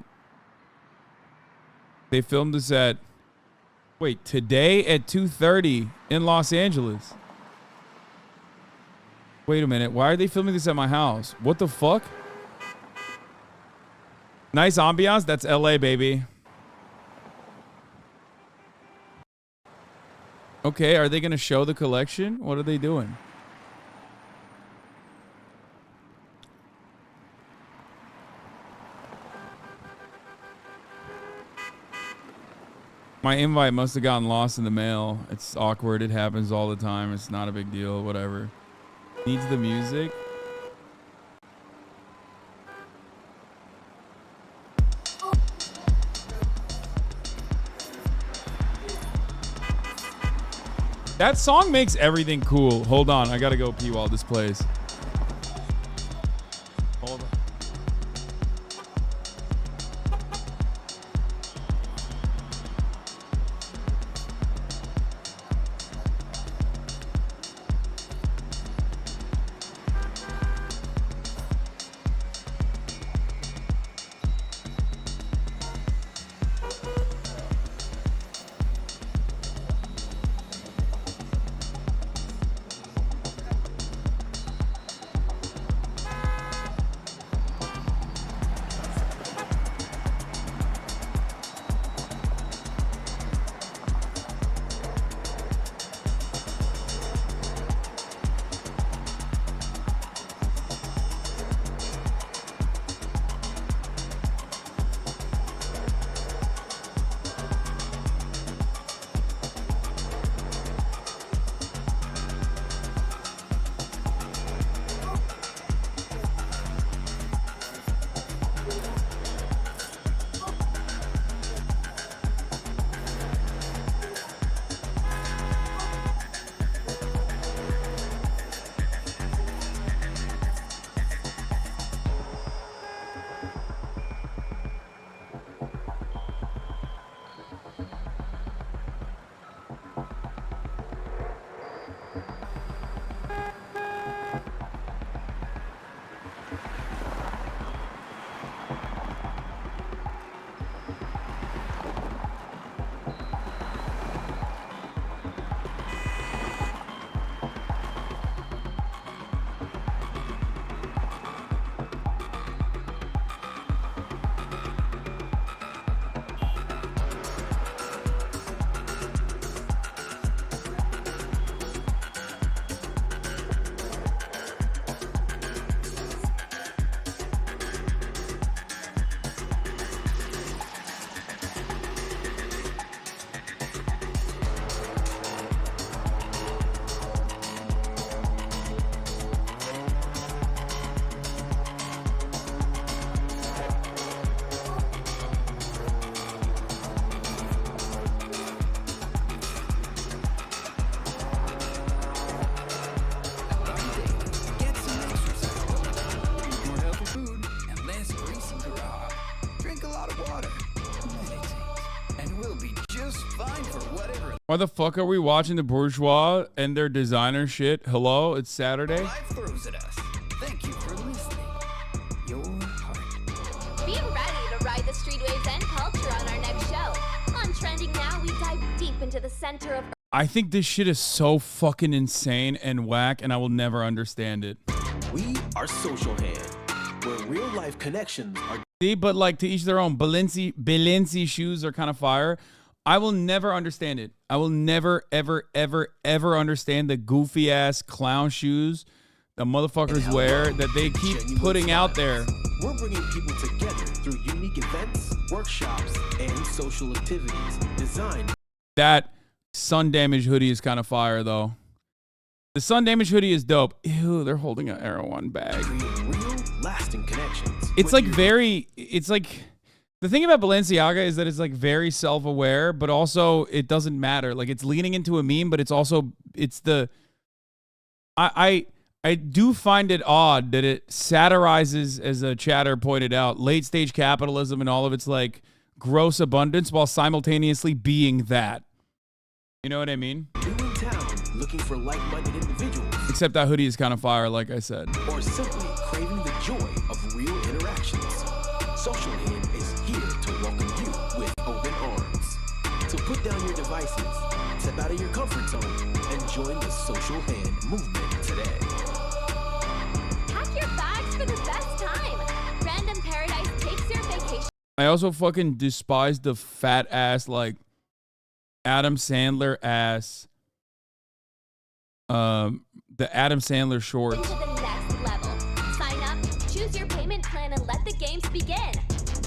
They filmed this at, wait, today at 2:30 in Los Angeles. Wait a minute. Why are they filming this at my house? What the fuck? Nice ambiance. That's LA, baby. Okay, are they going to show the collection? What are they doing? My invite must have gotten lost in the mail. It's awkward. It happens all the time. It's not a big deal. Whatever. Needs the music. That song makes everything cool. Hold on. I gotta go pee while this plays. Hold on. Why the fuck are we watching the Bourgeois and their designer shit? Hello, it's Saturday. Life throws at us. Thank you for listening. Your heart. Be ready to ride the streetways and culture on our next show. On Trending Now, we dive deep into the center of... I think this shit is so fucking insane and whack, and I will never understand it. We are Social Hand, where real life connections are... See, but like to each their own. Balenci shoes are kind of fire. I will never understand it. I will never, ever, ever, ever understand the goofy ass clown shoes the motherfuckers wear that they keep putting out there. We're bringing people together through unique events, workshops, and social activities designed. That sun damage hoodie is kind of fire though. The sun damage hoodie is dope. Ew, they're holding an Erewhon bag. Real, lasting connections. It's like very, it's like, the thing about Balenciaga is that it's like very self-aware, but also it doesn't matter. Like it's leaning into a meme, but it's also, it's the, I do find it odd that it satirizes, as a chatter pointed out, late stage capitalism and all of its like gross abundance while simultaneously being that. You know what I mean? New in town, looking for like-minded individuals Except that hoodie is kind of fire, like I said. or simply craving the joy of real interactions, Social Hand is here to welcome you with open arms. So put down your devices, step out of your comfort zone, and join the Social Hand movement today. Pack your bags for the best time. Random Paradise takes your vacation. I also fucking despise the fat ass, like, Adam Sandler ass, the Adam Sandler shorts. To the next level. Sign up, choose your payment plan, and let the games begin.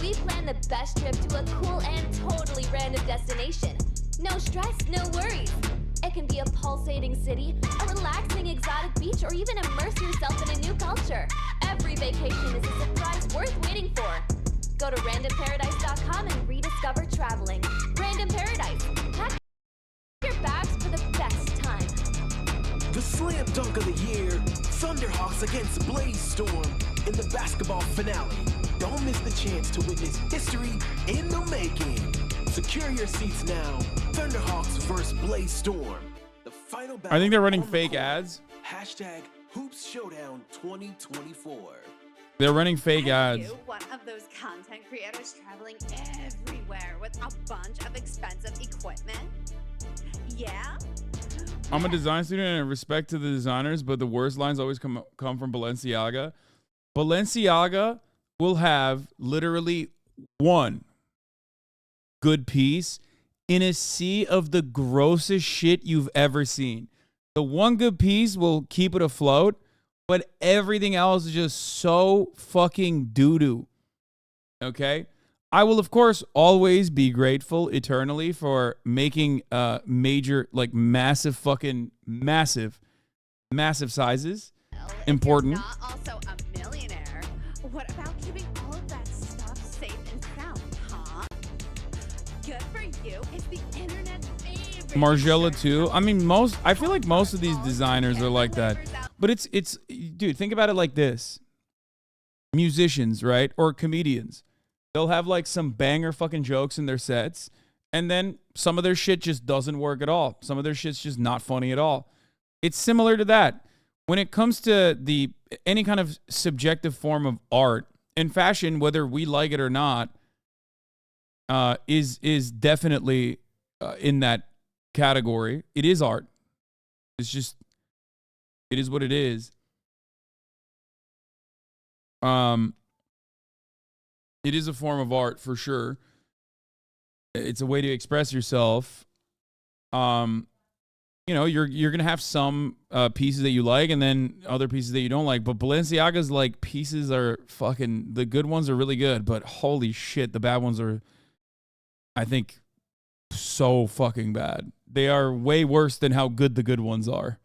We plan the best trip to a cool and totally random destination. No stress, no worries. It can be a pulsating city, a relaxing exotic beach, or even immerse yourself in a new culture. Every vacation is a surprise worth waiting for. Go to randomparadise.com and rediscover traveling. Random Paradise. Pack your bags for the best time. The slam dunk of the year, Thunderhawks against Blaze Storm in the basketball finale. Don't miss the chance to witness history in the making. Secure your seats now. Thunderhawks versus Blaze Storm. The final battle. I think they're running fake ads. Hashtag Hoops Showdown 2024. They're running fake ads. You, one of those content creators traveling everywhere with a bunch of expensive equipment? Yeah? I'm a design student and respect to the designers, but the worst lines always come from Balenciaga. Balenciaga will have literally one good piece in a sea of the grossest shit you've ever seen. The one good piece will keep it afloat, but everything else is just so fucking doo-doo. Okay? I will, of course, always be grateful eternally for making major, like, massive fucking, massive sizes important. You're not also a millionaire. What about keeping all of that stuff safe and sound, huh? Good for you. It's the internet's favorite. Margiela too. I mean, I feel like most of these designers are like that. But it's, dude, think about it like this. Musicians, right? Or comedians. They'll have like some banger fucking jokes in their sets, and then some of their shit just doesn't work at all. Some of their shit's just not funny at all. It's similar to that. When it comes to any kind of subjective form of art and fashion, whether we like it or not, is definitely in that category. It is art. It's just, it is what it is. It is a form of art for sure. It's a way to express yourself. You know, you're gonna have some pieces that you like, and then other pieces that you don't like. But Balenciaga's like pieces are fucking, the good ones are really good, but holy shit, the bad ones are, I think, so fucking bad. They are way worse than how good the good ones are.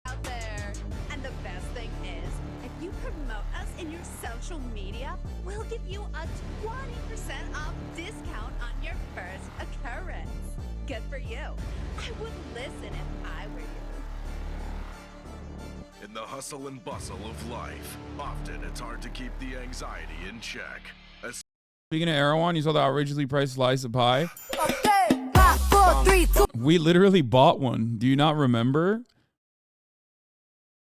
Out there. And the best thing is, if you promote us in your social media, we'll give you a 20% off discount on your first occurrence. Good for you. I would listen if I were you. In the hustle and bustle of life, often it's hard to keep the anxiety in check. Speaking of Erewhon, you saw the outrageously priced slice of pie? We literally bought one. Do you not remember?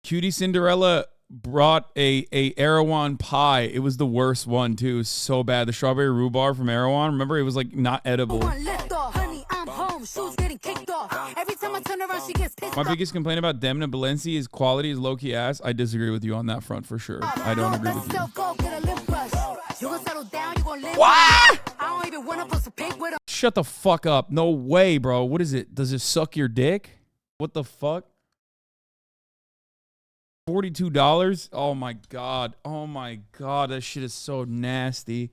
Cutie Cinderella brought a Erewhon pie. It was the worst one too. It was so bad. The strawberry rhubarb from Erewhon. Remember, it was like not edible. My biggest complaint about Demna Balenci is quality is low-key ass. I disagree with you on that front for sure. I don't agree with you. What? Shut the fuck up. No way, bro. What is it? Does it suck your dick? What the fuck? $42? Oh my god. Oh my god. That shit is so nasty.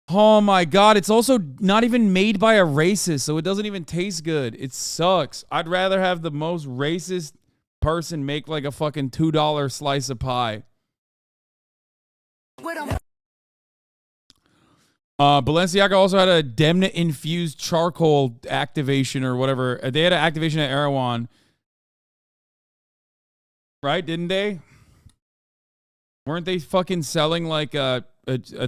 Oh my god. It's also not even made by a racist, so it doesn't even taste good. It sucks. I'd rather have the most racist person make like a fucking $2 slice of pie. Balenciaga also had a Demna infused charcoal activation or whatever. They had an activation at Erewhon. Right? Didn't they? Weren't they fucking selling like a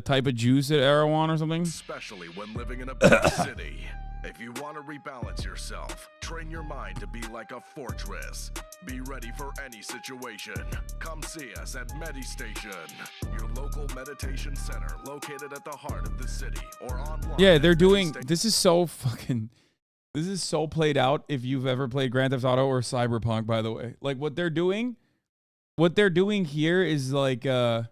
type of juice at Erewhon or something? Especially when living in a big city. If you want to rebalance yourself, train your mind to be like a fortress. Be ready for any situation. Come see us at MediStation, your local meditation center located at the heart of the city or online. Yeah, they're doing, this is so played out if you've ever played Grand Theft Auto or Cyberpunk, by the way. Like what they're doing here is like, I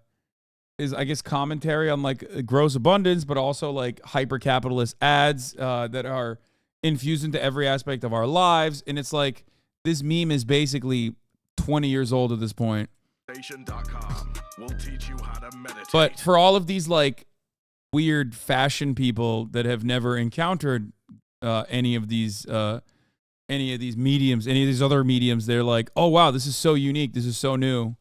guess commentary on like gross abundance, but also like hyper capitalist ads that are infused into every aspect of our lives. And it's like, this meme is basically 20 years old at this point. We'll teach you how to meditate. But for all of these like weird fashion people that have never encountered any of these mediums, any of these other mediums, they're like, oh wow, this is so unique, this is so new,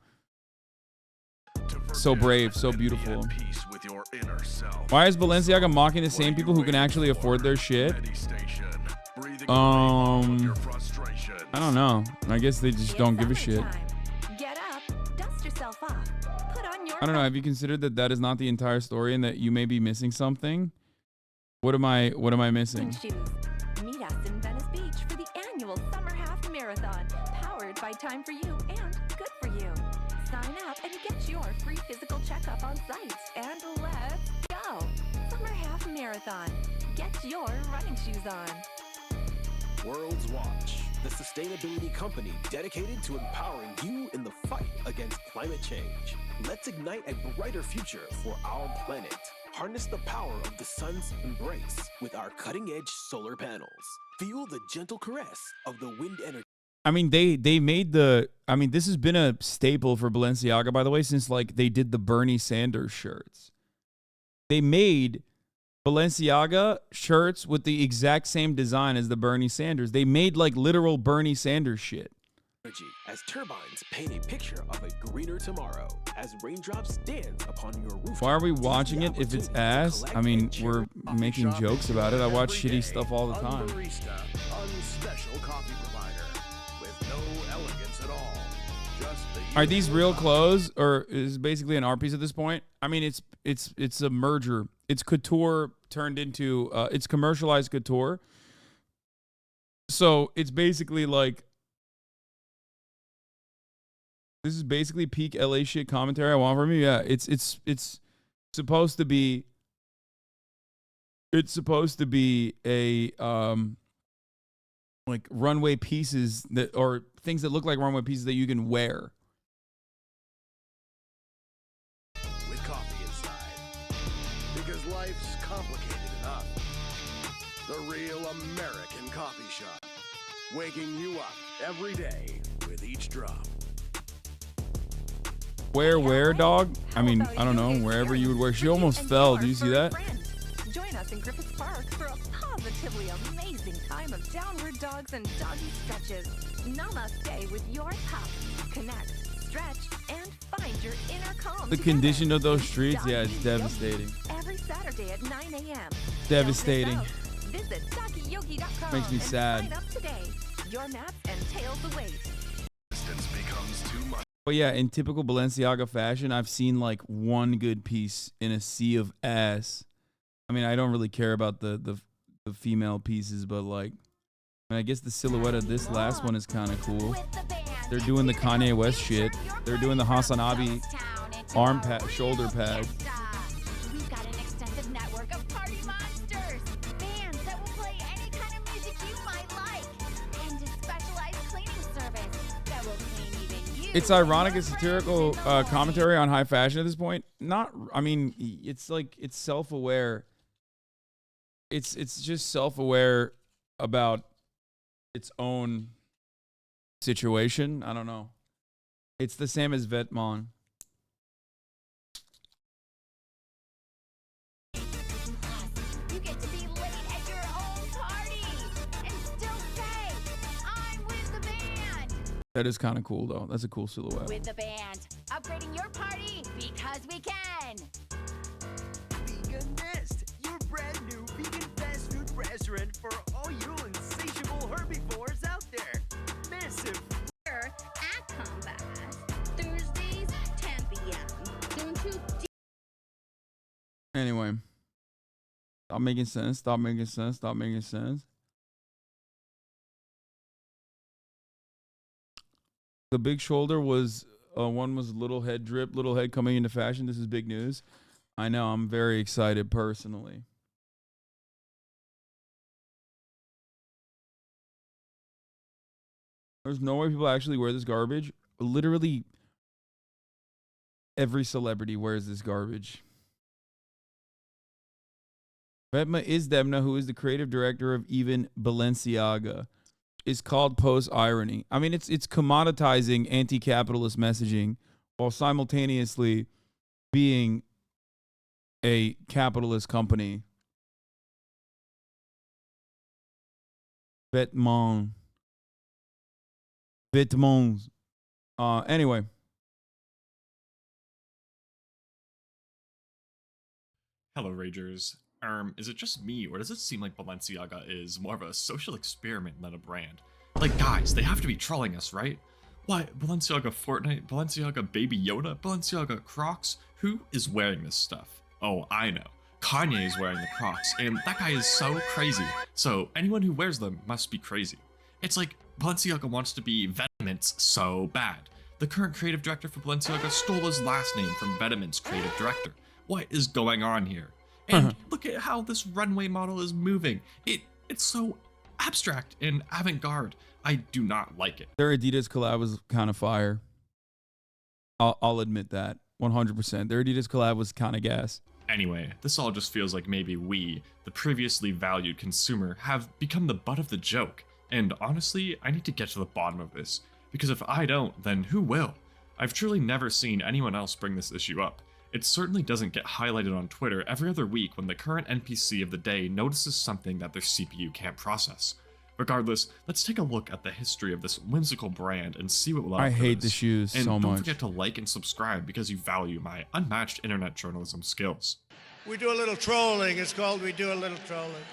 so brave, so beautiful. Why is Balenciaga mocking the same people who can actually afford their shit? I don't know. I guess they just don't give a shit. Get up, dust yourself off, put on your I don't know. Have you considered that that is not the entire story and that you may be missing something? What am I missing? shoes. Meet us in Venice Beach for the annual Summer Half Marathon, powered by Time for You and Good for You. Sign up and get your free physical checkup on site. And let's go. Summer Half Marathon. Get your running shoes on. World's Watch, the sustainability company dedicated to empowering you in the fight against climate change. Let's ignite a brighter future for our planet. Harness the power of the sun's embrace with our cutting-edge solar panels. Feel the gentle caress of the wind energy. I mean, they made this has been a staple for Balenciaga, by the way, since like they did the Bernie Sanders shirts. They made Balenciaga shirts with the exact same design as the Bernie Sanders. They made like literal Bernie Sanders shit. As turbines paint a picture of a greener tomorrow, as raindrops dance upon your roof. Why are we watching it if it's ass? I mean, we're making jokes about it. I watch shitty stuff all the time. Unspecial coffee provider with no elegance at all. Just the Are these real clothes, or is it basically an art piece at this point? I mean, it's a merger. It's couture turned into it's commercialized couture. So it's basically like, this is basically peak LA shit commentary I want from you. Yeah, it's supposed to be. It's supposed to be a like runway pieces that, or things that look like runway pieces that you can wear. with coffee inside. Because life's complicated enough. The real American coffee shop. Waking you up every day with each drop. Where, dog? I mean, I don't know, wherever you would wear. She almost fell. Do you see that? Join us in Griffith Park for a positively amazing time of downward dogs and doggy stretches. Namaste with your pup. Connect, stretch, and find your inner calm. The condition of those streets, yeah, it's devastating. Every Saturday at 9 a.m. Devastating. Visit takiyogi.com. Makes me sad. Sign up today. Your map entails the wait. Distance becomes too much. But yeah, in typical Balenciaga fashion, I've seen like one good piece in a sea of ass. I mean, I don't really care about the female pieces, but like, I guess the silhouette of this last one is kind of cool. They're doing the Kanye West shit. They're doing the Hasanabi arm pad, shoulder pad. We've got an extensive network of party monsters, bands that will play any kind of music you might like, and a specialized cleaning service that will clean even you. It's ironic and satirical commentary on high fashion at this point. Not, I mean, it's like, it's self-aware. It's just self-aware about its own situation. I don't know. It's the same as Vetements. You get to be late at your own party and still say, I'm with the band. That is kind of cool, though. That's a cool silhouette. With the band, upgrading your party because we can. Vegan Nest, your brand new vegan fast food restaurant for all you insatiable herbivores out there. Massive. At Combat. Thursdays, 10 p.m. Soon to Anyway, stop making sense. Stop making sense. Stop making sense. The big shoulder was one was little head drip, little head coming into fashion. This is big news. I know. I'm very excited personally. There's no way people actually wear this garbage. Literally every celebrity wears this garbage. Fatma Demna, who is the creative director of even Balenciaga, is called post-irony. I mean, it's commoditizing anti-capitalist messaging while simultaneously being a capitalist company. Vêtements. Anyway. Hello, Ragers. Is it just me, or does it seem like Balenciaga is more of a social experiment than a brand? Like, guys, they have to be trolling us, right? Why, Balenciaga Fortnite, Balenciaga Baby Yoda, Balenciaga Crocs? Who is wearing this stuff? Oh, I know. Kanye is wearing the Crocs, and that guy is so crazy. So, anyone who wears them must be crazy. It's like Balenciaga wants to be Venomance so bad. The current creative director for Balenciaga stole his last name from Venomance creative director. What is going on here? And look at how this runway model is moving. It's so abstract and avant-garde. I do not like it. Their Adidas collab was kind of fire. I'll admit that 100%. Their Adidas collab was kind of gas. Anyway, this all just feels like maybe we, the previously valued consumer, have become the butt of the joke. And honestly, I need to get to the bottom of this, because if I don't, then who will? I've truly never seen anyone else bring this issue up. It certainly doesn't get highlighted on Twitter every other week when the current NPC of the day notices something that their CPU can't process. Regardless, let's take a look at the history of this whimsical brand and see what will I hate the shoes and so much. don't forget to like and subscribe because you value my unmatched internet journalism skills. We do a little trolling. It's called We Do a Little Trolling.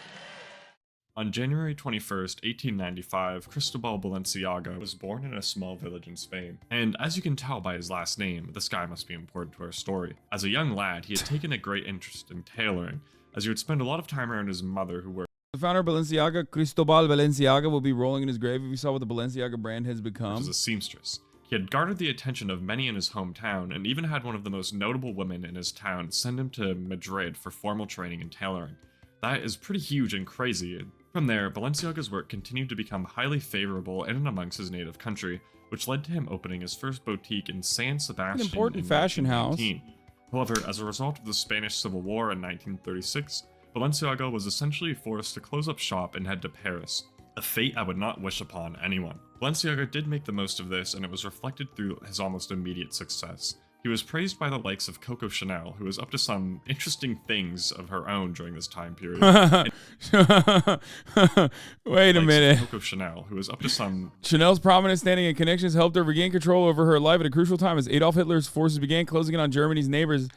On January 21st, 1895, Cristobal Balenciaga was born in a small village in Spain. And as you can tell by his last name, this guy must be important to our story. As a young lad, he had taken a great interest in tailoring, as he would spend a lot of time around his mother who worked. The founder of Balenciaga, Cristobal Balenciaga, will be rolling in his grave if you saw what the Balenciaga brand has become. As a seamstress. He had garnered the attention of many in his hometown, and even had one of the most notable women in his town send him to Madrid for formal training in tailoring. That is pretty huge and crazy. From there, Balenciaga's work continued to become highly favorable in and amongst his native country, which led to him opening his first boutique in San Sebastian. An important fashion house. However, as a result of the Spanish Civil War in 1936, Balenciaga was essentially forced to close up shop and head to Paris, a fate I would not wish upon anyone. Balenciaga did make the most of this, and it was reflected through his almost immediate success. He was praised by the likes of Coco Chanel, who was up to some interesting things of her own during this time period. Wait a minute. Coco Chanel, who was up to some... Chanel's prominent standing and connections helped her regain control over her life at a crucial time as Adolf Hitler's forces began closing in on Germany's neighbors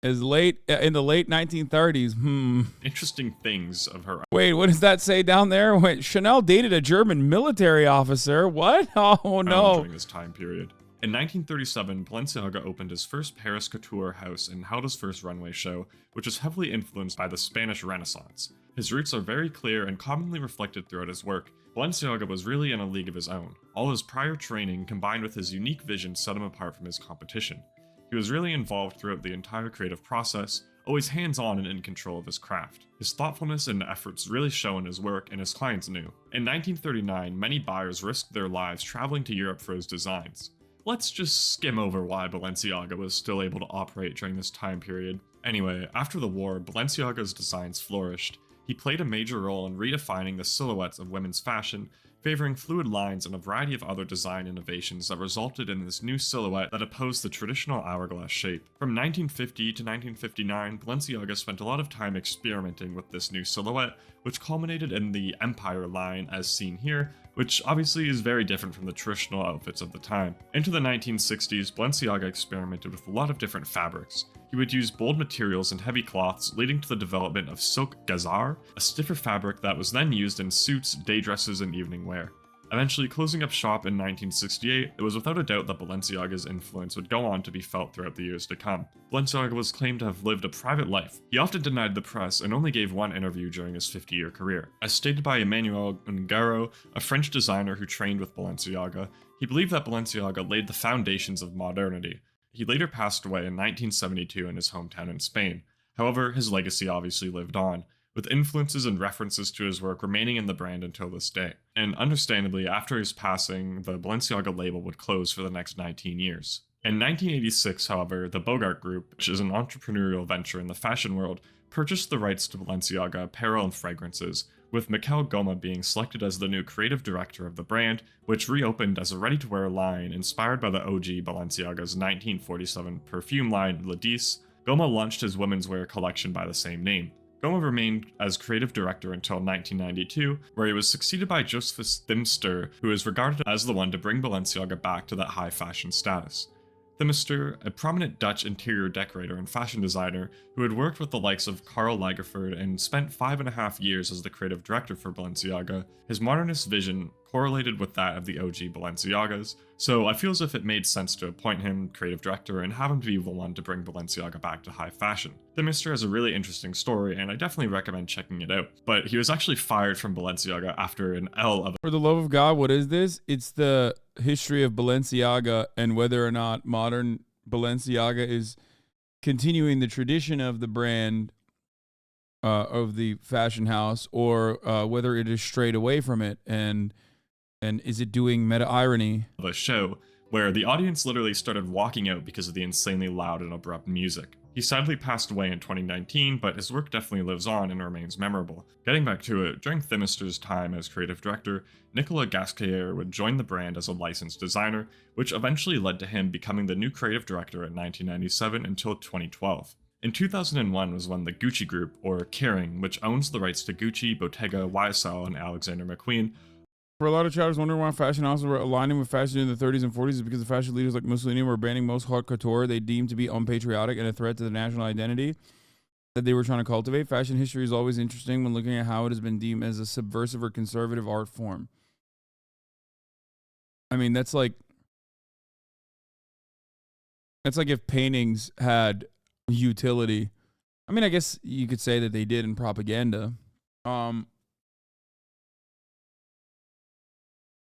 in the late 1930s. Interesting things of her own. Wait, what does that say down there? Wait, Chanel dated a German military officer. What? Oh, no. During this time period. In 1937, Balenciaga opened his first Paris couture house and held his first runway show, which was heavily influenced by the Spanish Renaissance. His roots are very clear and commonly reflected throughout his work. Balenciaga was really in a league of his own. All his prior training combined with his unique vision set him apart from his competition. He was really involved throughout the entire creative process, always hands-on and in control of his craft. His thoughtfulness and efforts really show in his work, and his clients knew. In 1939, many buyers risked their lives traveling to Europe for his designs. Let's just skim over why Balenciaga was still able to operate during this time period. Anyway, after the war, Balenciaga's designs flourished. He played a major role in redefining the silhouettes of women's fashion, favoring fluid lines and a variety of other design innovations that resulted in this new silhouette that opposed the traditional hourglass shape. From 1950 to 1959, Balenciaga spent a lot of time experimenting with this new silhouette, which culminated in the Empire line as seen here, which obviously is very different from the traditional outfits of the time. Into the 1960s, Balenciaga experimented with a lot of different fabrics. He would use bold materials and heavy cloths, leading to the development of silk gazar, a stiffer fabric that was then used in suits, day dresses, and evening wear. Eventually closing up shop in 1968, it was without a doubt that Balenciaga's influence would go on to be felt throughout the years to come. Balenciaga was claimed to have lived a private life. He often denied the press and only gave one interview during his 50-year career. As stated by Emmanuel Ungaro, a French designer who trained with Balenciaga, he believed that Balenciaga laid the foundations of modernity. He later passed away in 1972 in his hometown in Spain. However, his legacy obviously lived on, with influences and references to his work remaining in the brand until this day. And understandably, after his passing, the Balenciaga label would close for the next 19 years. In 1986, however, the Bogart Group, which is an entrepreneurial venture in the fashion world, purchased the rights to Balenciaga apparel and fragrances, with Mikel Goma being selected as the new creative director of the brand, which reopened as a ready-to-wear line inspired by the OG Balenciaga's 1947 perfume line Le 10. Goma launched his women's wear collection by the same name. Goma remained as creative director until 1992, where he was succeeded by Josephus Thimster, who is regarded as the one to bring Balenciaga back to that high fashion status. Thimster, a prominent Dutch interior decorator and fashion designer who had worked with the likes of Karl Lagerfeld and spent 5.5 years as the creative director for Balenciaga, his modernist vision correlated with that of the OG Balenciagas, so I feel as if it made sense to appoint him creative director and have him to be the one to bring Balenciaga back to high fashion. Thimster has a really interesting story, and I definitely recommend checking it out, but he was actually fired from Balenciaga after an L of... For the love of God, what is this? It's the history of Balenciaga and whether or not modern Balenciaga is continuing the tradition of the brand of the fashion house, or whether it is strayed away from it, and is it doing meta irony of a show where the audience literally started walking out because of the insanely loud and abrupt music. He sadly passed away in 2019, but his work definitely lives on and remains memorable. Getting back to it, during Thimster's time as creative director, Nicolas Gasquet would join the brand as a licensed designer, which eventually led to him becoming the new creative director in 1997 until 2012. In 2001 was when the Gucci Group, or Kering, which owns the rights to Gucci, Bottega, YSL, and Alexander McQueen. For a lot of chatters wondering why fashion houses were aligning with fashion in the 30s and 40s is because the fashion leaders like Mussolini were banning most haute couture they deemed to be unpatriotic and a threat to the national identity that they were trying to cultivate. Fashion history is always interesting when looking at how it has been deemed as a subversive or conservative art form. I mean, that's like if paintings had utility. I mean, I guess you could say that they did in propaganda.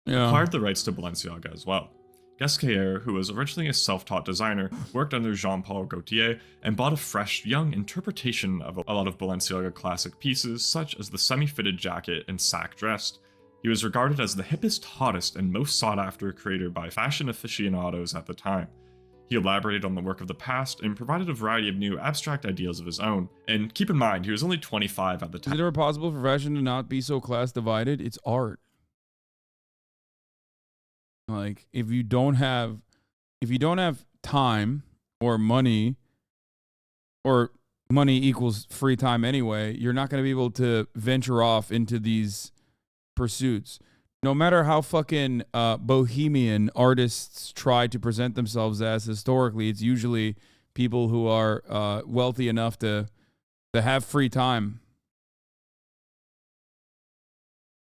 Yeah. Acquired the rights to Balenciaga as well. Gasquet, who was originally a self-taught designer, worked under Jean-Paul Gaultier and bought a fresh, young interpretation of a lot of Balenciaga classic pieces, such as the semi-fitted jacket and sack dress. He was regarded as the hippest, hottest, and most sought-after creator by fashion aficionados at the time. He elaborated on the work of the past and provided a variety of new abstract ideas of his own. And keep in mind, he was only 25 at the time. Is it ever possible for fashion to not be so class divided? It's art. Like, if you don't have time or money, or money equals free time anyway, you're not going to be able to venture off into these pursuits. No matter how fucking bohemian artists try to present themselves as historically, it's usually people who are wealthy enough to have free time.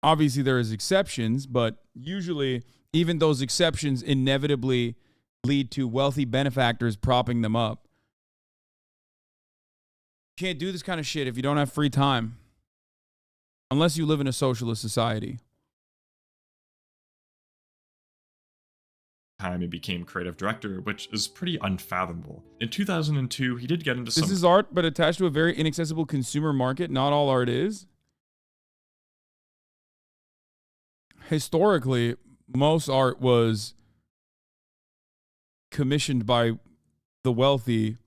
Obviously, there is exceptions, but usually even those exceptions inevitably lead to wealthy benefactors propping them up. You can't do this kind of shit if you don't have free time. Unless you live in a socialist society. Time he became creative director, which is pretty unfathomable. In 2002, he did get into some... This is art, but attached to a very inaccessible consumer market. Not all art is. Historically, most art was commissioned by the wealthy.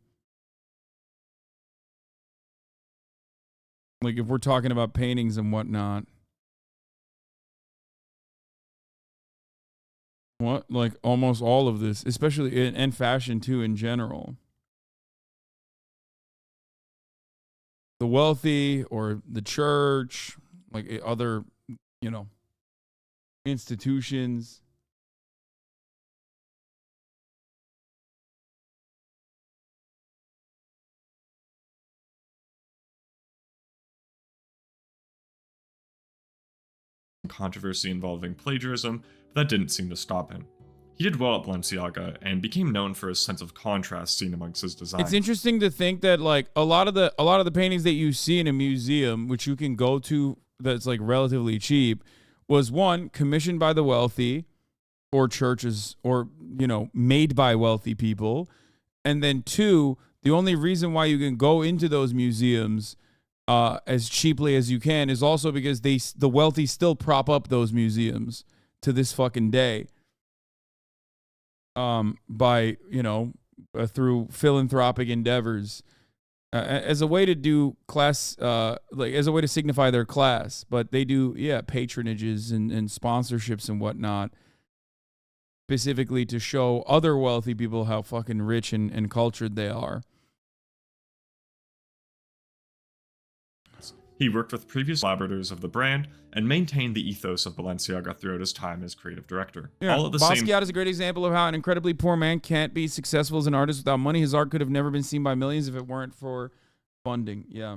Like, if we're talking about paintings and whatnot. What? Like, almost all of this, especially in fashion too in general. The wealthy or the church, like other, institutions. controversy involving plagiarism, but that didn't seem to stop him. He did well at Balenciaga and became known for his sense of contrast seen amongst his designs. It's interesting to think that like a lot of the paintings that you see in a museum, which you can go to that's like relatively cheap, was one, commissioned by the wealthy or churches or, you know, made by wealthy people. And then two, the only reason why you can go into those museums as cheaply as you can is also because the wealthy still prop up those museums to this fucking day. By, you know, through philanthropic endeavors as a way to do class, like as a way to signify their class. But they do, patronages and sponsorships and whatnot, specifically to show other wealthy people how fucking rich and cultured they are. He worked with previous collaborators of the brand and maintained the ethos of Balenciaga throughout his time as creative director. Yeah, All at the Basquiat is a great example of how an incredibly poor man can't be successful as an artist without money. His art could have never been seen by millions if it weren't for funding. Yeah.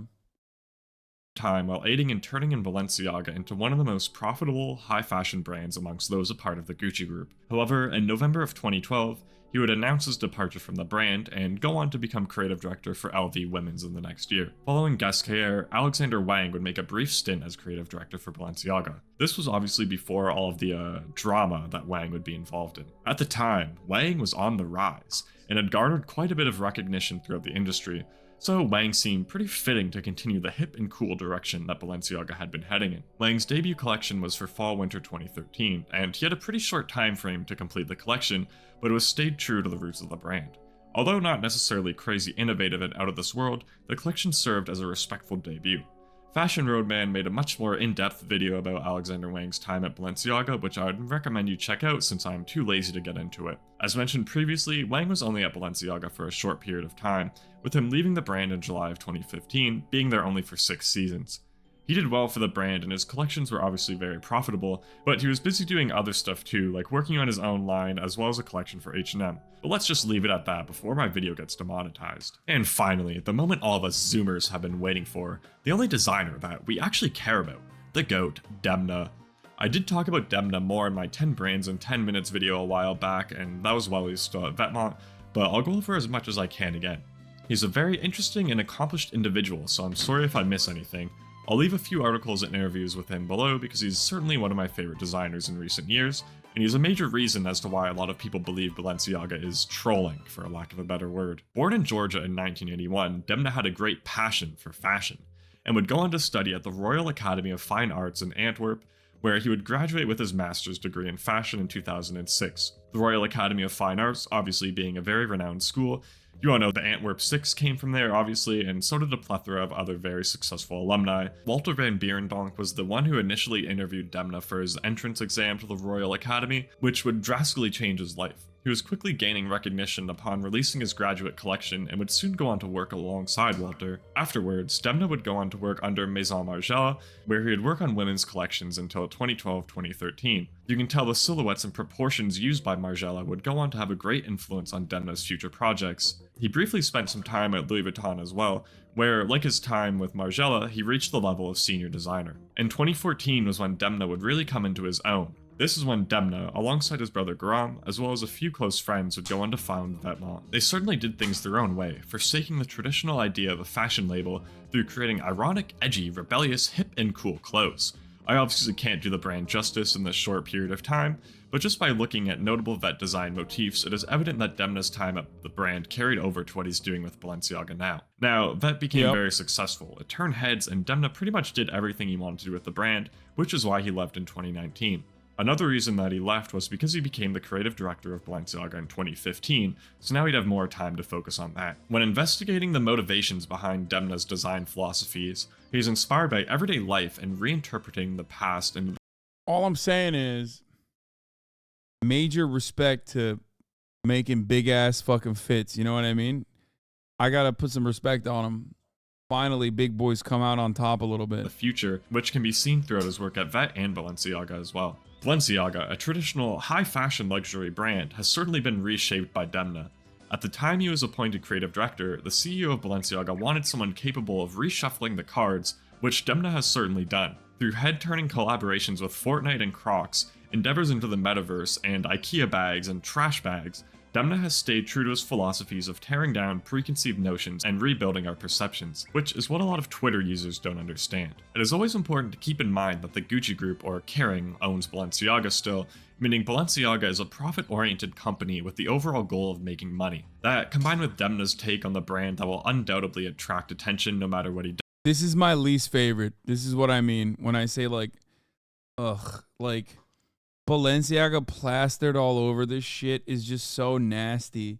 time while aiding in turning in Balenciaga into one of the most profitable high fashion brands amongst those a part of the Gucci group. However, in November of 2012, he would announce his departure from the brand and go on to become creative director for LV Women's in the next year. Following Gasquet, Alexander Wang would make a brief stint as creative director for Balenciaga. This was obviously before all of the drama that Wang would be involved in. At the time, Wang was on the rise and had garnered quite a bit of recognition throughout the industry, so Wang seemed pretty fitting to continue the hip and cool direction that Balenciaga had been heading in. Wang's debut collection was for fall-winter 2013, and he had a pretty short time frame to complete the collection, but it was stayed true to the roots of the brand. Although not necessarily crazy innovative and out of this world, the collection served as a respectful debut. Fashion Roadman made a much more in-depth video about Alexander Wang's time at Balenciaga, which I would recommend you check out since I'm too lazy to get into it. As mentioned previously, Wang was only at Balenciaga for a short period of time, with him leaving the brand in July of 2015, being there only for 6 seasons. He did well for the brand and his collections were obviously very profitable, but he was busy doing other stuff too, like working on his own line as well as a collection for H&M. But let's just leave it at that before my video gets demonetized. And finally, the moment all of us Zoomers have been waiting for, the only designer that we actually care about, the GOAT, Demna. I did talk about Demna more in my 10 brands in 10 minutes video a while back, and that was while he was still at Vetements, but I'll go over as much as I can again. He's a very interesting and accomplished individual, so I'm sorry if I miss anything. I'll leave a few articles and interviews with him below because he's certainly one of my favorite designers in recent years, and he's a major reason as to why a lot of people believe Balenciaga is trolling, for a lack of a better word. Born in Georgia in 1981, Demna had a great passion for fashion, and would go on to study at the Royal Academy of Fine Arts in Antwerp, where he would graduate with his master's degree in fashion in 2006. The Royal Academy of Fine Arts, obviously being a very renowned school, you all know the Antwerp Six came from there, obviously, and so did a plethora of other very successful alumni. Walter van Beirendonck was the one who initially interviewed Demna for his entrance exam to the Royal Academy, which would drastically change his life. He was quickly gaining recognition upon releasing his graduate collection and would soon go on to work alongside Walter. Afterwards, Demna would go on to work under Maison Margiela, where he would work on women's collections until 2012-2013. You can tell the silhouettes and proportions used by Margiela would go on to have a great influence on Demna's future projects. He briefly spent some time at Louis Vuitton as well, where, like his time with Margiela, he reached the level of senior designer. In 2014 was when Demna would really come into his own. This is when Demna, alongside his brother Guram, as well as a few close friends, would go on to found Vetements. They certainly did things their own way, forsaking the traditional idea of a fashion label through creating ironic, edgy, rebellious, hip and cool clothes. I obviously can't do the brand justice in this short period of time, but just by looking at notable Vet design motifs, it is evident that Demna's time at the brand carried over to what he's doing with Balenciaga now. Now, Vet became very successful, it turned heads, and Demna pretty much did everything he wanted to do with the brand, which is why he left in 2019. Another reason that he left was because he became the creative director of Balenciaga in 2015, so now he'd have more time to focus on that. When investigating the motivations behind Demna's design philosophies, he's inspired by everyday life and reinterpreting the past and... All I'm saying is, major respect to making big-ass fucking fits, you know what I mean? I gotta put some respect on him. Finally, big boys come out on top a little bit. The future, which can be seen throughout his work at Vet and Balenciaga as well. Balenciaga, a traditional high-fashion luxury brand, has certainly been reshaped by Demna. At the time he was appointed creative director, the CEO of Balenciaga wanted someone capable of reshuffling the cards, which Demna has certainly done. Through head-turning collaborations with Fortnite and Crocs, endeavors into the metaverse, and IKEA bags and trash bags, Demna has stayed true to his philosophies of tearing down preconceived notions and rebuilding our perceptions, which is what a lot of Twitter users don't understand. It is always important to keep in mind that the Gucci Group, or Kering, owns Balenciaga still, meaning Balenciaga is a profit-oriented company with the overall goal of making money. That, combined with Demna's take on the brand that will undoubtedly attract attention no matter what he does. This is my least favorite. This is what I mean when I say like, ugh, like Balenciaga plastered all over this shit is just so nasty.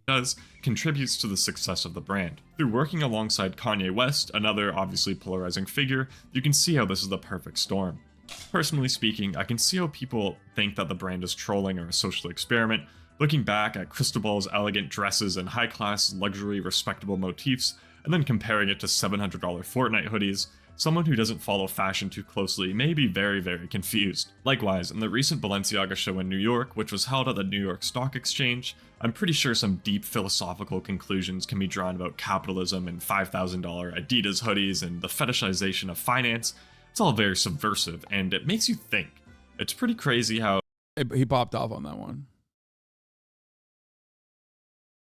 Contributes to the success of the brand. Through working alongside Kanye West, another obviously polarizing figure, you can see how this is the perfect storm. Personally speaking, I can see how people think that the brand is trolling or a social experiment. Looking back at Cristobal's elegant dresses and high-class, luxury, respectable motifs, and then comparing it to $700 Fortnite hoodies, someone who doesn't follow fashion too closely may be very, very confused. Likewise, in the recent Balenciaga show in New York, which was held at the New York Stock Exchange, I'm pretty sure some deep philosophical conclusions can be drawn about capitalism and $5,000 Adidas hoodies and the fetishization of finance. It's all very subversive, and it makes you think. It's pretty crazy how... He popped off on that one.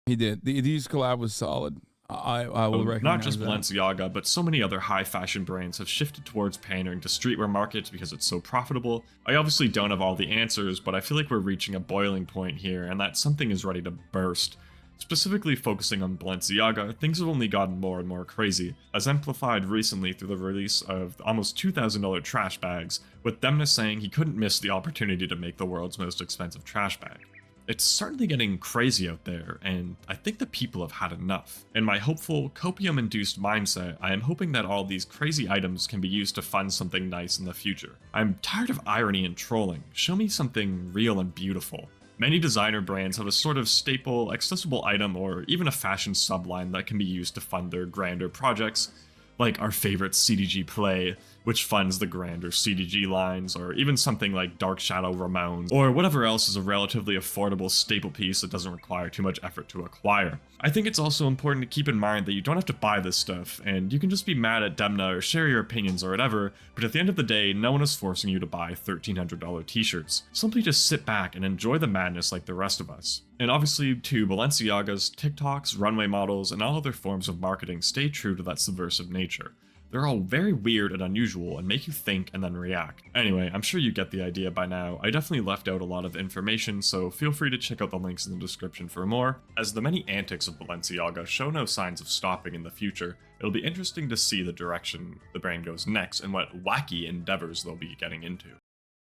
He did. The Adidas collab was solid. I will recognize not just that. Balenciaga, but so many other high fashion brands have shifted towards pandering to streetwear markets because it's so profitable. I obviously don't have all the answers, but I feel like we're reaching a boiling point here and that something is ready to burst. Specifically focusing on Balenciaga, things have only gotten more and more crazy, as amplified recently through the release of almost $2,000 trash bags, with Demna saying he couldn't miss the opportunity to make the world's most expensive trash bag. It's certainly getting crazy out there, and I think the people have had enough. In my hopeful, copium-induced mindset, I am hoping that all these crazy items can be used to fund something nice in the future. I'm tired of irony and trolling. Show me something real and beautiful. Many designer brands have a sort of staple, accessible item or even a fashion subline that can be used to fund their grander projects, like our favorite CDG Play, which funds the grander CDG lines, or even something like Dark Shadow Ramones, or whatever else is a relatively affordable staple piece that doesn't require too much effort to acquire. I think it's also important to keep in mind that you don't have to buy this stuff, and you can just be mad at Demna or share your opinions or whatever, but at the end of the day, no one is forcing you to buy $1,300 t-shirts. Simply just sit back and enjoy the madness like the rest of us. And obviously, to Balenciaga's, TikToks, runway models, and all other forms of marketing stay true to that subversive nature. They're all very weird and unusual and make you think and then react. Anyway, I'm sure you get the idea by now. I definitely left out a lot of information, so feel free to check out the links in the description for more. As the many antics of Balenciaga show no signs of stopping in the future, it'll be interesting to see the direction the brand goes next and what wacky endeavors they'll be getting into.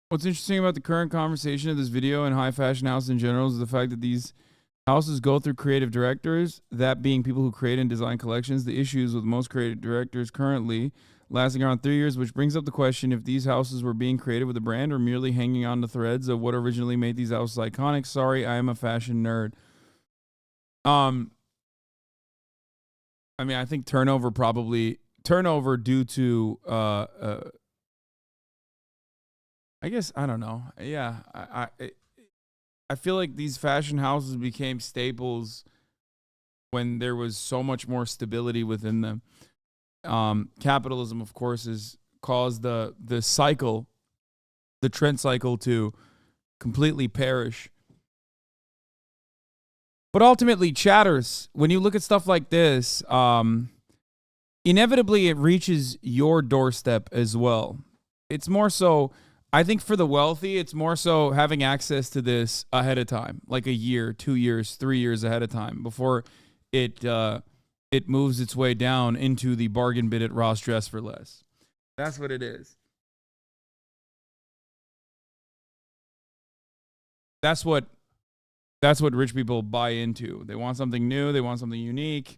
What's interesting about the current conversation of this video and high fashion house in general is the fact that these houses go through creative directors, that being people who create and design collections. The issues with most creative directors currently lasting around 3 years, which brings up the question if these houses were being created with a brand or merely hanging on to threads of what originally made these houses iconic. Sorry, I am a fashion nerd. I mean, I think turnover due to I guess, I don't know. Yeah, I feel like these fashion houses became staples when there was so much more stability within them. Capitalism, of course, has caused the trend cycle to completely perish. But ultimately, chatters, when you look at stuff like this, inevitably it reaches your doorstep as well. It's more so, I think for the wealthy, it's more so having access to this ahead of time, like a year, 2 years, 3 years ahead of time before it moves its way down into the bargain bin at Ross Dress for Less. That's what it is. That's what rich people buy into. They want something new. They want something unique.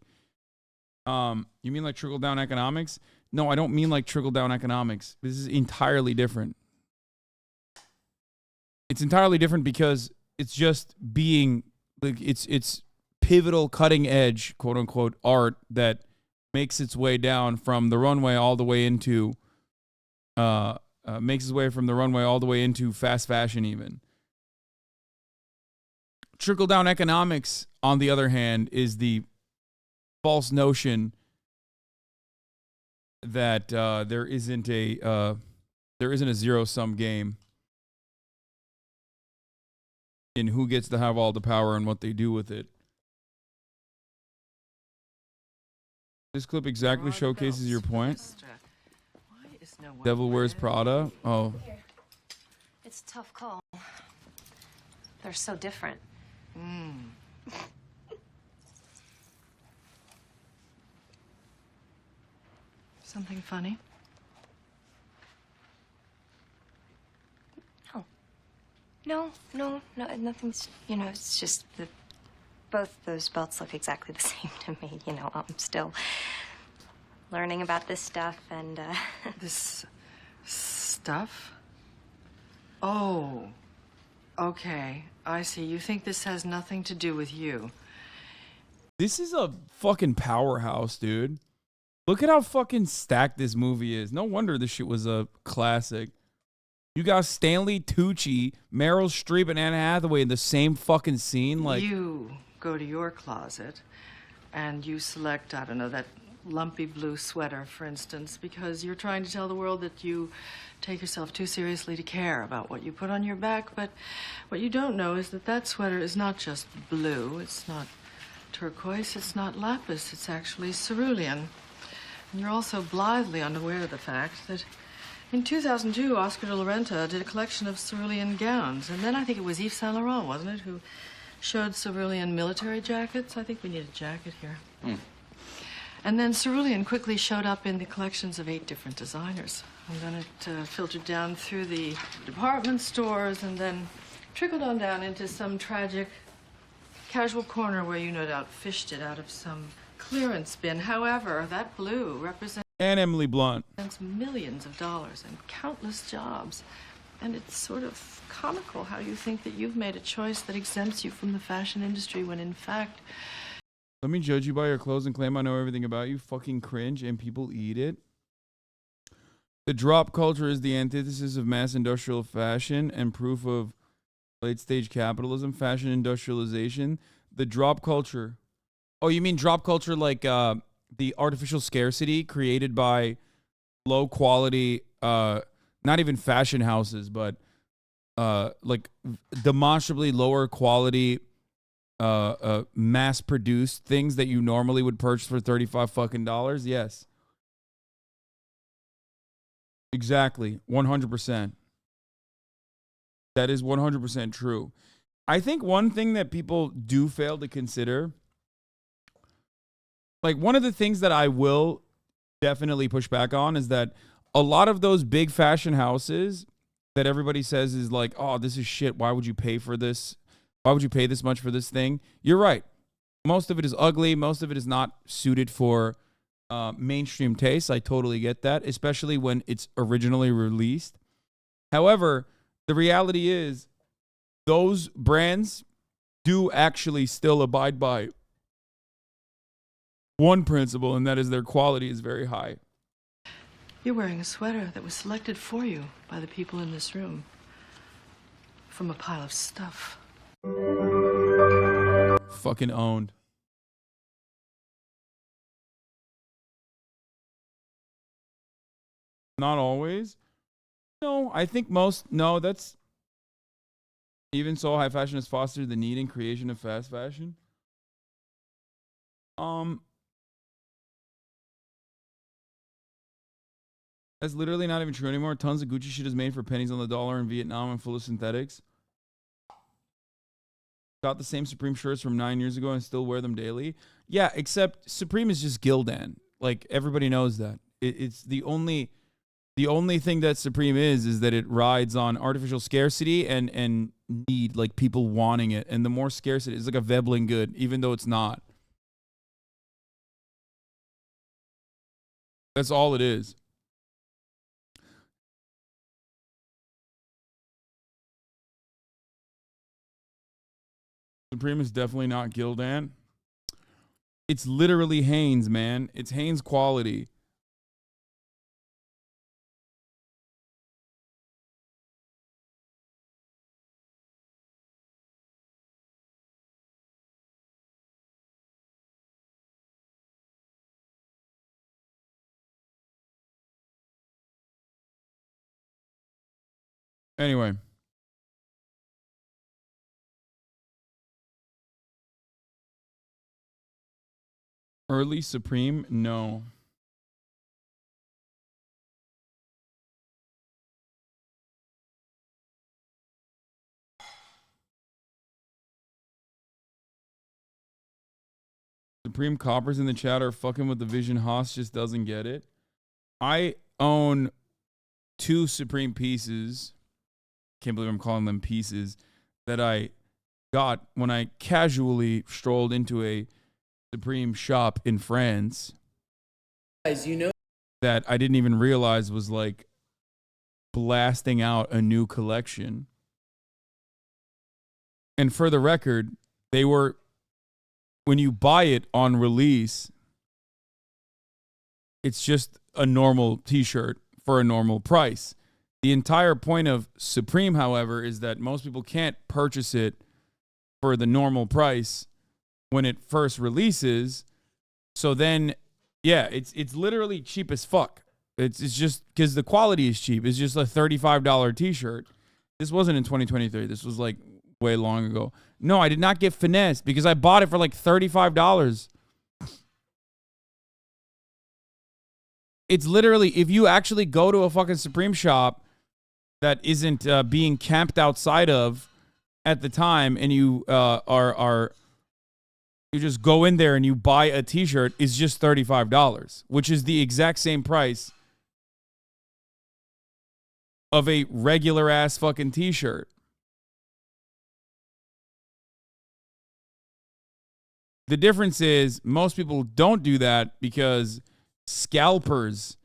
You mean like trickle-down economics? No, I don't mean like trickle-down economics. This is entirely different. It's entirely different because it's just being like it's pivotal, cutting edge, quote unquote, art that makes its way down from the runway all the way into makes its way from the runway all the way into fast fashion even. Trickle down economics, on the other hand, is the false notion that there isn't a There isn't a zero-sum game in who gets to have all the power and what they do with it. This clip exactly showcases your point. Devil Wears Prada. Oh. It's a tough call. They're so different. Something funny? No, nothing's, it's just that both those belts look exactly the same to me. I'm still learning about this stuff and, This stuff? Oh, okay. I see. You think this has nothing to do with you. This is a fucking powerhouse, dude. Look at how fucking stacked this movie is. No wonder this shit was a classic. You got Stanley Tucci, Meryl Streep, and Anne Hathaway in the same fucking scene. Like, you go to your closet and you select, I don't know, that lumpy blue sweater, for instance, because you're trying to tell the world that you take yourself too seriously to care about what you put on your back. But what you don't know is that that sweater is not just blue. It's not turquoise. It's not lapis. It's actually cerulean. And you're also blithely unaware of the fact that in 2002, Oscar de la Renta did a collection of cerulean gowns. And then I think it was Yves Saint Laurent, wasn't it, who showed cerulean military jackets? I think we need a jacket here. And then cerulean quickly showed up in the collections of 8 different designers. And then it filtered down through the department stores and then trickled on down into some tragic casual corner where you no doubt fished it out of some clearance bin. However, that blue represents and Emily Blunt. Millions of dollars and countless jobs. And it's sort of comical how you think that you've made a choice that exempts you from the fashion industry when in fact... Let me judge you by your clothes and claim I know everything about you. Fucking cringe, and people eat it. The drop culture is the antithesis of mass industrial fashion and proof of late-stage capitalism, fashion industrialization. The drop culture. Oh, you mean drop culture like the artificial scarcity created by low-quality, not even fashion houses, but like demonstrably lower quality mass-produced things that you normally would purchase for $35 Yes. Exactly. 100%. That is 100% true. I think one thing that people do fail to consider, like one of the things that I will definitely push back on is that a lot of those big fashion houses that everybody says is like, oh, this is shit. Why would you pay for this? Why would you pay this much for this thing? You're right. Most of it is ugly. Most of it is not suited for mainstream tastes. I totally get that, especially when it's originally released. However, the reality is those brands do actually still abide by one principle, and that is their quality is very high. You're wearing a sweater that was selected for you by the people in this room from a pile of stuff. Fucking owned. Not always. No, I think most. No, that's. Even so, high fashion has fostered the need and creation of fast fashion. That's literally not even true anymore. Tons of Gucci shit is made for pennies on the dollar in Vietnam and full of synthetics. Got the same Supreme shirts from 9 years ago and still wear them daily. Yeah, except Supreme is just Gildan. Like, everybody knows that. It's the only thing that Supreme is that it rides on artificial scarcity and need, like people wanting it. And the more scarce it is, like a Veblen good, even though it's not. That's all it is. Supreme is definitely not Gildan. It's literally Hanes, man. It's Hanes quality. Anyway. Early Supreme? No. Supreme Coppers in the chat are fucking with the Vision. Haas just doesn't get it. I own 2 Supreme pieces. Can't believe I'm calling them pieces. That I got when I casually strolled into a Supreme shop in France. Guys, you know that I didn't even realize was like blasting out a new collection. And for the record, they were, when you buy it on release, it's just a normal t-shirt for a normal price. The entire point of Supreme, however, is that most people can't purchase it for the normal price when it first releases. So then, yeah, it's literally cheap as fuck. It's just because the quality is cheap. It's just a $35 t-shirt. This wasn't in 2023. This was like way long ago. No, I did not get finessed because I bought it for like $35. It's literally, if you actually go to a fucking Supreme shop that isn't being camped outside of at the time, and you you just go in there and you buy a t-shirt, is just $35, which is the exact same price of a regular ass fucking t-shirt. The difference is most people don't do that because scalpers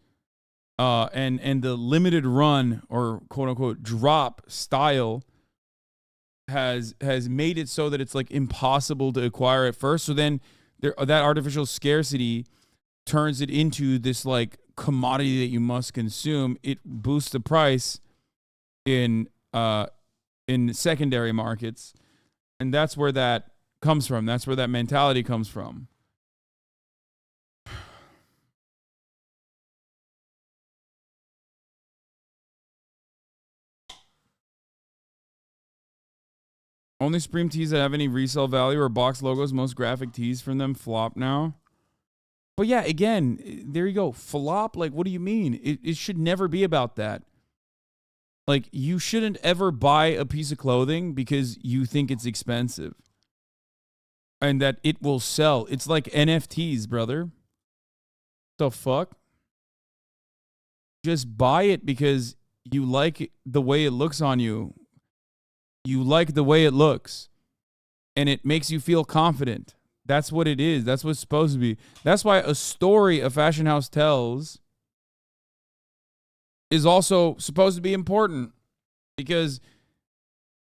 and the limited run or quote unquote drop style has made it so that it's like impossible to acquire at first. So then that artificial scarcity turns it into this like commodity that you must consume. It boosts the price in secondary markets, and that's where that comes from. That's where that mentality comes from. Only Supreme tees that have any resale value or box logos. Most graphic tees from them flop now. But yeah, again, there you go. Flop, like, what do you mean? It should never be about that. Like, you shouldn't ever buy a piece of clothing because you think it's expensive and that it will sell. It's like NFTs, brother. The fuck? Just buy it because you like the way it looks on you. You like the way it looks, and it makes you feel confident. That's what it is. That's what it's supposed to be. That's why a story a fashion house tells is also supposed to be important, because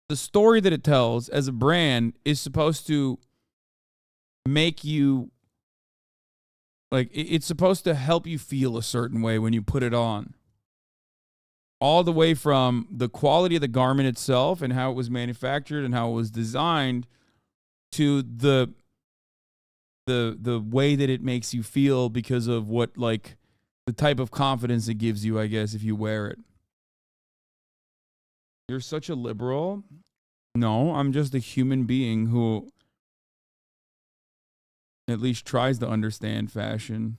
the story that it tells as a brand is supposed to make you, like, it's supposed to help you feel a certain way when you put it on. All the way from the quality of the garment itself and how it was manufactured and how it was designed to the way that it makes you feel because of what, like, the type of confidence it gives you, I guess, if you wear it. You're such a liberal. No, I'm just a human being who at least tries to understand fashion.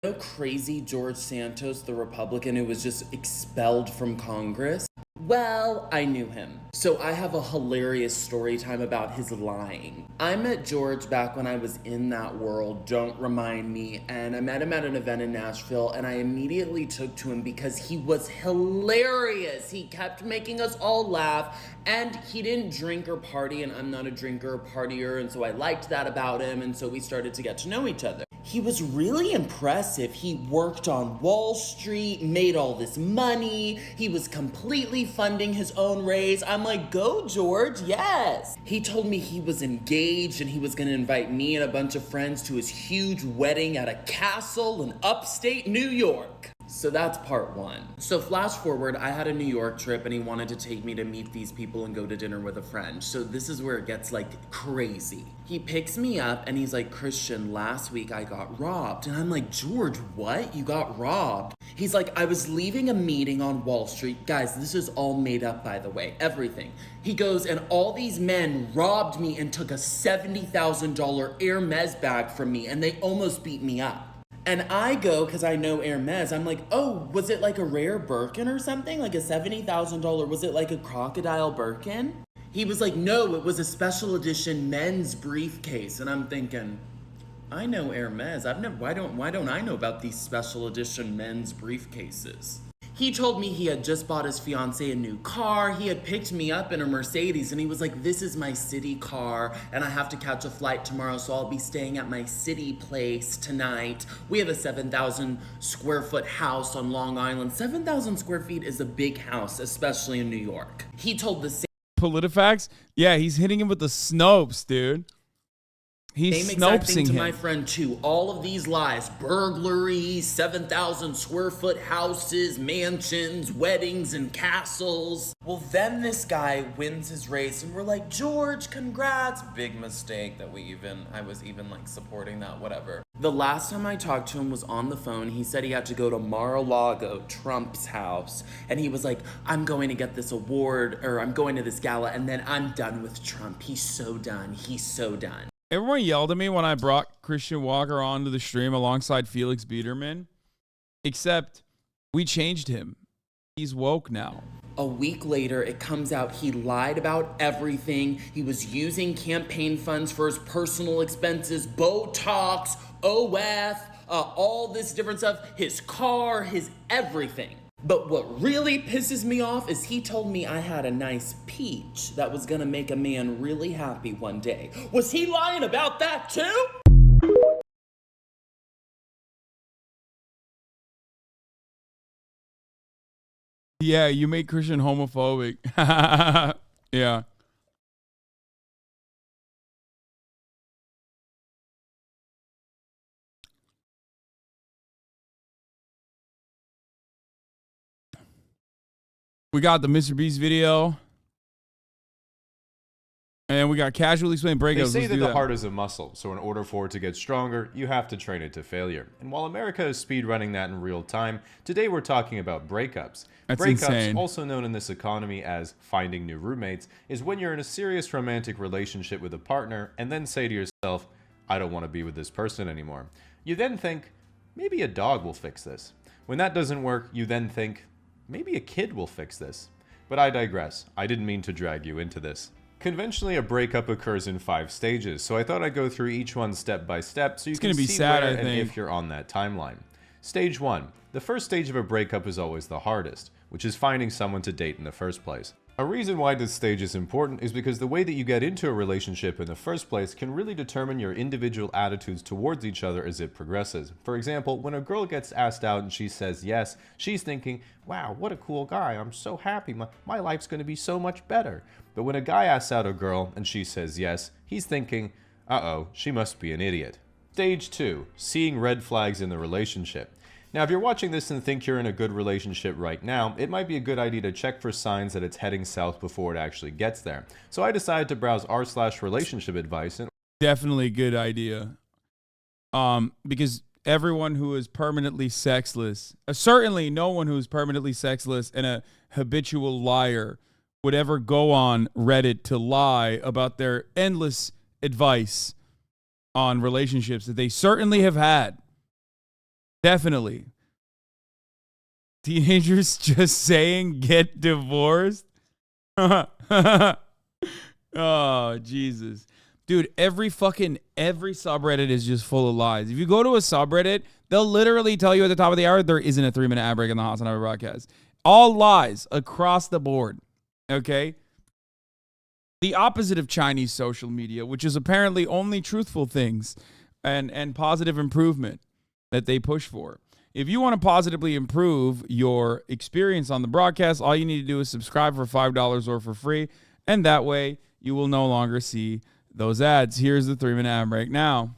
You know crazy George Santos, the Republican who was just expelled from Congress? Well, I knew him. So I have a hilarious story time about his lying. I met George back when I was in that world, don't remind me, and I met him at an event in Nashville, and I immediately took to him because he was hilarious. He kept making us all laugh, and he didn't drink or party, and I'm not a drinker or partier, and so I liked that about him, and so we started to get to know each other. He was really impressive. He worked on Wall Street, made all this money. He was completely funding his own raise. I'm like, go, George, yes. He told me he was engaged and he was gonna invite me and a bunch of friends to his huge wedding at a castle in upstate New York. So that's part one. So flash forward, I had a New York trip and he wanted to take me to meet these people and go to dinner with a friend. So this is where it gets like crazy. He picks me up and he's like, Christian, last week I got robbed. And I'm like, George, what? You got robbed? He's like, I was leaving a meeting on Wall Street. Guys, this is all made up, by the way, everything. He goes, and all these men robbed me and took a $70,000 Hermes bag from me and they almost beat me up. And I go, because I know Hermes, I'm like, oh, was it like a rare Birkin or something? Like a $70,000, was it like a crocodile Birkin? He was like, no, it was a special edition men's briefcase. And I'm thinking, I know Hermes. Why don't I know about these special edition men's briefcases? He told me he had just bought his fiance a new car. He had picked me up in a Mercedes and he was like, this is my city car and I have to catch a flight tomorrow, so I'll be staying at my city place tonight. We have a 7,000 square foot house on Long Island. 7,000 square feet is a big house, especially in New York. He told the same PolitiFacts? Yeah, he's hitting him with the Snopes, dude. He's same exact thing to Snopesing my him. friend too. All of these lies, burglaries, 7,000 square foot houses, mansions, weddings, and castles. Well, then this guy wins his race, and we're like, George, congrats. Big mistake that I was even like supporting that, whatever. The last time I talked to him was on the phone. He said he had to go to Mar-a-Lago, Trump's house, and he was like, I'm going to get this award, or I'm going to this gala, and then I'm done with Trump. He's so done. He's so done. Everyone yelled at me when I brought Christian Walker onto the stream alongside Felix Biederman, except we changed him. He's woke now. A week later, it comes out he lied about everything. He was using campaign funds for his personal expenses, Botox, OF, all this different stuff, his car, his everything. But what really pisses me off is he told me I had a nice peach that was gonna make a man really happy one day. Was he lying about that too? Yeah, you make Christian homophobic. Yeah. We got the Mr. Beast video. And we got casually explained breakups. They say Let's that do the heart is a muscle, so in order for it to get stronger, you have to train it to failure. And while America is speedrunning that in real time, today we're talking about breakups. That's Breakups, insane. also known in this economy as finding new roommates, is when you're in a serious romantic relationship with a partner and then say to yourself, I don't want to be with this person anymore. You then think, maybe a dog will fix this. When that doesn't work, you then think, maybe a kid will fix this. But I digress. I didn't mean to drag you into this. Conventionally, a breakup occurs in 5 stages, so I thought I'd go through each one step by step so you It's can gonna be see sad, where I and think. if you're on that timeline. Stage 1. The first stage of a breakup is always the hardest, which is finding someone to date in the first place. A reason why this stage is important is because the way that you get into a relationship in the first place can really determine your individual attitudes towards each other as it progresses. For example, when a girl gets asked out and she says yes, she's thinking, wow, what a cool guy, I'm so happy, my life's going to be so much better. But when a guy asks out a girl and she says yes, he's thinking, uh-oh, she must be an idiot. Stage 2. Seeing red flags in the relationship. Now, if you're watching this and think you're in a good relationship right now, it might be a good idea to check for signs that it's heading south before it actually gets there. So I decided to browse r/relationship advice and Definitely a good idea. Because everyone who is permanently sexless, certainly no one who is permanently sexless and a habitual liar would ever go on Reddit to lie about their endless advice on relationships that they certainly have had. Definitely. Teenagers just saying get divorced. Oh, Jesus. Dude, every subreddit is just full of lies. If you go to a subreddit, they'll literally tell you at the top of the hour there isn't a 3-minute ad break on the Hasan Hour broadcast. All lies across the board. Okay? The opposite of Chinese social media, which is apparently only truthful things and positive improvement that they push for. If you want to positively improve your experience on the broadcast, all you need to do is subscribe for $5 or for free, and that way you will no longer see those ads. Here's the 3-minute ad break now.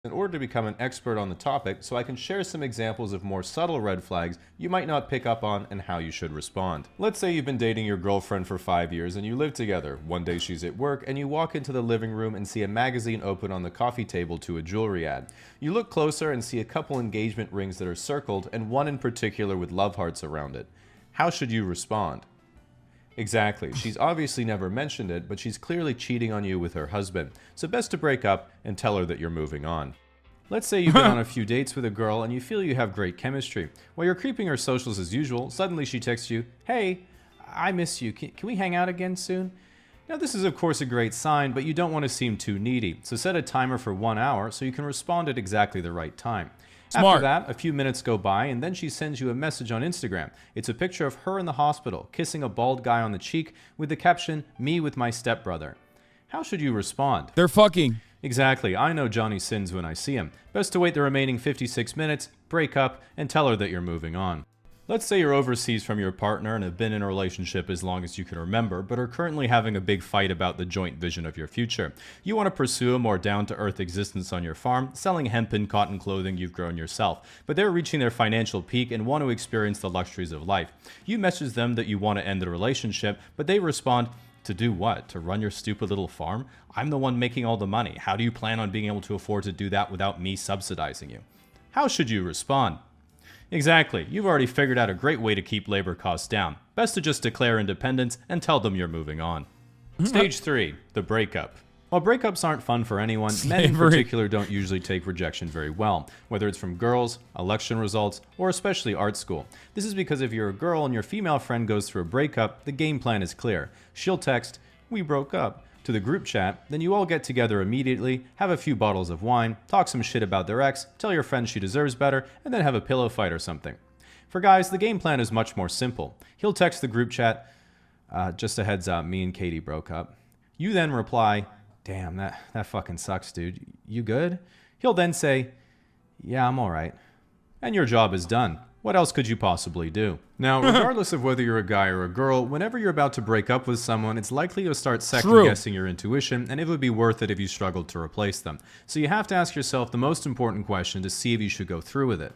in order to become an expert on the topic so I can share some examples of more subtle red flags you might not pick up on and how you should respond. Let's say you've been dating your girlfriend for 5 years and you live together. One day she's at work and you walk into the living room and see a magazine open on the coffee table to a jewelry ad. You look closer and see a couple engagement rings that are circled and one in particular with love hearts around it. How should you respond? Exactly. She's obviously never mentioned it, but she's clearly cheating on you with her husband. So best to break up and tell her that you're moving on. Let's say you've been on a few dates with a girl and you feel you have great chemistry. While you're creeping her socials as usual, suddenly she texts you, "Hey, I miss you. Can we hang out again soon?" Now this is of course a great sign, but you don't want to seem too needy. So set a timer for 1 hour so you can respond at exactly the right time. Smart. After that, a few minutes go by and then she sends you a message on Instagram. It's a picture of her in the hospital, kissing a bald guy on the cheek with the caption, "Me with my stepbrother." How should you respond? They're fucking. Exactly. I know Johnny sins when I see him. Best to wait the remaining 56 minutes, break up, and tell her that you're moving on. Let's say you're overseas from your partner and have been in a relationship as long as you can remember, but are currently having a big fight about the joint vision of your future. You want to pursue a more down-to-earth existence on your farm, selling hemp and cotton clothing you've grown yourself, but they're reaching their financial peak and want to experience the luxuries of life. You message them that you want to end the relationship, but they respond, "To do what? To run your stupid little farm? I'm the one making all the money. How do you plan on being able to afford to do that without me subsidizing you?" How should you respond? Exactly. You've already figured out a great way to keep labor costs down. Best to just declare independence and tell them you're moving on. Stage 3, the breakup. While breakups aren't fun for anyone, men in particular don't usually take rejection very well, whether it's from girls, election results, or especially art school. This is because if you're a girl and your female friend goes through a breakup, the game plan is clear. She'll text, "We broke up," to the group chat, then you all get together immediately, have a few bottles of wine, talk some shit about their ex, tell your friend she deserves better, and then have a pillow fight or something. For guys, the game plan is much more simple. He'll text the group chat, "Just a heads up, me and Katie broke up." You then reply, "Damn, that fucking sucks, dude. You good?" He'll then say, "Yeah, I'm alright." And your job is done. What else could you possibly do? Now, regardless of whether you're a guy or a girl, whenever you're about to break up with someone, it's likely you'll start second-guessing your intuition, and it would be worth it if you struggled to replace them. So you have to ask yourself the most important question to see if you should go through with it.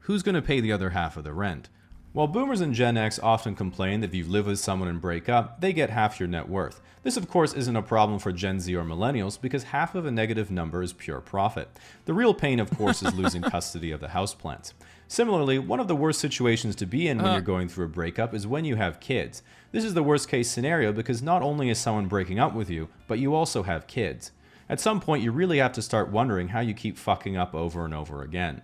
Who's going to pay the other half of the rent? While boomers and Gen X often complain that if you live with someone and break up, they get half your net worth. This of course isn't a problem for Gen Z or millennials because half of a negative number is pure profit. The real pain of course is losing custody of the houseplants. Similarly, one of the worst situations to be in when you're going through a breakup is when you have kids. This is the worst case scenario because not only is someone breaking up with you, but you also have kids. At some point you really have to start wondering how you keep fucking up over and over again.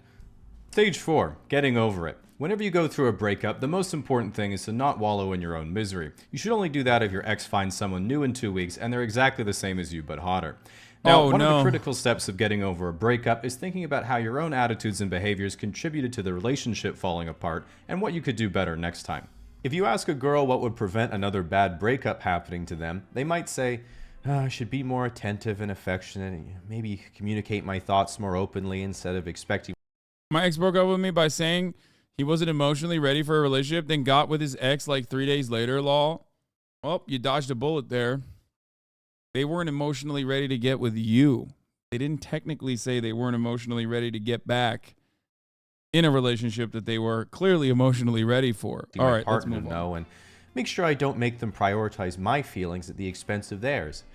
Stage 4, getting over it. Whenever you go through a breakup, the most important thing is to not wallow in your own misery. You should only do that if your ex finds someone new in 2 weeks and they're exactly the same as you but hotter. Now, one of the critical steps of getting over a breakup is thinking about how your own attitudes and behaviors contributed to the relationship falling apart and what you could do better next time. If you ask a girl what would prevent another bad breakup happening to them, they might say, "I should be more attentive and affectionate, and maybe communicate my thoughts more openly instead of expecting." My ex broke up with me by saying he wasn't emotionally ready for a relationship, then got with his ex like 3 days later, lol. Well, you dodged a bullet there. They weren't emotionally ready to get with you. They didn't technically say they weren't emotionally ready to get back in a relationship that they were clearly emotionally ready for. All right, let's move on. And make sure I don't make them prioritize my feelings at the expense of theirs.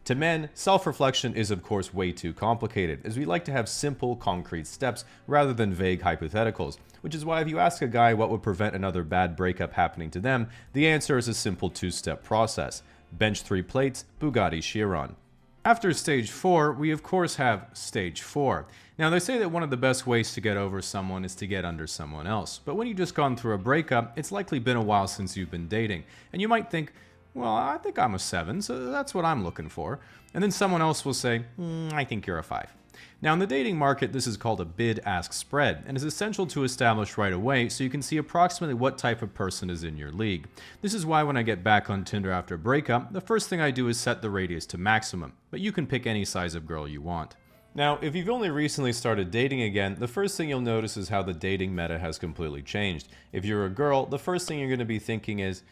To men, self-reflection is of course way too complicated, as we like to have simple, concrete steps rather than vague hypotheticals, which is why if you ask a guy what would prevent another bad breakup happening to them, the answer is a simple 2-step process. Bench 3 plates, Bugatti Chiron. After stage 4, we of course have stage 4. Now they say that one of the best ways to get over someone is to get under someone else, but when you've just gone through a breakup, it's likely been a while since you've been dating, and you might think, "Well, I think I'm a 7, so that's what I'm looking for." And then someone else will say, "I think you're a 5. Now in the dating market, this is called a bid-ask spread, and is essential to establish right away so you can see approximately what type of person is in your league. This is why when I get back on Tinder after a breakup, the first thing I do is set the radius to maximum, but you can pick any size of girl you want. Now, if you've only recently started dating again, the first thing you'll notice is how the dating meta has completely changed. If you're a girl, the first thing you're going to be thinking is,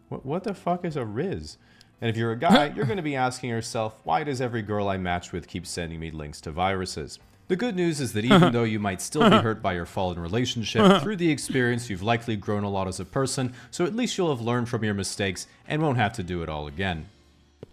what the fuck is a Riz? And if you're a guy, you're going to be asking yourself, why does every girl I match with keep sending me links to viruses? The good news is that even though you might still be hurt by your fallen relationship, through the experience you've likely grown a lot as a person, so at least you'll have learned from your mistakes and won't have to do it all again.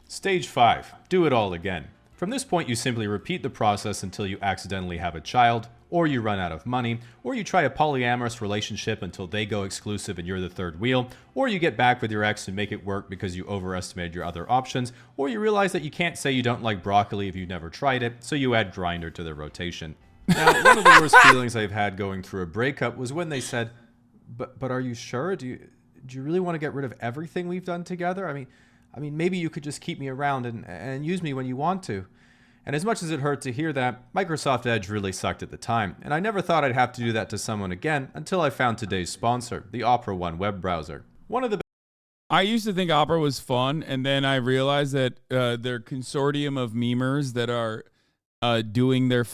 Stage 5. Do it all again. From this point, you simply repeat the process until you accidentally have a child, or you run out of money, or you try a polyamorous relationship until they go exclusive and you're the third wheel, or you get back with your ex and make it work because you overestimated your other options, or you realize that you can't say you don't like broccoli if you've never tried it, so you add Grindr to the rotation. Now, one of the worst feelings I've had going through a breakup was when they said, but are you sure? Do you really want to get rid of everything we've done together? I mean, maybe you could just keep me around and use me when you want to. And as much as it hurt to hear that, Microsoft Edge really sucked at the time, and I never thought I'd have to do that to someone again until I found today's sponsor, the Opera One web browser. One of the I used to think Opera was fun, and then I realized that their consortium of memers that are doing their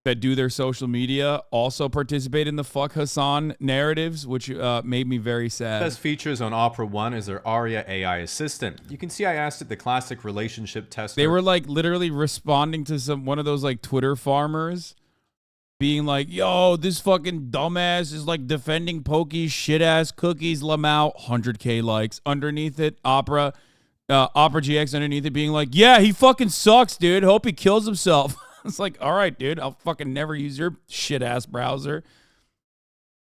that do their social media also participate in the fuck Hassan narratives, which made me very sad. Best features on Opera One is their Aria AI assistant. You can see I asked it the classic relationship tester. They were like literally responding to one of those like Twitter farmers being like, yo, this fucking dumbass is like defending Pokey's shit ass cookies, Lamau, 100K likes. Underneath it, Opera GX underneath it being like, yeah, he fucking sucks, dude. Hope he kills himself. It's like, all right, dude, I'll fucking never use your shit ass browser.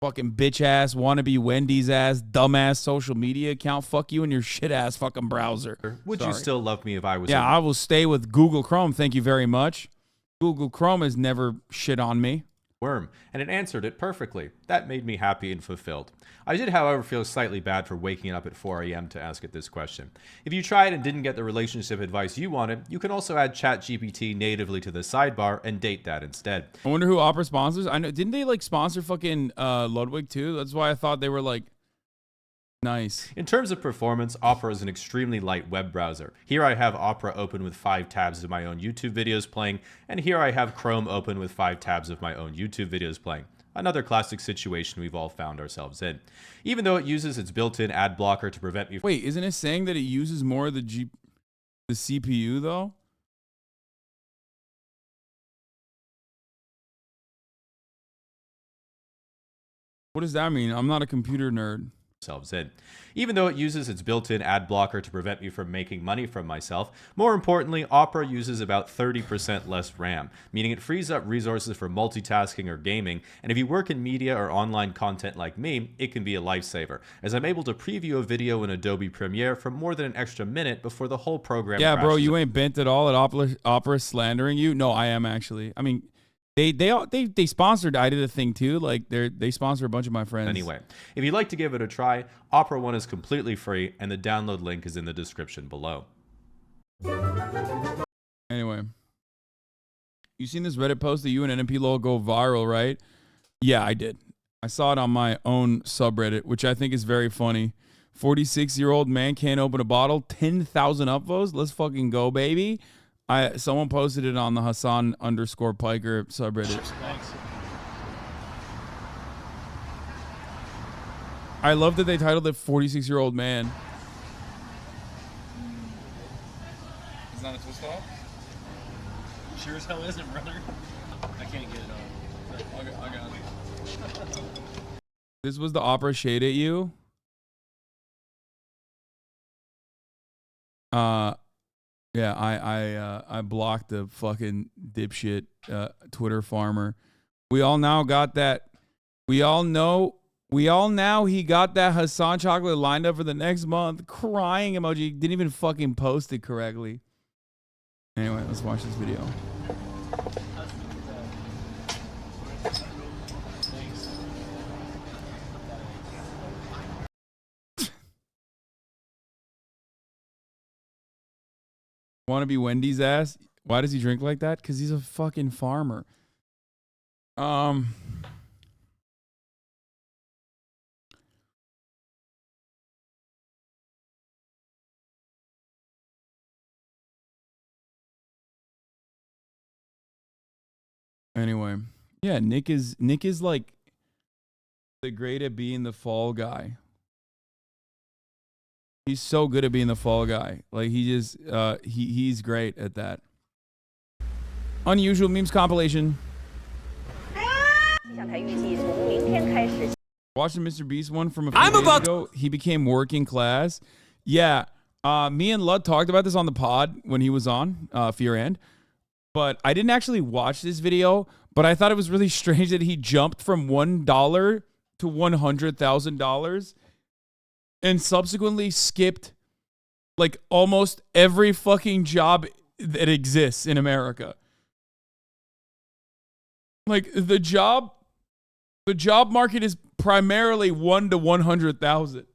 Fucking bitch ass, wannabe Wendy's ass, dumbass social media account. Fuck you and your shit ass fucking browser. Would you still love me if I was? Yeah, I will stay with Google Chrome. Thank you very much. Google Chrome has never shit on me. Worm, and it answered it perfectly. That made me happy and fulfilled. I did, however, feel slightly bad for waking up at 4 a.m. to ask it this question. If you tried and didn't get the relationship advice you wanted, you can also add ChatGPT natively to the sidebar and date that instead. I wonder who Opera sponsors. I know, didn't they like sponsor fucking Ludwig too? That's why I thought they were like nice. In terms of performance, Opera is an extremely light web browser. Here I have Opera open with 5 tabs of my own YouTube videos playing, and here I have Chrome open with 5 tabs of my own YouTube videos playing. Another classic situation we've all found ourselves in. Even though it uses its built-in ad blocker to prevent me from— Wait, isn't it saying that it uses more of the CPU though? What does that mean? I'm not a computer nerd. In. Even though it uses its built-in ad blocker to prevent me from making money from myself, more importantly, Opera uses about 30% less RAM, meaning it frees up resources for multitasking or gaming, and if you work in media or online content like me, it can be a lifesaver, as I'm able to preview a video in Adobe Premiere for more than an extra minute before the whole program Yeah, crashes. bro, you ain't bent at all at Opera slandering you. No, I am actually. I mean, They sponsored. I did a thing too. Like they sponsor a bunch of my friends. Anyway, if you'd like to give it a try, Opera One is completely free, and the download link is in the description below. Anyway, you seen this Reddit post that you and NMP Lowell go viral, right? Yeah, I did. I saw it on my own subreddit, which I think is very funny. 46-year-old man can't open a bottle. 10,000 upvotes. Let's fucking go, baby. Someone posted it on the Hassan_Piker subreddit. Thanks. I love that they titled it 46-year-old man. Is that a twist off? Sure as hell isn't, brother. I can't get it on. I got it. This was the Opera shade at you. Yeah, I blocked the fucking dipshit Twitter farmer. We all now got that. We all now he got that Hassan chocolate lined up for the next month. Crying emoji. Didn't even fucking post it correctly. Anyway, let's watch this video. Want to be Wendy's ass? Why does he drink like that? Because he's a fucking farmer. Anyway, yeah, Nick is like the great at being the fall guy. He's so good at being the fall guy. Like he just he's great at that. Unusual memes compilation. Watching Mr. Beast one from a few days ago. He became working class. Yeah. Me and Lud talked about this on the pod when he was on Fear and. But I didn't actually watch this video. But I thought it was really strange that he jumped from $1 to $100,000 and subsequently skipped like almost every fucking job that exists in America. Like the job market is primarily 1 to 100,000.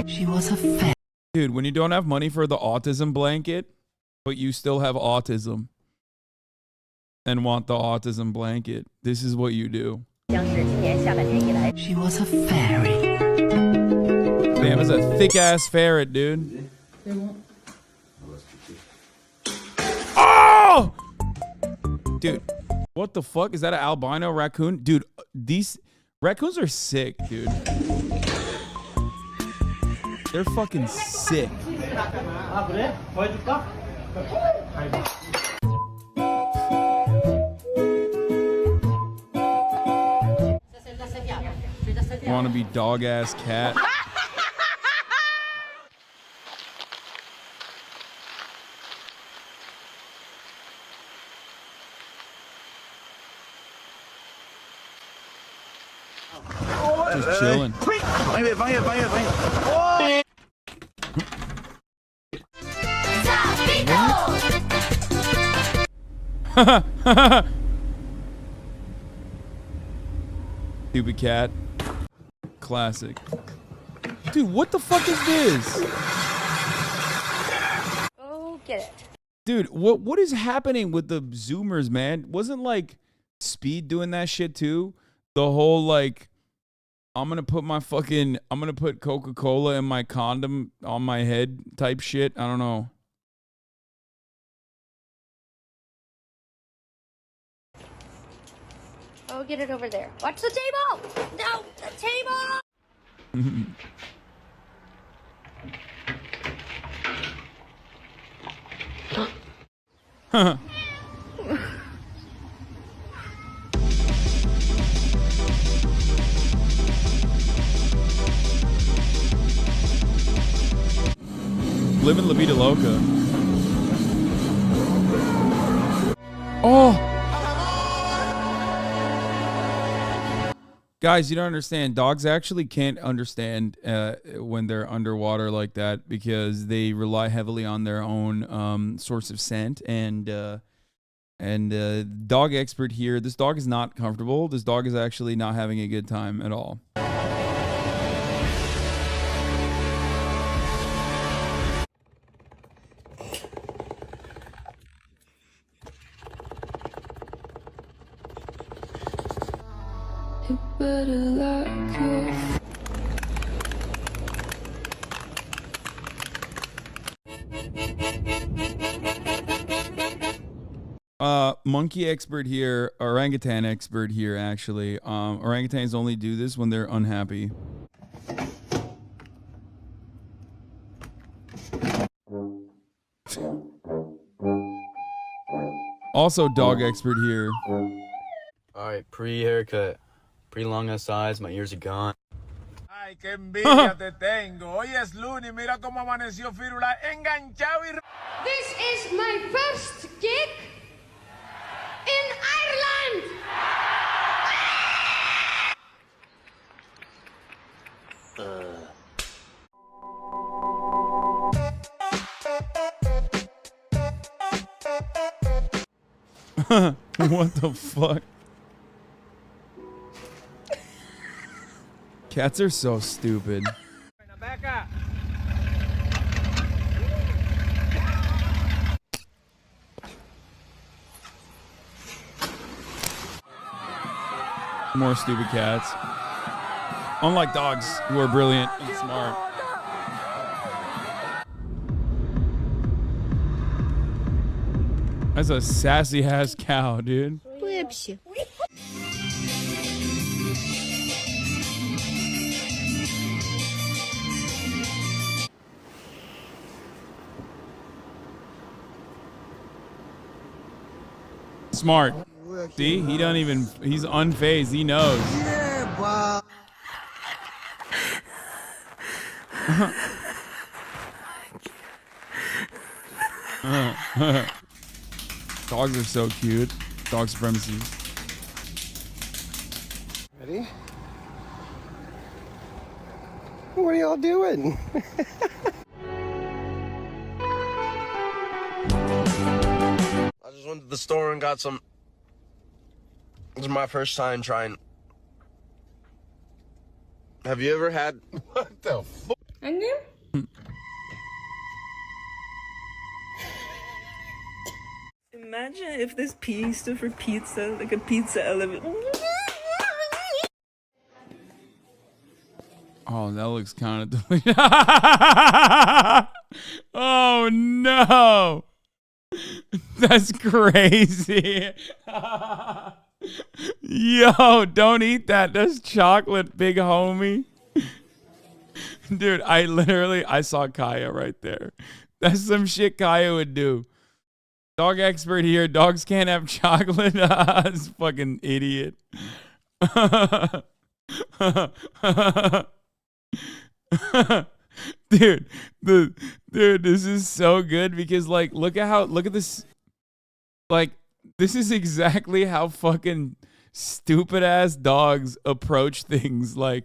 She was a fan. Dude, when you don't have money for the autism blanket, but you still have autism and want the autism blanket, this is what you do. She was a fairy. Damn, it's a thick ass ferret, dude. Oh! Dude, what the fuck? Is that an albino raccoon? Dude, these raccoons are sick, dude. They're fucking sick. Wanna be dog ass cat? Just chilling. Stupid cat. Classic. Dude, what the fuck is this? Go get it. Dude, what is happening with the Zoomers, man? Wasn't like Speed doing that shit too? The whole like, I'm gonna put Coca-Cola in my condom on my head type shit. I don't know. Oh, get it over there. Watch the table! No, the table! Living La Vida Loca. Oh! Guys, you don't understand. Dogs actually can't understand when they're underwater like that because they rely heavily on their own source of scent. And dog expert here, this dog is not comfortable. This dog is actually not having a good time at all. Monkey expert here, orangutan expert here, actually. Orangutans only do this when they're unhappy. Also, dog expert here. Alright, pre-haircut. Pretty long ass eyes, my ears are gone. Ay, qué envidia te tengo. Hoy es lunes, mira cómo amaneció Firula enganchado y... This is my first gig in Ireland. What the fuck? Cats are so stupid. More stupid cats. Unlike dogs, who are brilliant and smart. That's a sassy ass cow, dude. Smart. See, he don't even. He's unfazed. He knows. Yeah, Bob. Dogs are so cute. Dog supremacy. Ready? What are y'all doing? I just went to the store and got some. This is my first time trying. Have you ever had? What the fuck? I knew. Imagine if this P stood for pizza, like a pizza elevator. Oh, that looks kind of delicious. Oh no, that's crazy. Yo, don't eat that. That's chocolate, big homie. Dude, I saw Kaya right there. That's some shit Kaya would do. Dog expert here. Dogs can't have chocolate. This fucking idiot. Dude, this is so good because like look at this. Like, this is exactly how fucking stupid ass dogs approach things. Like,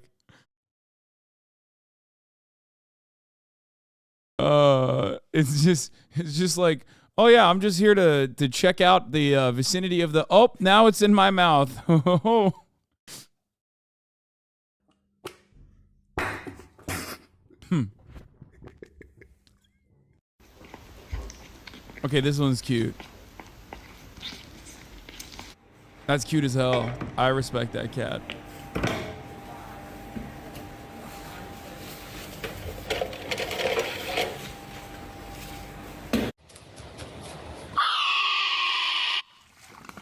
it's just like, oh yeah, I'm just here to check out the vicinity of the. Oh, now it's in my mouth. Okay, this one's cute. That's cute as hell. I respect that cat.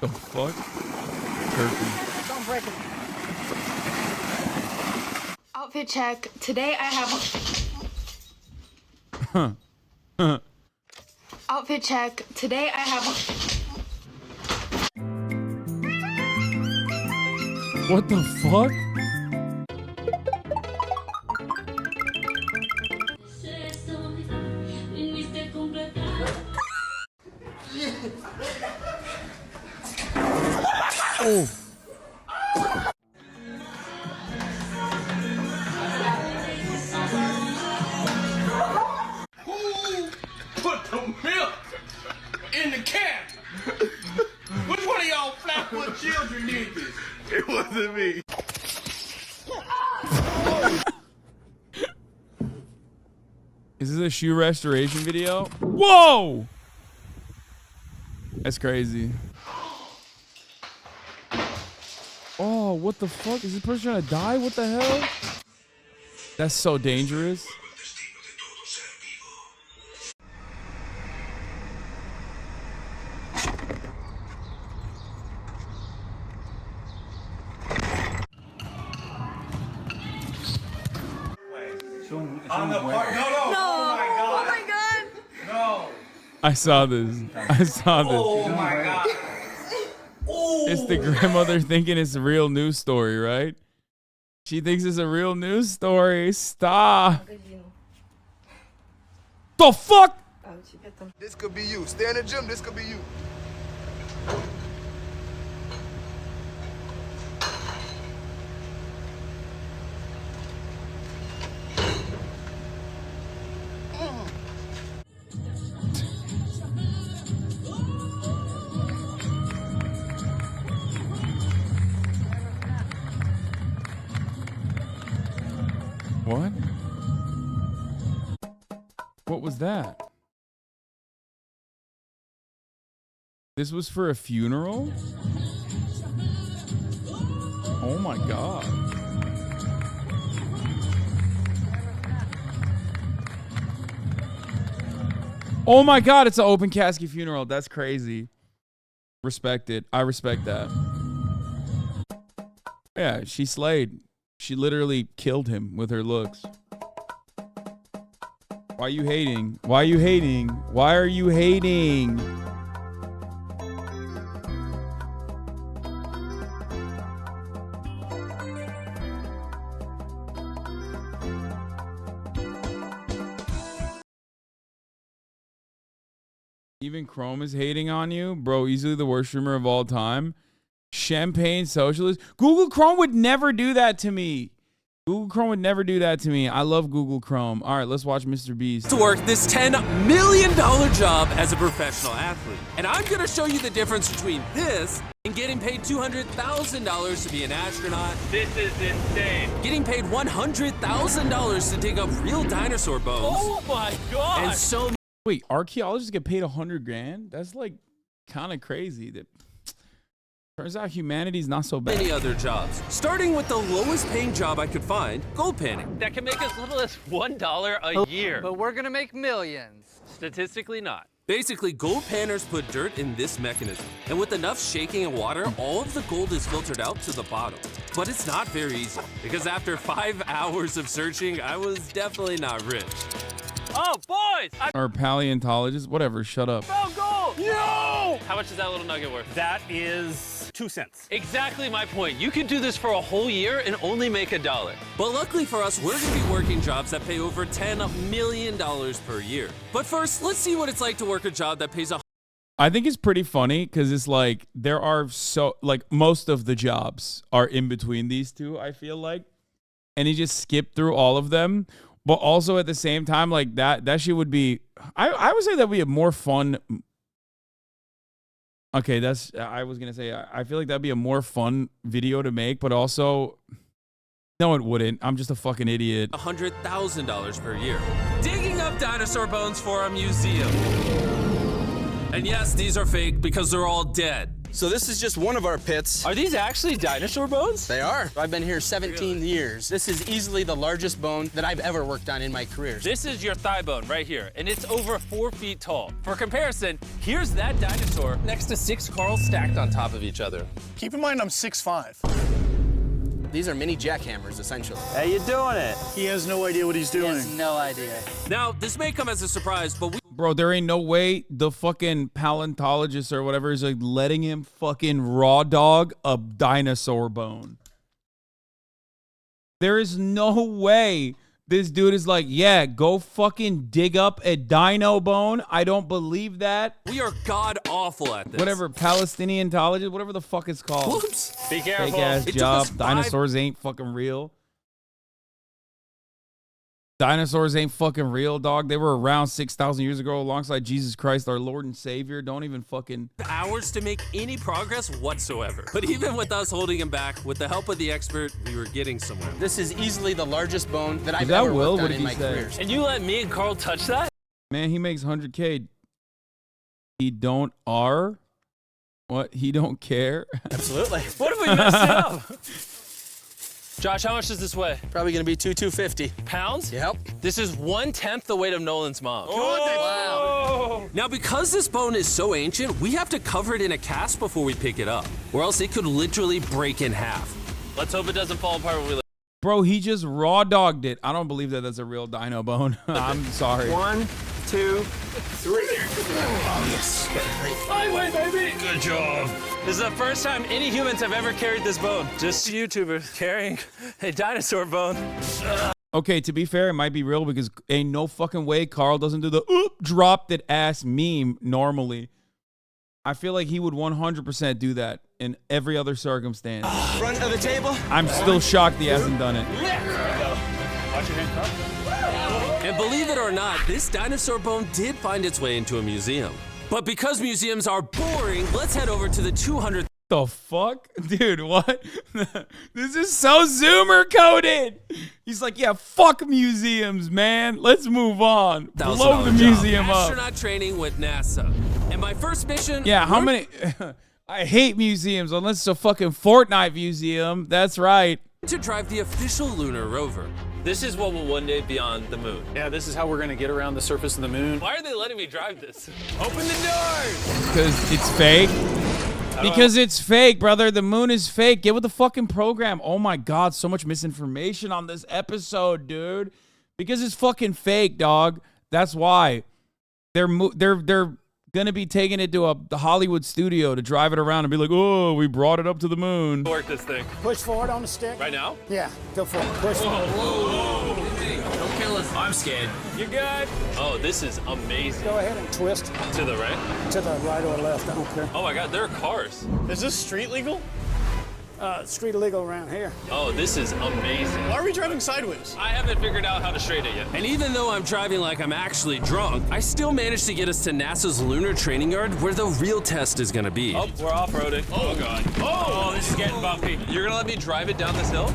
The fuck? Turkey. Don't break it. Outfit check. Today I have. Outfit check. Today I have. What the fuck? Oh. Who put the milk in the can? Which one of y'all flatfoot children did this? It wasn't me. Is this a shoe restoration video? Whoa! That's crazy. Oh, what the fuck? Is this person trying to die? What the hell? That's so dangerous. On the part. No. Oh my god. Oh my god. No. I saw this. Oh my god. It's the grandmother thinking it's a real news story, right? She thinks it's a real news story. Stop. The fuck? This could be you. Stay in the gym. This could be you. What? What was that? This was for a funeral? Oh my god. Oh my god, it's an open casket funeral. That's crazy. Respect it. I respect that. Yeah, she slayed. She literally killed him with her looks. Why are you hating? Why are you hating? Why are you hating? Even Chrome is hating on you, bro. Easily the worst streamer of all time. Champagne socialist. Google Chrome would never do that to me. Google Chrome would never do that to me. I love Google Chrome. All right, let's watch Mr. Beast. To work this $10 million job as a professional athlete. And I'm going to show you the difference between this and getting paid $200,000 to be an astronaut. This is insane. Getting paid $100,000 to dig up real dinosaur bones. Oh my god. And so Wait, archaeologists get paid $100,000? That's like kind of crazy. That turns out humanity's not so bad. many other jobs. Starting with the lowest paying job I could find, gold panning. That can make as little as $1 a year. But we're gonna make millions. Statistically not. Basically, gold panners put dirt in this mechanism, and with enough shaking and water, all of the gold is filtered out to the bottom. But it's not very easy, because after 5 hours of searching, I was definitely not rich. Oh, boys! Or paleontologists, whatever, shut up. Found gold! No! How much is that little nugget worth? That is 2 cents. Exactly my point. You could do this for a whole year and only make $1. But luckily for us, we're gonna be working jobs that pay over $10 million per year. But first, let's see what it's like to work a job that pays I think it's pretty funny because it's like there are most of the jobs are in between these two, I feel like. And he just skipped through all of them. But also at the same time, like that shit would be, I would say that would be a more fun. Okay, I was going to say, I feel like that'd be a more fun video to make, but also, no, it wouldn't. I'm just a fucking idiot. $100,000 per year. Digging up dinosaur bones for a museum. And yes, these are fake because they're all dead. So this is just one of our pits. Are these actually dinosaur bones? They are. I've been here 17 years. This is easily the largest bone that I've ever worked on in my career. This is your thigh bone right here, and it's over 4 feet tall. For comparison, here's that dinosaur next to 6 Carls stacked on top of each other. Keep in mind I'm 6'5". These are mini jackhammers, essentially. How you doing it? He has no idea what he's doing. He has no idea. Now, this may come as a surprise, but Bro, there ain't no way the fucking paleontologist or whatever is like letting him fucking raw dog a dinosaur bone. There is no way this dude is like, yeah, go fucking dig up a dino bone. I don't believe that. we are god awful at this. Whatever, Palestiniantologist, whatever the fuck it's called. Whoops. Be careful. Fake ass It took job. us 5 Dinosaurs ain't fucking real. Dinosaurs ain't fucking real, dog. They were around 6,000 years ago alongside Jesus Christ, our Lord and Savior. Don't even fucking... hours to make any progress whatsoever. But even with us holding him back, with the help of the expert, we were getting somewhere. This is easily the largest bone that I've that ever Will? worked What on did in he my say? career. And you let me and Carl touch that? Man, he makes 100K. He don't R? What? He don't care? Absolutely. What if we messed it up? Josh, how much does this weigh? Probably gonna be 250. Pounds? Yep. This is 1/10 the weight of Nolan's mom. Wow. Now, because this bone is so ancient, we have to cover it in a cast before we pick it up, or else it could literally break in half. Let's hope it doesn't fall apart when we let Bro, he just raw dogged it. I don't believe that that's a real dino bone. I'm sorry. 1, 2, 3. Oh, yes. Highway, baby! Good job. This is the first time any humans have ever carried this bone. Just YouTubers carrying a dinosaur bone. Okay, to be fair, it might be real because ain't no fucking way Carl doesn't do the oop, dropped it ass meme normally. I feel like he would 100% do that in every other circumstance. Front of the table. I'm still shocked he hasn't done it. Watch your hand, Carl. And believe it or not, this dinosaur bone did find its way into a museum. But because museums are boring, let's head over to the 200. The fuck? Dude, what? This is so Zoomer coded. He's like, yeah, fuck museums, man. Let's move on. Blow the museum up. Astronaut training with NASA. And my first mission. Yeah, how many? I hate museums unless it's a fucking Fortnite museum. That's right. To drive the official lunar rover. This is what will one day be on the moon. Yeah, this is how we're gonna get around the surface of the moon. Why are they letting me drive this? Open the doors! Because it's fake. Because it's fake, brother. The moon is fake. Get with the fucking program. Oh my God, so much misinformation on this episode, dude. Because it's fucking fake, dog. That's why. They're gonna be taking it to the Hollywood studio to drive it around and be like, oh, we brought it up to the moon. Work this thing. Push forward on the stick. Right now? Yeah, go for it. Push forward. Whoa. Hey, don't kill us. I'm scared. You're good. Oh, this is amazing. Go ahead and twist. To the right? To the right or left, I don't care. Oh my god, there are cars. Is this street legal? Street legal around here. Oh, this is amazing. Why are we driving sideways? I haven't figured out how to straighten it yet. And even though I'm driving like I'm actually drunk, I still managed to get us to NASA's lunar training yard where the real test is gonna be. Oh, we're off-roading. Oh god. Oh, this is getting bumpy. You're gonna let me drive it down this hill?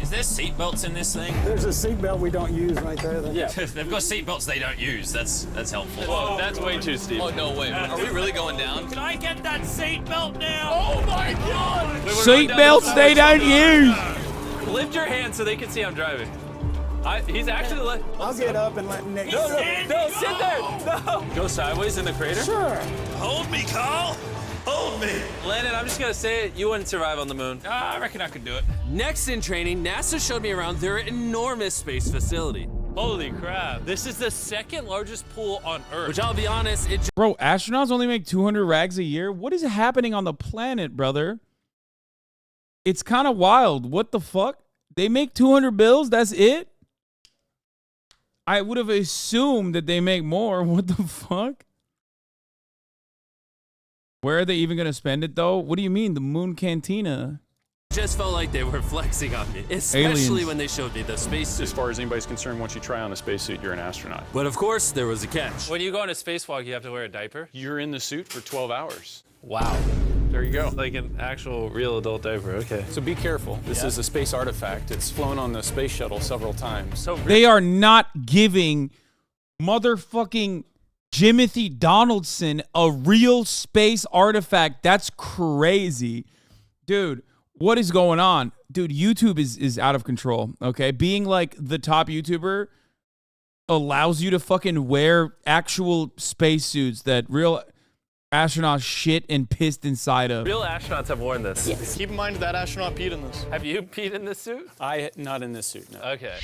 Is there seatbelts in this thing? There's a seatbelt we don't use right there. Yeah. They've got seatbelts they don't use. That's helpful. Whoa, that's way too steep. Oh, no way. Are we really going down? Can I get that seatbelt now? Oh my god! Seatbelts they don't use. Lift your hand so they can see I'm driving. He's actually let. I'll get up and let Nick. No, sit there. No. Go sideways in the crater? Sure. Hold me, Carl. Hold me. Landon, I'm just gonna say it. You wouldn't survive on the moon. I reckon I could do it. Next in training, NASA showed me around their enormous space facility. Holy crap. This is the second largest pool on Earth. Which I'll be honest, Bro, astronauts only make 200 rags a year? What is happening on the planet, brother? It's kind of wild. What the fuck? They make 200 bills? That's it? I would have assumed that they make more. What the fuck? Where are they even going to spend it, though? What do you mean? The Moon Cantina? just felt like they were flexing on me, especially Aliens. when they showed me the spacesuit. As far as anybody's concerned, once you try on a spacesuit, you're an astronaut. But of course, there was a catch. When you go on a spacewalk, you have to wear a diaper? You're in the suit for 12 hours. Wow. There you go. Like an actual real adult diaper, okay. So be careful. This is a space artifact. It's flown on the space shuttle several times. So they are not giving motherfucking Jimothy Donaldson a real space artifact. That's crazy. Dude, what is going on? Dude, YouTube is out of control, okay? Being like the top YouTuber allows you to fucking wear actual spacesuits that real astronauts shit and pissed inside of. Real astronauts have worn this. Yes. Keep in mind that astronaut peed in this. Have you peed in this suit? Not in this suit, no. Okay.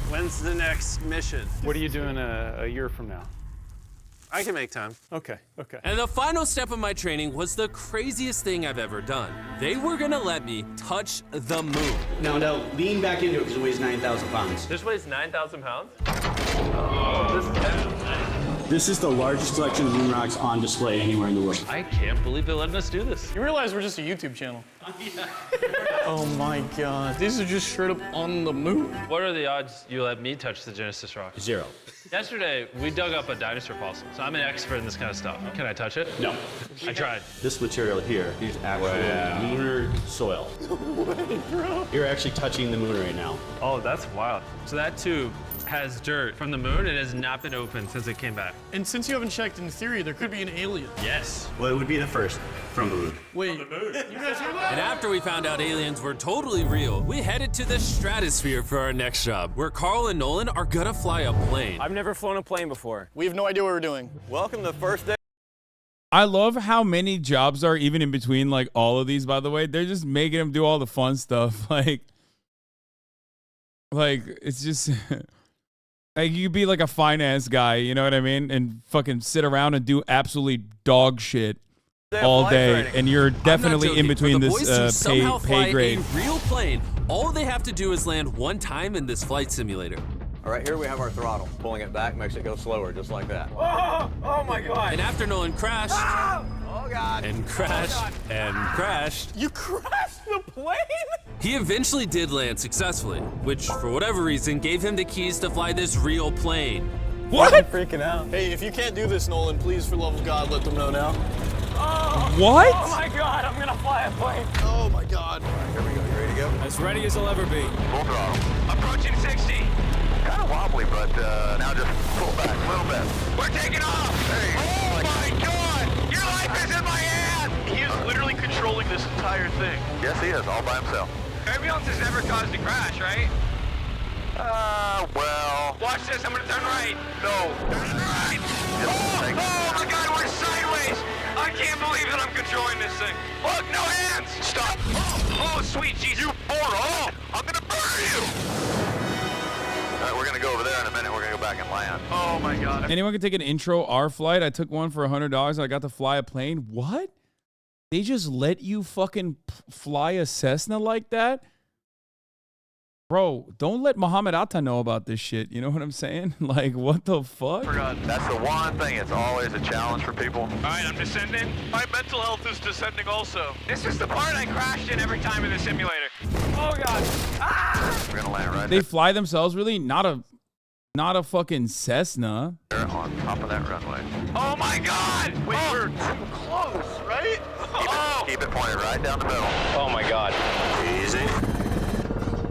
When's the next mission? What are you doing a year from now? I can make time. Okay, okay. And the final step of my training was the craziest thing I've ever done. They were gonna let me touch the moon. No, lean back into it because it weighs 9,000 pounds. This weighs 9,000 pounds? Oh, This is the largest collection of moon rocks on display anywhere in the world. I can't believe they're letting us do this. You realize we're just a YouTube channel? Yeah. Oh my God. These are just straight up on the moon. What are the odds you let me touch the Genesis rock? 0. Yesterday, we dug up a dinosaur fossil, so I'm an expert in this kind of stuff. Can I touch it? No. I tried. This material here is actual lunar soil. You're actually touching the moon right now. Oh, that's wild. So that tube has dirt from the moon and has not been opened since it came back. And since you haven't checked, in theory, there could be an alien. Yes. Well, it would be the first from the moon. Wait, you guys hear that? And after we found out aliens were totally real, we headed to the stratosphere for our next job, where Carl and Nolan are gonna fly a plane. I've never flown a plane before. We have no idea what we're doing. Welcome to the first day. I love how many jobs are even in between, like, all of these, by the way. They're just making them do all the fun stuff. Like it's just... Like, you could be like a finance guy, you know what I mean? And fucking sit around and do absolutely dog shit all day. And you're definitely in between this pay grade. A real plane, all they have to do is land one time in this flight simulator. All right, here we have our throttle. Pulling it back makes it go slower, just like that. Oh my God. And after Nolan crashed, oh God. And crashed, and crashed. You crashed the plane? He eventually did land successfully, which, for whatever reason, gave him the keys to fly this real plane. What? I'm freaking out. Hey, if you can't do this, Nolan, please, for the love of God, let them know now. What? Oh my God, I'm gonna fly a plane. Oh my God. All right, here we go. You ready to go? As ready as I'll ever be. Full throttle. Approaching 60. Kind of wobbly, but now just pull back a little bit. We're taking off. Hey. Oh my God! Your life is in my hands. He is literally controlling this entire thing. Yes, he is, all by himself. Ambulance has never caused a crash, right? Well. Watch this, I'm gonna turn right. No. Turn right! Oh my God, we're sideways! I can't believe that I'm controlling this thing. Look, no hands! Stop! Oh, sweet Jesus. You moron! I'm gonna murder you! All right, we're gonna go over there in a minute. We're gonna go back and land. Oh my God. Anyone can take an intro R flight. I took one for $100. I got to fly a plane. What? They just let you fucking fly a Cessna like that? Bro, don't let Muhammad Atta know about this shit. You know what I'm saying? Like, what the fuck? That's the one thing. It's always a challenge for people. All right, I'm descending. My mental health is descending also. This is the part I crashed in every time in the simulator. Oh, God. Ah! We're going to land right They fly themselves, really? Not a fucking Cessna. there on top of that runway. Oh, my God! Wait, we're too close, right? Keep it pointed right down the middle. Oh, my God. Easy.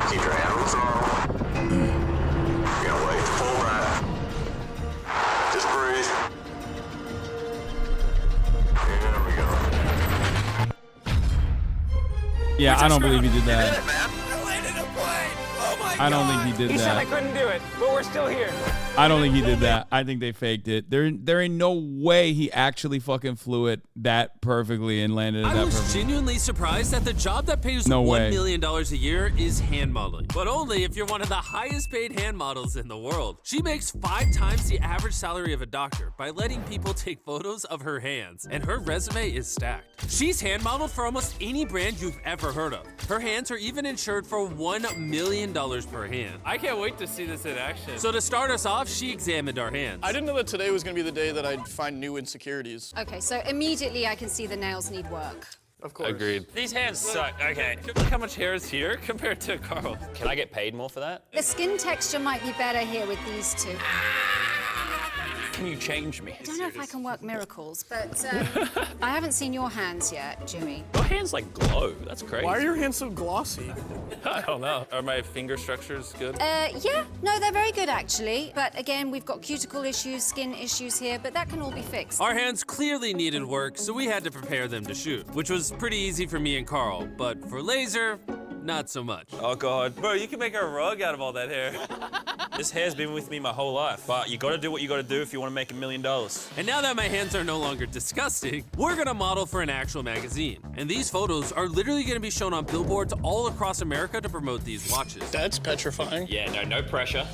Keep your hand on the throttle. Can't wait to pull back. Just breathe. There we go. Yeah, I don't believe he did that. I landed a plane. Oh my I don't think he did He said that. I couldn't do it, but we're still here. I don't think he did that. I think they faked it. There ain't no way he actually fucking flew it that perfectly and landed it I that was perfectly. genuinely surprised that the job that pays No way. $1 million a year is hand modeling, but only if you're one of the highest paid hand models in the world. She makes 5 times the average salary of a doctor by letting people take photos of her hands, and her resume is stacked. She's hand modeled for almost any brand you've ever heard of. Her hands are even insured for $1 million per hand. I can't wait to see this in action. So to start us off, she examined our hands. I didn't know that today was going to be the day that I'd find new insecurities. Okay, so immediately I can see the nails need work. Of course. Agreed. These hands suck. Okay. Look how much hair is here compared to Carl. Can I get paid more for that? The skin texture might be better here with these two. Can you change me? I don't know if I can work miracles, but I haven't seen your hands yet, Jimmy. Your hands like glow. That's crazy. Why are your hands so glossy? I don't know. Are my finger structures good? Yeah, no, they're very good actually. But again, we've got cuticle issues, skin issues here, but that can all be fixed. Our hands clearly needed work, so we had to prepare them to shoot, which was pretty easy for me and Carl, but for Laser, not so much. Oh God. Bro, you can make a rug out of all that hair. This hair's been with me my whole life, but you gotta do what you gotta do if you wanna make $1 million. And now that my hands are no longer disgusting, we're gonna model for an actual magazine. And these photos are literally gonna be shown on billboards all across America to promote these watches. That's petrifying. Yeah, no pressure.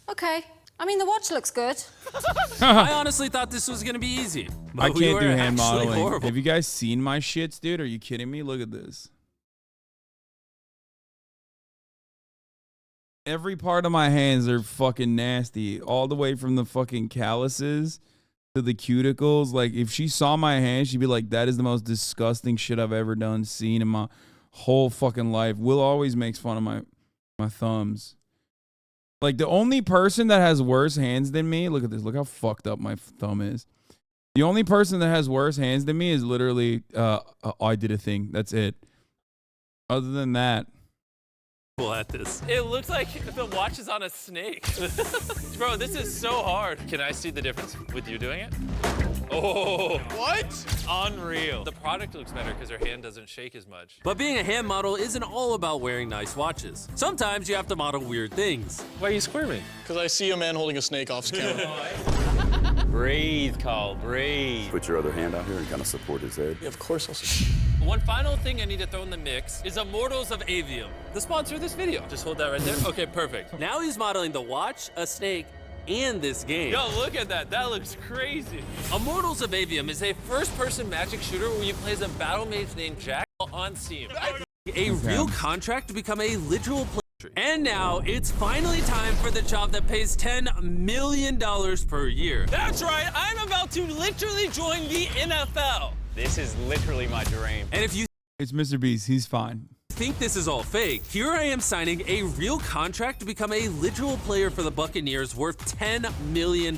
Okay. I mean, the watch looks good. I honestly thought this was gonna be easy. But I we can't were do hand actually modeling. horrible. Have you guys seen my shits, dude? Are you kidding me? Look at this. Every part of my hands are fucking nasty, all the way from the fucking calluses to the cuticles. Like, if she saw my hand, she'd be like, that is the most disgusting shit I've ever seen in my whole fucking life. Will always makes fun of my thumbs. Like, the only person that has worse hands than me, look at this, look how fucked up my thumb is. The only person that has worse hands than me is literally, I did a thing. That's it. Other than that, At this. It looks like the watch is on a snake. Bro, this is so hard. Can I see the difference with you doing it? Oh. What? Unreal. The product looks better because her hand doesn't shake as much. But being a hand model isn't all about wearing nice watches. Sometimes you have to model weird things. Why are you squirming? Because I see a man holding a snake off camera. Breathe, Carl, breathe. Put your other hand out here and kind of support his head. Yeah, of course I'll see. One final thing I need to throw in the mix is Immortals of Avium, the sponsor of this video. Just hold that right there. Okay, perfect. Now he's modeling the watch, a snake, and this game. Yo, look at that. That looks crazy. Immortals of Avium is a first-person magic shooter where you play as a battle mage named Jack on Steam. A real contract to become a literal player. And now it's finally time for the job that pays $10 million per year. That's right. I'm about to literally join the NFL. This is literally my dream. And if you it's Mr. Beast. He's fine. think this is all fake, here I am signing a real contract to become a literal player for the Buccaneers worth $10 million.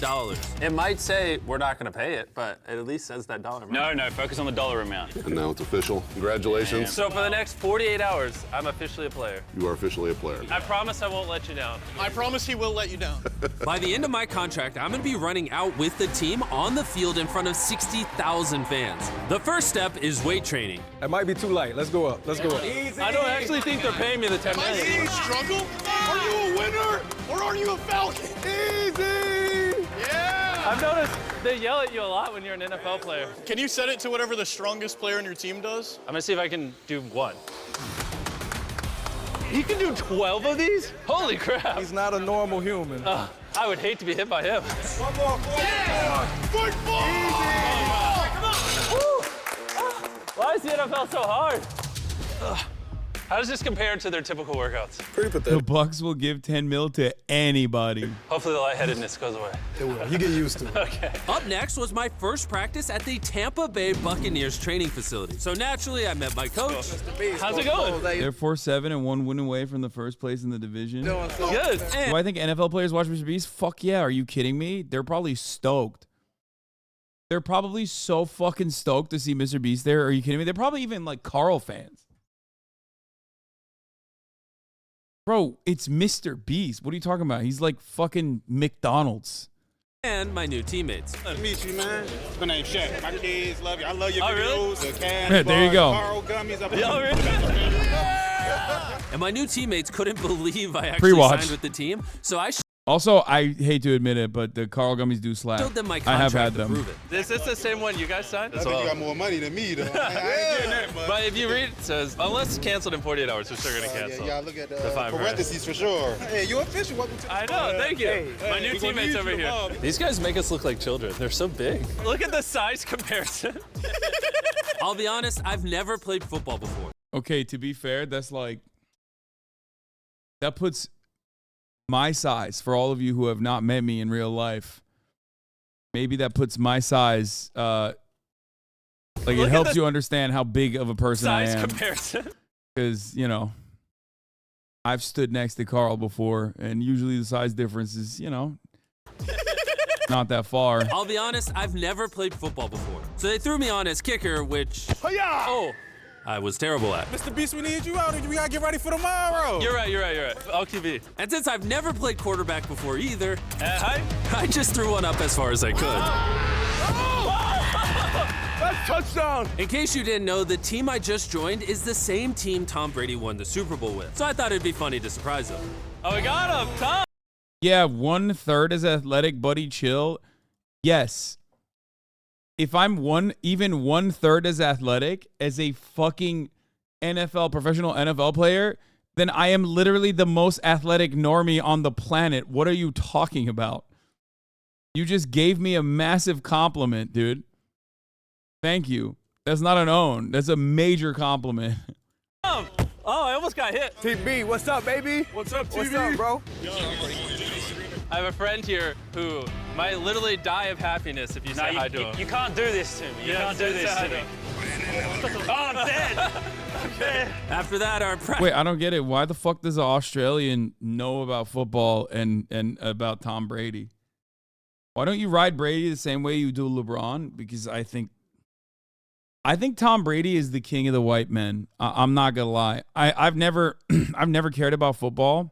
It might say we're not going to pay it, but it at least says that dollar amount. No, focus on the dollar amount. And now it's official. Congratulations. So for the next 48 hours, I'm officially a player. You are officially a player. I promise I won't let you down. I promise he will let you down. By the end of my contract, I'm going to be running out with the team on the field in front of 60,000 fans. The first step is weight training. That might be too light. Let's go up. Let's go up. Easy. I don't actually think they're paying me the $10 I see you million. struggle. Are you a winner or are you a Falcon? Easy! Yeah! I've noticed they yell at you a lot when you're an NFL player. Can you set it to whatever the strongest player in your team does? I'm gonna see if I can do one. He can do 12 of these? Holy crap. He's not a normal human. I would hate to be hit by him. One more. Yeah! Football! Easy! Come on. is the NFL so hard? Ugh. How does this compare to their typical workouts? Pretty pathetic. The Bucks will give 10 mil to anybody. Hopefully the lightheadedness goes away. It will. You get used to it. Okay. Up next was my first practice at the Tampa Bay Buccaneers training facility. So naturally, I met my coach. How's it going? They're 4-7 and 1 win away from the first place in the division. Good. Do I think NFL players watch Mr. Beast? Fuck yeah. Are you kidding me? They're probably stoked. They're probably so fucking stoked to see Mr. Beast there. Are you kidding me? They're probably even like Carl fans. Bro, it's Mr. Beast. What are you talking about? He's like fucking McDonald's. And my new teammates. Nice to meet you, man. My name's Shaq. My kids love you. I love your videos. Really? The cash Yeah, there you go. Carl gummies. And my new teammates couldn't believe I actually Pre-watch. signed with the team. So I Also, I hate to admit it, but the Carl gummies do slap. showed them my I have contract had to prove them. it. Is this the same one you guys signed? I think you got more money than me, though. I ain't getting that much. But if you read, it says, unless canceled in 48 hours, we're still going to cancel. Yeah, look at the fine print. parentheses for sure. Hey, you official. Welcome to the I know, thank you. Hey, My new we gonna teammates need over you here. tomorrow. These guys make us look like children. They're so big. Look at the size comparison. I'll be honest, I've never played football before. Okay, to be fair, that's like, that puts my size, for all of you who have not met me in real life, maybe that puts my size, like Look it at helps the you understand how big of a person I size am. comparison. Because, you know, I've stood next to Carl before, and usually the size difference is, you know, not that far. I'll be honest, I've never played football before. So they threw me on as kicker, which I was terrible at. Mr. Beast, we need you out. We got to get ready for tomorrow. You're right. I'll QB. And since I've never played quarterback before either, Hi. I just threw one up as far as I could. That's touchdown. In case you didn't know, the team I just joined is the same team Tom Brady won the Super Bowl with. So I thought it'd be funny to surprise him. Oh, we got him. Tom. Yeah, 1/3 is athletic, buddy, chill. Yes. If I'm even 1/3 as athletic as a fucking professional NFL player, then I am literally the most athletic normie on the planet. What are you talking about? You just gave me a massive compliment, dude. Thank you. That's not an own. That's a major compliment. Oh, I almost got hit. TB, what's up, baby? What's up, TV? What's up, bro? I have a friend here who might literally die of happiness if you say hi to him. You can't do this to me. You can't do this to me. Oh, I'm dead. After that, our Wait, I don't get it. Why the fuck does an Australian know about football and about Tom Brady? Why don't you ride Brady the same way you do LeBron? Because I think Tom Brady is the king of the white men. I'm not gonna lie. I've never cared about football.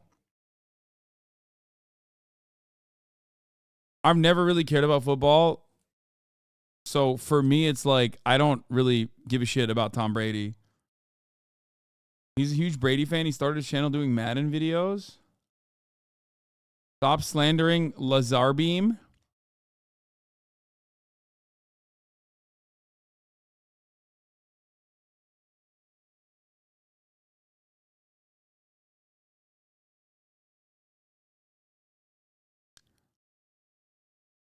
I've never really cared about football. So for me, it's like I don't really give a shit about Tom Brady. He's a huge Brady fan. He started his channel doing Madden videos. Stop slandering Lazarbeam.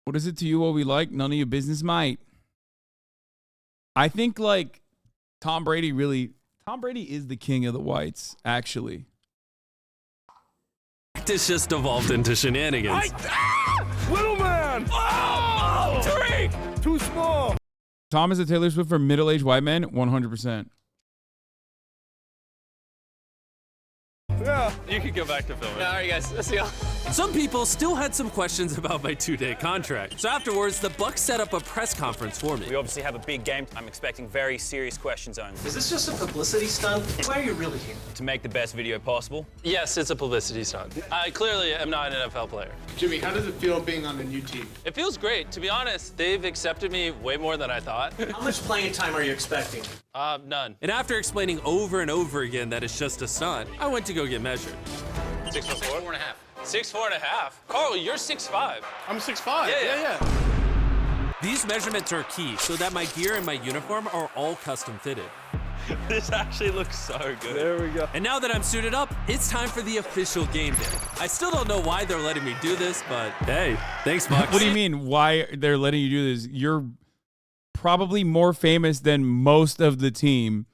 What is it to you what we like? None of your business, mate. I think like Tom Brady is the king of the whites, actually. This just evolved into shenanigans. Little man. Oh, Tariq. Too small. Tom is a Taylor Swift for middle-aged white men, 100%. Yeah. You could go back to filming. All right, guys. Let's see. Some people still had some questions about my 2-day contract. So afterwards, the Bucks set up a press conference for me. We obviously have a big game. I'm expecting very serious questions only. Is this just a publicity stunt? Why are you really here? To make the best video possible. Yes, it's a publicity stunt. I clearly am not an NFL player. Jimmy, how does it feel being on the new team? It feels great. To be honest, they've accepted me way more than I thought. How much playing time are you expecting? None. And after explaining over and over again that it's just a stunt, I went to go get measured. 6'4" 6'4.5". 6'4.5". Carl, you're 6'5". I'm 6'5". Yeah. These measurements are key so that my gear and my uniform are all custom fitted. This actually looks so good. There we go. And now that I'm suited up, it's time for the official game day. I still don't know why they're letting me do this, but hey, thanks, Bucks. What do you mean why they're letting you do this? You're probably more famous than most of the team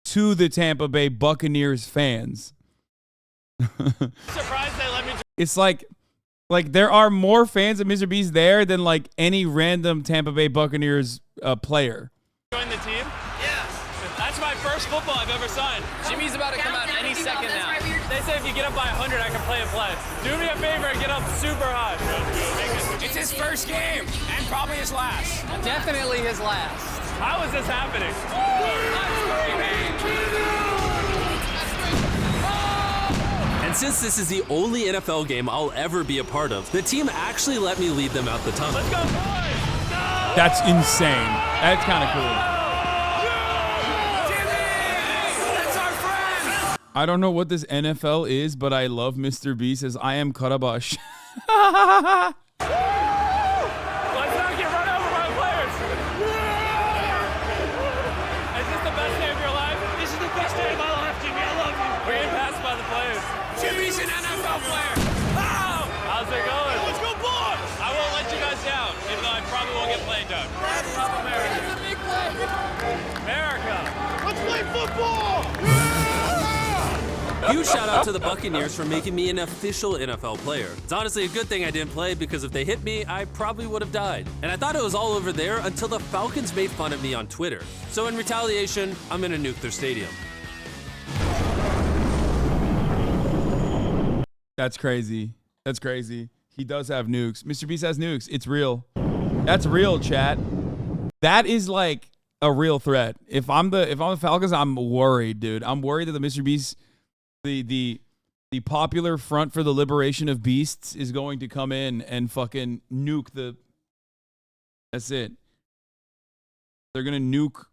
to the Tampa Bay Buccaneers fans. Surprised they let me It's like there are more fans of Mr. Beast there than like any random Tampa Bay Buccaneers player. join the team. Yeah. That's my first football I've ever signed. Jimmy's about to come out any second now. They say if you get up by 100, I can play a play. Do me a favor and get up super high. It's his first game, and probably his last. Definitely his last. How is this happening? And since this is the only NFL game I'll ever be a part of, the team actually let me lead them out the tunnel. Let's go, boys! That's insane. That's kind of cool. I don't know what this NFL is, but I love Mr. B says, I am Karabash. Let's not get run over by players. Is this the best day of your life? This is the best day of my life, Jimmy. I love you. We're getting passed by the players. Jimmy's an NFL player. Oh! How's it going? Let's go, boys! I won't let you guys down, even though I probably won't get played down. Love America. America. Let's play football! Huge shout out to the Buccaneers for making me an official NFL player. It's honestly a good thing I didn't play because if they hit me, I probably would have died. And I thought it was all over there until the Falcons made fun of me on Twitter. So in retaliation, I'm gonna nuke their stadium. That's crazy. That's crazy. He does have nukes. Mr. Beast has nukes. It's real. That's real, chat. That is like a real threat. If I'm the Falcons, I'm worried, dude. I'm worried that the Mr. Beast, the popular Front for the Liberation of Beasts, is going to come in and fucking nuke the. That's it. They're gonna nuke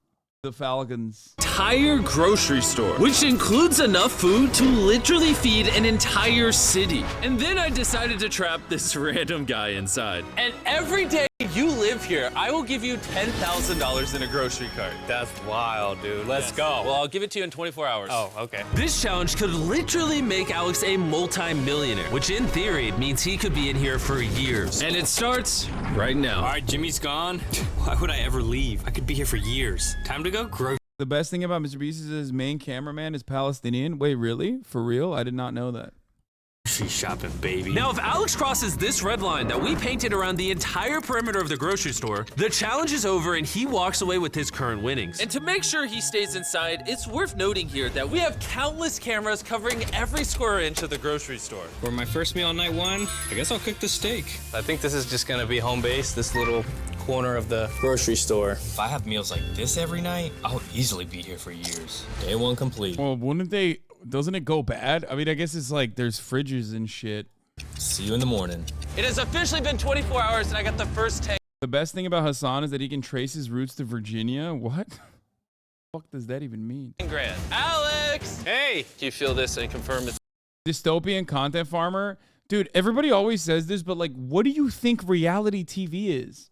the Falcons. Entire grocery store, which includes enough food to literally feed an entire city. And then I decided to trap this random guy inside. And every day you live here, I will give you $10,000 in a grocery cart. That's wild, dude. Let's go. Well, I'll give it to you in 24 hours. Oh, okay. This challenge could literally make Alex a multi-millionaire, which in theory means he could be in here for years. And it starts right now. All right, Jimmy's gone. Why would I ever leave? I could be here for years. Time to go grocery. The best thing about Mr. Beast is his main cameraman is Palestinian. Wait, really? For real? I did not know that. Shopping, baby. Now, if Alex crosses this red line that we painted around the entire perimeter of the grocery store, the challenge is over and he walks away with his current winnings. And to make sure he stays inside, it's worth noting here that we have countless cameras covering every square inch of the grocery store. For my first meal on night one, I guess I'll cook the steak. I think this is just gonna be home base, this little corner of the grocery store. If I have meals like this every night, I'll easily be here for years. Day one complete. Well, wouldn't they? Doesn't it go bad? I mean, I guess it's like there's fridges and shit. See you in the morning. It has officially been 24 hours and I got the first tank. The best thing about Hassan is that he can trace his roots to Virginia. What the fuck does that even mean? Grand. Alex! Hey! Do you feel this and confirm it's Dystopian content farmer? Dude, everybody always says this, but like, what do you think reality TV is?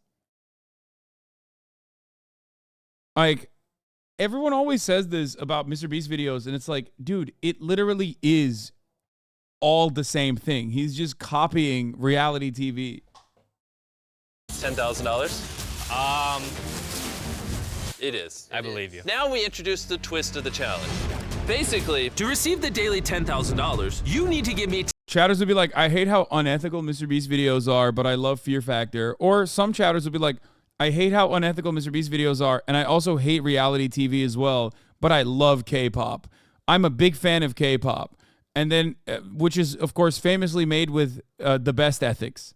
Like, everyone always says this about Mr. Beast videos, and it's like, dude, it literally is all the same thing. He's just copying reality TV. $10,000? It is. I believe you. Now we introduce the twist of the challenge. Basically, to receive the daily $10,000, you need to give me Chatters would be like, I hate how unethical Mr. Beast videos are, but I love Fear Factor. Or some chatters would be like, I hate how unethical Mr. Beast videos are, and I also hate reality TV as well, but I love K-pop. I'm a big fan of K-pop. And then, which is, of course, famously made with the best ethics.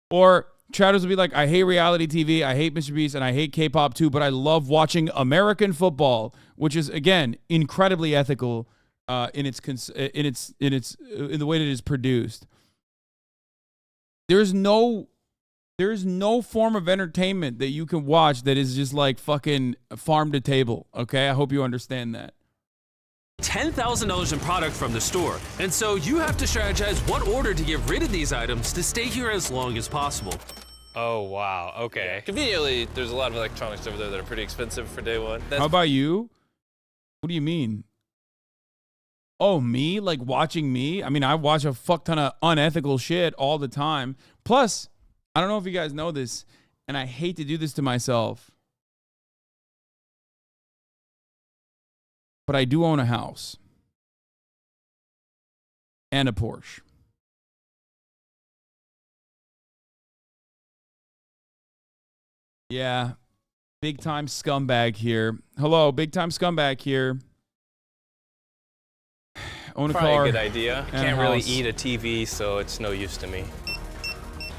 Or chatters would be like, I hate reality TV, I hate Mr. Beast, and I hate K-pop too, but I love watching American football, which is, again, incredibly ethical in the way that it is produced. There's no form of entertainment that you can watch that is just like fucking farm to table. Okay, I hope you understand that. $10,000 in product from the store, and so you have to strategize what order to get rid of these items to stay here as long as possible. Oh, wow. Okay. Conveniently, there's a lot of electronics over there that are pretty expensive for day one. How about you? What do you mean? Oh, me? Like watching me? I mean, I watch a fuck ton of unethical shit all the time. Plus, I don't know if you guys know this, and I hate to do this to myself, But I do own a house. And a Porsche. Yeah. Big time scumbag here. Hello, big time scumbag here. Own a Probably car. a good idea. and a Can't really house. eat a TV, so it's no use to me.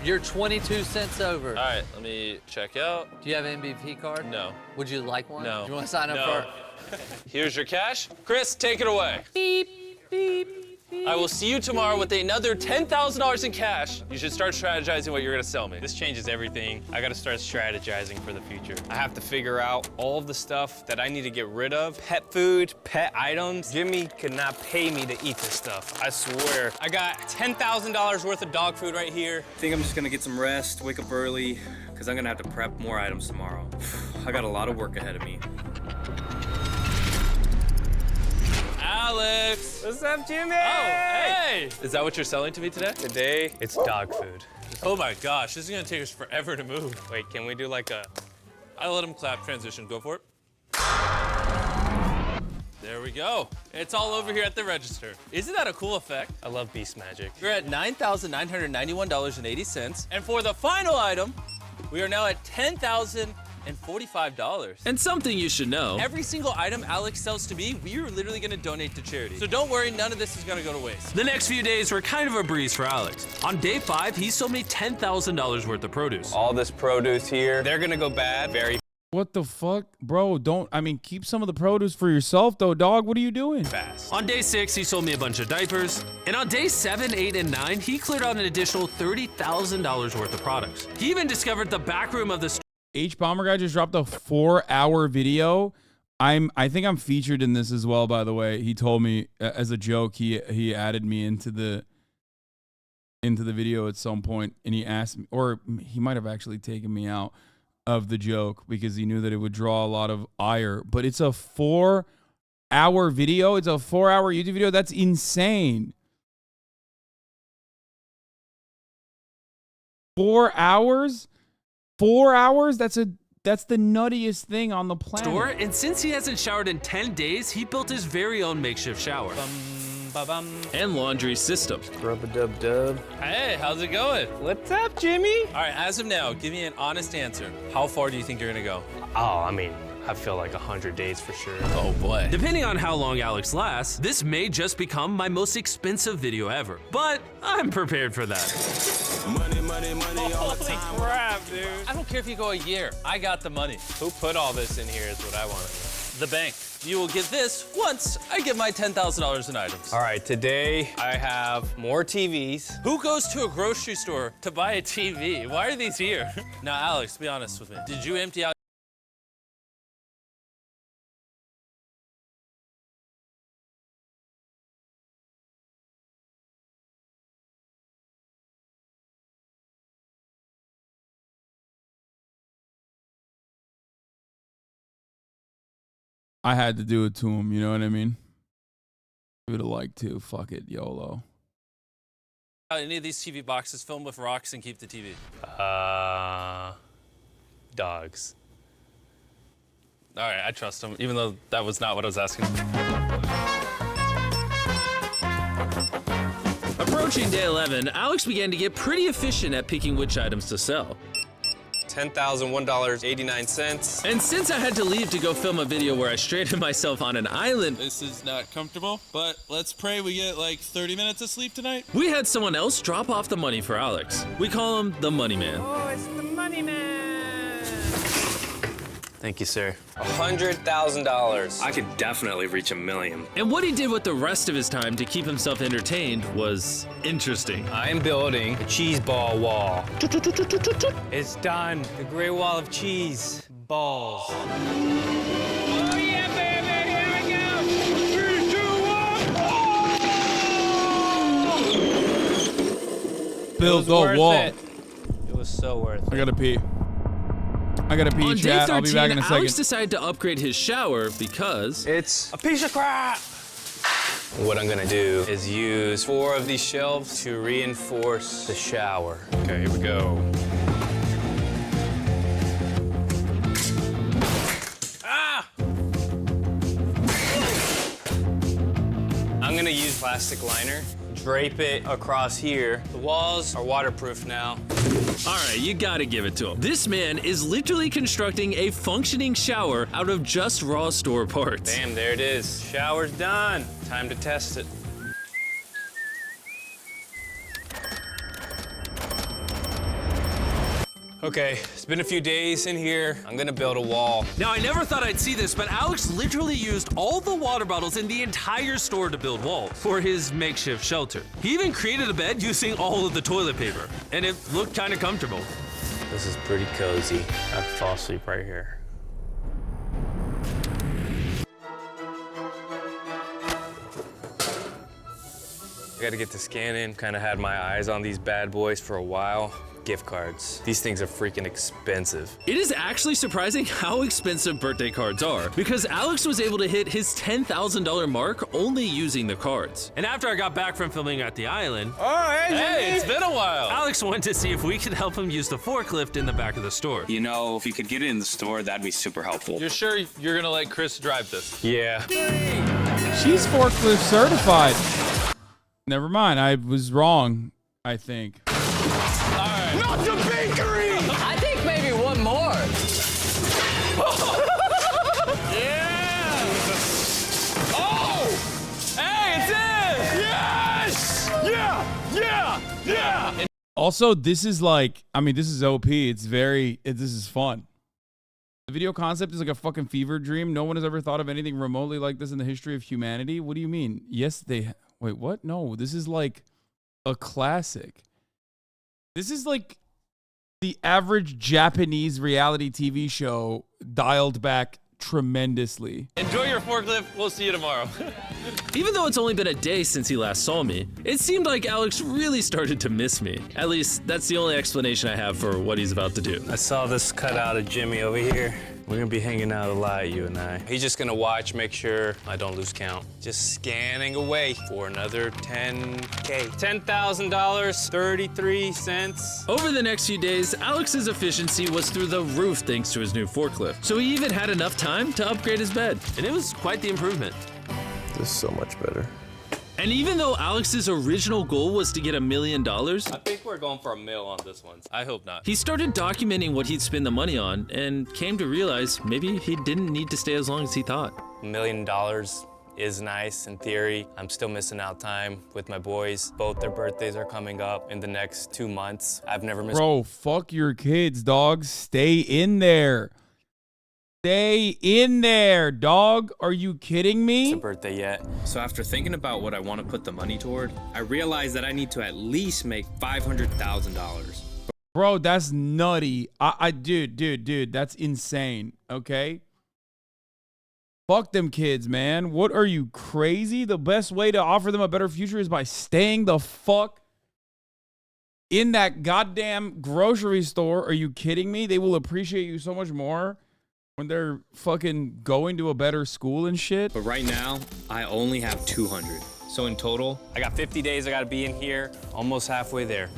You're 22 cents over. All right, let me check out. Do you have an MVP card? No. Would you like one? No. Do you want to sign up No. for? Here's your cash. Chris, take it away. Beep, beep, beep. I will see you tomorrow with another $10,000 in cash. You should start strategizing what you're gonna sell me. This changes everything. I gotta start strategizing for the future. I have to figure out all of the stuff that I need to get rid of. Pet food, pet items. Jimmy could not pay me to eat this stuff. I swear. I got $10,000 worth of dog food right here. I think I'm just gonna get some rest, wake up early, because I'm gonna have to prep more items tomorrow. I got a lot of work ahead of me. Alex! What's up, Jimmy? Oh, hey! Is that what you're selling to me today? Today, it's dog food. Oh my gosh, this is gonna take us forever to move. Wait, can we do like a... I let him clap transition. Go for it. There we go. It's all over here at the register. Isn't that a cool effect? I love Beast Magic. We're at $9,991.80. And for the final item, we are now at $10,045. And something you should know. Every single item Alex sells to me, we are literally gonna donate to charity. So don't worry, none of this is gonna go to waste. The next few days were kind of a breeze for Alex. On day 5, he sold me $10,000 worth of produce. All this produce here, they're gonna go bad very What the fuck? Bro, keep some of the produce for yourself though, dog. What are you doing? fast. On day 6, he sold me a bunch of diapers. And on day 7, 8, and 9, he cleared out an additional $30,000 worth of products. He even discovered the back room of the store. H Bomber Guy just dropped a 4-hour video. I think I'm featured in this as well, by the way. He told me as a joke, he added me into the video at some point, and he asked me, or he might have actually taken me out of the joke because he knew that it would draw a lot of ire. But it's a 4-hour video. It's a 4-hour YouTube video. That's insane. 4 hours? 4 hours? That's the nuttiest thing on the planet. Store, and since he hasn't showered in 10 days, he built his very own makeshift shower. And laundry system. Rub-a-dub-dub. Hey, how's it going? What's up, Jimmy? All right, as of now, give me an honest answer. How far do you think you're gonna go? Oh, I mean, I feel like 100 days for sure. Oh boy. Depending on how long Alex lasts, this may just become my most expensive video ever. But I'm prepared for that. Money, money, money all the Holy time. crap, dude. I don't care if you go a year. I got the money. Who put all this in here is what I want. The bank. You will get this once I get my $10,000 in items. All right, today I have more TVs. Who goes to a grocery store to buy a TV? Why are these here? Now, Alex, be honest with me. Did you empty out? I had to do it to him, you know what I mean? Give it a like too. Fuck it, YOLO. Any of these TV boxes filled with rocks and keep the TV? Dogs. All right, I trust him, even though that was not what I was asking. Approaching day 11, Alex began to get pretty efficient at picking which items to sell. $10,001.89. And since I had to leave to go film a video where I stranded myself on an island, This is not comfortable, but let's pray we get like 30 minutes of sleep tonight. we had someone else drop off the money for Alex. We call him the Money Man. Oh, it's the money man. Thank you, sir. $100,000. I could definitely reach $1 million. And what he did with the rest of his time to keep himself entertained was interesting. I am building a cheese ball wall. It's done. The Great Wall of Cheese Balls. Oh, yeah, baby. Here we go. 3, 2, 1. Build the wall. It was so worth it. I gotta pee. On day 13, I'll be back in a second. Alex decided to upgrade his shower because it's a piece of crap. What I'm gonna do is use 4 of these shelves to reinforce the shower. Okay, here we go. Ah! I'm gonna use plastic liner, drape it across here. The walls are waterproof now. All right, you gotta give it to him. This man is literally constructing a functioning shower out of just raw store parts. Bam, there it is. Shower's done. Time to test it. Okay, it's been a few days in here. I'm gonna build a wall. Now, I never thought I'd see this, but Alex literally used all the water bottles in the entire store to build walls for his makeshift shelter. He even created a bed using all of the toilet paper, and it looked kind of comfortable. This is pretty cozy. I could fall asleep right here. I gotta get the scan in. Kind of had my eyes on these bad boys for a while. Gift cards. These things are freaking expensive. It is actually surprising how expensive birthday cards are, because Alex was able to hit his $10,000 mark only using the cards. And after I got back from filming at the island, Hey, it's been a while. Alex wanted to see if we could help him use the forklift in the back of the store. You know, if you could get it in the store, that'd be super helpful. You're sure you're gonna let Chris drive this? Yeah. She's forklift certified. Never mind, I was wrong, I think. Not the bakery! I think maybe one more. Yeah! Oh! Hey, it's in! Yes! Yeah! Also, this is like, I mean, this is OP. It's very, this is fun. The video concept is like a fucking fever dream. No one has ever thought of anything remotely like this in the history of humanity. What do you mean? Yes, wait, what? No, this is like a classic. This is like the average Japanese reality TV show dialed back tremendously. Enjoy your forklift. We'll see you tomorrow. Even though it's only been a day since he last saw me, it seemed like Alex really started to miss me. At least, that's the only explanation I have for what he's about to do. I saw this cutout of Jimmy over here. We're gonna be hanging out a lot, you and I. He's just gonna watch, make sure I don't lose count. Just scanning away for another 10K. $10,000, 33 cents. Over the next few days, Alex's efficiency was through the roof thanks to his new forklift. So he even had enough time to upgrade his bed. And it was quite the improvement. This is so much better. And even though Alex's original goal was to get $1 million, I think we're going for $1 million on this one. I hope not. he started documenting what he'd spend the money on and came to realize maybe he didn't need to stay as long as he thought. $1 million is nice in theory. I'm still missing out time with my boys. Both their birthdays are coming up in the next 2 months. I've never missed. Bro, fuck your kids, dog. Stay in there. Stay in there, dog. Are you kidding me? a birthday yet. So after thinking about what I want to put the money toward, I realized that I need to at least make $500,000. Bro, that's nutty. Dude, that's insane, okay? Fuck them kids, man. What are you, crazy? The best way to offer them a better future is by staying the fuck in that goddamn grocery store. Are you kidding me? They will appreciate you so much more when they're fucking going to a better school and shit. But right now, I only have 200. So in total, I got 50 days I gotta be in here. Almost halfway there.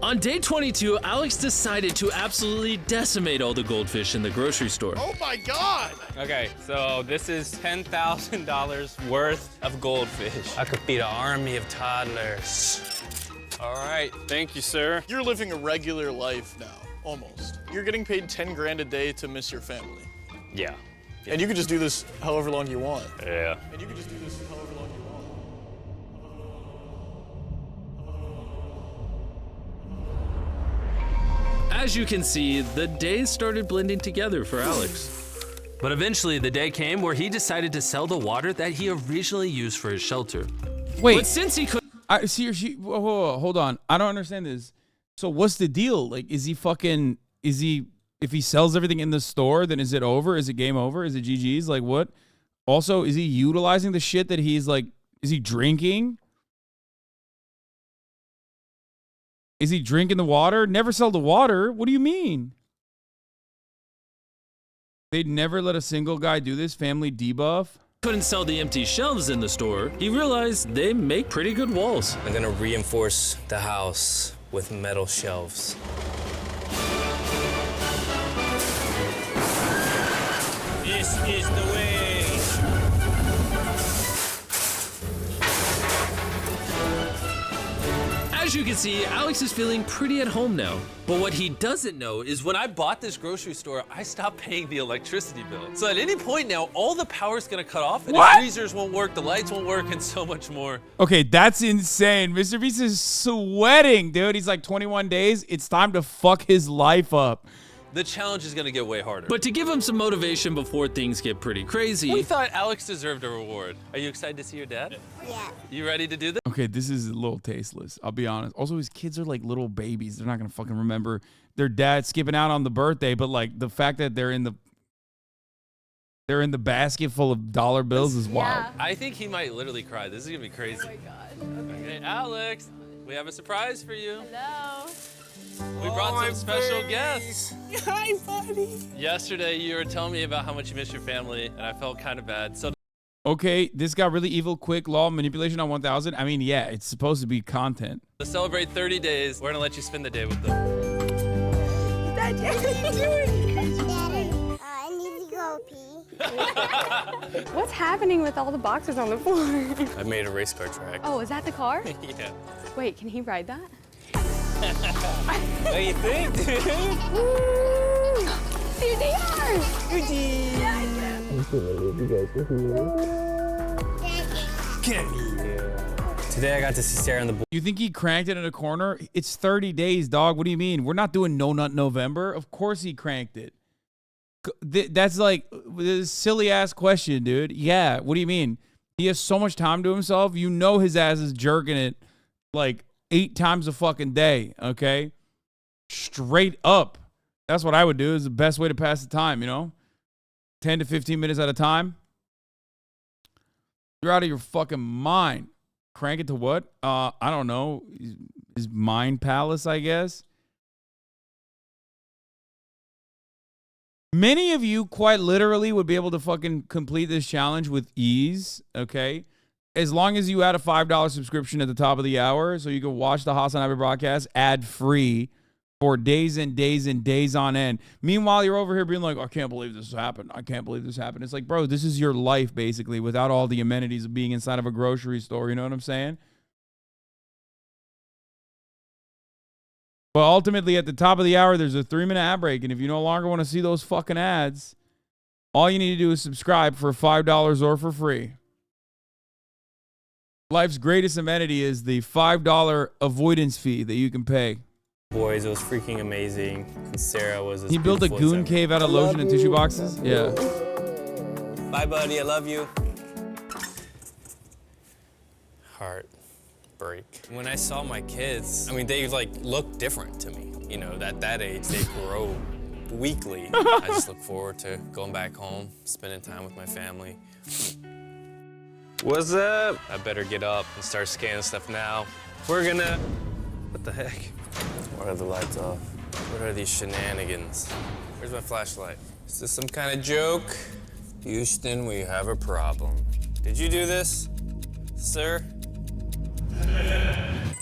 On day 22, Alex decided to absolutely decimate all the goldfish in the grocery store. Oh my God! Okay, so this is $10,000 worth of goldfish. I could feed an army of toddlers. All right, thank you, sir. You're living a regular life now, almost. You're getting paid 10 grand a day to miss your family. Yeah. And you can just do this however long you want. Yeah. And you can just do this however long you want. As you can see, the days started blending together for Alex. But eventually, the day came where he decided to sell the water that he originally used for his shelter. Wait. But since he could... Whoa, hold on. I don't understand this. So what's the deal? Like, if he sells everything in the store, then is it over? Is it game over? Is it GG's? Like, what? Also, is he utilizing the shit that he's like, is he drinking? Is he drinking the water? Never sell the water. What do you mean? They'd never let a single guy do this family debuff. Couldn't sell the empty shelves in the store. He realized they make pretty good walls. I'm gonna reinforce the house with metal shelves. This is the way. As you can see, Alex is feeling pretty at home now. But what he doesn't know is when I bought this grocery store, I stopped paying the electricity bill. So at any point now, all the power's gonna cut off, and the freezers won't work, the lights won't work, and so much more. Okay, that's insane. Mr. Beast is sweating, dude. He's like 21 days. It's time to fuck his life up. The challenge is gonna get way harder. But to give him some motivation before things get pretty crazy, we thought Alex deserved a reward. Are you excited to see your dad? Yeah. You ready to do this? Okay, this is a little tasteless. I'll be honest. Also, his kids are like little babies. They're not gonna fucking remember their dad skipping out on the birthday, but like the fact that they're in the basket full of dollar bills is wild. I think he might literally cry. This is gonna be crazy. Oh my God. Okay, Alex, we have a surprise for you. Hello. We brought some special guests. Hi, buddy. Yesterday, you were telling me about how much you miss your family, and I felt kind of bad. So, Okay, this got really evil quick. Law of manipulation on 1000. I mean, yeah, it's supposed to be content. to celebrate 30 days, we're gonna let you spend the day with them. Dad, what are you doing? Daddy, I need to go pee. What's happening with all the boxes on the floor? I made a race car track. Oh, is that the car? Yeah. Wait, can he ride that? What do you think, dude? Dude, they are! Today I got to see Sarah on the board. You think he cranked it in a corner? It's 30 days, dog. What do you mean? We're not doing No Nut November. Of course he cranked it. That's like this silly ass question, dude. Yeah, what do you mean? He has so much time to himself. You know his ass is jerking it like 8 times a fucking day, okay? Straight up. That's what I would do. Is the best way to pass the time, you know? 10 to 15 minutes at a time. You're out of your fucking mind. Crank it to what? I don't know. His mind palace, I guess. Many of you quite literally would be able to fucking complete this challenge with ease, okay? As long as you add a $5 subscription at the top of the hour so you can watch the Hassan Abbott broadcast ad-free for days and days and days on end. Meanwhile, you're over here being like, I can't believe this happened. I can't believe this happened. It's like, bro, this is your life, basically, without all the amenities of being inside of a grocery store. You know what I'm saying? But ultimately, at the top of the hour, there's a 3-minute ad break. And if you no longer want to see those fucking ads, all you need to do is subscribe for $5 or for free. Life's greatest amenity is the $5 avoidance fee that you can pay. Boys, it was freaking amazing. And Sarah was He built a goon cave out of lotion and tissue boxes? Yeah. Bye, buddy. I love you. Heart break. When I saw my kids, I mean, they like look different to me. You know, at that age, they grow weekly. I just look forward to going back home, spending time with my family. What's up? I better get up and start scanning stuff now. We're gonna... What the heck? Why are the lights off? What are these shenanigans? Where's my flashlight? Is this some kind of joke? Houston, we have a problem. Did you do this, sir?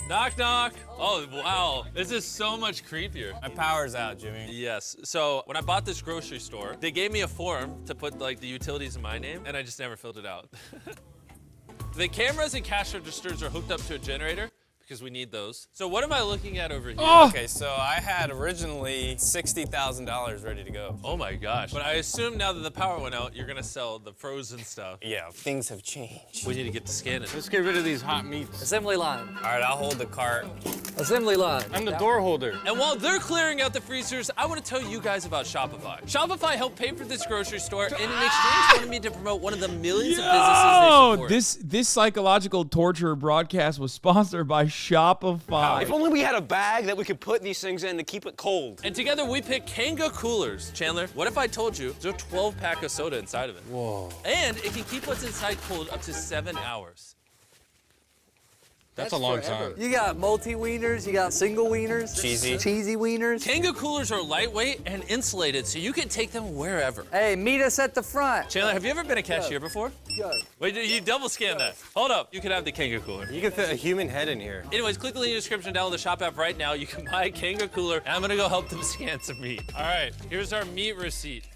Knock, knock. Oh, wow. This is so much creepier. My power's out, Jimmy. Yes. So when I bought this grocery store, they gave me a form to put like the utilities in my name, and I just never filled it out. The cameras and cash registers are hooked up to a generator because we need those. So what am I looking at over here? Oh. Okay, so I had originally $60,000 ready to go. Oh my gosh. But I assume now that the power went out, you're gonna sell the frozen stuff. Yeah, things have changed. We need to get to scanning. Let's get rid of these hot meats. Assembly line. All right, I'll hold the cart. Assembly line. I'm the door holder. And while they're clearing out the freezers, I want to tell you guys about Shopify. Shopify helped pay for this grocery store, and in exchange wanted me to promote one of the millions of businesses they support. This psychological torture broadcast was sponsored by Shopify. If only we had a bag that we could put these things in to keep it cold. And together we picked Kanga coolers. Chandler, what if I told you there's a 12-pack of soda inside of it? Whoa. And it can keep what's inside cold up to 7 hours. That's a long time. You got multi-wieners, you got single wieners. Cheesy wieners. Kanga coolers are lightweight and insulated, so you can take them wherever. Hey, meet us at the front. Chandler, have you ever been a cashier before? Go. Wait, you double scan that. Hold up. You can have the Kanga cooler. You can fit a human head in here. Anyways, click the link in the description, download the Shop app right now. You can buy a Kanga cooler, and I'm gonna go help them scan some meat. All right, here's our meat receipt.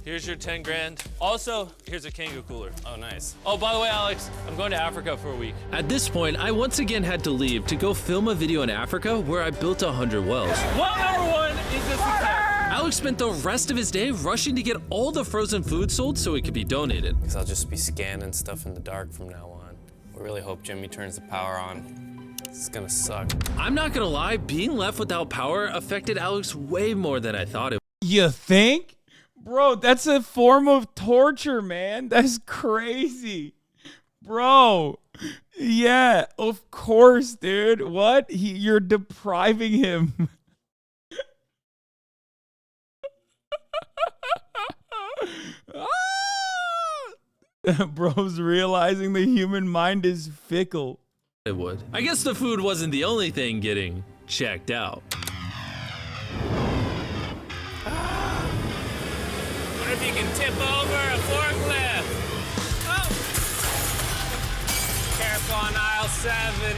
Here's your 10 grand. Also, here's a Kangoo cooler. Oh, nice. Oh, by the way, Alex, I'm going to Africa for a week. At this point, I once again had to leave to go film a video in Africa where I built 100 wells. Well, number one is a success. Alex spent the rest of his day rushing to get all the frozen food sold so it could be donated. Because I'll just be scanning stuff in the dark from now on. I really hope Jimmy turns the power on. It's gonna suck. I'm not gonna lie, being left without power affected Alex way more than I thought it would. You think? Bro, that's a form of torture, man. That's crazy. Bro. Yeah, of course, dude. What? You're depriving him. Bro's realizing the human mind is fickle. It would. I guess the food wasn't the only thing getting checked out. What if you can tip over a forklift? Oh! Careful on aisle 7.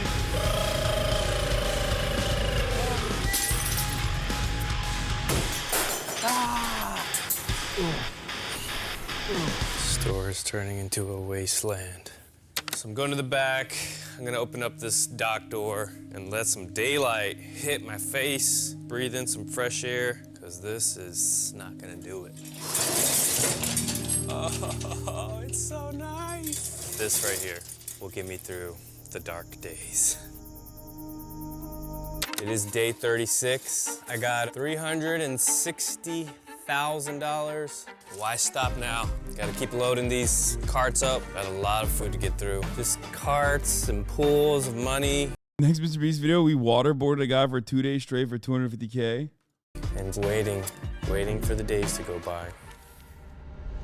Store is turning into a wasteland. So I'm going to the back. I'm gonna open up this dock door and let some daylight hit my face, breathe in some fresh air, because this is not gonna do it. Oh, it's so nice. This right here will get me through the dark days. It is day 36. I got $360,000. Why stop now? Gotta keep loading these carts up. Got a lot of food to get through. Just carts and pools of money. Next Mr. Beast video, we waterboarded a guy for 2 days straight for $250K. And waiting for the days to go by.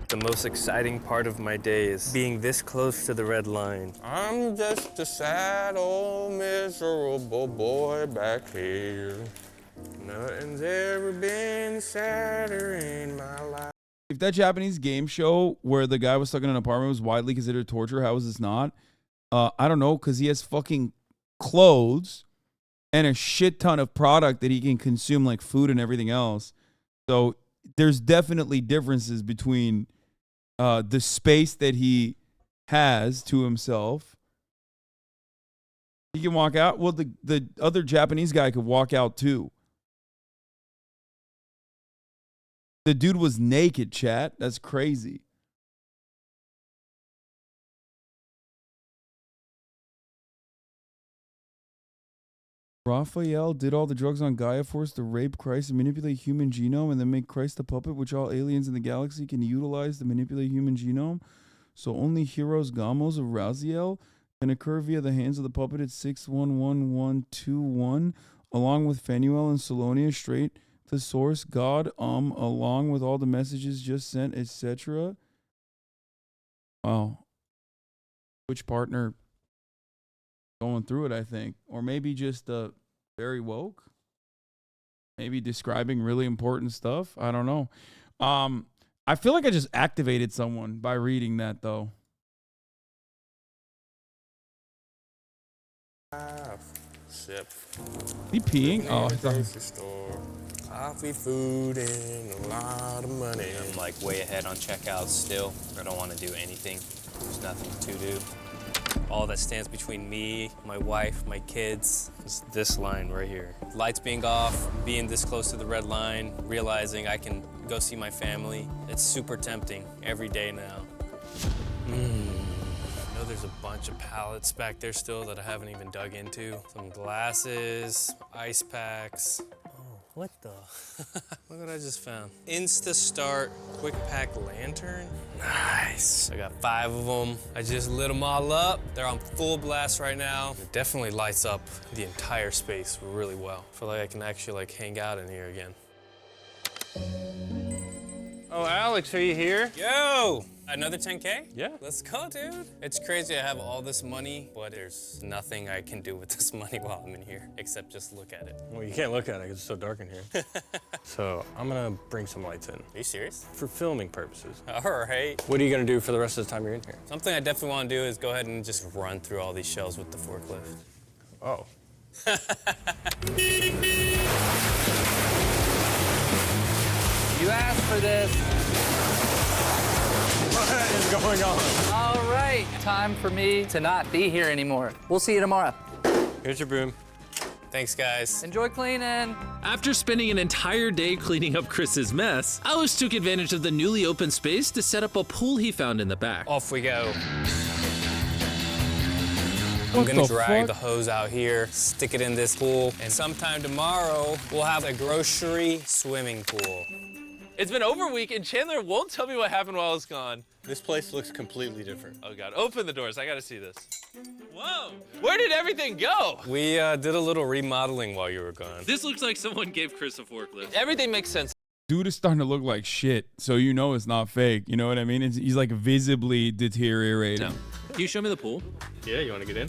The most exciting part of my day is being this close to the red line. I'm just a sad old miserable boy back here. Nothing's ever been sadder in my life. If that Japanese game show where the guy was stuck in an apartment was widely considered torture, how is this not? I don't know, because he has fucking clothes and a shit ton of product that he can consume, like food and everything else. So there's definitely differences between the space that he has to himself. He can walk out. Well, the other Japanese guy could walk out too. The dude was naked, chat. That's crazy. Raphael did all the drugs on Gaia Force to rape Christ and manipulate human genome and then make Christ a puppet which all aliens in the galaxy can utilize to manipulate human genome. So only heroes Gamos of Raziel can occur via the hands of the puppet at 611121 along with Phanuel and Salonia straight to source God along with all the messages just sent, etc. Wow. Which partner going through it, I think. Or maybe just very woke. Maybe describing really important stuff. I don't know. I feel like I just activated someone by reading that, though. Sip. He peeing? Oh, I thought... store. Coffee, food, and a lot of money. I'm like way ahead on checkouts still. I don't want to do anything. There's nothing to do. All that stands between me, my wife, my kids, is this line right here. Lights being off, being this close to the red line, realizing I can go see my family. It's super tempting every day now. I know there's a bunch of pallets back there still that I haven't even dug into. Some glasses, ice packs. What the? Look what I just found. Instastart quick pack lantern. Nice. I got 5 of them. I just lit them all up. They're on full blast right now. It definitely lights up the entire space really well. I feel like I can actually like hang out in here again. Oh, Alex, are you here? Yo! Another 10K? Yeah. Let's go, dude. It's crazy I have all this money, but there's nothing I can do with this money while I'm in here, except just look at it. Well, you can't look at it because it's so dark in here. So I'm gonna bring some lights in. Are you serious? For filming purposes. All right. What are you gonna do for the rest of the time you're in here? Something I definitely want to do is go ahead and just run through all these shelves with the forklift. Oh. You asked for this. going on. All right, time for me to not be here anymore. We'll see you tomorrow. Here's your broom. Thanks, guys. Enjoy cleaning. After spending an entire day cleaning up Chris's mess, Alex took advantage of the newly open space to set up a pool he found in the back. Off we go. What I'm gonna the drag fuck? the hose out here, stick it in this pool, and sometime tomorrow, we'll have a grocery swimming pool. It's been over a week, and Chandler won't tell me what happened while I was gone. This place looks completely different. Oh, God. Open the doors. I got to see this. Whoa. Where did everything go? We did a little remodeling while you were gone. This looks like someone gave Chris a forklift. Everything makes sense. Dude is starting to look like shit, so you know it's not fake. You know what I mean? He's like visibly deteriorating. No. Can you show me the pool? Yeah, you want to get in?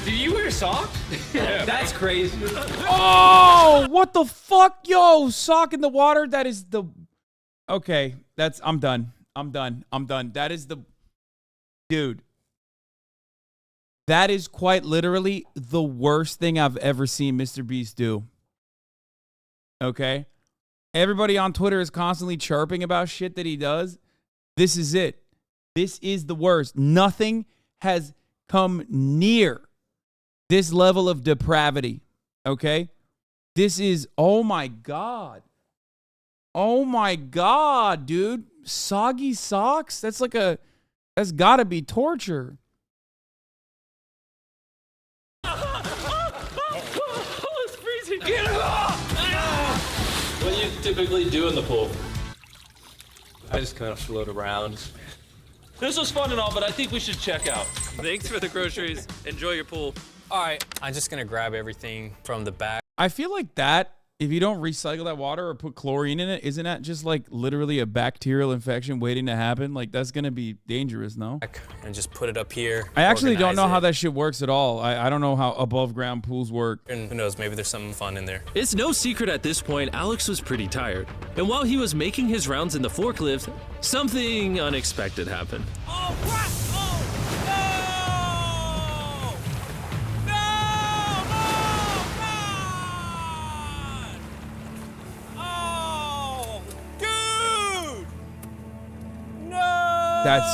Do you wear socks? Yeah. That's crazy. Oh, what the fuck? Yo, sock in the water. That is the... Okay, I'm done. I'm done. That is the... Dude. That is quite literally the worst thing I've ever seen Mr. Beast do. Okay? Everybody on Twitter is constantly chirping about shit that he does. This is it. This is the worst. Nothing has come near this level of depravity. Okay? This is, oh my God. Oh my God, dude. Soggy socks? That's gotta be torture. Oh, it's freezing. Get it off! What do you typically do in the pool? I just kind of float around. This was fun and all, but I think we should check out. Thanks for the groceries. Enjoy your pool. All right, I'm just gonna grab everything from the back. I feel like that, if you don't recycle that water or put chlorine in it, isn't that just like literally a bacterial infection waiting to happen? Like that's going to be dangerous, no? And just put it up here. I actually don't know organize how it. that shit works at all. I don't know how above ground pools work. And who knows, maybe there's something fun in there. It's no secret at this point, Alex was pretty tired. And while he was making his rounds in the forklift, something unexpected happened. Oh, what? Oh, no! No! No! Oh, dude! No! That's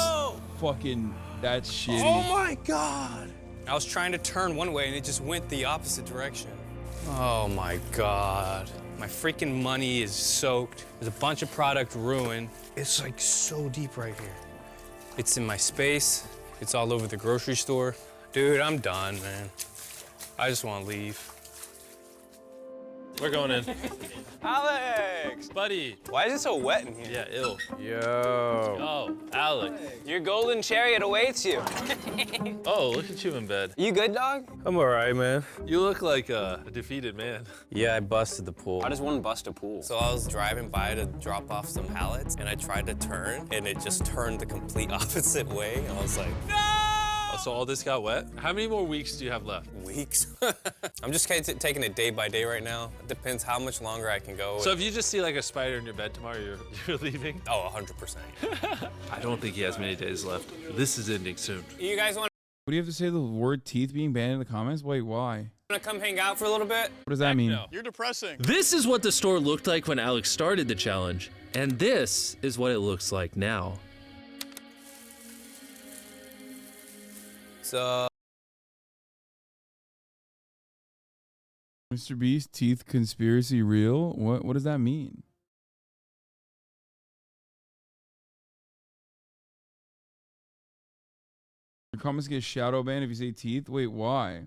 shitty. Oh my God! I was trying to turn one way and it just went the opposite direction. Oh my God. My freaking money is soaked. There's a bunch of product ruined. It's like so deep right here. It's in my space. It's all over the grocery store. Dude, I'm done, man. I just want to leave. We're going in. Alex! Buddy. Why is it so wet in here? Yeah, ill. Yo. Oh, Alex. Your golden chariot awaits you. Oh, look at you in bed. You good, dog? I'm all right, man. You look like a defeated man. Yeah, I busted the pool. How does one bust a pool? So I was driving by to drop off some pallets and I tried to turn and it just turned the complete opposite way. I was like, Oh, so all this got wet? How many more weeks do you have left? weeks. I'm just kind of taking it day by day right now. It depends how much longer I can go. So if you just see like a spider in your bed tomorrow, you're leaving? Oh, 100%. I don't think he has many days left. This is ending soon. You guys want What do you have to say the word teeth being banned in the comments? Wait, why? to come hang out for a little bit? What does that mean? You're depressing. This is what the store looked like when Alex started the challenge, and this is what it looks like now. So Mr. Beast, teeth conspiracy real? What does that mean? Your comments get shadow banned if you say teeth? Wait, why?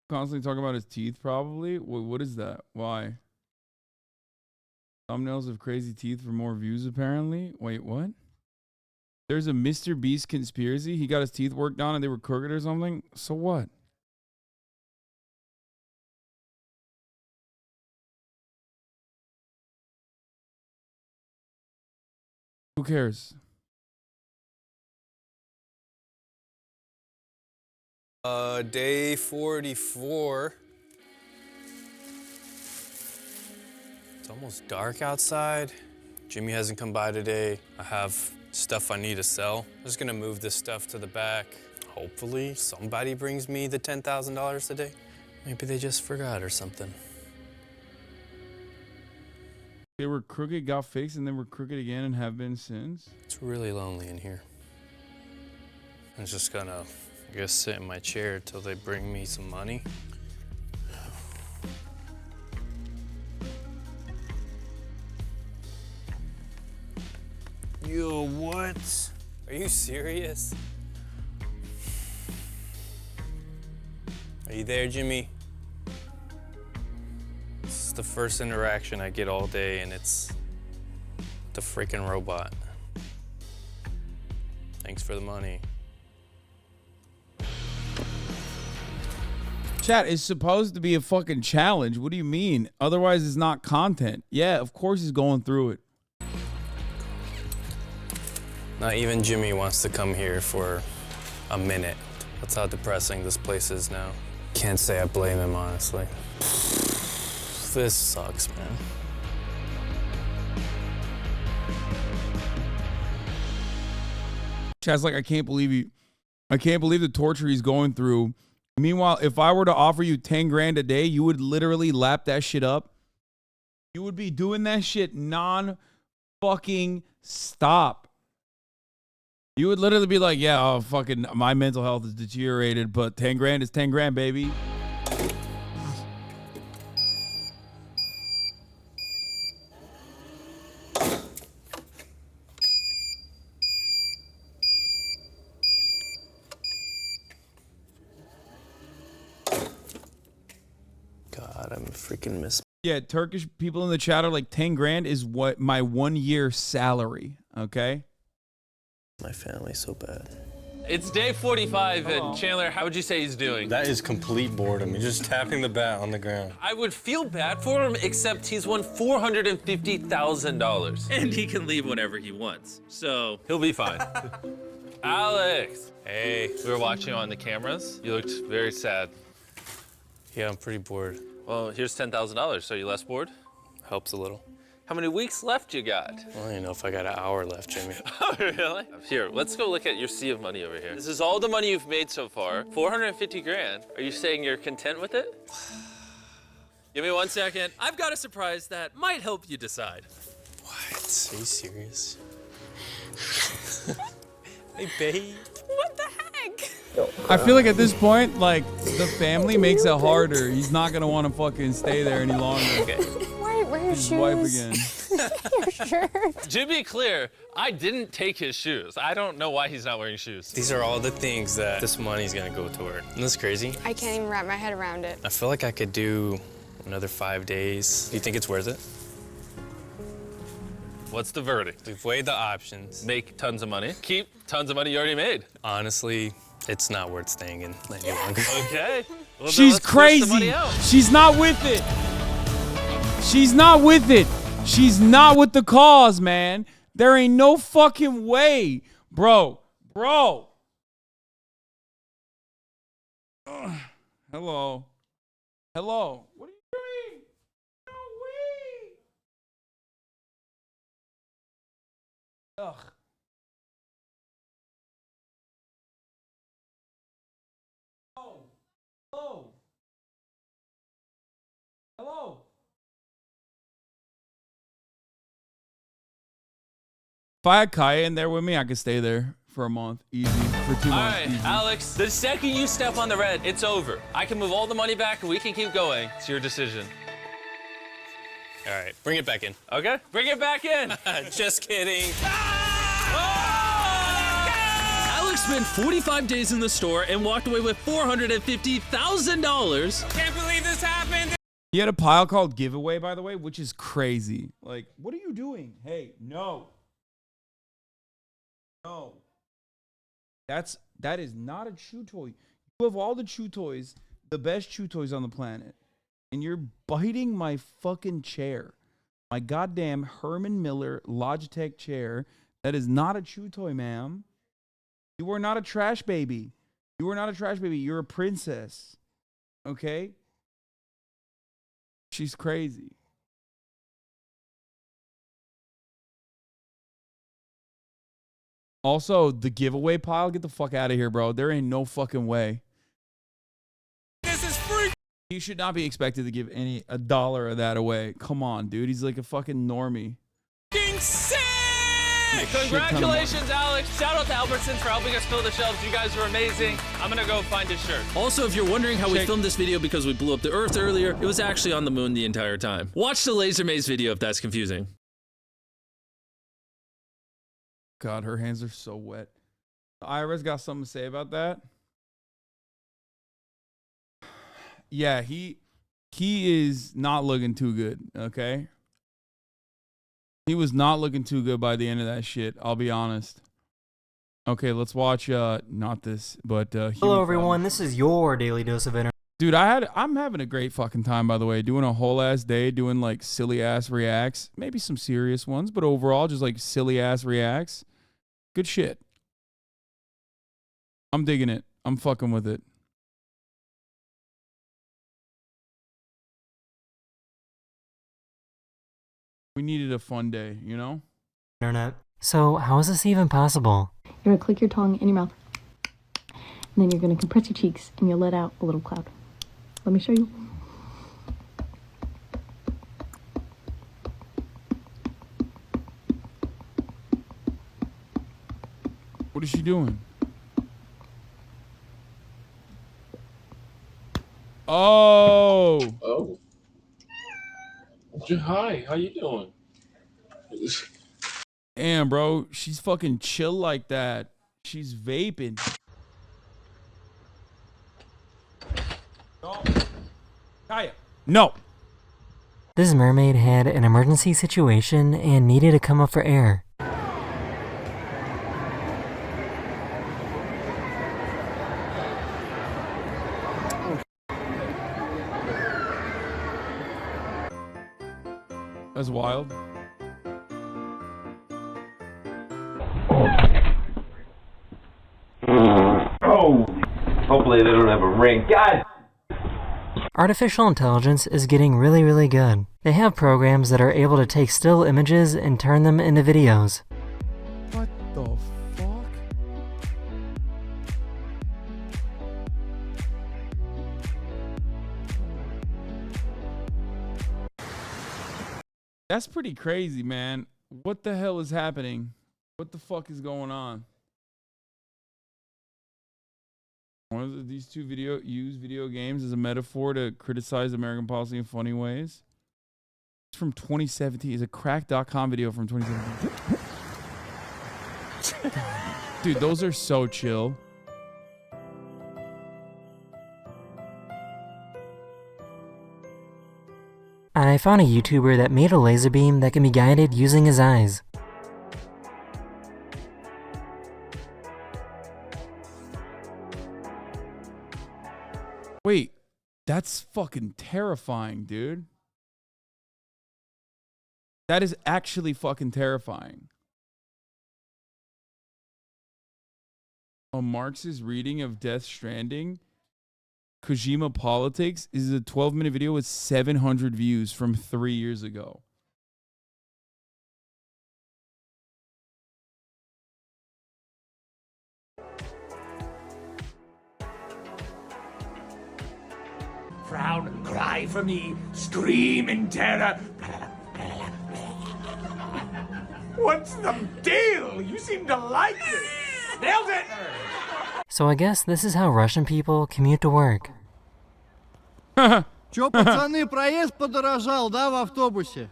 Constantly talking about his teeth, probably. What is that? Why? Thumbnails of crazy teeth for more views, apparently. Wait, what? There's a Mr. Beast conspiracy. He got his teeth worked on and they were crooked or something. So what? Who cares? day 44. It's almost dark outside. Jimmy hasn't come by today. I have stuff I need to sell. I'm just gonna move this stuff to the back. Hopefully somebody brings me the $10,000 today. Maybe they just forgot or something. They were crooked, got fixed, and then were crooked again and have been since. It's really lonely in here. I'm just gonna, I guess, sit in my chair till they bring me some money. Yo, what? Are you serious? Are you there, Jimmy? This is the first interaction I get all day, and it's the freaking robot. Thanks for the money. Chat, it's supposed to be a fucking challenge. What do you mean? Otherwise, it's not content. Yeah, of course he's going through it. Not even Jimmy wants to come here for a minute. That's how depressing this place is now. Can't say I blame him, honestly. This sucks, man. Chat's like, I can't believe the torture he's going through. Meanwhile, if I were to offer you 10 grand a day, you would literally lap that shit up. You would be doing that shit non-fucking stop. You would literally be like, yeah, oh, fucking, my mental health is deteriorated, but 10 grand is 10 grand, baby. God, I'm freaking miss. Yeah, Turkish people in the chat are like, 10 grand is what my 1 year salary, okay? My family so bad. It's day 45, and Chandler, how would you say he's doing? That is complete boredom. He's just tapping the bat on the ground. I would feel bad for him, except he's won $450,000. And he can leave whenever he wants, so he'll be fine. Alex! Hey, we were watching on the cameras. You looked very sad. Yeah, I'm pretty bored. Well, here's $10,000. So are you less bored? Helps a little. How many weeks left you got? I don't even know if I got an hour left, Jimmy. Oh, really? Here, let's go look at your sea of money over here. This is all the money you've made so far. 450 grand. Are you saying you're content with it? Give me 1 second. I've got a surprise that might help you decide. What? Are you serious? Hey, babe. What the heck? I feel like at this point, like, the family makes it harder. He's not gonna want to fucking stay there any longer. Okay. Wear your His shoes. wife again. Your shirt. To be clear, I didn't take his shoes. I don't know why he's not wearing shoes. These are all the things that this money's gonna go toward. Isn't this crazy? I can't even wrap my head around it. I feel like I could do another 5 days. Do you think it's worth it? What's the verdict? We've weighed the options. Make tons of money. Keep tons of money you already made. Honestly, it's not worth staying in any longer. Okay. Well, then She's let's push the money crazy. out. She's not with it. She's not with it. She's not with the cause, man. There ain't no fucking way. Bro. Ugh. Hello. Hello. What are you doing? No way. Ugh. Hello. Hello. If I had Kaya in there with me, I could stay there for a month, easy, for 2 months. All right, easy. Alex, the second you step on the red, it's over. I can move all the money back and we can keep going. It's your decision. All right, bring it back in. Okay, bring it back in. Just kidding. Alex spent 45 days in the store and walked away with $450,000. Can't believe this happened. He had a pile called giveaway, by the way, which is crazy. Like, what are you doing? Hey, no. No. That is not a chew toy. You have all the chew toys, the best chew toys on the planet. And you're biting my fucking chair. My goddamn Herman Miller Logitech chair. That is not a chew toy, ma'am. You are not a trash baby. You are not a trash baby. You're a princess. Okay? She's crazy. Also, the giveaway pile, get the fuck out of here, bro. There ain't no fucking way. This is free. He should not be expected to give a dollar of that away. Come on, dude. He's like a fucking normie. Sick! Congratulations, Alex. Shout out to Albertsons for helping us fill the shelves. You guys were amazing. I'm gonna go find his shirt. Also, if you're wondering how we filmed this video because we blew up the Earth earlier, it was actually on the moon the entire time. Watch the Laser Maze video if that's confusing. God, her hands are so wet. Ira's got something to say about that. Yeah, he is not looking too good, okay? He was not looking too good by the end of that shit, I'll be honest. Okay, let's watch, not this, but, Hello everyone, this is your Daily Dose of Entertainment. Dude, I'm having a great fucking time, by the way, doing a whole ass day, doing like silly ass reacts, maybe some serious ones, but overall just like silly ass reacts. Good shit. I'm digging it. I'm fucking with it. We needed a fun day, you know? Internet. So, how is this even possible? You're gonna click your tongue in your mouth, and then you're gonna compress your cheeks, and you'll let out a little cloud. Let me show you. What is she doing? Oh. Oh. Hi, how you doing? Damn, bro. She's fucking chill like that. She's vaping. No. Kaya. No. This mermaid had an emergency situation and needed to come up for air. That's wild. Oh, hopefully they don't have a ring. God! Artificial intelligence is getting really, really good. They have programs that are able to take still images and turn them into videos. What the fuck? That's pretty crazy, man. What the hell is happening? What the fuck is going on? One of these two use video games as a metaphor to criticize American policy in funny ways. It's from 2017. It's a crack.com video from 2017. Dude, those are so chill. I found a YouTuber that made a laser beam that can be guided using his eyes. Wait, that's fucking terrifying, dude. That is actually fucking terrifying. A Marxist reading of Death Stranding, Kojima Politics, is a 12-minute video with 700 views from 3 years ago. Frown, cry for me, scream in terror. What's the deal? You seem to like it. Nailed it! So I guess this is how Russian people commute to work. Чё, пацаны, проезд подорожал, да, в автобусе?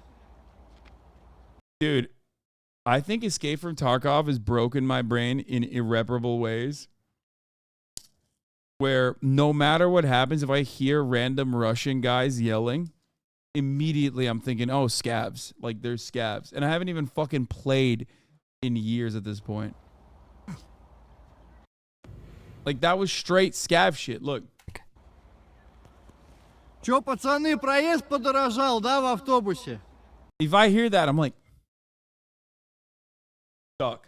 Dude, I think Escape from Tarkov has broken my brain in irreparable ways. Where no matter what happens, if I hear random Russian guys yelling, immediately I'm thinking, oh, scabs. Like, there's scabs. And I haven't even fucking played in years at this point. Like, that was straight scab shit. Look. Чё, пацаны, проезд подорожал, да, в автобусе? If I hear that, I'm like, stuck.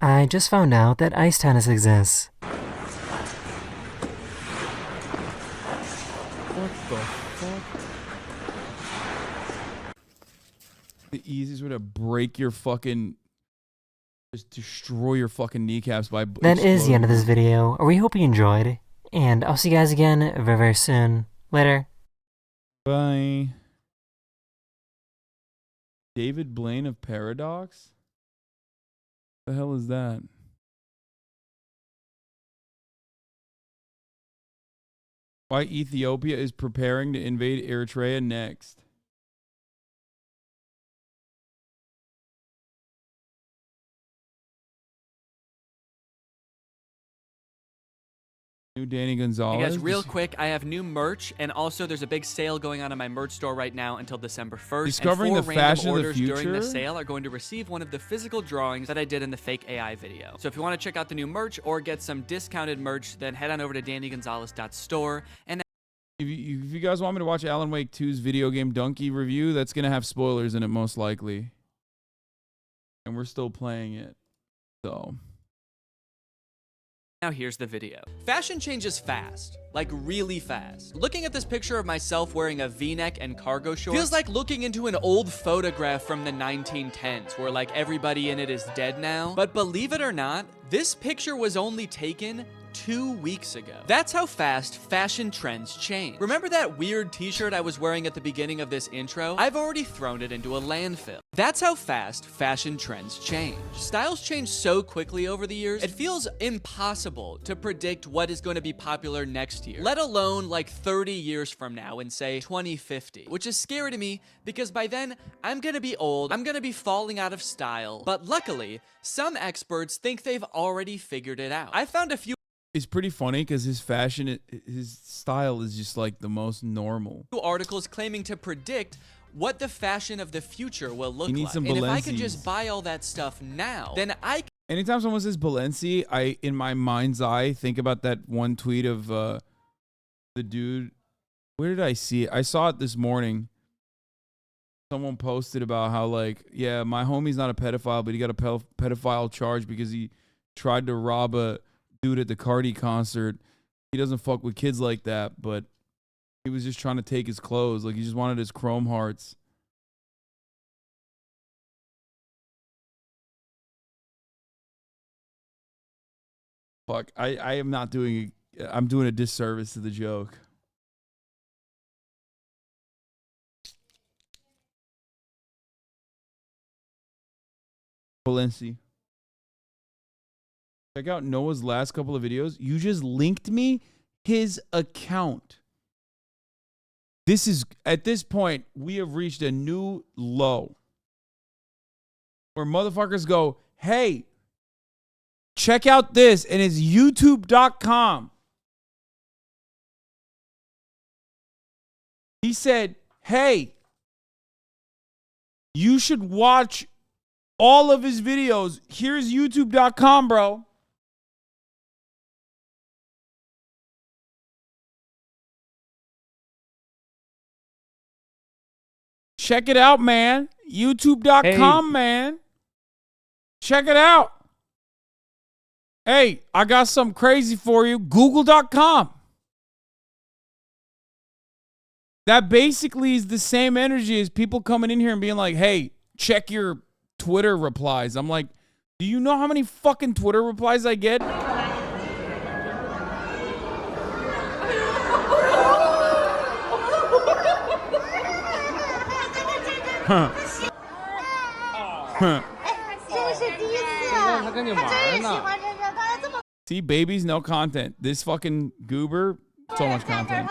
I just found out that ice tennis exists. What the fuck? The easiest way to break your fucking... Just destroy your fucking kneecaps by... That is the end of this video. We hope you enjoyed. And I'll see you guys again very, very soon. Later. Bye. David Blaine of Paradox? The hell is that? Why Ethiopia is preparing to invade Eritrea next. New Danny Gonzalez. Hey guys, real quick, I have new merch, and also there's a big sale going on in my merch store right now until December 1st. Discovering and the 4 fashion random of the orders during future? the sale are going to receive one of the physical drawings that I did in the fake AI video. So if you want to check out the new merch or get some discounted merch, then head on over to DannyGonzalez.store. And If you guys want me to watch Alan Wake 2's video game Donkey review, that's going to have spoilers in it most likely. And we're still playing it. So... now here's the video. Fashion changes fast, like really fast. Looking at this picture of myself wearing a V-neck and cargo shorts feels like looking into an old photograph from the 1910s where like everybody in it is dead now. But believe it or not, this picture was only taken 2 weeks ago. That's how fast fashion trends change. Remember that weird t-shirt I was wearing at the beginning of this intro? I've already thrown it into a landfill. That's how fast fashion trends change. Styles change so quickly over the years, it feels impossible to predict what is going to be popular next year, let alone like 30 years from now in say 2050, which is scary to me because by then I'm going to be old, I'm going to be falling out of style, but luckily some experts think they've already figured it out. I found a few It's pretty funny because his fashion, his style is just like the most normal. articles claiming to predict what the fashion of the future will look He needs like. some And if I can Balenci's. just buy all that stuff now, then I Anytime someone says Balenci, I, in my mind's eye, think about that one tweet of the dude. Where did I see it? I saw it this morning. Someone posted about how, like, yeah, my homie's not a pedophile, but he got a pedophile charge because he tried to rob a dude at the Cardi concert. He doesn't fuck with kids like that, but he was just trying to take his clothes. Like, he just wanted his chrome hearts. Fuck, I am not doing, I'm doing a disservice to the joke. Balenci. Check out Noah's last couple of videos. You just linked me his account. This is, at this point, we have reached a new low. Where motherfuckers go, hey, check out this, and it's youtube.com. He said, hey, you should watch all of his videos. Here's youtube.com, bro. Check it out, man. YouTube.com, man. Check it out. Hey, I got something crazy for you. Google.com. That basically is the same energy as people coming in here and being like, hey, check your Twitter replies. I'm like, do you know how many fucking Twitter replies I get? Huh. Huh. See, babies, no content. This fucking goober, so much content.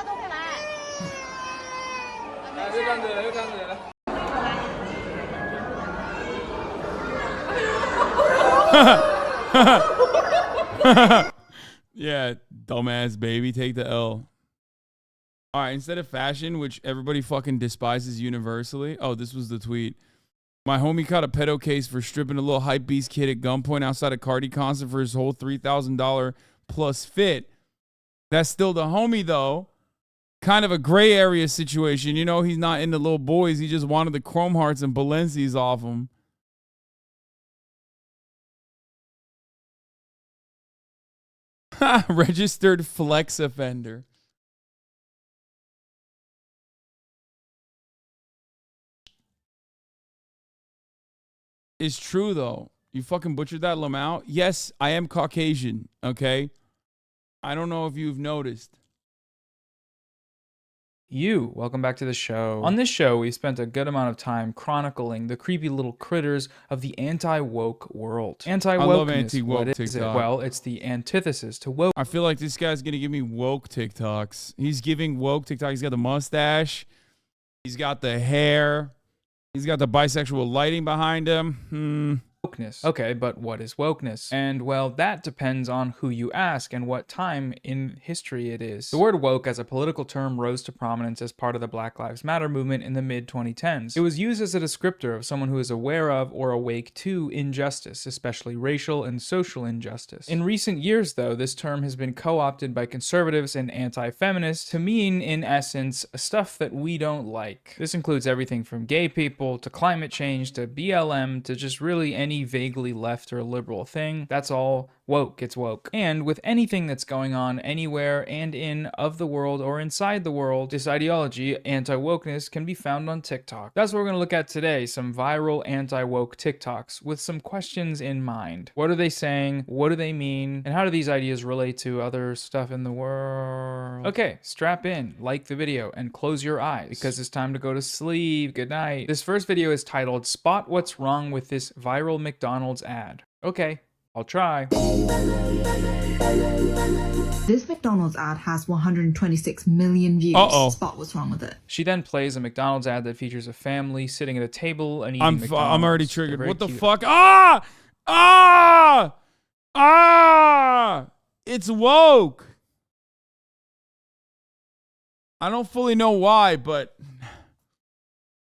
Yeah, dumbass baby, take the L. All right, instead of fashion, which everybody fucking despises universally. Oh, this was the tweet. My homie caught a pedo case for stripping a little hype beast kid at gunpoint outside a Cardi concert for his whole $3,000 plus fit. That's still the homie, though. Kind of a gray area situation. You know, he's not into little boys. He just wanted the chrome hearts and Balenci's off him. Registered flex offender. is true, though. You fucking butchered that, Lamau. Yes, I am Caucasian, okay? I don't know if you've noticed. Welcome back to the show. On this show, we spent a good amount of time chronicling the creepy little critters of the anti-woke world. Anti-wokeness, I love anti-woke what is it? TikTok. Well, it's the antithesis to woke. I feel like this guy's going to give me woke TikToks. He's giving woke TikToks. He's got the mustache. He's got the hair. He's got the bisexual lighting behind him. Wokeness. Okay, but what is wokeness? And well, that depends on who you ask and what time in history it is. The word woke as a political term rose to prominence as part of the Black Lives Matter movement in the mid-2010s. It was used as a descriptor of someone who is aware of or awake to injustice, especially racial and social injustice. In recent years, though, this term has been co-opted by conservatives and anti-feminists to mean, in essence, stuff that we don't like. This includes everything from gay people to climate change to BLM to just really any vaguely left or liberal thing. That's all woke. It's woke. And with anything that's going on anywhere and in of the world or inside the world, this ideology, anti-wokeness, can be found on TikTok. That's what we're going to look at today, some viral anti-woke TikToks with some questions in mind. What are they saying? What do they mean? And how do these ideas relate to other stuff in the world? Okay, strap in, like the video, and close your eyes because it's time to go to sleep. Good night. This first video is titled, Spot What's Wrong with This Viral McDonald's Ad. Okay, I'll try. This McDonald's ad has 126 million views. Spot what's wrong with it. She then plays a McDonald's ad that features a family sitting at a table and eating McDonald's. I'm already triggered. What the cute. fuck? It's woke. I don't fully know why, but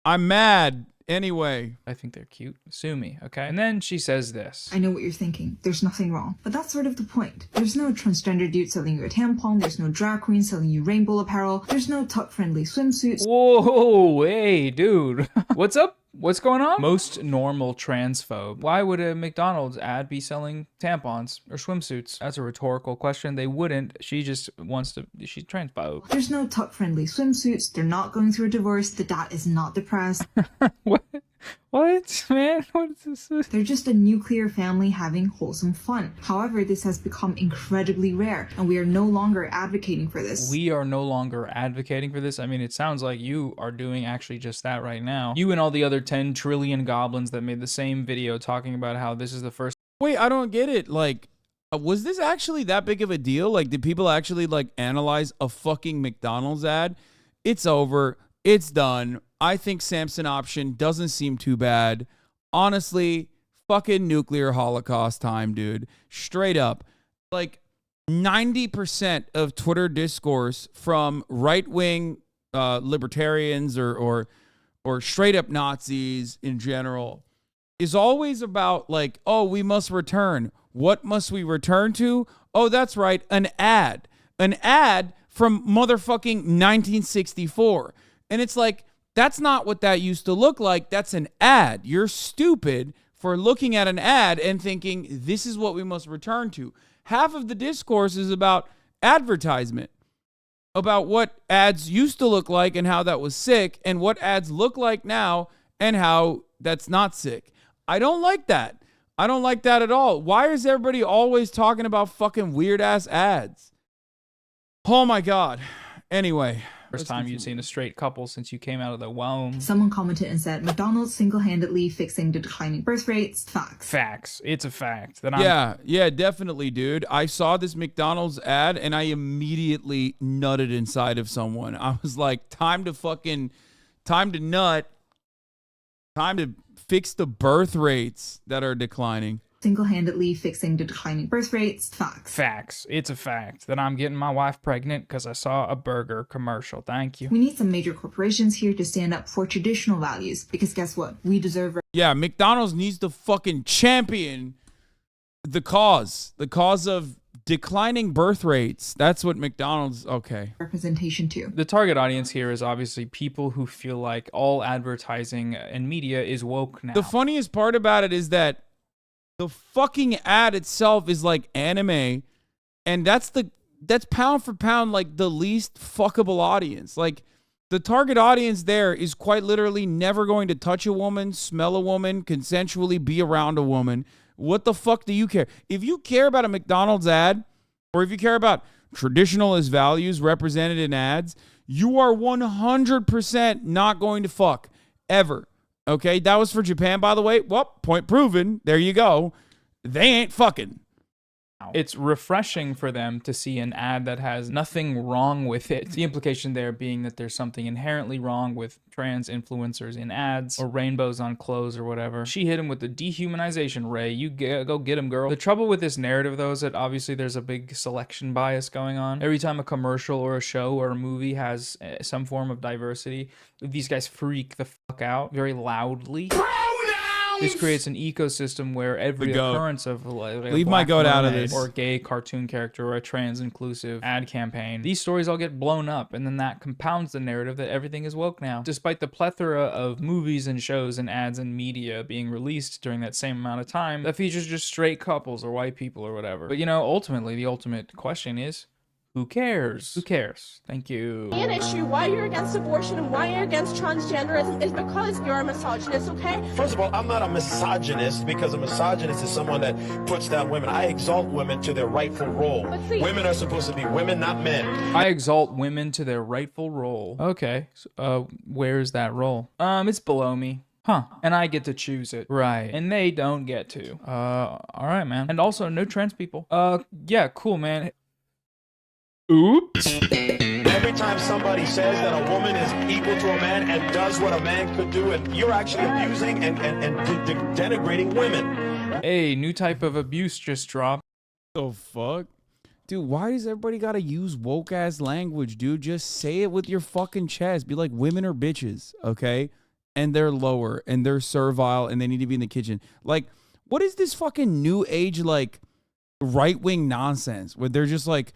I'm mad. Anyway, I think they're cute. Sue me, okay? And then she says this. I know what you're thinking. There's nothing wrong. But that's sort of the point. There's no transgender dude selling you a tampon. There's no drag queen selling you rainbow apparel. There's no tuck-friendly swimsuits. Whoa, hey, dude. What's up? What's going on? Most normal transphobe. Why would a McDonald's ad be selling tampons or swimsuits? That's a rhetorical question. They wouldn't. She just wants to. She's transphobe. There's no tuck-friendly swimsuits. They're not going through a divorce. The dad is not depressed. What, man? What is this? They're just a nuclear family having wholesome fun. However, this has become incredibly rare, and we are no longer advocating for this. We are no longer advocating for this? I mean, it sounds like you are doing actually just that right now. You and all the other 10 trillion goblins that made the same video talking about how this is the first. Wait, I don't get it. Like, was this actually that big of a deal? Like, did people actually, like, analyze a fucking McDonald's ad? It's over. It's done. I think Samson option doesn't seem too bad. Honestly, fucking nuclear holocaust time, dude. Straight up. Like 90% of Twitter discourse from right-wing libertarians or straight up Nazis in general is always about like, oh, we must return. What must we return to? Oh, that's right, an ad. An ad from motherfucking 1964. And it's like, that's not what that used to look like. That's an ad. You're stupid for looking at an ad and thinking this is what we must return to. Half of the discourse is about advertisement, about what ads used to look like and how that was sick, and what ads look like now and how that's not sick. I don't like that. I don't like that at all. Why is everybody always talking about fucking weird ass ads? Oh my God. Anyway. First time you'd seen a straight couple since you came out of the womb. Someone commented and said, McDonald's single-handedly fixing the declining birth rates. Facts. Facts. It's a fact. Yeah, definitely, dude. I saw this McDonald's ad and I immediately nutted inside of someone. I was like, time to nut. Time to fix the birth rates that are declining. Single-handedly fixing the declining birth rates. Facts. Facts. It's a fact that I'm getting my wife pregnant because I saw a burger commercial. Thank you. We need some major corporations here to stand up for traditional values because guess what? We deserve. Yeah, McDonald's needs to fucking champion the cause of declining birth rates. That's what McDonald's. Okay. Representation too. The target audience here is obviously people who feel like all advertising and media is woke now. The funniest part about it is that the fucking ad itself is like anime, and that's pound for pound like the least fuckable audience. Like The target audience there is quite literally never going to touch a woman, smell a woman, consensually be around a woman. What the fuck do you care? If you care about a McDonald's ad, or if you care about traditionalist values represented in ads, you are 100% not going to fuck, ever. Okay, that was for Japan, by the way. Well, point proven. There you go. They ain't fucking. It's refreshing for them to see an ad that has nothing wrong with it. The implication there being that there's something inherently wrong with trans influencers in ads or rainbows on clothes or whatever. She hit him with the dehumanization ray. You go get him, girl. The trouble with this narrative, though, is that obviously there's a big selection bias going on. Every time a commercial or a show or a movie has some form of diversity, these guys freak the fuck out very loudly. This creates an ecosystem where every occurrence of like leave my goat out of this, or a gay cartoon character or a trans inclusive ad campaign, these stories all get blown up, and then that compounds the narrative that everything is woke now. Despite the plethora of movies and shows and ads and media being released during that same amount of time that features just straight couples or white people or whatever. But you know, ultimately, the ultimate question is, who cares? Who cares? Thank you. An issue why you're against abortion and why you're against transgenderism is because you're a misogynist, okay? First of all, I'm not a misogynist, because a misogynist is someone that puts down women. I exalt women to their rightful role. Women are supposed to be women, not men. I exalt women to their rightful role. Okay, so, where's that role? It's below me. Huh. And I get to choose it. Right. And they don't get to. All right, man. And also, no trans people. Yeah, cool, man. Oops. Every time somebody says that a woman is equal to a man and does what a man could do, and you're actually abusing and denigrating women. Hey, new type of abuse just dropped. The fuck? Dude, why does everybody gotta use woke ass language, dude? Just say it with your fucking chest. Be like, women are bitches, okay? And they're lower and they're servile and they need to be in the kitchen. Like, what is this fucking new age, like, right-wing nonsense where they're just like,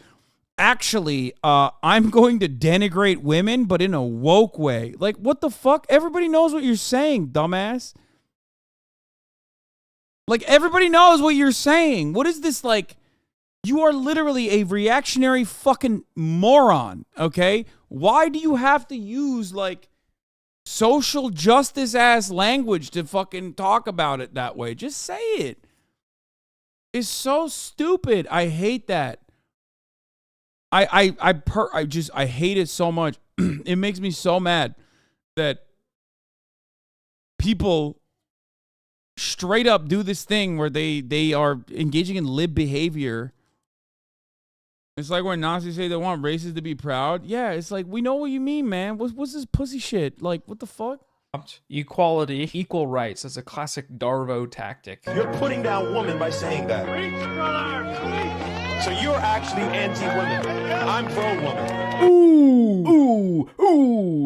actually, I'm going to denigrate women, but in a woke way. Like, what the fuck? Everybody knows what you're saying, dumbass. Like, everybody knows what you're saying. What is this, like, you are literally a reactionary fucking moron, okay? Why do you have to use, like, social justice ass language to fucking talk about it that way? Just say it. It's so stupid. I hate that. I hate it so much. It makes me so mad that people straight up do this thing where they are engaging in lib behavior. It's like when Nazis say they want races to be proud. Yeah, it's like, we know what you mean, man. What's this pussy shit? Like, what the fuck? Equality, equal rights. That's a classic Darvo tactic. You're putting down women by saying that. So you're actually anti-women. I'm pro-woman. Ooh.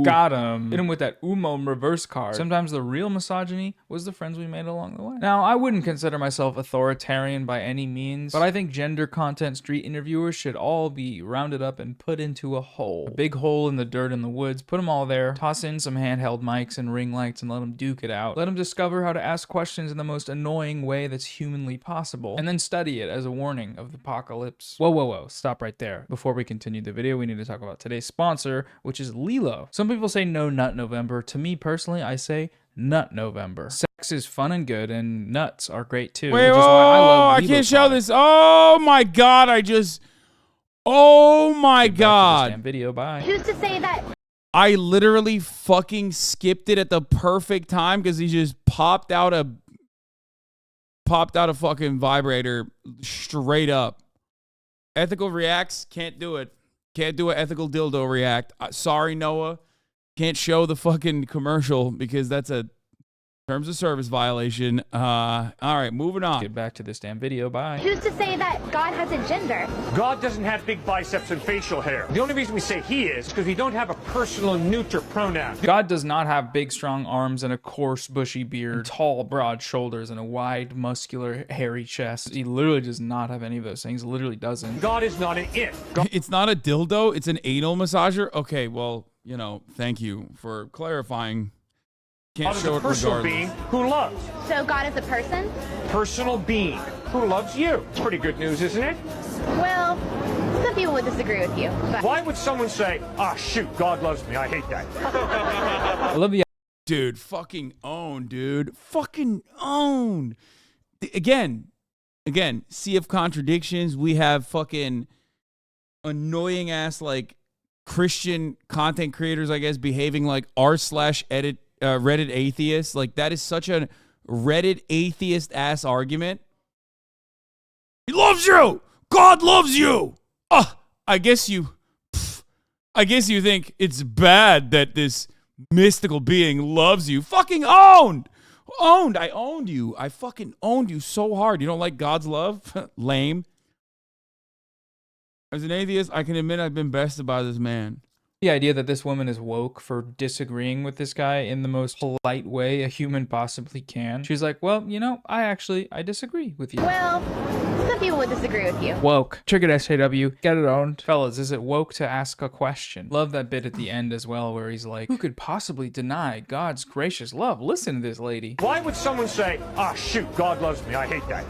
Got him. Hit him with that Umo reverse card. Sometimes the real misogyny was the friends we made along the way. Now, I wouldn't consider myself authoritarian by any means, but I think gender content street interviewers should all be rounded up and put into a hole. A big hole in the dirt in the woods. Put them all there. Toss in some handheld mics and ring lights and let them duke it out. Let them discover how to ask questions in the most annoying way that's humanly possible. And then study it as a warning of the apocalypse. Whoa. Stop right there. Before we continue the video, we need to talk about today's sponsor, which is Lilo. Some people say no nut November. To me personally, I say Nut November. Sex is fun and good, and nuts are great too. Wait, I can't show this. Oh my god, oh my god. Damn video, bye. Who's to say that? I literally fucking skipped it at the perfect time because he just popped out a fucking vibrator straight up. Ethical reacts, can't do it. Can't do an ethical dildo react. Sorry, Noah. Can't show the fucking commercial because that's a terms of service violation. All right, moving on. Get back to this damn video, bye. Who's to say that God has a gender? God doesn't have big biceps and facial hair. The only reason we say he is because we don't have a personal neuter pronoun. God does not have big, strong arms and a coarse, bushy beard, and tall, broad shoulders, and a wide, muscular, hairy chest. He literally does not have any of those things. Literally doesn't. God is not an it. It's not a dildo. It's an anal massager. Okay, well, you know, thank you for clarifying. Can't God show is a it personal regardless. being who loves. So God is a person? Personal being who loves you. It's pretty good news, isn't it? Well, some people would disagree with you. But Why would someone say, "Ah, shoot, God loves me"? I hate that. I love the Dude, fucking own, dude. Fucking own. Again, sea of contradictions. We have fucking annoying ass like Christian content creators, I guess, behaving like r/edit Reddit atheists. Like that is such a Reddit atheist ass argument. He loves you. God loves you. I guess you think it's bad that this mystical being loves you. Fucking owned. I owned you. I fucking owned you so hard. You don't like God's love? Lame. As an atheist, I can admit I've been bested by this man. The idea that this woman is woke for disagreeing with this guy in the most polite way a human possibly can. She's like, well, you know, I disagree with you. well, some people would disagree with you. Woke. Triggered SAW. Get it owned. Fellas, is it woke to ask a question? Love that bit at the end as well where he's like, who could possibly deny God's gracious love? Listen to this lady. Why would someone say, "Ah, shoot, God loves me"? I hate that.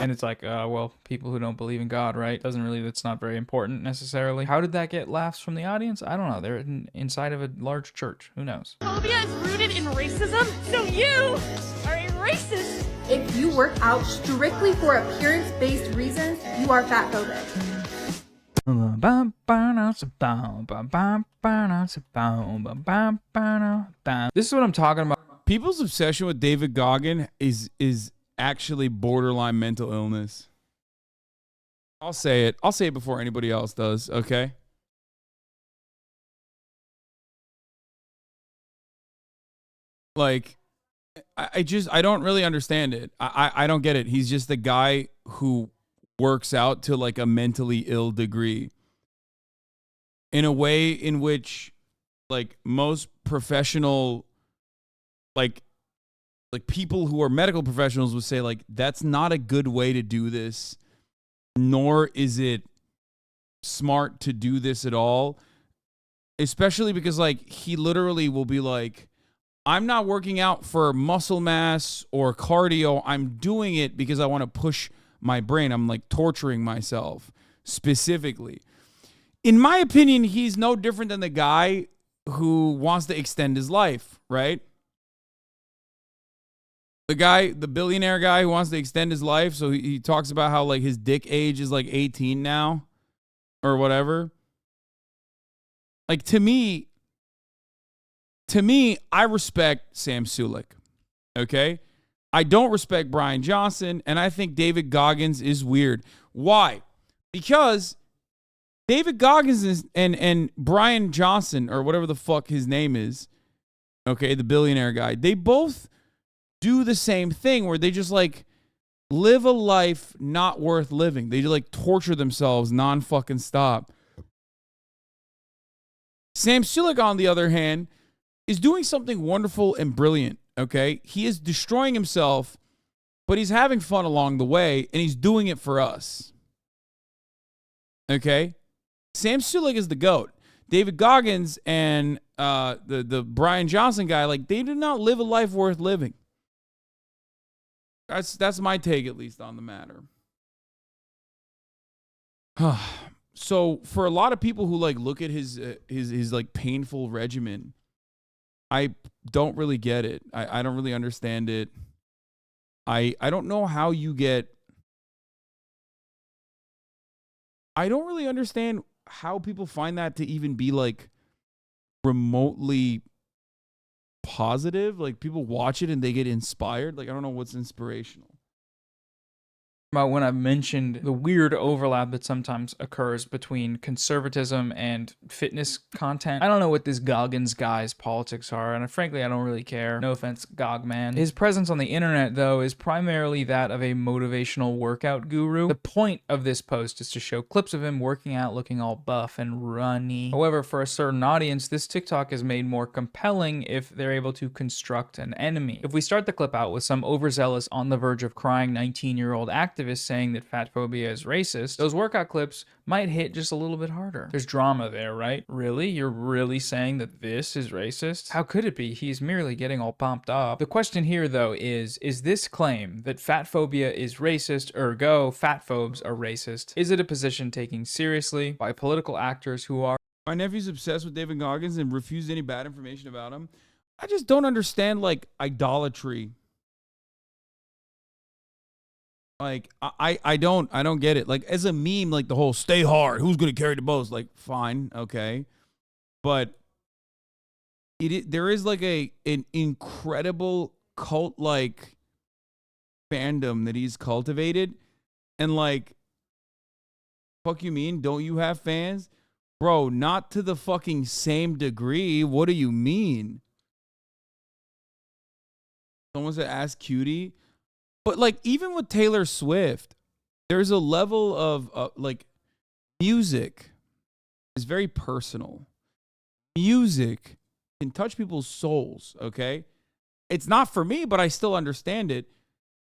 And it's like, well, people who don't believe in God, right? That's not very important necessarily. How did that get laughs from the audience? I don't know. They're inside of a large church. Who knows? Phobia is rooted in racism, so you are a racist. If you work out strictly for appearance-based reasons, you are fat phobic. This is what I'm talking about. People's obsession with David Goggin is actually borderline mental illness. I'll say it. I'll say it before anybody else does, okay? Like, I don't really understand it. I don't get it. He's just the guy who works out to like a mentally ill degree in a way in which like most professional like people who are medical professionals would say like that's not a good way to do this, nor is it smart to do this at all, especially because like he literally will be like, I'm not working out for muscle mass or cardio. I'm doing it because I want to push my brain. I'm like torturing myself specifically. In my opinion, he's no different than the guy who wants to extend his life, right? The billionaire guy who wants to extend his life. So he talks about how like his dick age is like 18 now or whatever. Like to me, I respect Sam Sulek, okay? I don't respect Brian Johnson, and I think David Goggins is weird. Why? Because David Goggins and Brian Johnson, or whatever the fuck his name is, okay, the billionaire guy, they both do the same thing where they just like live a life not worth living. They just like torture themselves non-fucking stop. Sam Sulek, on the other hand, is doing something wonderful and brilliant, okay? He is destroying himself, but he's having fun along the way, and he's doing it for us. Okay? Sam Sulek is the GOAT. David Goggins and the Brian Johnson guy, like, they do not live a life worth living. That's my take, at least, on the matter. So, for a lot of people who, like, look at his like, painful regimen, I don't really get it. I don't really understand it. I don't know how you get... I don't really understand how people find that to even be, like, remotely positive. Like, people watch it and they get inspired. Like, I don't know what's inspirational. About when I've mentioned the weird overlap that sometimes occurs between conservatism and fitness content. I don't know what this Goggins guy's politics are, and frankly, I don't really care. No offense, Gogman. His presence on the internet, though, is primarily that of a motivational workout guru. The point of this post is to show clips of him working out looking all buff and runny. However, for a certain audience, this TikTok is made more compelling if they're able to construct an enemy. If we start the clip out with some overzealous, on the verge of crying 19-year-old activist activists saying that fat phobia is racist, those workout clips might hit just a little bit harder. There's drama there, right? Really? You're really saying that this is racist? How could it be? He's merely getting all pumped up. The question here, though, is this claim that fat phobia is racist, ergo fat phobes are racist, is it a position taken seriously by political actors who are... My nephew's obsessed with David Goggins and refused any bad information about him. I just don't understand, like, idolatry. Like, I don't get it. Like, as a meme, like the whole stay hard, who's gonna carry the most? Like, fine, okay. But there is like an incredible cult-like fandom that he's cultivated. And like, fuck you mean? Don't you have fans? Bro, not to the fucking same degree. What do you mean? Someone said ask Cutie. But like, even with Taylor Swift, there's a level of like, music is very personal. Music can touch people's souls, okay? It's not for me, but I still understand it.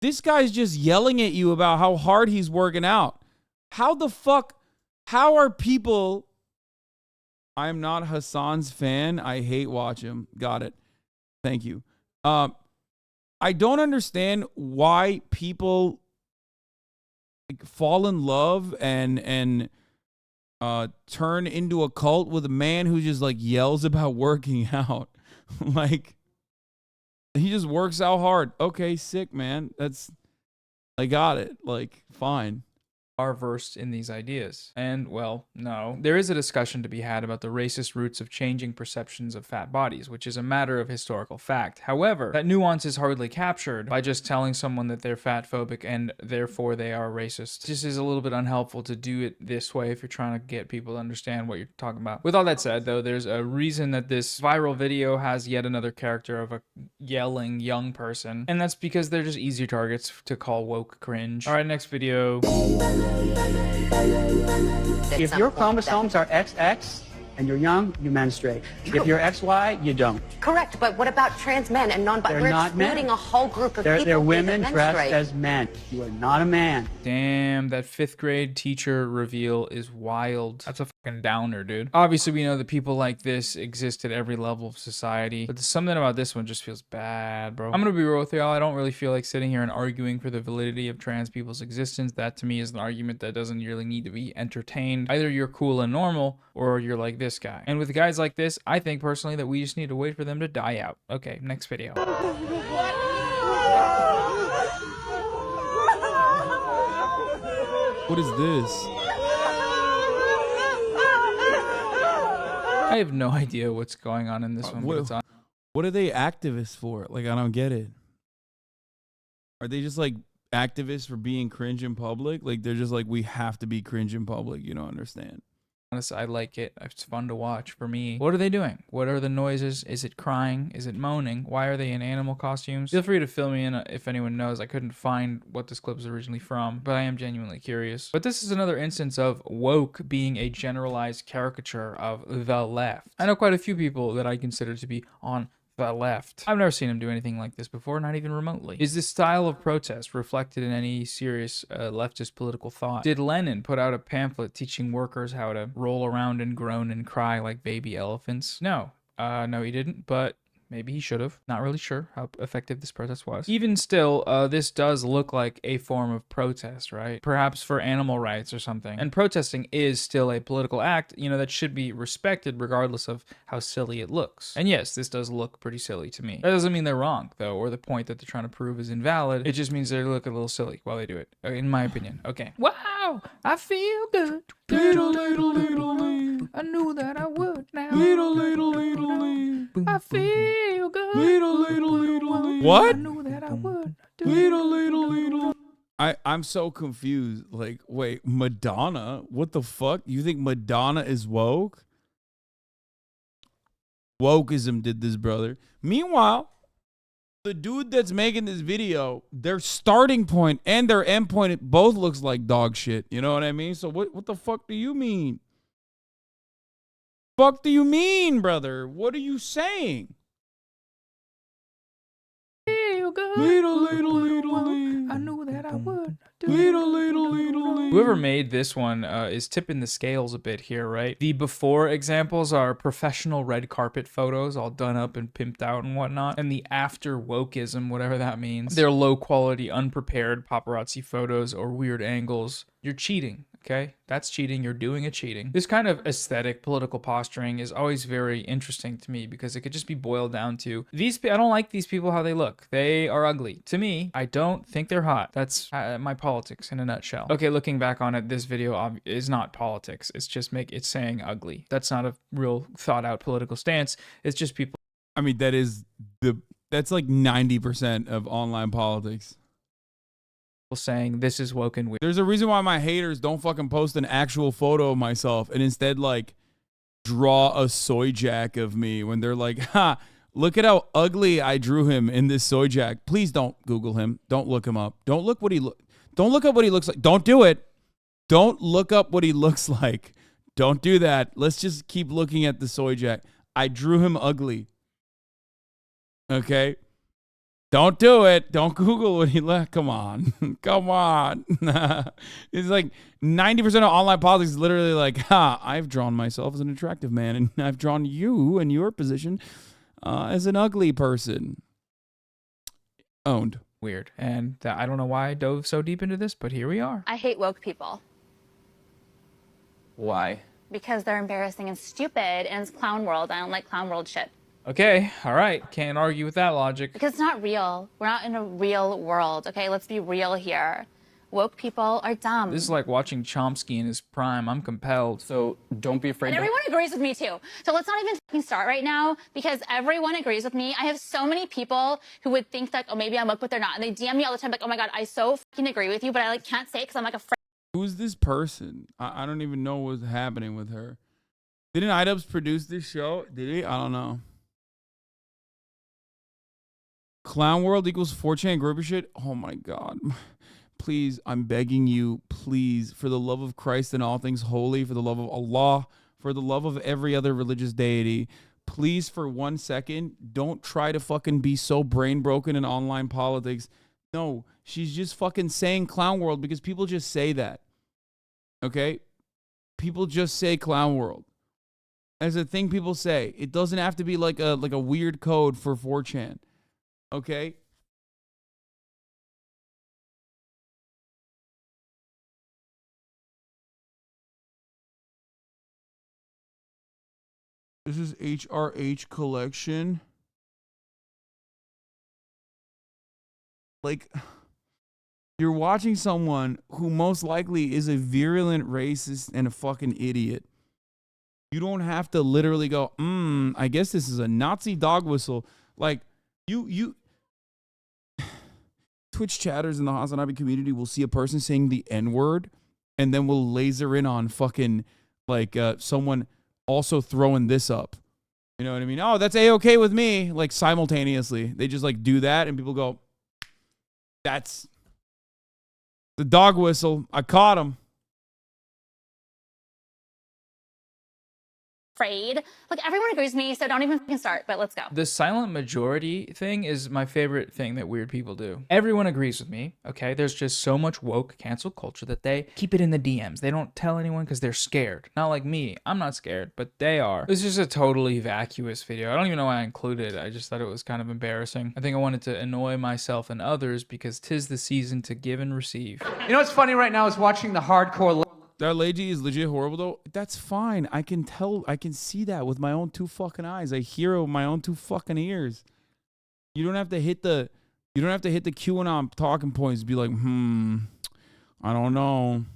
This guy's just yelling at you about how hard he's working out. How the fuck, how are people... I am not Hassan's fan. I hate watch him. Got it. Thank you. I don't understand why people like, fall in love and turn into a cult with a man who just like yells about working out. Like, he just works out hard. Okay, sick, man. I got it. Like, fine. Are versed in these ideas. And, well, no. There is a discussion to be had about the racist roots of changing perceptions of fat bodies, which is a matter of historical fact. However, that nuance is hardly captured by just telling someone that they're fat phobic and therefore they are racist. This is a little bit unhelpful to do it this way if you're trying to get people to understand what you're talking about. With all that said, though, there's a reason that this viral video has yet another character of a yelling young person, and that's because they're just easier targets to call woke cringe. All right, next video. If your chromosomes are XX and you're young, you menstruate. If you're XY, you don't. Correct, but what about trans men and non-binary? We're not men. excluding a whole group of people. They're women that dressed menstruate. as men. You are not a man. Damn, that 5th grade teacher reveal is wild. That's a fucking downer, dude. Obviously, we know that people like this exist at every level of society, but there's something about this one just feels bad, bro. I'm gonna be real with y'all. I don't really feel like sitting here and arguing for the validity of trans people's existence. That to me is an argument that doesn't really need to be entertained. Either you're cool and normal, or you're like this guy. And with guys like this, I think personally that we just need to wait for them to die out. Okay, next video. What is this? I have no idea what's going on in this one, but it's on. What are they activists for? Like, I don't get it. Are they just like activists for being cringe in public? Like, they're just like, we have to be cringe in public. You don't understand. Honestly, I like it. It's fun to watch for me. What are they doing? What are the noises? Is it crying? Is it moaning? Why are they in animal costumes? Feel free to fill me in if anyone knows. I couldn't find what this clip was originally from, but I am genuinely curious. But this is another instance of woke being a generalized caricature of the left. I know quite a few people that I consider to be on the left. I've never seen him do anything like this before, not even remotely. Is this style of protest reflected in any serious leftist political thought? Did Lenin put out a pamphlet teaching workers how to roll around and groan and cry like baby elephants? No. No, he didn't, but maybe he should have. Not really sure how effective this protest was. Even still, this does look like a form of protest, right? Perhaps for animal rights or something. And protesting is still a political act, you know, that should be respected regardless of how silly it looks. And yes, this does look pretty silly to me. That doesn't mean they're wrong, though, or the point that they're trying to prove is invalid. It just means they look a little silly while they do it, in my opinion. Okay. Wow, I feel good. I knew that I would now. I feel good. What? I knew that I would. I'm so confused. Like, wait, Madonna? What the fuck? You think Madonna is woke? Wokeism did this, brother. Meanwhile, the dude that's making this video, their starting point and their end point, it both looks like dog shit. You know what I mean? So what the fuck do you mean? Fuck do you mean, brother? What are you saying? Feel good. Little. I knew that that I would. Ladle. Whoever made this one is tipping the scales a bit here, right? The before examples are professional red carpet photos, all done up and pimped out and whatnot. And the after wokeism, whatever that means, they're low quality, unprepared paparazzi photos or weird angles. You're cheating. Okay, that's cheating. You're doing a cheating. This kind of aesthetic political posturing is always very interesting to me because it could just be boiled down to these. I don't like these people how they look. They are ugly. To me, I don't think they're hot. That's my politics in a nutshell. Okay, looking back on it, this video is not politics. It's just it's saying ugly. That's not a real thought out political stance. It's just people. I mean, that's like 90% of online politics. Saying this is woke and weird. There's a reason why my haters don't fucking post an actual photo of myself and instead like draw a soy jack of me when they're like, ha, look at how ugly I drew him in this soy jack. Please don't Google him. Don't look him up. Don't look up what he looks like. Don't do it. Don't look up what he looks like. Don't do that. Let's just keep looking at the soy jack. I drew him ugly. Okay? Don't do it. Don't Google what he left. Come on. Come on. It's like 90% of online politics is literally like, ha, I've drawn myself as an attractive man, and I've drawn you in your position as an ugly person. Owned. Weird. And I don't know why I dove so deep into this, but here we are. I hate woke people. Why? Because they're embarrassing and stupid, and it's clown world. I don't like clown world shit. Okay, all right. Can't argue with that logic. Because it's not real. We're not in a real world, okay? Let's be real here. Woke people are dumb. This is like watching Chomsky in his prime. I'm compelled. So don't be afraid. And everyone agrees with me too. So let's not even fucking start right now because everyone agrees with me. I have so many people who would think that, oh, maybe I'm woke, but they're not. And they DM me all the time like, oh my God, I so fucking agree with you, but I like can't say it because I'm like a friend. Who's this person? I don't even know what's happening with her. Didn't iDubbbz produce this show? Did he? I don't know. Clown World equals 4chan grouper shit? Oh my God. Please, I'm begging you, please, for the love of Christ and all things holy, for the love of Allah, for the love of every other religious deity, please, for 1 second, don't try to fucking be so brain broken in online politics. No, she's just fucking saying Clown World because people just say that. Okay? People just say Clown World. As a thing people say. It doesn't have to be like a weird code for 4chan. Okay? This is HRH collection. Like, you're watching someone who most likely is a virulent racist and a fucking idiot. You don't have to literally go, I guess this is a Nazi dog whistle. Like, you Twitch chatters in the Hasanabi community will see a person saying the N-word and then will laser in on fucking like someone also throwing this up. You know what I mean? Oh, that's A-okay with me. Like simultaneously. They just like do that and people go, that's the dog whistle. I caught him. Afraid. Like everyone agrees with me, so don't even fucking start, but let's go. The silent majority thing is my favorite thing that weird people do. Everyone agrees with me, okay? There's just so much woke cancel culture that they keep it in the DMs. They don't tell anyone because they're scared. Not like me. I'm not scared, but they are. This is a totally vacuous video. I don't even know why I included it. I just thought it was kind of embarrassing. I think I wanted to annoy myself and others because 'tis the season to give and receive. You know what's funny right now is watching the hardcore. That lady is legit horrible though. That's fine. I can tell. I can see that with my own two fucking eyes. I hear it with my own two fucking ears. You don't have to hit the. You don't have to hit the QAnon talking points. Be like, I don't know.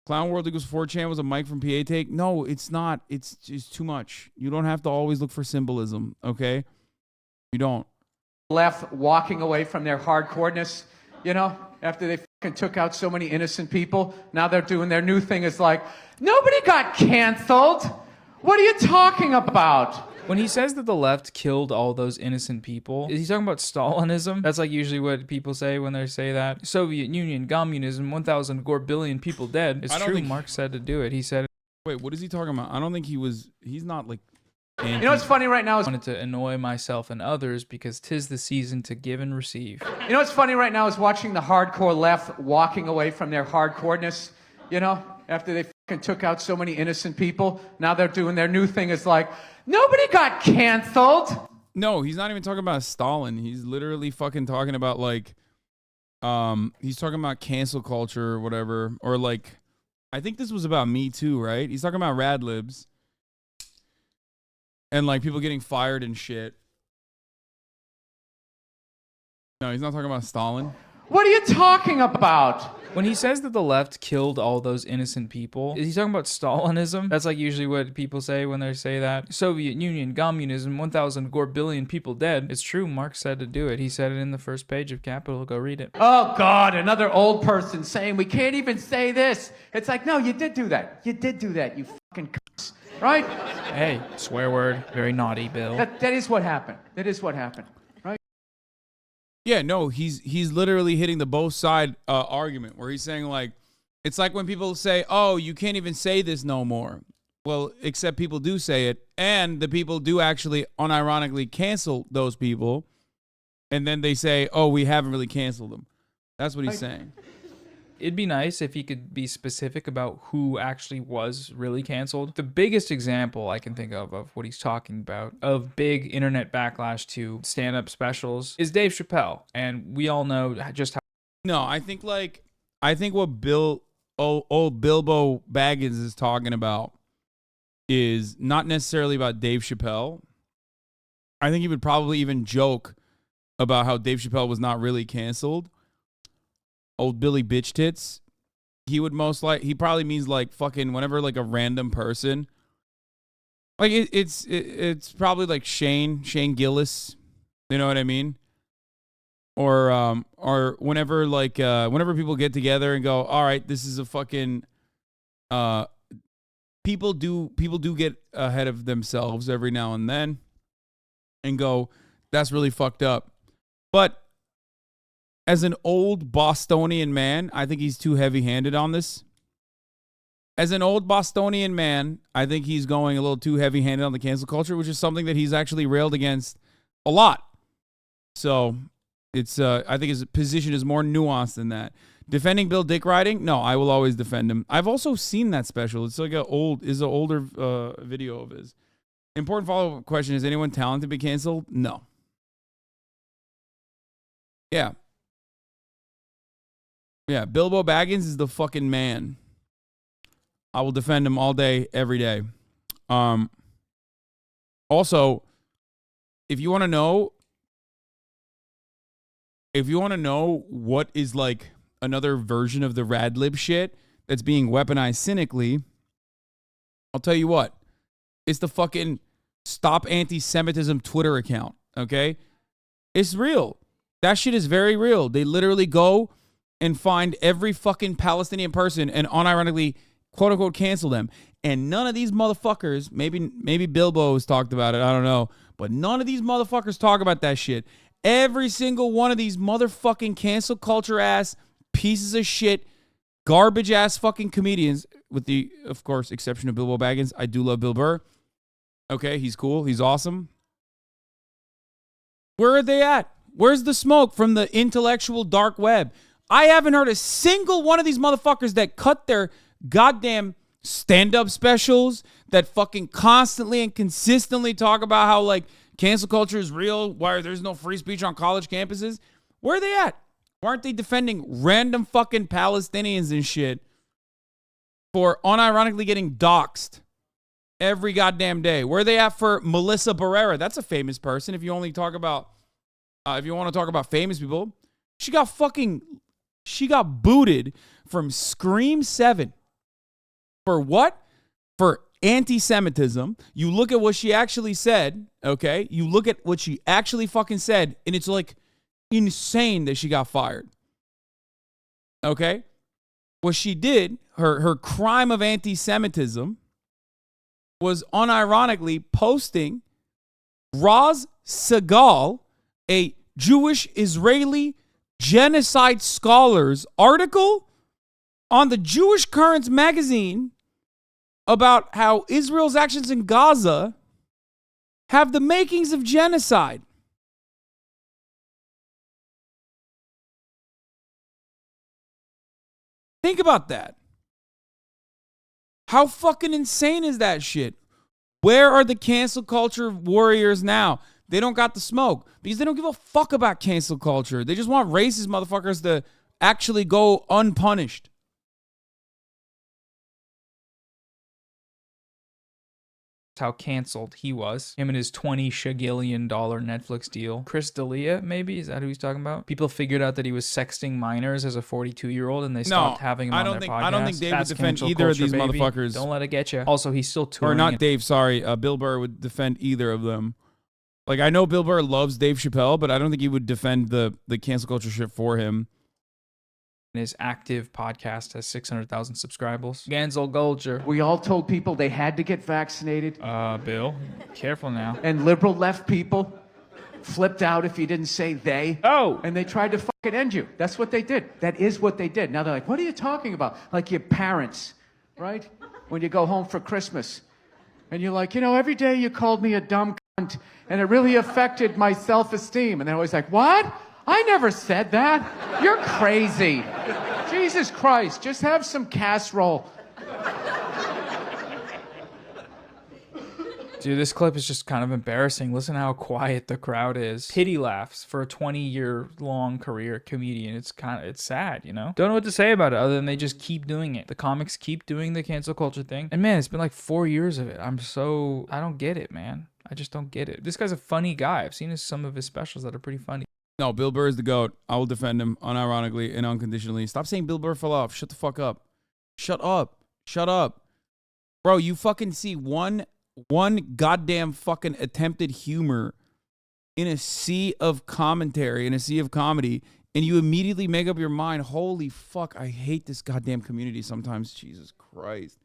Clown World equals 4chan was a mic from PA Take. No, it's not. It's just too much. You don't have to always look for symbolism. Okay, you don't. Left walking away from their hardcoreness, you know, after they fucking took out so many innocent people. Now they're doing their new thing. It's like, nobody got canceled. What are you talking about? When he says that the left killed all those innocent people, is he talking about Stalinism? That's like usually what people say when they say that. Soviet Union, communism, 1,000 billion people dead. It's true. Mark said to do it. He said. Wait, what is he talking about? I don't think he was. He's not like. You know what's funny right now is I wanted to annoy myself and others because 'tis the season to give and receive. You know what's funny right now is watching the hardcore left walking away from their hardcoreness, you know, after they fucking took out so many innocent people. Now they're doing their new thing is like, nobody got canceled. No, he's not even talking about Stalin. He's literally fucking talking about like, he's talking about cancel culture or whatever. Or like, I think this was about Me Too, right? He's talking about rad libs. And like people getting fired and shit. No, he's not talking about Stalin. What are you talking about? When he says that the left killed all those innocent people, is he talking about Stalinism? That's like usually what people say when they say that. Soviet Union, communism, 1,000 billion people dead. It's true, Marx said to do it. He said it in the first page of Capital. Go read it. Oh, God, another old person saying we can't even say this. It's like, no, you did do that. You did do that, you fucking cunts. Right? Hey, swear word. Very naughty, Bill. That is what happened. That is what happened. Right? Yeah, no, he's literally hitting the both side argument where he's saying like, it's like when people say, oh, you can't even say this no more. Well, except people do say it, and the people do actually unironically cancel those people, and then they say, oh, we haven't really canceled them. That's what he's saying. It'd be nice if he could be specific about who actually was really canceled. The biggest example I can think of what he's talking about, of big internet backlash to stand-up specials, is Dave Chappelle. And we all know just how... No, I think what old Bilbo Baggins is talking about is not necessarily about Dave Chappelle. I think he would probably even joke about how Dave Chappelle was not really canceled. Old Billy Bitch Tits, he probably means like fucking whenever like a random person, like it's probably like Shane Gillis, you know what I mean? Or whenever whenever people get together and go, all right, this is a fucking people do get ahead of themselves every now and then and go, that's really fucked up. But as an old Bostonian man, I think he's too heavy-handed on this. As an old Bostonian man, I think he's going a little too heavy-handed on the cancel culture, which is something that he's actually railed against a lot. So it's I think his position is more nuanced than that. Defending Bill Dick riding? No, I will always defend him. I've also seen that special. It's like an older video of his. Important follow-up question: is anyone talented to be canceled? No. Yeah. Yeah, Bilbo Baggins is the fucking man. I will defend him all day, every day. Also, if you want to know what is like another version of the Radlib shit that's being weaponized cynically, I'll tell you what. It's the fucking Stop Anti-Semitism Twitter account, okay? It's real. That shit is very real. They literally go and find every fucking Palestinian person and unironically, quote unquote, cancel them. And none of these motherfuckers, maybe Bilbo's talked about it, I don't know, but none of these motherfuckers talk about that shit. Every single one of these motherfucking cancel culture ass pieces of shit, garbage ass fucking comedians, with the, of course, exception of Bilbo Baggins. I do love Bill Burr. Okay, he's cool. He's awesome. Where are they at? Where's the smoke from the intellectual dark web? I haven't heard a single one of these motherfuckers that cut their goddamn stand-up specials, that fucking constantly and consistently talk about how, like, cancel culture is real, why there's no free speech on college campuses. Where are they at? Why aren't they defending random fucking Palestinians and shit for unironically getting doxxed every goddamn day? Where are they at for Melissa Barrera? That's a famous person. If you want to talk about famous people, she got booted from Scream 7. For what? For anti-Semitism. You look at what she actually said, okay? You look at what she actually fucking said, and it's like insane that she got fired. Okay? What she did, her crime of anti-Semitism, was unironically posting Raz Segal, a Jewish Israeli genocide scholar's article on the Jewish Currents magazine about how Israel's actions in Gaza have the makings of genocide. Think about that. How fucking insane is that shit? Where are the cancel culture warriors now? They don't got the smoke because they don't give a fuck about cancel culture. They just want racist motherfuckers to actually go unpunished. How canceled he was. Him and his $20 shagillion Netflix deal. Chris D'Elia, maybe? Is that who he's talking about? People figured out that he was sexting minors as a 42-year-old and they stopped having him on their podcast. I don't think Dave would That's defend cancel either of culture, these baby. motherfuckers. Don't let it get you. Also, he's still touring. Or not Dave, sorry. Bill Burr would defend either of them. Like, I know Bill Burr loves Dave Chappelle, but I don't think he would defend the cancel culture shit for him. His active podcast has 600,000 subscribers. Gansel Golger. We all told people they had to get vaccinated. Bill, careful now. And liberal left people flipped out if you didn't say they. Oh. And they tried to fucking end you. That's what they did. That is what they did. Now they're like, what are you talking about? Like your parents, right? When you go home for Christmas. And you're like, you know, every day you called me a dumb cunt and it really affected my self-esteem. And they're always like, what? I never said that. You're crazy. Jesus Christ, just have some casserole. Dude, this clip is just kind of embarrassing. Listen how quiet the crowd is. Pity laughs for a 20-year-long career comedian. It's sad, you know? Don't know what to say about it other than they just keep doing it. The comics keep doing the cancel culture thing. And man, it's been like 4 years of it. I don't get it, man. I just don't get it. This guy's a funny guy. I've seen some of his specials that are pretty funny. No, Bill Burr is the GOAT. I will defend him unironically and unconditionally. Stop saying Bill Burr fell off. Shut the fuck up. Shut up. Shut up. Bro, you fucking see one goddamn fucking attempted humor in a sea of commentary, in a sea of comedy, and you immediately make up your mind, holy fuck, I hate this goddamn community sometimes. Jesus Christ.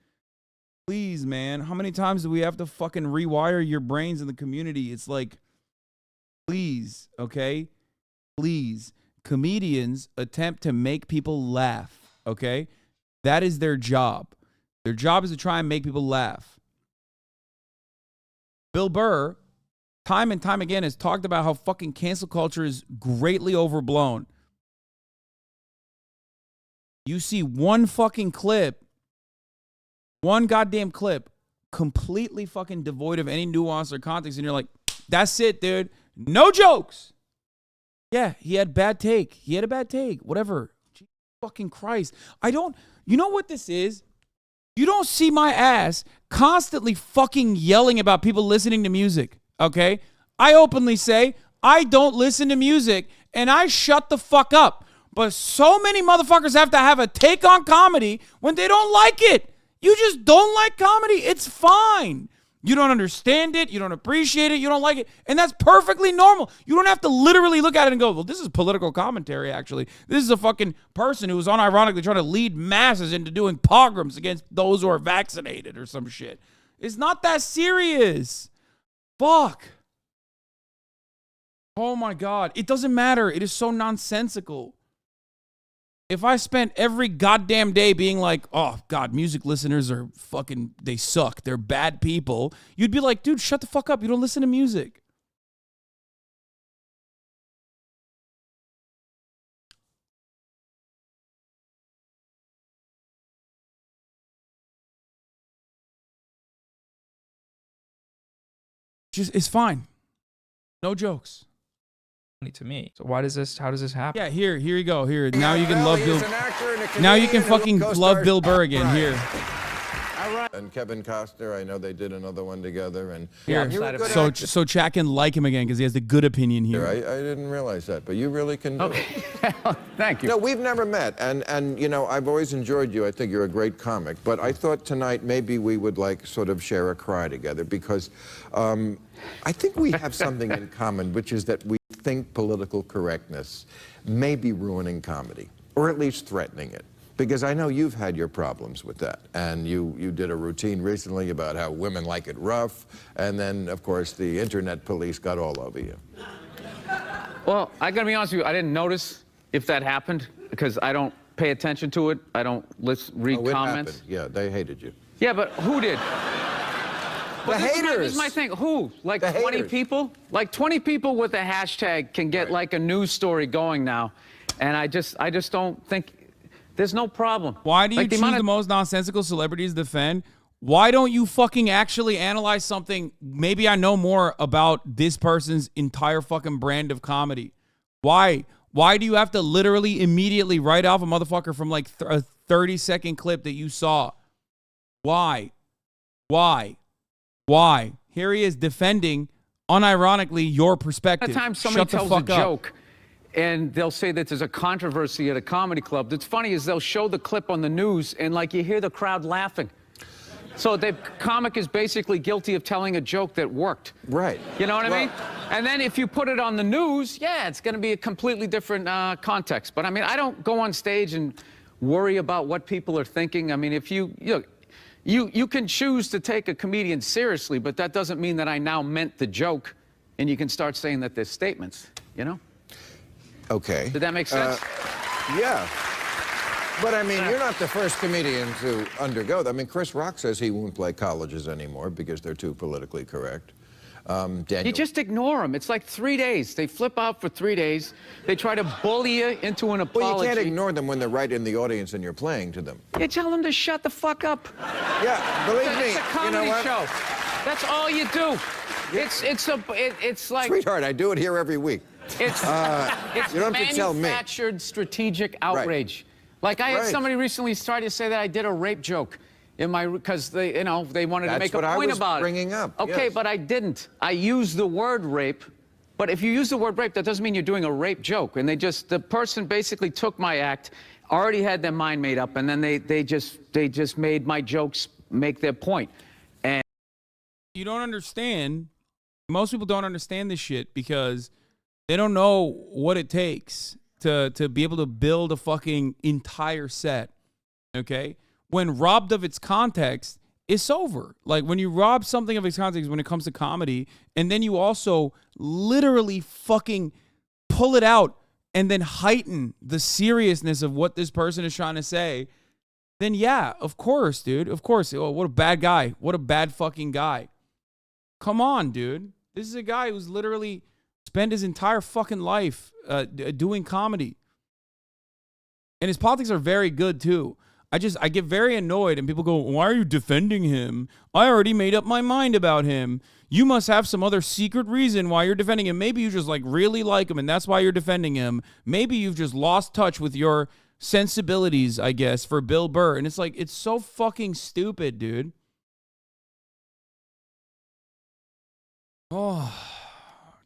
Please, man. How many times do we have to fucking rewire your brains in the community? It's like, please, okay? Please. Comedians attempt to make people laugh, okay? That is their job. Their job is to try and make people laugh. Bill Burr, time and time again, has talked about how fucking cancel culture is greatly overblown. You see one fucking clip, one goddamn clip, completely fucking devoid of any nuance or context, and you're like, that's it, dude. No jokes. Yeah, he had bad take. He had a bad take. Whatever. Jesus fucking Christ. You know what this is? You don't see my ass constantly fucking yelling about people listening to music, okay? I openly say, I don't listen to music, and I shut the fuck up. But so many motherfuckers have to have a take on comedy when they don't like it. You just don't like comedy. It's fine. You don't understand it. You don't appreciate it. You don't like it. And that's perfectly normal. You don't have to literally look at it and go, well, this is political commentary, actually. This is a fucking person who is unironically trying to lead masses into doing pogroms against those who are vaccinated or some shit. It's not that serious. Fuck. Oh, my God. It doesn't matter. It is so nonsensical. If I spent every goddamn day being like, oh, God, music listeners are fucking, they suck. They're bad people. You'd be like, dude, shut the fuck up. You don't listen to music. It's fine. No jokes. To me. So how does this happen? Yeah, here you go. Here. Now you can love Bill. Now you can fucking love Bill Burr again. Here. And Kevin Costner, I know they did another one together. And here. So Chat can like him again because he has the good opinion here. I didn't realize that, but you really can do it. Thank you. No, we've never met, and you know, I've always enjoyed you. I think you're a great comic, but I thought tonight maybe we would like sort of share a cry together because I think we have something in common, which is that we think political correctness may be ruining comedy, or at least threatening it. Because I know you've had your problems with that. And you did a routine recently about how women like it rough. And then, of course, the internet police got all over you. Well, I gotta be honest with you, I didn't notice if that happened because I don't pay attention to it. I don't read comments. Happened. Yeah, they hated you. Yeah, but who did? But The haters. This is my thing. Who? Like The 20 haters. people? Like 20 people with a hashtag can get like a news story going now. And I just don't think there's no problem. Why do you Like, choose the most nonsensical celebrities to defend? Why don't you fucking actually analyze something? Maybe I know more about this person's entire fucking brand of comedy. Why? Why do you have to literally immediately write off a motherfucker from like a 30-second clip that you saw? Why? Why? Why? Here he is defending, unironically, your perspective. At times somebody Shut the tells fuck a up. joke and they'll say that there's a controversy at a comedy club. That's funny is they'll show the clip on the news and like you hear the crowd laughing. So the comic is basically guilty of telling a joke that worked. Right. You know what I mean? And then if you put it on the news, yeah, it's going to be a completely different context. But I mean, I don't go on stage and worry about what people are thinking. I mean, if you can choose to take a comedian seriously, but that doesn't mean that I now meant the joke, and you can start saying that there's statements, you know? Okay. Did that make sense? Yeah. But I mean, you're not the first comedian to undergo that. I mean, Chris Rock says he won't play colleges anymore because they're too politically correct. Daniel. You just ignore them. It's like 3 days. They flip out for 3 days. They try to bully you into an apology. Well, you can't ignore them when they're right in the audience and you're playing to them. You tell them to shut the fuck up. Yeah, believe me. It's a comedy you know what? show. That's all you do. It's like... Sweetheart, I do it here every week. It's you don't have to tell me. Manufactured strategic outrage. Like I had somebody recently started to say that I did a rape joke in my because they wanted to make a point about it. That's what I was bringing up. Okay, but I didn't. I used the word rape. But if you use the word rape, that doesn't mean you're doing a rape joke. And the person basically took my act, already had their mind made up, and then they just made my jokes make their point. And you don't understand. Most people don't understand this shit because they don't know what it takes to be able to build a fucking entire set. Okay? When robbed of its context, it's over. Like when you rob something of its context when it comes to comedy, and then you also literally fucking pull it out and then heighten the seriousness of what this person is trying to say, then yeah, of course, dude. Of course. Oh, what a bad guy. What a bad fucking guy. Come on, dude. This is a guy who's literally spent his entire fucking life doing comedy. And his politics are very good, too. I get very annoyed, and people go, why are you defending him? I already made up my mind about him. You must have some other secret reason why you're defending him. Maybe you just like really like him, and that's why you're defending him. Maybe you've just lost touch with your sensibilities, I guess, for Bill Burr. And it's like, it's so fucking stupid, dude. Oh,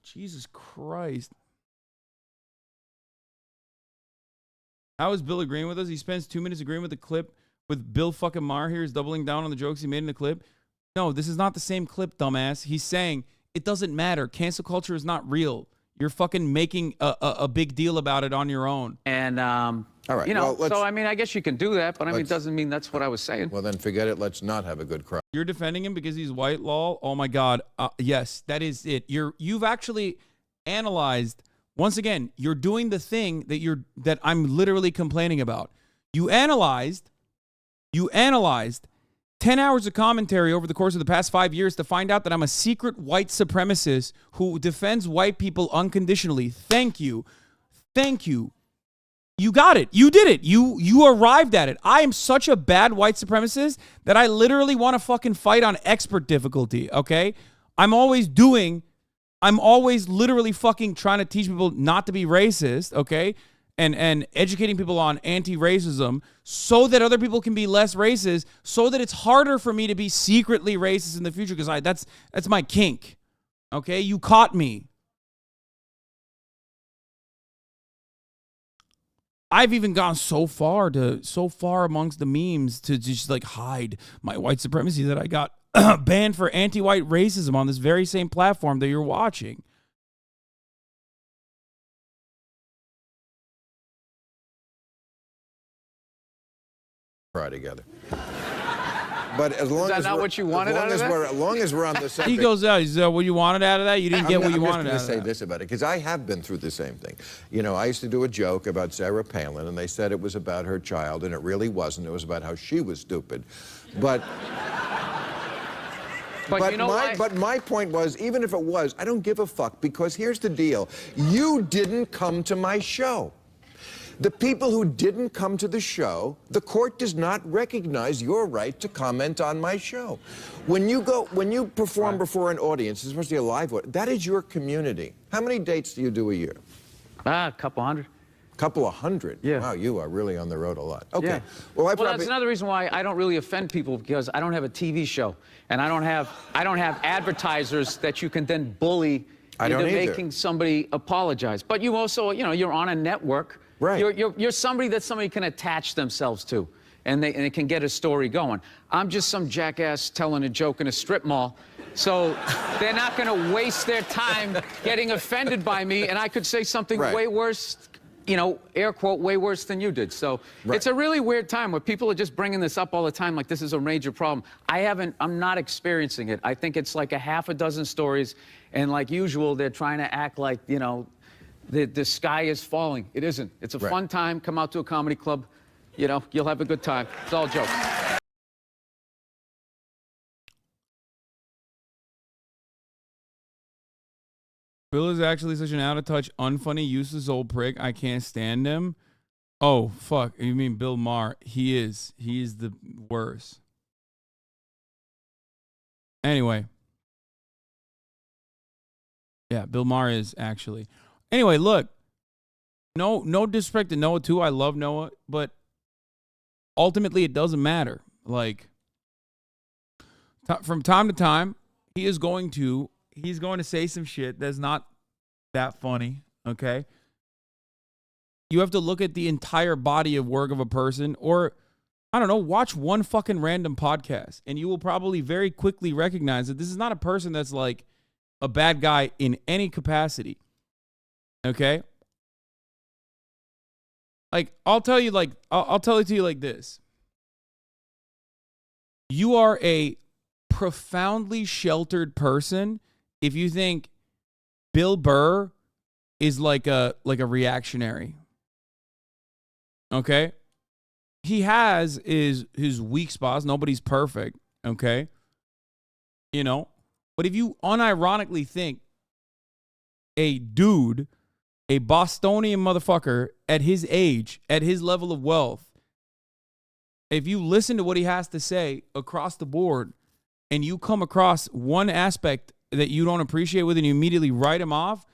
Jesus Christ. How is Bill agreeing with us? He spends 2 minutes agreeing with the clip with Bill fucking Maher here. He's doubling down on the jokes he made in the clip. No, this is not the same clip, dumbass. He's saying it doesn't matter. Cancel culture is not real. You're fucking making a big deal about it on your own. And, all right, you know, well, so I mean, I guess you can do that, but I mean, it doesn't mean that's what I was saying. Well, then forget it. Let's not have a good crowd. You're defending him because he's white, lol. Oh my God. Yes, that is it. You've actually analyzed. Once again, you're doing the thing that I'm literally complaining about. You analyzed 10 hours of commentary over the course of the past 5 years to find out that I'm a secret white supremacist who defends white people unconditionally. Thank you. Thank you. You got it. You did it. You arrived at it. I am such a bad white supremacist that I literally want to fucking fight on expert difficulty, okay? I'm always literally fucking trying to teach people not to be racist, okay? And educating people on anti-racism so that other people can be less racist, so that it's harder for me to be secretly racist in the future, because that's my kink. Okay? You caught me. I've even gone so far amongst the memes to just like hide my white supremacy that I got banned for anti-white racism on this very same platform that you're watching. Together. But as long as not what you wanted out of that? As long as we're on the subject. He goes out. He said, what you wanted out of that? You didn't get what you wanted out of that. I'm just going to say this about it, because I have been through the same thing. You know, I used to do a joke about Sarah Palin, and they said it was about her child, and it really wasn't. It was about how she was stupid. But But you know but my point was, even if it was, I don't give a fuck, because here's the deal. You didn't come to my show. The people who didn't come to the show, the court does not recognize your right to comment on my show. When you perform before an audience, especially a live audience, that is your community. How many dates do you do a year? A couple hundred. Couple of hundred? Yeah. Wow, you are really on the road a lot. Okay. Yeah. Well, that's another reason why I don't really offend people, because I don't have a TV show, and I don't have advertisers that you can then bully into making somebody apologize. But you also, you're on a network. Right. You're somebody that somebody can attach themselves to, and they can get a story going. I'm just some jackass telling a joke in a strip mall, so they're not going to waste their time getting offended by me, and I could say something way worse, air quote, way worse than you did. So it's a really weird time where people are just bringing this up all the time like this is a major problem. I'm not experiencing it. I think it's like a half a dozen stories, and like usual, they're trying to act like, the sky is falling. It isn't. It's a fun time. Come out to a comedy club. You'll have a good time. It's all jokes. Bill is actually such an out-of-touch, unfunny, useless old prick. I can't stand him. Oh, fuck. You mean Bill Maher? He is. He is the worst. Anyway. Yeah, Bill Maher is actually. Anyway, look. No disrespect to Noah, too. I love Noah. But ultimately, it doesn't matter. Like, from time to time, he's going to say some shit that's not that funny, okay? You have to look at the entire body of work of a person, or, I don't know, watch one fucking random podcast, and you will probably very quickly recognize that this is not a person that's like a bad guy in any capacity, okay? Like, I'll tell it to you like this. You are a profoundly sheltered person if you think Bill Burr is like a reactionary. Okay? He has his weak spots. Nobody's perfect. Okay? But if you unironically think a dude, a Bostonian motherfucker at his age, at his level of wealth, if you listen to what he has to say across the board and you come across one aspect that you don't appreciate with and you immediately write him off,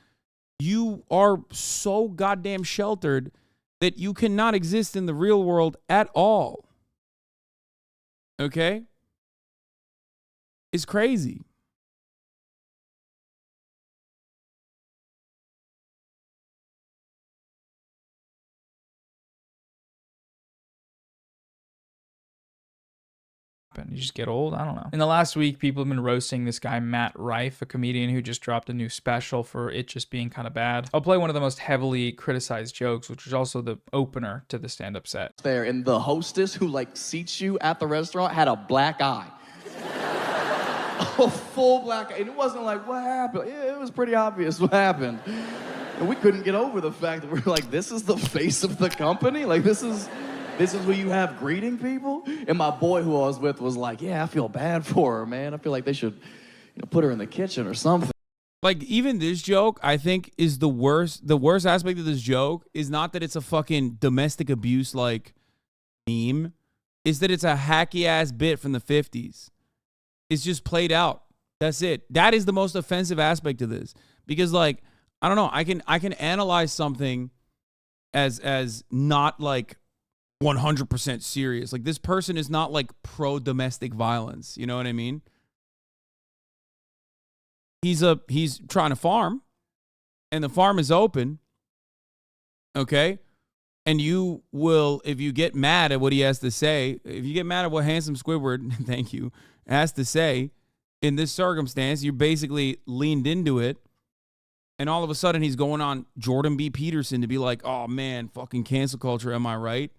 you are so goddamn sheltered that you cannot exist in the real world at all. Okay? It's crazy. You just get old? I don't know. In the last week, people have been roasting this guy, Matt Rife, a comedian who just dropped a new special for it just being kind of bad. I'll play one of the most heavily criticized jokes, which was also the opener to the stand-up set. There, and the hostess who seats you at the restaurant had a black eye. A full black eye. And it wasn't like, what happened? It was pretty obvious what happened. And we couldn't get over the fact that we're like, this is the face of the company? Like, this is who you have greeting people? And my boy who I was with was like, yeah, I feel bad for her, man. I feel like they should put her in the kitchen or something. Like, even this joke, I think, is the worst. The worst aspect of this joke is not that it's a fucking domestic abuse, like, meme. It's that it's a hacky-ass bit from the 50s. It's just played out. That's it. That is the most offensive aspect of this. Because, like, I don't know. I can analyze something as not, like, 100% serious. Like, this person is not like pro-domestic violence. You know what I mean? He's trying to farm, and the farm is open. Okay? And you will, if you get mad at what he has to say, if you get mad at what Handsome Squidward, thank you, has to say, in this circumstance, you're basically leaned into it, and all of a sudden he's going on Jordan B. Peterson to be like, oh man, fucking cancel culture, am I right?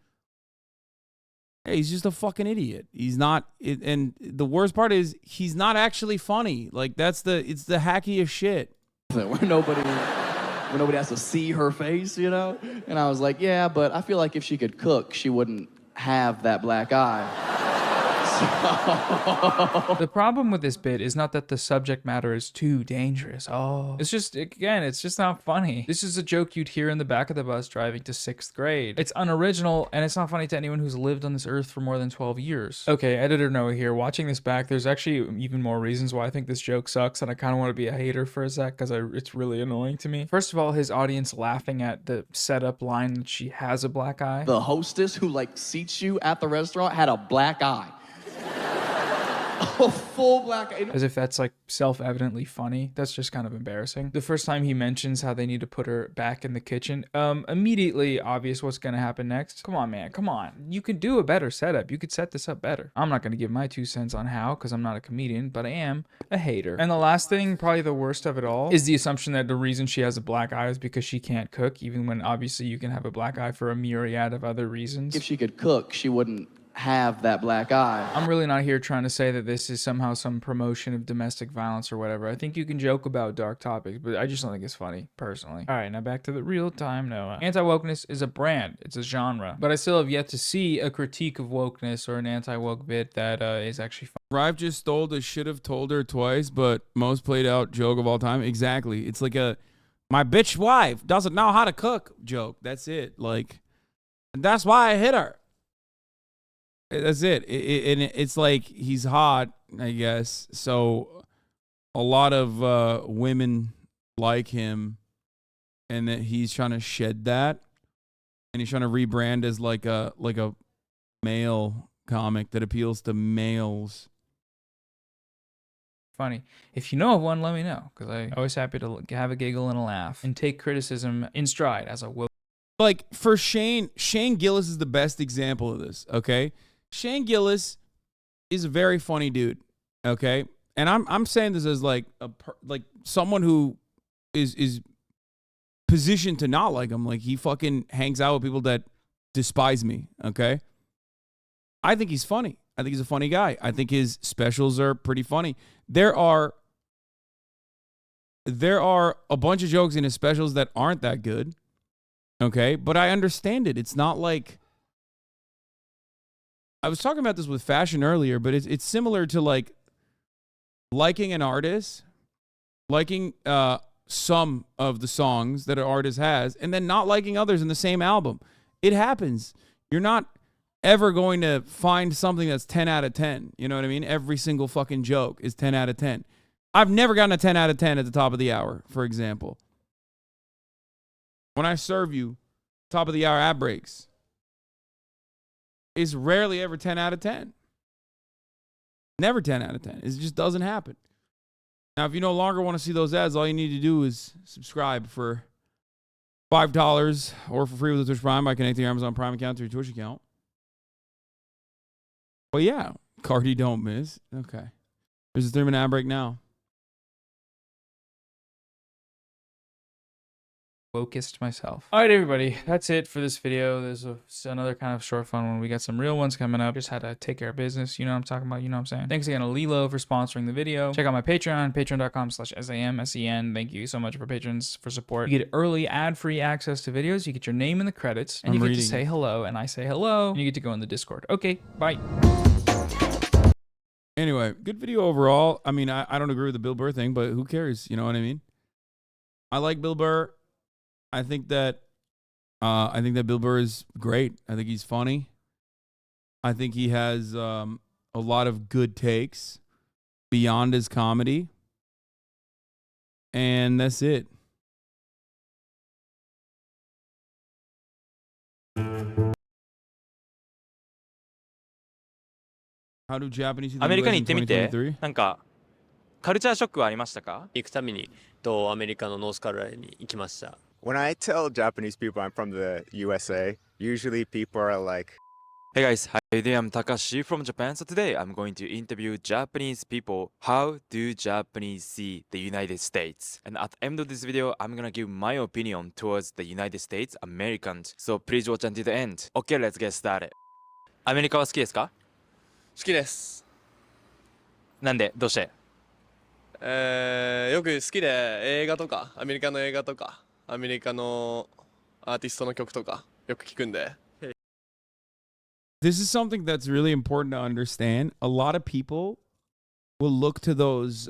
Hey, he's just a fucking idiot. He's not, and the worst part is he's not actually funny. Like, it's the hackiest shit. Where nobody has to see her face, And I was like, yeah, but I feel like if she could cook, she wouldn't have that black eye. The problem with this bit is not that the subject matter is too dangerous. Oh, it's just, again, it's just not funny. This is a joke you'd hear in the back of the bus driving to 6th grade. It's unoriginal, and it's not funny to anyone who's lived on this earth for more than 12 years. Okay, editor Noah here. Watching this back, there's actually even more reasons why I think this joke sucks, and I kind of want to be a hater for a sec, because it's really annoying to me. First of all, his audience laughing at the setup line that she has a black eye. The hostess who like seats you at the restaurant had a black eye. A full black eye. As if that's like self-evidently funny. That's just kind of embarrassing. The first time he mentions how they need to put her back in the kitchen, immediately obvious what's gonna happen next. Come on, man, come on. You could do a better setup. You could set this up better. I'm not gonna give my 2 cents on how, because I'm not a comedian, but I am a hater. And the last thing, probably the worst of it all, is the assumption that the reason she has a black eye is because she can't cook, even when obviously you can have a black eye for a myriad of other reasons. If she could cook, she wouldn't have that black eye. I'm really not here trying to say that this is somehow some promotion of domestic violence or whatever. I think you can joke about dark topics, but I just don't think it's funny, personally. All right, now back to the real time Noah. Anti-wokeness is a brand. It's a genre. But I still have yet to see a critique of wokeness or an anti-woke bit that is actually fun. Rive just stole the should have told her twice, but most played out joke of all time. Exactly. It's like a my bitch wife doesn't know how to cook joke. That's it. Like, that's why I hit her. That's it. It's like he's hot, I guess. So a lot of women like him, and that he's trying to shed that, and he's trying to rebrand as like a male comic that appeals to males. Funny. If you know of one, let me know, because I'm always happy to have a giggle and a laugh and take criticism in stride as a woke. Like for Shane Gillis is the best example of this. Okay. Shane Gillis is a very funny dude, okay? And I'm saying this as like someone who is positioned to not like him. Like he fucking hangs out with people that despise me, okay? I think he's funny. I think he's a funny guy. I think his specials are pretty funny. There are a bunch of jokes in his specials that aren't that good, okay? But I understand it. It's not like I was talking about this with fashion earlier, but it's similar to like liking an artist, liking some of the songs that an artist has, and then not liking others in the same album. It happens. You're not ever going to find something that's 10 out of 10. You know what I mean? Every single fucking joke is 10 out of 10. I've never gotten a 10 out of 10 at the top of the hour, for example. When I serve you top of the hour ad breaks, it's rarely ever 10 out of 10. Never 10 out of 10. It just doesn't happen. Now, if you no longer want to see those ads, all you need to do is subscribe for $5 or for free with the Twitch Prime by connecting your Amazon Prime account to your Twitch account. Well, yeah. Cardi don't miss. Okay. There's a 3-minute ad break now. Wokest myself. All right, everybody, that's it for this video. There's another kind of short fun one. We got some real ones coming up. Just had to take care of business. You know what I'm talking about? You know what I'm saying? Thanks again to Lilo for sponsoring the video. Check out my Patreon, patreon.com/SAMSEN. Thank you so much for patrons for support. You get early ad-free access to videos. You get your name in the credits, and you get to say hello, and I say hello, and you get to go in the Discord. Okay, bye. Anyway, good video overall. I mean, I don't agree with the Bill Burr thing, but who cares? You know what I mean? I like Bill Burr. I think that Bill Burr is great. I think he's funny. I think he has a lot of good takes beyond his comedy. And that's it. How do Japanese see the アメリカに US 行ってみて 2023? なんかカルチャーショックはありましたか？行くためにアメリカのノースカロライナに行きました。 When I tell Japanese people I'm from the USA, usually people are like, Hey guys, hi there, I'm Takashi from Japan. So today I'm going to interview Japanese people. How do Japanese see the United States? And at the end of this video, I'm gonna give my opinion towards the United States Americans. So please watch until the end. Okay, let's get started. アメリカは好きですか？好きです。なんで？どうして？よく好きで映画とか、アメリカの映画とか、アメリカのアーティストの曲とかよく聞くんで。this is something that's really important to understand. A lot of people will look to those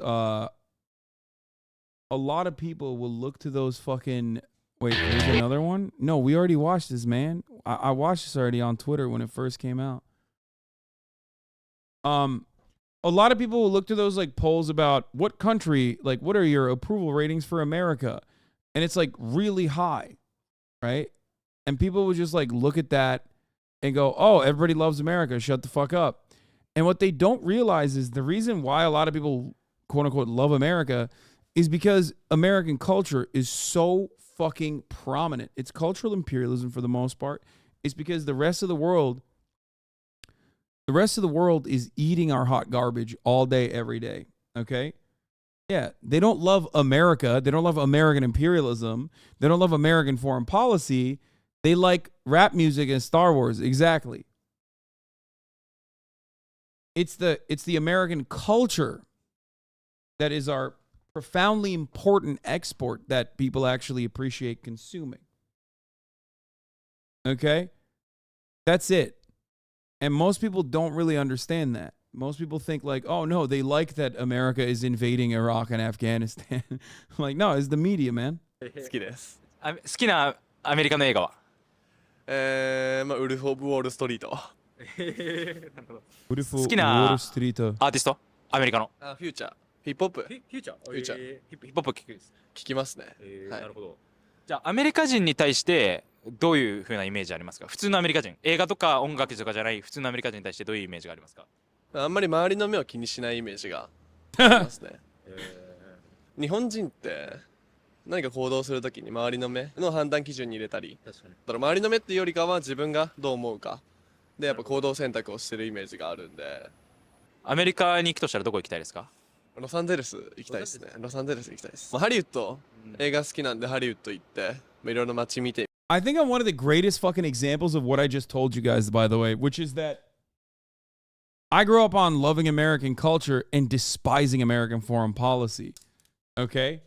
fucking wait, there's another one? No, we already watched this, man. I watched this already on Twitter when it first came out. A lot of people will look to those like polls about what country, like what are your approval ratings for America? And it's like really high, right? And people would just like look at that and go, oh, everybody loves America. Shut the fuck up. And what they don't realize is the reason why a lot of people, quote unquote, love America is because American culture is so fucking prominent. It's cultural imperialism for the most part. It's because the rest of the world is eating our hot garbage all day, every day. Okay? Yeah, they don't love America. They don't love American imperialism. They don't love American foreign policy. They like rap music and Star Wars. Exactly. It's the American culture that is our profoundly important export that people actually appreciate consuming. Okay? That's it. And most people don't really understand that. Most people think like, oh no, they like that America is invading Iraq and Afghanistan. Like, no, it's the media, man. 好きです。好きなアメリカの映画はまあウルフ・オブ・ウォール・ストリート。ウルフ・ウォ好きなール・ストリート。アーティストアメリカのフューチャー。ヒップホップ。フューチャーフューチャー。ヒップホップ聞くんです。聞きますね。はい。なるほど。じゃあアメリカ人に対してどういう風なイメージありますか？普通のアメリカ人、映画とか音楽とかじゃない普通のアメリカ人に対してどういうイメージがありますか？あんまり周りの目を気にしないイメージがありますね。日本人って何か行動するときに周りの目の判断基準に入れたり、だから周りの目っていうよりかは自分がどう思うかでやっぱ行動選択をしてるイメージがあるんで。アメリカに行くとしたらどこ行きたいですか？ロサンゼルス行きたいですね。ロサンゼルス行きたいです。ハリウッド映画好きなんでハリウッド行っていろいろ街見て。I think I'm one of the greatest fucking examples of what I just told you guys, by the way, which is that I grew up on loving American culture and despising American foreign policy. Okay?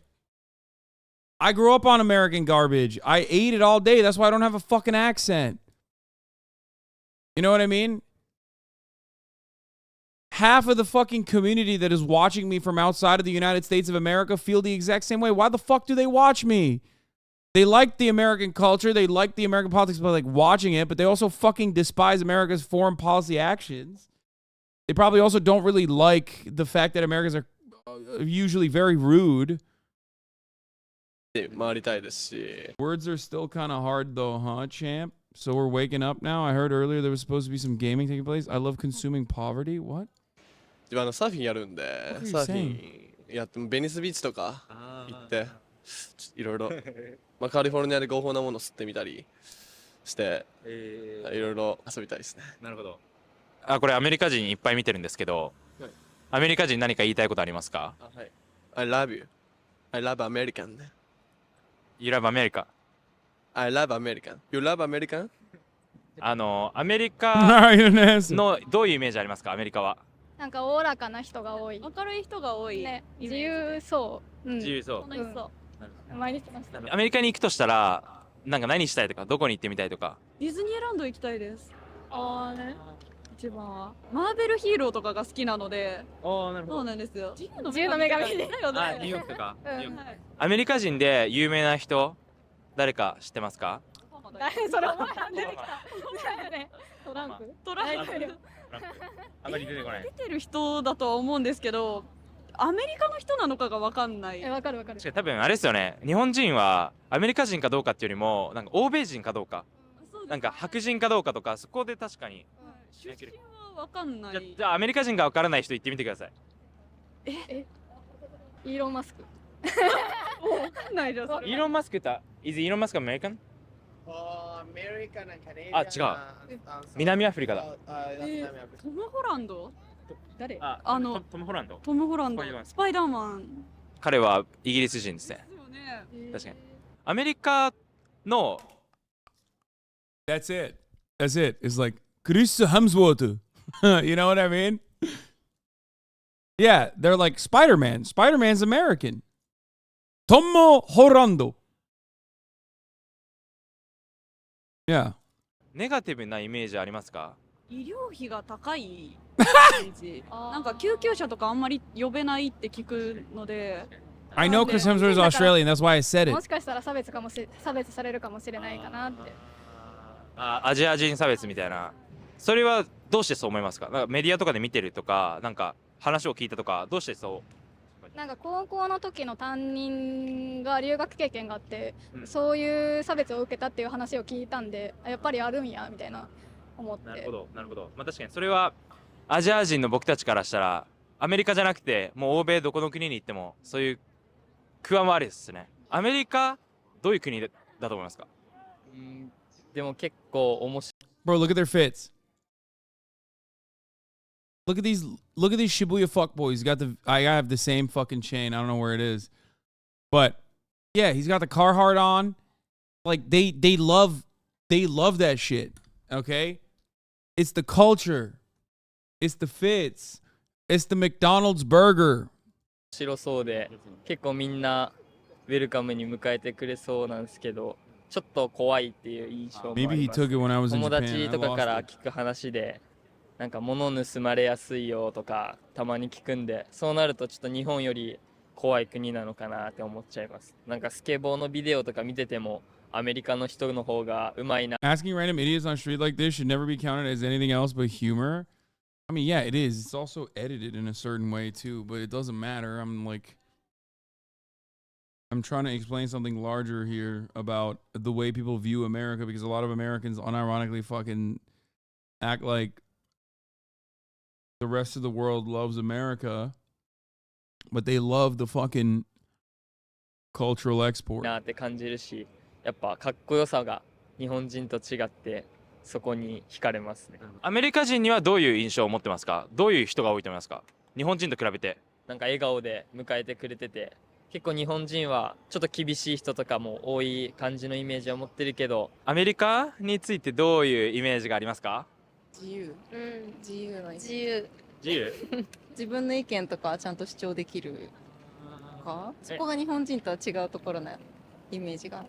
I grew up on American garbage. I ate it all day. That's why I don't have a fucking accent. You know what I mean? Half of the fucking community that is watching me from outside of the United States of America feel the exact same way. Why the fuck do they watch me? They like the American culture. They like the American politics by like watching it, but they also fucking despise America's foreign policy actions. They probably also don't really like the fact that Americans are usually very rude. Words are still kind of hard though, huh, champ? So we're waking up now. I heard earlier there was supposed to be some gaming taking place. I love consuming poverty. What? 自分サーフィンやるんで、サーフィンやってベニスビーチとか行っていろいろまあカリフォルニアで合法なもの吸ってみたりしていろいろ遊びたいですね。なるほど。これアメリカ人いっぱい見てるんですけど、アメリカ人何か言いたいことありますか？はい。I love you. I love American. You love America. I love American. You love American? アメリカのどういうイメージありますか？アメリカは。なんかおおらかな人が多い。明るい人が多い。ね、自由そう。自由そう。楽しそう。毎日楽しそう。アメリカに行くとしたら、なんか何したいとか、どこに行ってみたいとか。ディズニーランド行きたいです。ああね。一番はマーベルヒーローとかが好きなので。ああ、なるほど。そうなんですよ。自由の女神だよね。ニューヨークとか。アメリカ人で有名な人、誰か知ってますか？それ出てきた。トランプ。トランプ。あまり出てこない。出てる人だとは思うんですけど、アメリカの人なのかが分かんない。分かる分かる。多分あれですよね。日本人はアメリカ人かどうかっていうよりも、なんか欧米人かどうか、なんか白人かどうかとか、そこで確かに。出身は分かんない。じゃあアメリカ人が分からない人言ってみてください。イーロン・マスク。分かんないじゃん。イーロン・マスクって、is イーロン・マスクアメリカン？あ、違う。南アフリカだ。トム・ホランド？誰？トム・ホランド。トム・ホランド。スパイダーマン。彼はイギリス人ですね。確かに。アメリカの That's it. That's it. It's like Chris Hemsworth. You know what I mean? Yeah, they're like Spider-Man. Spider-Man's American. Tom Holland. Yeah. ネガティブなイメージありますか？医療費が高いイメージ。なんか救急車とかあんまり呼べないって聞くので。I know Chris Hemsworth is Australian. That's why I said it. もしかしたら差別されるかもしれないかなって。アジア人差別みたいな。それはどうしてそう思いますか？なんかメディアとかで見てるとか、なんか話を聞いたとか、どうしてそう？なんか高校の時の担任が留学経験があって、そういう差別を受けたっていう話を聞いたんで、やっぱりあるんやみたいな思って。なるほど、なるほど。まあ確かにそれはアジア人の僕たちからしたら、アメリカじゃなくて、もう欧米どこの国に行ってもそういう不安はあるですね。アメリカどういう国だと思いますか？でも結構面白い。Bro, look at their fits. Look at these Shibuya fuckboys. I have the same fucking chain. I don't know where it is. But yeah, he's got the Carhartt on. Like they love that shit. Okay? It's the culture. It's the fits. It's the McDonald's burger. 白そうで結構みんなウェルカムに迎えてくれそうなんですけど、ちょっと怖いっていう印象もあります。Maybe he took it when I was in Japan. 友達とかから聞く話で、なんか物盗まれやすいよとかたまに聞くんで、そうなるとちょっと日本より怖い国なのかなって思っちゃいます。なんかスケボーのビデオとか見ててもアメリカの人の方がうまいな。Asking random idiots on street like this should never be counted as anything else but humor. I mean, yeah, it is. It's also edited in a certain way too, but it doesn't matter. I'm trying to explain something larger here about the way people view America, because a lot of Americans unironically fucking act like the rest of the world loves America, but they love the fucking cultural export. なって感じるし、やっぱかっこよさが日本人と違ってそこに惹かれますね。アメリカ人にはどういう印象を持ってますか？どういう人が多いと思いますか？日本人と比べて。なんか笑顔で迎えてくれてて、結構日本人はちょっと厳しい人とかも多い感じのイメージを持ってるけど、アメリカについてどういうイメージがありますか？自由の自由自分の意見とかちゃんと主張できるか、そこが日本人とは違うところのイメージが。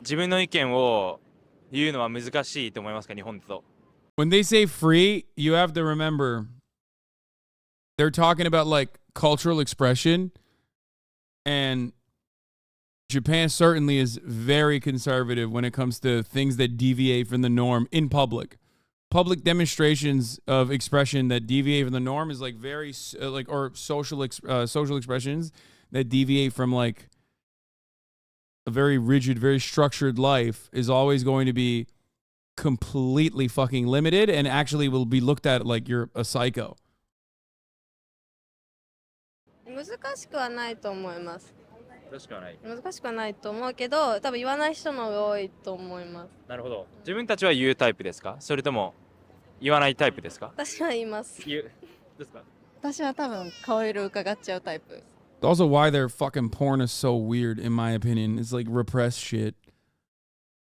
自分の意見を言うのは難しいと思いますか？日本だと。 When they say free, you have to remember they're talking about like cultural expression, and Japan certainly is very conservative when it comes to things that deviate from the norm in public. Public demonstrations of expression that deviate from the norm is like very or social expressions that deviate from like a very rigid, very structured life is always going to be completely fucking limited and actually will be looked at like you're a psycho. 難しくはないと思います。難しくはない。難しくはないと思うけど、多分言わない人の方が多いと思います。なるほど。自分たちは言うタイプですか？それとも言わないタイプですか？私は言います。言うですか？私は多分顔色伺っちゃうタイプ。Also, why their fucking porn is so weird, in my opinion. It's like repressed shit.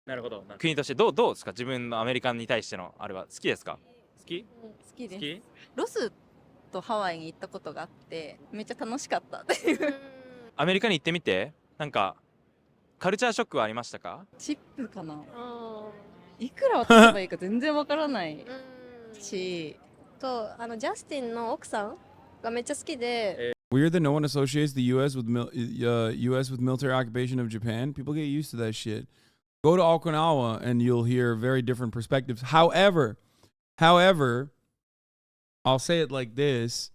なるほど。国としてどうですか？自分のアメリカに対してのあれは好きですか？好き？好きです。ロスとハワイに行ったことがあって、めっちゃ楽しかったっていう。アメリカに行ってみて、なんかカルチャーショックはありましたか？チップかな。いくら渡せばいいか全然わからないし、とジャスティンの奥さんがめっちゃ好きで。Weird that no one associates the U.S. with military occupation of Japan. People get used to that shit. Go to Okinawa and you'll hear very different perspectives. However, I'll say it like this.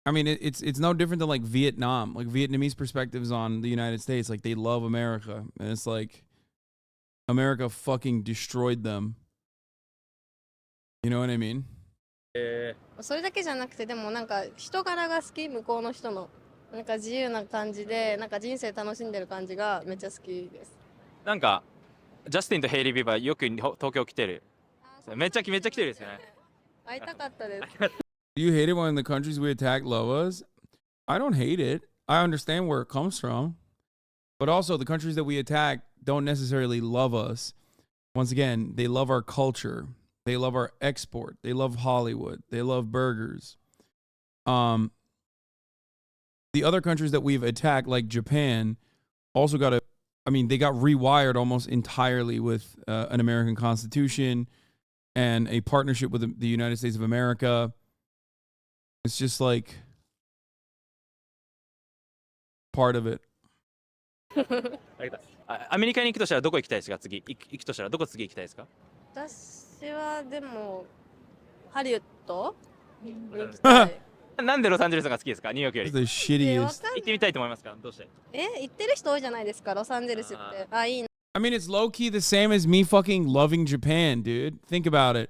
I mean, it's no different than like Vietnam, like Vietnamese perspectives on the United States. Like they love America, and it's like America fucking destroyed them. You know what I mean? それだけじゃなくて、でもなんか人柄が好き、向こうの人のなんか自由な感じで、なんか人生楽しんでる感じがめっちゃ好きです。なんかジャスティンとヘイリー・ビーバーよく東京来てる。めっちゃ来てるですよね。会いたかったです。You hate it when the countries we attack love us? I don't hate it. I understand where it comes from. But also the countries that we attack don't necessarily love us. Once again, they love our culture. They love our export. They love Hollywood. They love burgers. The other countries that we've attacked, like Japan, also got they got rewired almost entirely with an American Constitution and a partnership with the United States of America. It's just like part of it. アメリカに行くとしたらどこ行きたいですか？次行くとしたらどこ次行きたいですか？私はでもハリウッド行きたい。なんでロサンゼルスが好きですか？ニューヨークより。 The shittiest. 行ってみたいと思いますか？どうして？行ってる人多いじゃないですか、ロサンゼルスって。あ、いいな。I mean, it's low key the same as me fucking loving Japan, dude. Think about it.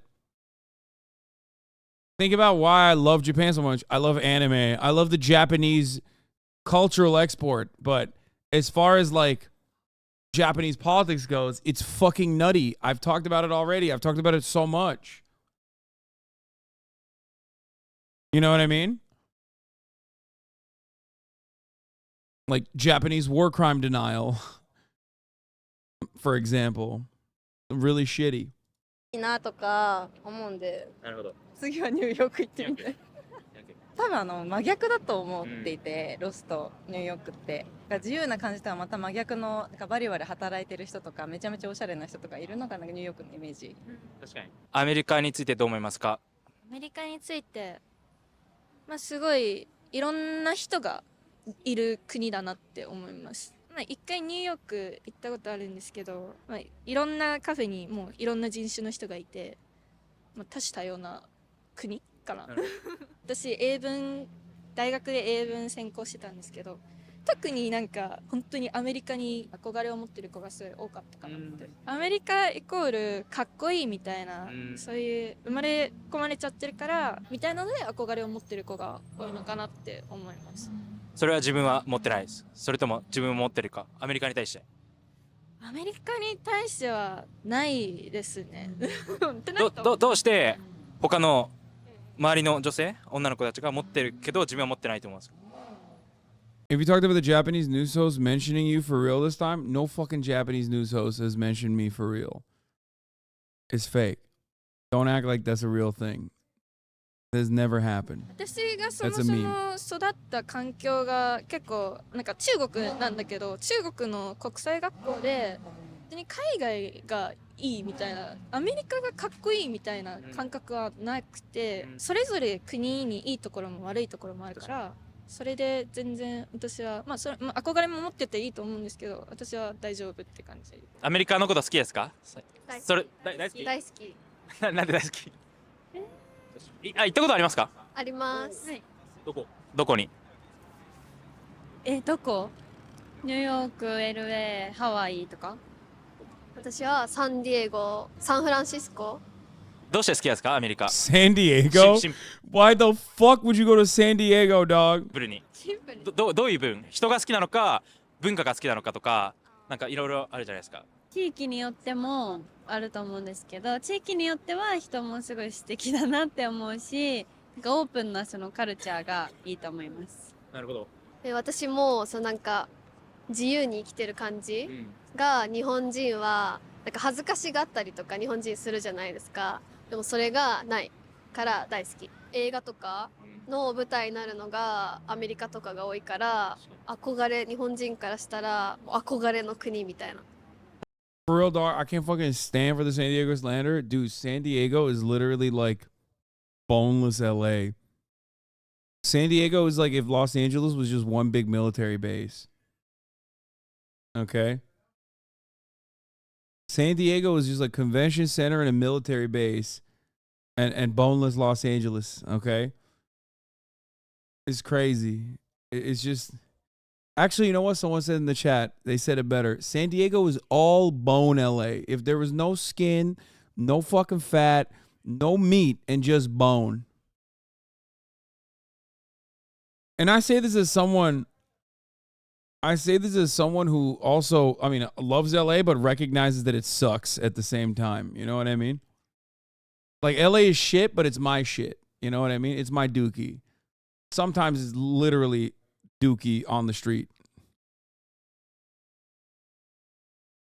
Think about why I love Japan so much. I love anime. I love the Japanese cultural export. But as far as like Japanese politics goes, it's fucking nutty. I've talked about it already. I've talked about it so much. You know what I mean? Like Japanese war crime denial, for example. Really shitty. いいなとか思うんで。なるほど。次はニューヨーク行ってみたい。多分真逆だと思っていて、ロスとニューヨークって自由な感じとはまた真逆のなんかバリバリ働いてる人とかめちゃめちゃおしゃれな人とかいるのがなんかニューヨークのイメージ。確かに。アメリカについてどう思いますか？アメリカについて、すごいいろんな人がいる国だなって思います。一回ニューヨーク行ったことあるんですけど、いろんなカフェにもういろんな人種の人がいて、多種多様な国かな。私大学で英文専攻してたんですけど、特になんか本当にアメリカに憧れを持ってる子がすごい多かったかなって。アメリカイコールかっこいいみたいな、そういう生まれ込まれちゃってるからみたいなので憧れを持ってる子が多いのかなって思います。それは自分は持ってないです。それとも自分も持ってるか？アメリカに対して。アメリカに対してはないですね。どうして他の周りの女性、女の子たちが持ってるけど自分は持ってないと思うんですか？ If you talked about the Japanese news host mentioning you for real this time, no fucking Japanese news host has mentioned me for real. It's fake. Don't act like that's a real thing. That has never happened. 私がそもそも育った環境が結構なんか中国なんだけど、中国の国際学校で本当に海外がいいみたいな、アメリカがかっこいいみたいな感覚はなくて、それぞれ国にいいところも悪いところもあるから、それで全然私は憧れも持ってていいと思うんですけど、私は大丈夫って感じ。アメリカのこと好きですか？それ大好き？大好き。なんで大好き？行ったことありますか？あります。どこに？どこ？ニューヨーク、LA、ハワイとか？私はサンディエゴ、サンフランシスコ。どうして好きですか？アメリカ。San Diego? Why the fuck would you go to San Diego, dog? シンプルに。どういう分？人が好きなのか、文化が好きなのかとか、なんかいろいろあるじゃないですか。地域によってもあると思うんですけど、地域によっては人もすごい素敵だなって思うし、オープンなそのカルチャーがいいと思います。なるほど。私もなんか自由に生きてる感じが日本人はなんか恥ずかしがったりとか日本人するじゃないですか。でもそれがないから大好き。映画とかの舞台になるのがアメリカとかが多いから憧れ、日本人からしたら憧れの国みたいな。For real, dog, I can't fucking stand for the San Diego slander. Dude, San Diego is literally like boneless LA. San Diego is like if Los Angeles was just one big military base. Okay? San Diego is just like convention center and a military base and boneless Los Angeles, okay? It's crazy. It's just... Actually, you know what? Someone said in the chat, they said it better. San Diego is all bone LA. If there was no skin, no fucking fat, no meat, and just bone. And I say this as someone who also, I mean, loves LA, but recognizes that it sucks at the same time. You know what I mean? Like, LA is shit, but it's my shit. You know what I mean? It's my dookie. Sometimes it's literally dookie on the street.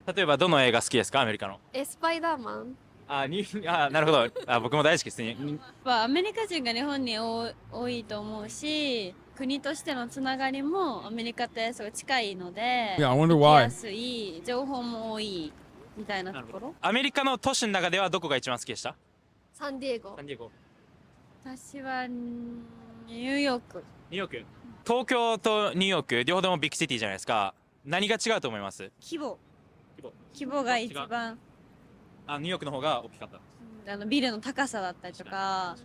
例えばどの映画好きですか？アメリカの。スパイダーマン。なるほど。僕も大好きですね。アメリカ人が日本に多いと思うし、国としてのつながりもアメリカってすごい近いので、Yeah, I wonder why. 行きやすい、情報も多いみたいなところ。アメリカの都市の中ではどこが一番好きでした？サンディエゴ。サンディエゴ。私はニューヨーク。ニューヨーク。東京とニューヨーク、両方ともビッグシティじゃないですか。何が違うと思います？規模が一番。ニューヨークの方が大きかった。ビルの高さだったりとか。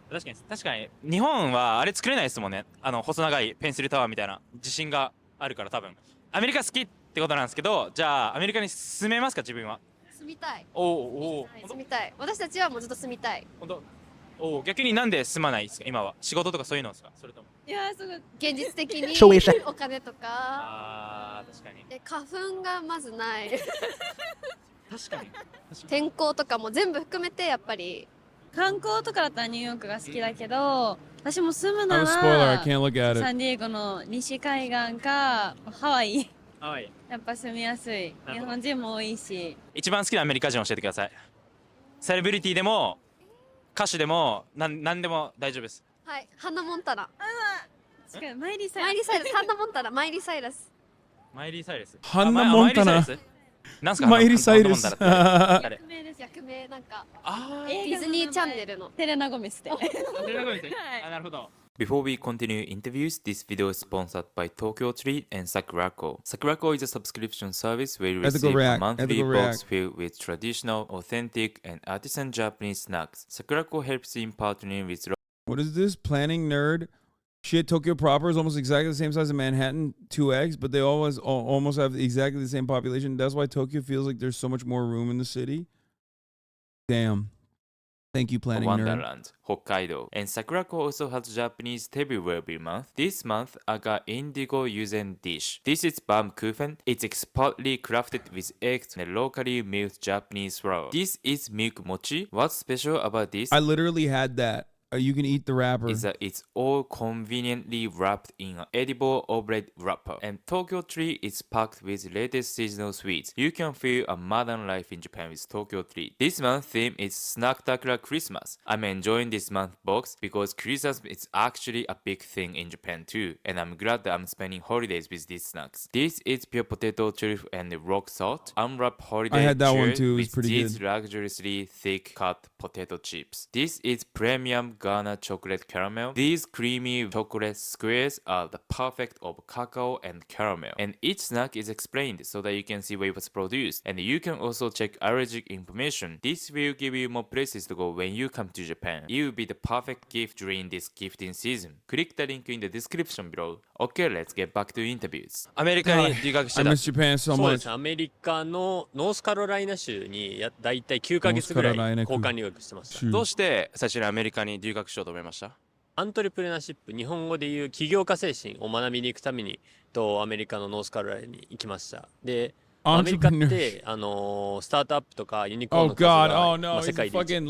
確かに日本はあれ作れないですもんね。細長いペンシルタワーみたいな自信があるから多分。アメリカ好きってことなんですけど、じゃあアメリカに住めますか自分は？住みたい。お、住みたい。私たちはもうずっと住みたい。本当。逆になんで住まないですか今は？仕事とかそういうのですか？それとも。いやすごい現実的にお金とか。確かに。花粉がまずない。確かに。天候とかも全部含めてやっぱり。観光とかだったらニューヨークが好きだけど、私も住むな I'm a spoiler, I ら can't look at it. サンディエゴの西海岸かハワイ。はい。やっぱ住みやすい。日本人も多いし。一番好きなアメリカ人教えてください。セレブリティでも歌手でもなんでも大丈夫です。はい、ハンナモンタナ。マイリーサイラス。ハンナモンタナ、マイリーサイラス。マイリーサイラス。ハンナモンタナ。なんすか？マイリーサイラス。役名なんかディズニーチャンネルのテレナゴメスで。なるほど。Before we continue interviews, this video is sponsored by Tokyo Treat and Sakurako. Sakurako is a subscription service where you receive a monthly box filled with traditional, authentic, and artisan Japanese snacks. Sakurako helps in partnering with... What is this? Planning nerd? Shit, Tokyo proper is almost exactly the same size as Manhattan, 2x, but they always almost have exactly the same population. That's why Tokyo feels like there's so much more room in the city. Damn. Thank you, Planning Wonderland, Hokkaido. And Sakurako also has Japanese tableware every month. This month, I got Indigo Yuzen dish. This is Baumkuchen. It's expertly crafted with eggs and locally milled Japanese flour. This is milk mochi. What's special about this? I literally had that. You can eat the wrapper. Is that it's all conveniently wrapped in an edible oblate wrapper. And Tokyo Treat is packed with latest seasonal sweets. You can feel a modern life in Japan with Tokyo Treat. This month's theme is Snacktacular Christmas. I'm enjoying this month box because Christmas is actually a big thing in Japan too. And I'm glad that I'm spending holidays with these snacks. This is pure potato chip and rock salt. Unwrapped holiday I had that one too. It was with pretty these good. luxuriously thick cut potato chips. This is premium Ghana chocolate caramel. These creamy chocolate squares are the perfect of cacao and caramel. And each snack is explained so that you can see where it was produced. And you can also check allergic information. This will give you more places to go when you come to Japan. It will be the perfect gift during this gifting season. Click the link in the description below. Okay, let's get back to interviews. アメリカに留学してた。I miss Japan so そうで much. す。アメリカのノースカロライナ州にだいたい9ヶ月ぐらい交換留学してました。どうして最初にアメリカに留学しようと思いました？アントレプレナーシップ、日本語でいう起業家精神を学びに行くためにアメリカのノースカロライナに行きました。で、アメリカってスタートアップとかユニコーンの数が、まあ、世界で一番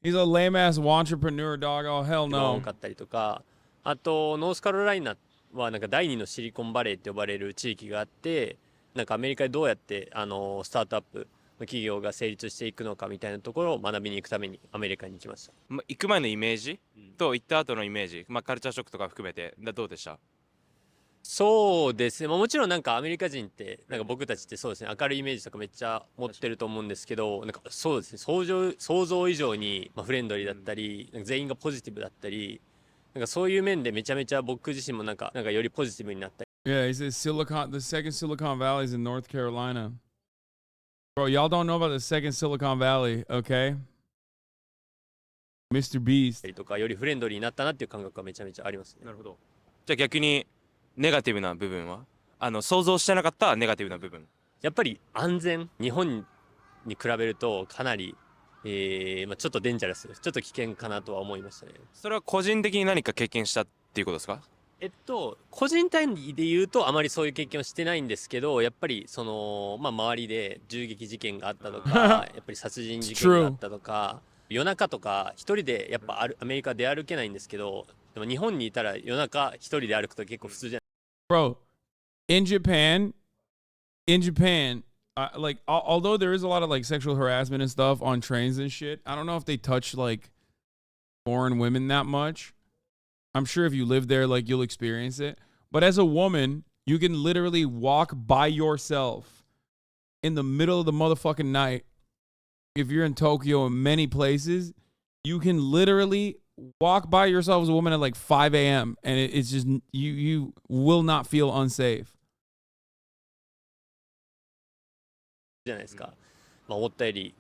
He's a lame ass entrepreneur, dog. Oh hell no. 多かったりとか、あとノースカロライナはなんか第二のシリコンバレーって呼ばれる地域があって、なんかアメリカでどうやってスタートアップの企業が成立していくのかみたいなところを学びに行くためにアメリカに行きました。行く前のイメージと行った後のイメージ、まあカルチャーショックとか含めてどうでした？そうですね、もちろんなんかアメリカ人ってなんか僕たちってそうですね、明るいイメージとかめっちゃ持ってると思うんですけど、なんかそうですね、想像以上にフレンドリーだったり、なんか全員がポジティブだったり、なんかそういう面でめちゃめちゃ僕自身もなんかよりポジティブになったり。Yeah, he says the second Silicon Valley is in North Carolina. Bro, y'all don't know about the second Silicon Valley, okay? Mr. Beast. とかよりフレンドリーになったなっていう感覚がめちゃめちゃありますね。なるほど。じゃあ逆にネガティブな部分は想像してなかったネガティブな部分。やっぱり安全、日本に比べるとかなり、まあ、ちょっとデンジャラス、ちょっと危険かなとは思いましたね。それは個人的に何か経験したっていうことですか？個人単位で言うとあまりそういう経験をしてないんですけど、やっぱりまあ、周りで銃撃事件があったとかやっぱり殺人事件があったとか夜中とか一人でやっぱアメリカ出歩けないんですけど、でも日本にいたら夜中一人で歩くと結構普通じゃない。Bro, in Japan, like although there is a lot of like sexual harassment and stuff on trains and shit, I don't know if they touch like foreign women that much. I'm sure if you live there, like you'll experience it. But as a woman, you can literally walk by yourself in the middle of the motherfucking night if you're in Tokyo and many places, you can literally walk by yourself as a woman at like 5 a.m. and it's just, you will not feel unsafe. じゃないですか。まあ、思ったより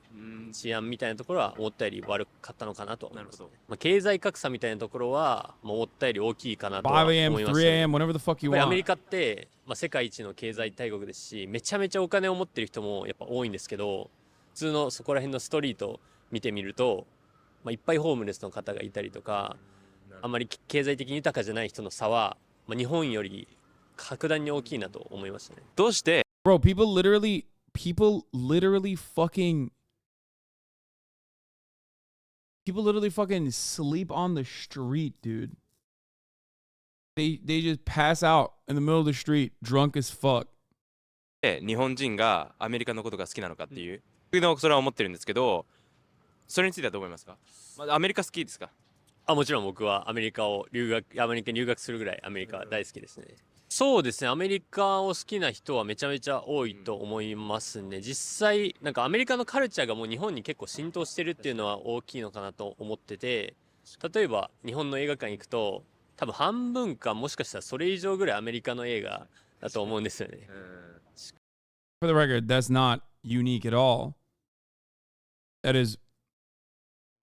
治安みたいなところは思ったより悪かったのかなと思いますね。まあ、経済格差みたいなところは思ったより大きいかなとは思いますね。 5 a.m., 3 a.m., whenever the fuck you やっぱりア want. メリカって、まあ、世界一の経済大国ですし、めちゃめちゃお金を持ってる人もやっぱ多いんですけど、普通のそこら辺のストリート見てみると、まあ、いっぱいホームレスの方がいたりとか、あまり経済的に豊かじゃない人の差は、まあ、日本より格段に大きいなと思いましたね。どうして Bro, people literally fucking sleep on the street, dude. They just pass out in the middle of the street, drunk as fuck. 日本人がアメリカのことが好きなのかっていう、それは思ってるんですけど、それについてはどう思いますか？アメリカ好きですか？もちろん僕はアメリカに留学するぐらいアメリカ大好きですね。そうですね、アメリカを好きな人はめちゃめちゃ多いと思いますね。実際なんかアメリカのカルチャーがもう日本に結構浸透してるっていうのは大きいのかなと思ってて、例えば日本の映画館行くと多分半分かもしかしたらそれ以上ぐらいアメリカの映画だと思うんですよね。For the record, that's not unique at all. That is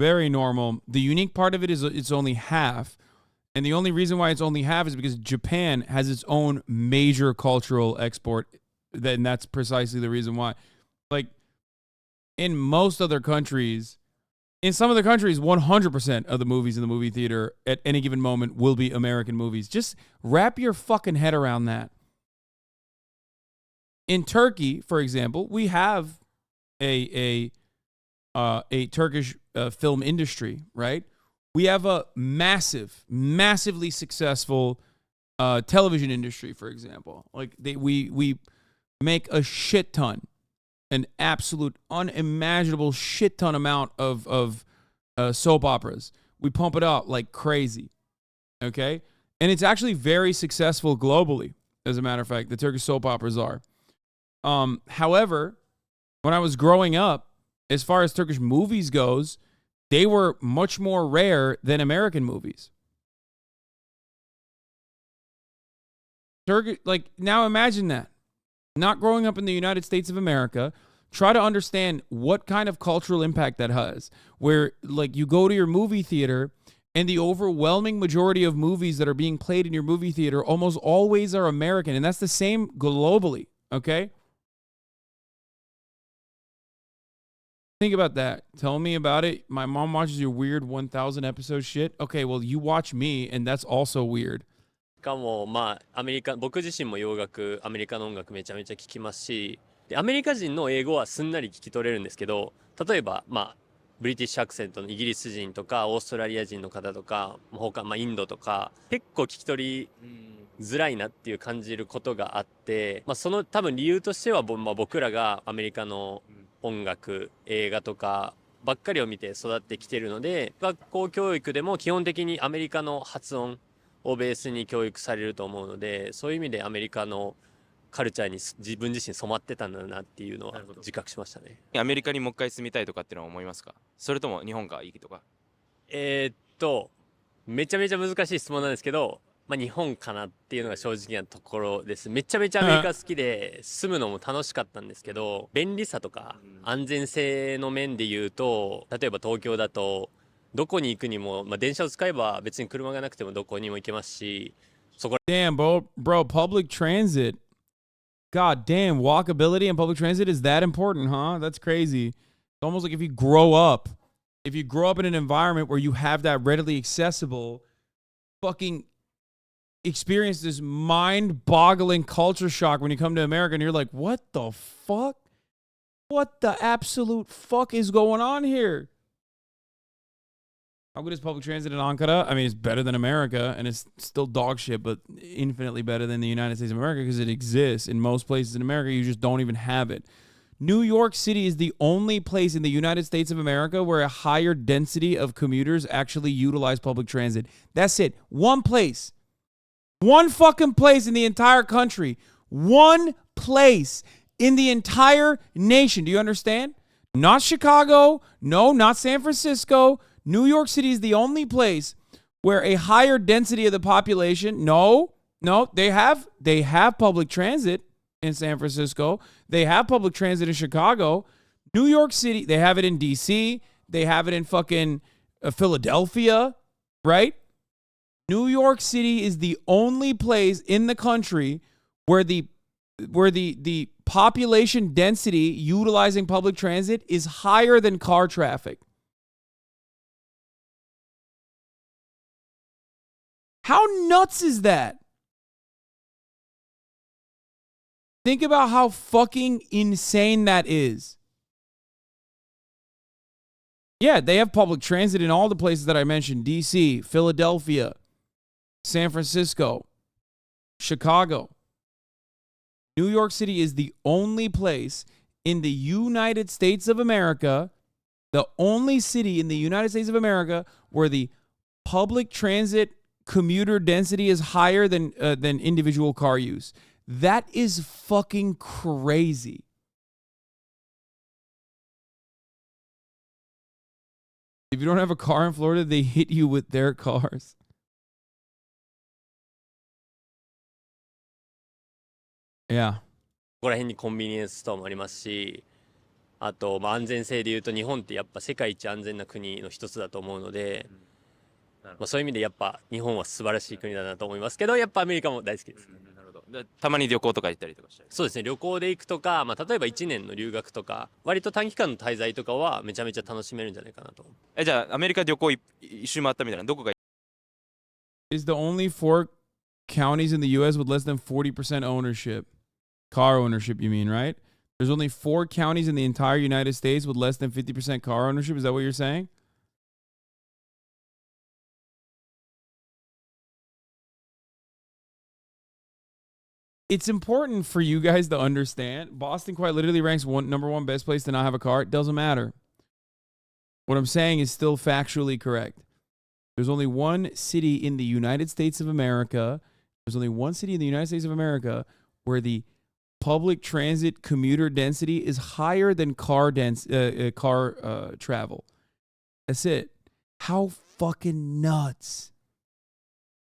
very normal. The unique part of it is it's only half. And the only reason why it's only half is because Japan has its own major cultural export. And that's precisely the reason why. Like, in most other countries, in some other countries, 100% of the movies in the movie theater at any given moment will be American movies. Just wrap your fucking head around that. In Turkey, for example, we have a Turkish film industry, right? We have a massively successful television industry, for example. Like we make a shit ton, an absolute unimaginable shit ton amount of soap operas. We pump it out like crazy, okay? And it's actually very successful globally, as a matter of fact. The Turkish soap operas are. However, when I was growing up, as far as Turkish movies goes, they were much more rare than American movies. Like, now imagine that. Not growing up in the United States of America, try to understand what kind of cultural impact that has. Where, like, you go to your movie theater, and the overwhelming majority of movies that are being played in your movie theater almost always are American. And that's the same globally, okay? Think about that. Tell me about it. My mom watches your weird 1,000 episode shit. Okay, well, you watch me, and that's also weird. しかもまあ僕自身も洋楽アメリカの音楽めちゃめちゃ聴きますし、でアメリカ人の英語はすんなり聞き取れるんですけど、例えばまあブリティッシュアクセントのイギリス人とかオーストラリア人の方とか他インドとか結構聞き取りづらいなっていう感じることがあって、まあその多分理由としては僕らがアメリカの音楽映画とかばっかりを見て育ってきてるので、学校教育でも基本的にアメリカの発音をベースに教育されると思うので、そういう意味でアメリカのカルチャーに自分自身染まってたんだなっていうのは自覚しましたね。アメリカにもう一回住みたいとかっていうのは思いますか？それとも日本がいいとか？めちゃめちゃ難しい質問なんですけど、まあ、日本かなっていうのが正直なところです。めちゃめちゃアメリカ好きで住むのも楽しかったんですけど、便利さとか安全性の面で言うと、例えば東京だとどこに行くにも、まあ、電車を使えば別に車がなくてもどこにも行けますし、そこ Damn, bro, public transit. God damn, walkability and public transit is that important, huh? That's crazy. It's almost like if you grow up in an environment where you have that readily accessible, fucking experience this mind-boggling culture shock when you come to America and you're like, what the fuck? What the absolute fuck is going on here? How good is public transit in Ankara? I mean, it's better than America, and it's still dog shit, but infinitely better than the United States of America because it exists. In most places in America, you just don't even have it. New York City is the only place in the United States of America where a higher density of commuters actually utilize public transit. That's it. One place. One fucking place in the entire country. One place in the entire nation. Do you understand? Not Chicago. No, not San Francisco. New York City is the only place where a higher density of the population. No, they have public transit in San Francisco. They have public transit in Chicago. New York City, they have it in DC. They have it in fucking Philadelphia, right? New York City is the only place in the country where the population density utilizing public transit is higher than car traffic. How nuts is that? Think about how fucking insane that is. Yeah, they have public transit in all the places that I mentioned. DC, Philadelphia, San Francisco, Chicago. New York City is the only place in the United States of America, the only city in the United States of America where the public transit commuter density is higher than individual car use. That is fucking crazy. If you don't have a car in Florida, they hit you with their cars. Yeah. ここら辺にコンビニエンスストアもありますし、あと、安全性でいうと日本ってやっぱ世界一安全な国の一つだと思うので、そういう意味でやっぱ日本は素晴らしい国だなと思いますけど、やっぱアメリカも大好きです。なるほど。たまに旅行とか行ったりとかしたり。そうですね、旅行で行くとか、例えば1年の留学とか、割と短期間の滞在とかはめちゃめちゃ楽しめるんじゃないかなと。じゃあアメリカ旅行一周回ったみたいな、どこが Is the only 4 counties in the U.S. with less than 40% ownership. Car ownership, you mean, right? There's only 4 counties in the entire United States with less than 50% car ownership. Is that what you're saying? It's important for you guys to understand. Boston quite literally ranks number one best place to not have a car. It doesn't matter. What I'm saying is still factually correct. There's only one city in the United States of America. There's only one city in the United States of America where the public transit commuter density is higher than car travel. That's it. How fucking nuts.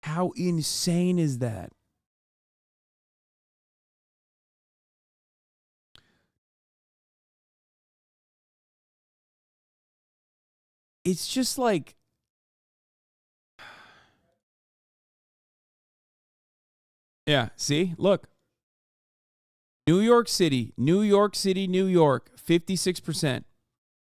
How insane is that? It's just like, yeah, see, look. New York City, 56%.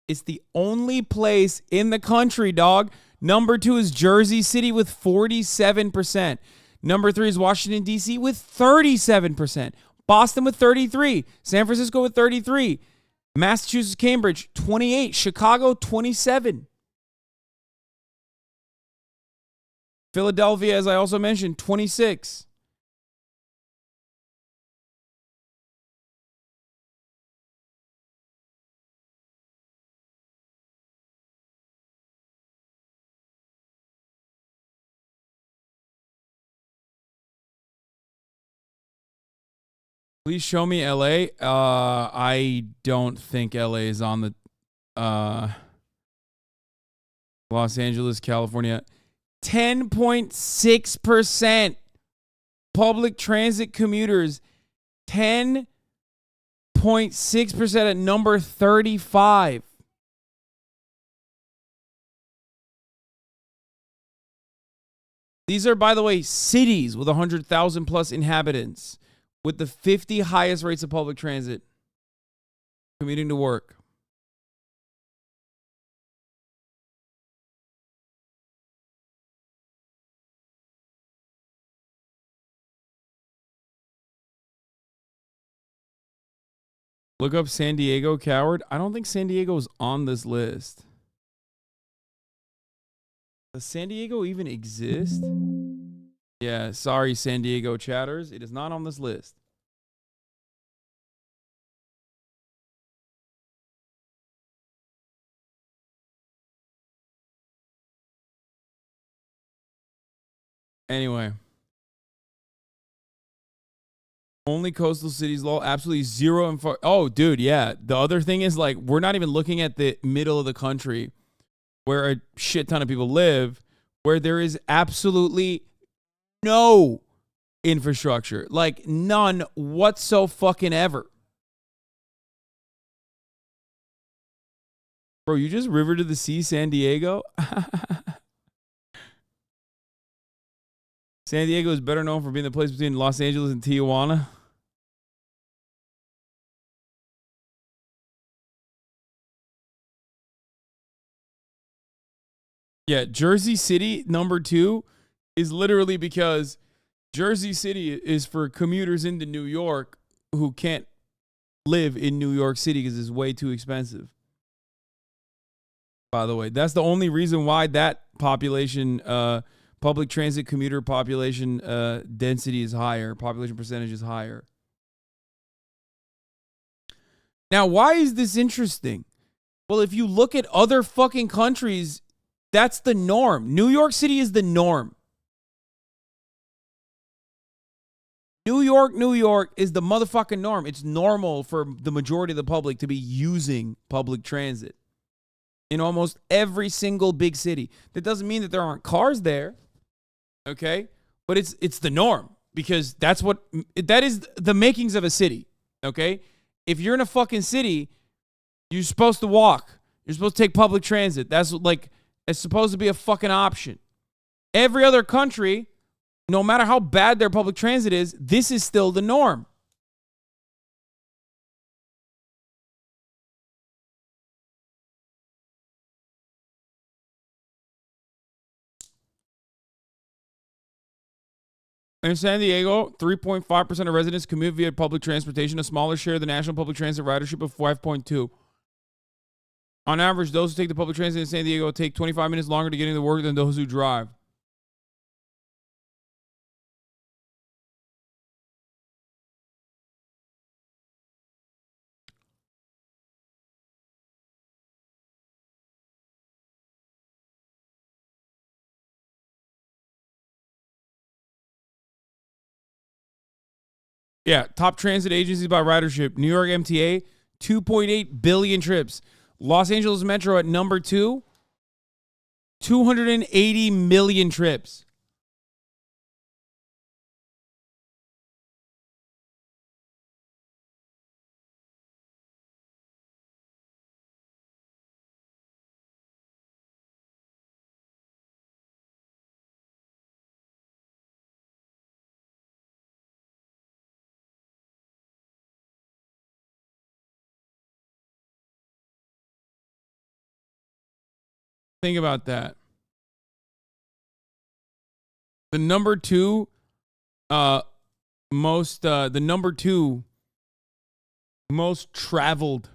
It's the only place in the country, dog. Number 2 is Jersey City with 47%. Number 3 is Washington, D.C. with 37%. Boston with 33%. San Francisco with 33%. Massachusetts, Cambridge, 28%. Chicago, 27%. Philadelphia, as I also mentioned, 26%. Please show me LA. I don't think LA is on the Los Angeles, California. 10.6% public transit commuters. 10.6% at number 35. These are, by the way, cities with 100,000 plus inhabitants, with the 50 highest rates of public transit commuting to work. Look up San Diego, coward. I don't think San Diego is on this list. Does San Diego even exist? Yeah, sorry, San Diego chatters. It is not on this list. Anyway. Only coastal cities low, absolutely zero. Oh, dude, yeah. The other thing is, like, we're not even looking at the middle of the country where a shit ton of people live, where there is absolutely no infrastructure, like none whatsoever. Bro, you just river to the sea, San Diego? San Diego is better known for being the place between Los Angeles and Tijuana. Yeah, Jersey City, number 2, is literally because Jersey City is for commuters into New York who can't live in New York City because it's way too expensive. By the way, that's the only reason why that population, public transit commuter population density is higher, population percentage is higher. Now, why is this interesting? Well, if you look at other fucking countries, that's the norm. New York City is the norm. New York is the motherfucking norm. It's normal for the majority of the public to be using public transit in almost every single big city. That doesn't mean that there aren't cars there, okay? But it's the norm because that is the makings of a city, okay? If you're in a fucking city, you're supposed to walk. You're supposed to take public transit. That's it's supposed to be a fucking option. Every other country, no matter how bad their public transit is, this is still the norm. In San Diego, 3.5% of residents commute via public transportation, a smaller share of the national public transit ridership of 5.2%. On average, those who take the public transit in San Diego take 25 minutes longer to get into work than those who drive. Yeah, top transit agencies by ridership. New York MTA, 2.8 billion trips. Los Angeles Metro at number 2, 280 million trips. Think about that. The number 2 most traveled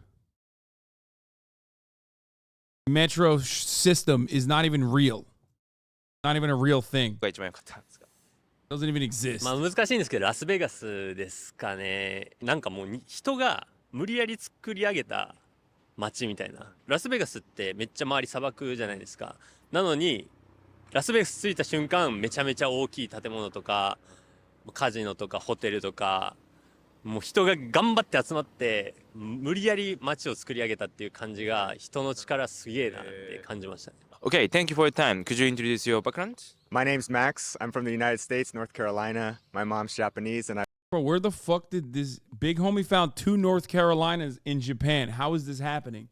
metro system is not even real. Not even a real thing. Doesn't even exist. まあ難しいんですけど、ラスベガスですかね。なんかもう人が無理やり作り上げた街みたいな。ラスベガスってめっちゃ周り砂漠じゃないですか。なのにラスベガス着いた瞬間めちゃめちゃ大きい建物とかカジノとかホテルとかもう人が頑張って集まって無理やり街を作り上げたっていう感じが人の力すげえなって感じましたね。Okay, thank you for your time. Could you introduce your background? My name's Max. I'm from the United States, North Carolina. My mom's Japanese, and Bro, where the fuck did this big homie found 2 North Carolinas in Japan? How is this happening?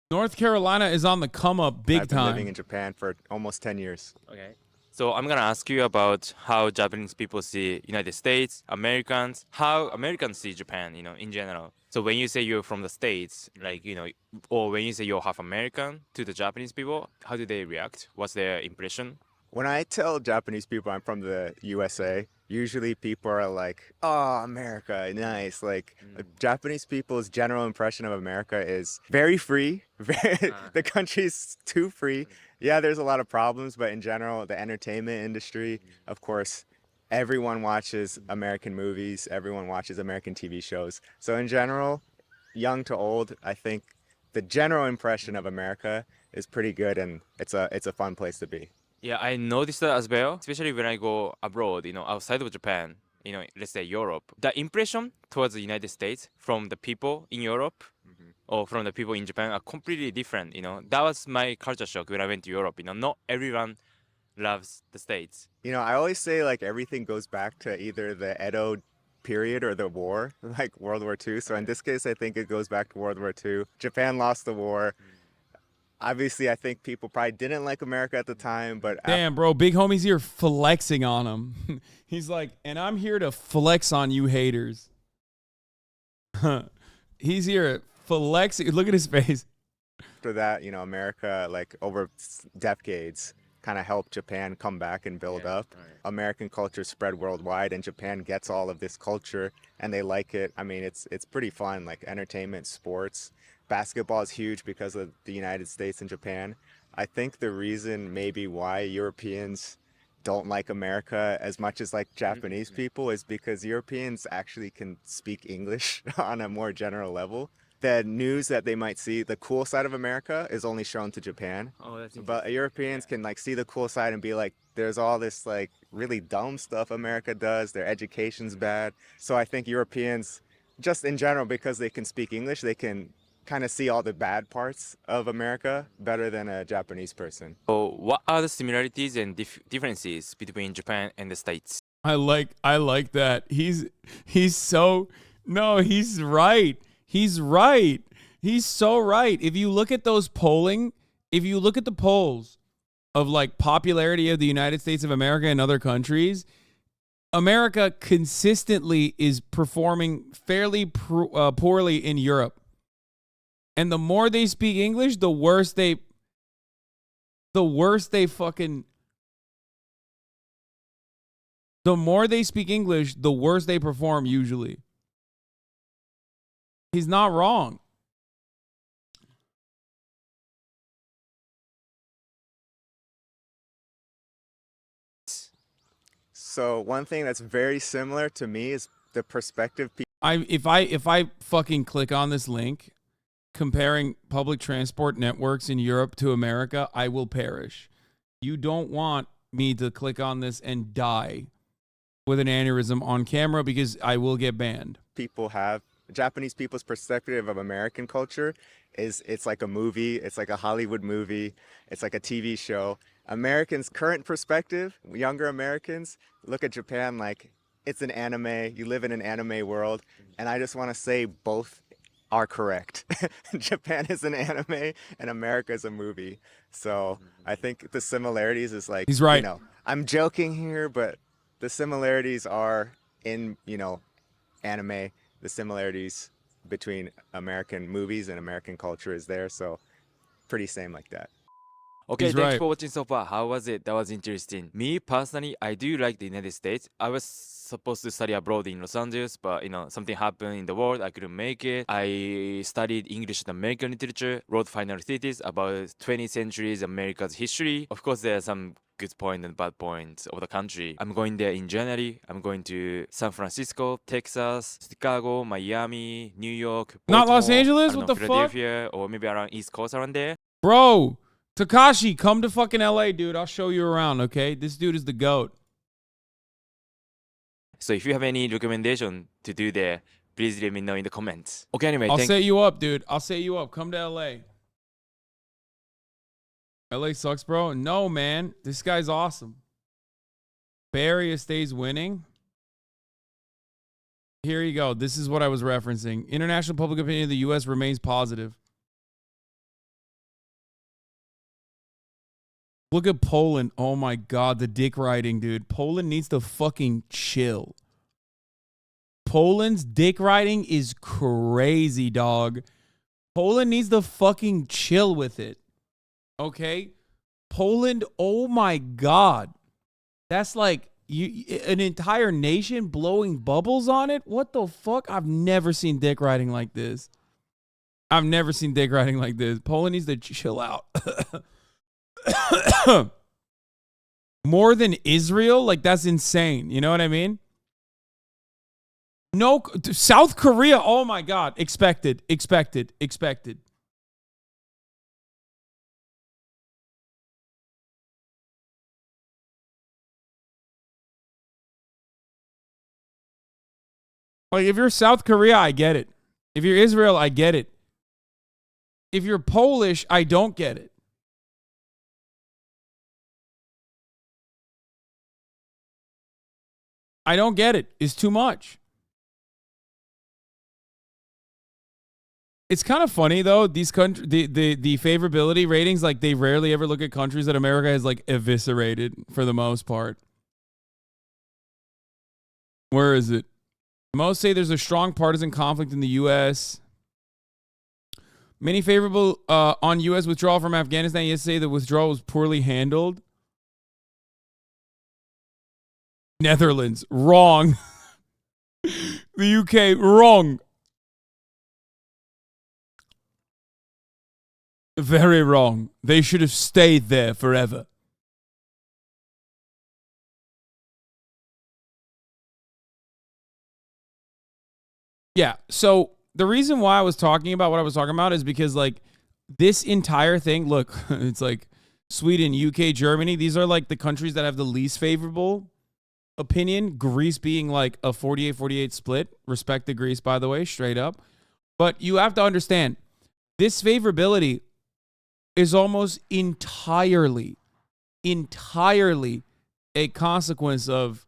North Carolina is on the come up big I've been time. living in Japan for almost 10 years. Okay. So I'm gonna ask you about how Japanese people see United States, Americans, how Americans see Japan, in general. So when you say you're from the States, or when you say you're half American to the Japanese people, how do they react? What's their impression? When I tell Japanese people I'm from the USA, usually people are like, "Oh, America, nice." Japanese people's general impression of America is very free. The country's too free. Yeah, there's a lot of problems, but in general, the entertainment industry, of course, everyone watches American movies, everyone watches American TV shows. So in general, young to old, I think the general impression of America is pretty good, and it's a fun place to be. Yeah, I noticed that as well, especially when I go abroad, outside of Japan, let's say Europe. The impression towards the United States from the people in Europe or from the people in Japan are completely different, That was my culture shock when I went to Europe, Not everyone loves the States. I always say like everything goes back to either the Edo period or the war, like World War II. So in this case, I think it goes back to World War II. Japan lost the war. Obviously, I think people probably didn't like America at the time, but damn, bro, big homie's here flexing on him. He's like, and I'm here to flex on you haters. He's here flexing. Look at his face. After that, America, like over decades, kind of helped Japan come back and build up. Right. American culture spread worldwide, and Japan gets all of this culture, and they like it. I mean, it's pretty fun, like entertainment, sports. Basketball is huge because of the United States and Japan. I think the reason maybe why Europeans don't like America as much as like Japanese people is because Europeans actually can speak English on a more general level. The news that they might see, the cool side of America, is only shown to Japan. Oh, that's but Europeans can like see the cool side and be like, there's all this like really dumb stuff America does. Their education's bad. So I think Europeans, just in general, because they can speak English, they can kind of see all the bad parts of America better than a Japanese person. So what are the similarities and differences between Japan and the States? I like that. He's right. He's right. He's so right. If you look at those polling, if you look at the polls of like popularity of the United States of America and other countries, America consistently is performing fairly poorly in Europe. And the more they speak English, the more they speak English, the worse they perform usually. He's not wrong. So one thing that's very similar to me is the perspective. If I fucking click on this link, comparing public transport networks in Europe to America, I will perish. You don't want me to click on this and die with an aneurysm on camera because I will get banned. People have Japanese people's perspective of American culture is it's like a movie, it's like a Hollywood movie, it's like a TV show. Americans' current perspective, younger Americans, look at Japan like it's an anime, you live in an anime world, and I just want to say both are correct. Japan is an anime and America is a movie. So I think the similarities is like, he's right. I'm joking here, but the similarities are in, anime. The similarities between American movies and American culture is there. So pretty same like that. Okay, thanks for watching so far. How was it? That was interesting. Me personally, I do like the United States. I was supposed to study abroad in Los Angeles, but something happened in the world. I couldn't make it. I studied English and American literature, wrote final thesis about 20th century's America's history. Of course, there are some good points and bad points of the country. I'm going there in January. I'm going to San Francisco, Texas, Chicago, Miami, New York, Baltimore, not Los Angeles. What the Philadelphia, fuck? Or maybe around East Coast around there. Bro, Takashi, come to fucking LA, dude. I'll show you around, okay? This dude is the GOAT. So if you have any recommendation to do there, please let me know in the comments. Okay, anyway, I'll set you up, dude. I'll set you up. Come to LA. LA sucks, bro. No, man. This guy's awesome. Bay Area stays winning. Here you go. This is what I was referencing. International public opinion of the U.S. remains positive. Look at Poland. Oh, my God. The dick riding, dude. Poland needs to fucking chill. Poland's dick riding is crazy, dog. Poland needs to fucking chill with it. Okay? Poland, oh my God. That's like an entire nation blowing bubbles on it? What the fuck? I've never seen dick riding like this. I've never seen dick riding like this. Poland needs to chill out. More than Israel? Like, that's insane. You know what I mean? No, South Korea, oh my God. Expected. Like, if you're South Korea, I get it. If you're Israel, I get it. If you're Polish, I don't get it. I don't get it. It's too much. It's kind of funny though. These country, the favorability ratings, like they rarely ever look at countries that America has like eviscerated for the most part. Where is it? Most say there's a strong partisan conflict in the U.S. Many favorable on U.S. withdrawal from Afghanistan. Yes, say the withdrawal was poorly handled. Netherlands, wrong. The UK, wrong. Very wrong. They should have stayed there forever. Yeah, so the reason why I was talking about what I was talking about is because, like, this entire thing, look, it's like Sweden, UK, Germany. These are, like, the countries that have the least favorable opinion. Greece being, like, a 48-48 split. Respect to Greece, by the way, straight up. But you have to understand, this favorability is almost entirely a consequence of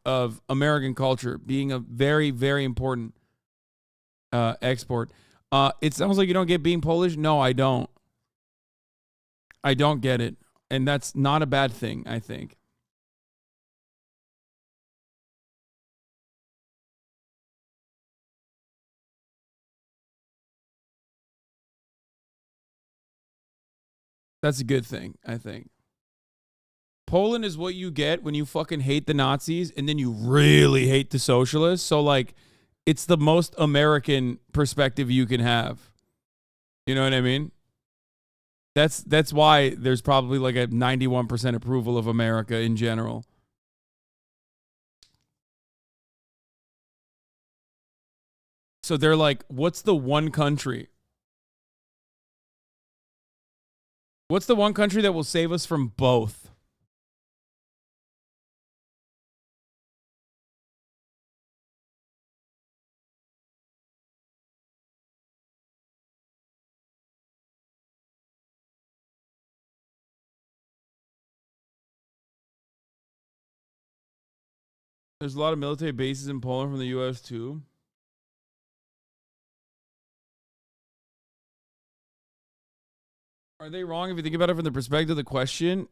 American culture being a very, very important export. It sounds like you don't get being Polish. No, I don't. I don't get it. And that's not a bad thing, I think. That's a good thing, I think. Poland is what you get when you fucking hate the Nazis and then you really hate the socialists. So, like, it's the most American perspective you can have. You know what I mean? That's why there's probably like a 91% approval of America in general. So they're like, what's the one country? What's the one country that will save us from both? There's a lot of military bases in Poland from the U.S. too. Are they wrong if you think about it from the perspective of the question?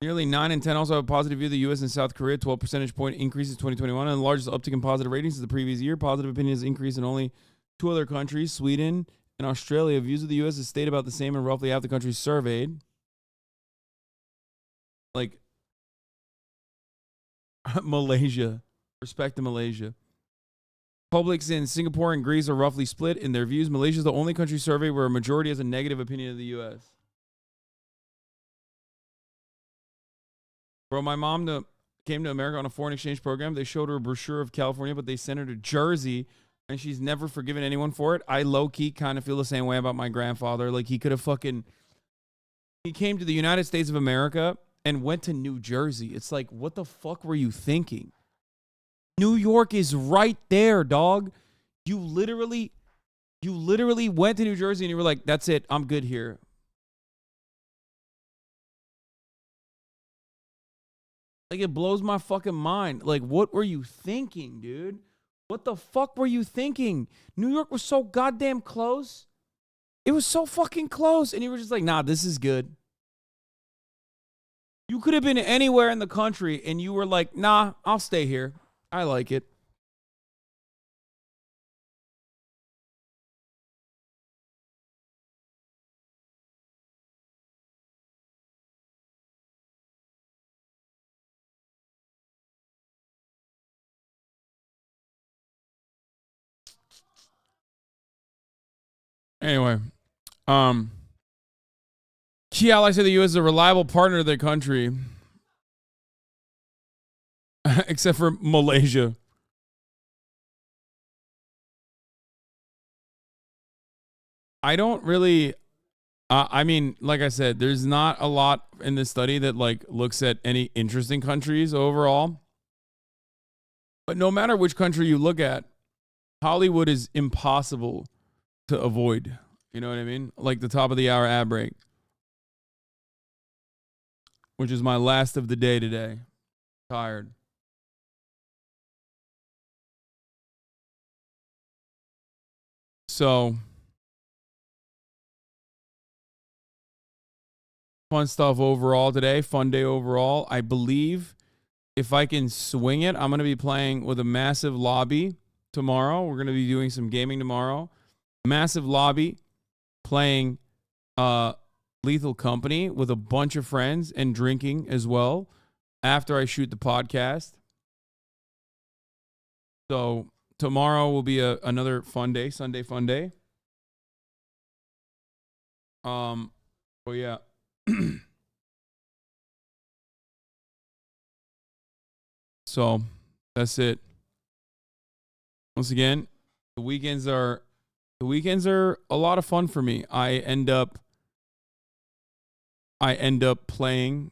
Nearly 9 in 10 also have a positive view of the U.S. and South Korea. 12 percentage point increase in 2021. And the largest uptick in positive ratings is the previous year. Positive opinions increased in only 2 other countries, Sweden and Australia. Views of the U.S. has stayed about the same in roughly half the countries surveyed. Like Malaysia. Respect to Malaysia. Publics in Singapore and Greece are roughly split in their views. Malaysia is the only country surveyed where a majority has a negative opinion of the U.S. Bro, my mom came to America on a foreign exchange program. They showed her a brochure of California, but they sent her to Jersey, and she's never forgiven anyone for it. I low-key kind of feel the same way about my grandfather. Like, he could have fucking... He came to the United States of America and went to New Jersey. It's like, what the fuck were you thinking? New York is right there, dog. You literally went to New Jersey and you were like, that's it. I'm good here. Like, it blows my fucking mind. Like, what were you thinking, dude? What the fuck were you thinking? New York was so goddamn close. It was so fucking close. And you were just like, nah, this is good. You could have been anywhere in the country and you were like, nah, I'll stay here. I like it. Anyway, key allies say the U.S. is a reliable partner to their country. Except for Malaysia. I don't really I mean, like I said, there's not a lot in this study that like looks at any interesting countries overall. But no matter which country you look at, Hollywood is impossible to avoid. You know what I mean? Like the top of the hour ad break, which is my last of the day today. Tired. So, fun stuff overall today. Fun day overall. I believe if I can swing it, I'm going to be playing with a massive lobby tomorrow. We're going to be doing some gaming tomorrow. Massive lobby, playing Lethal Company with a bunch of friends and drinking as well after I shoot the podcast. So tomorrow will be another fun day, Sunday fun day. Oh yeah. So that's it. Once again, the weekends are a lot of fun for me. I end up playing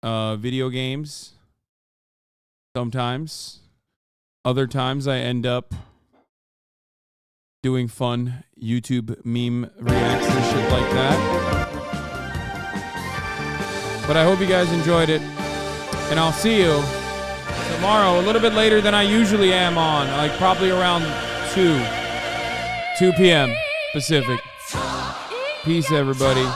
video games sometimes. Other times I end up doing fun YouTube meme reacts and shit like that. But I hope you guys enjoyed it. And I'll see you tomorrow, a little bit later than I usually am on, like probably around 2 p.m. Pacific. Peace, everybody.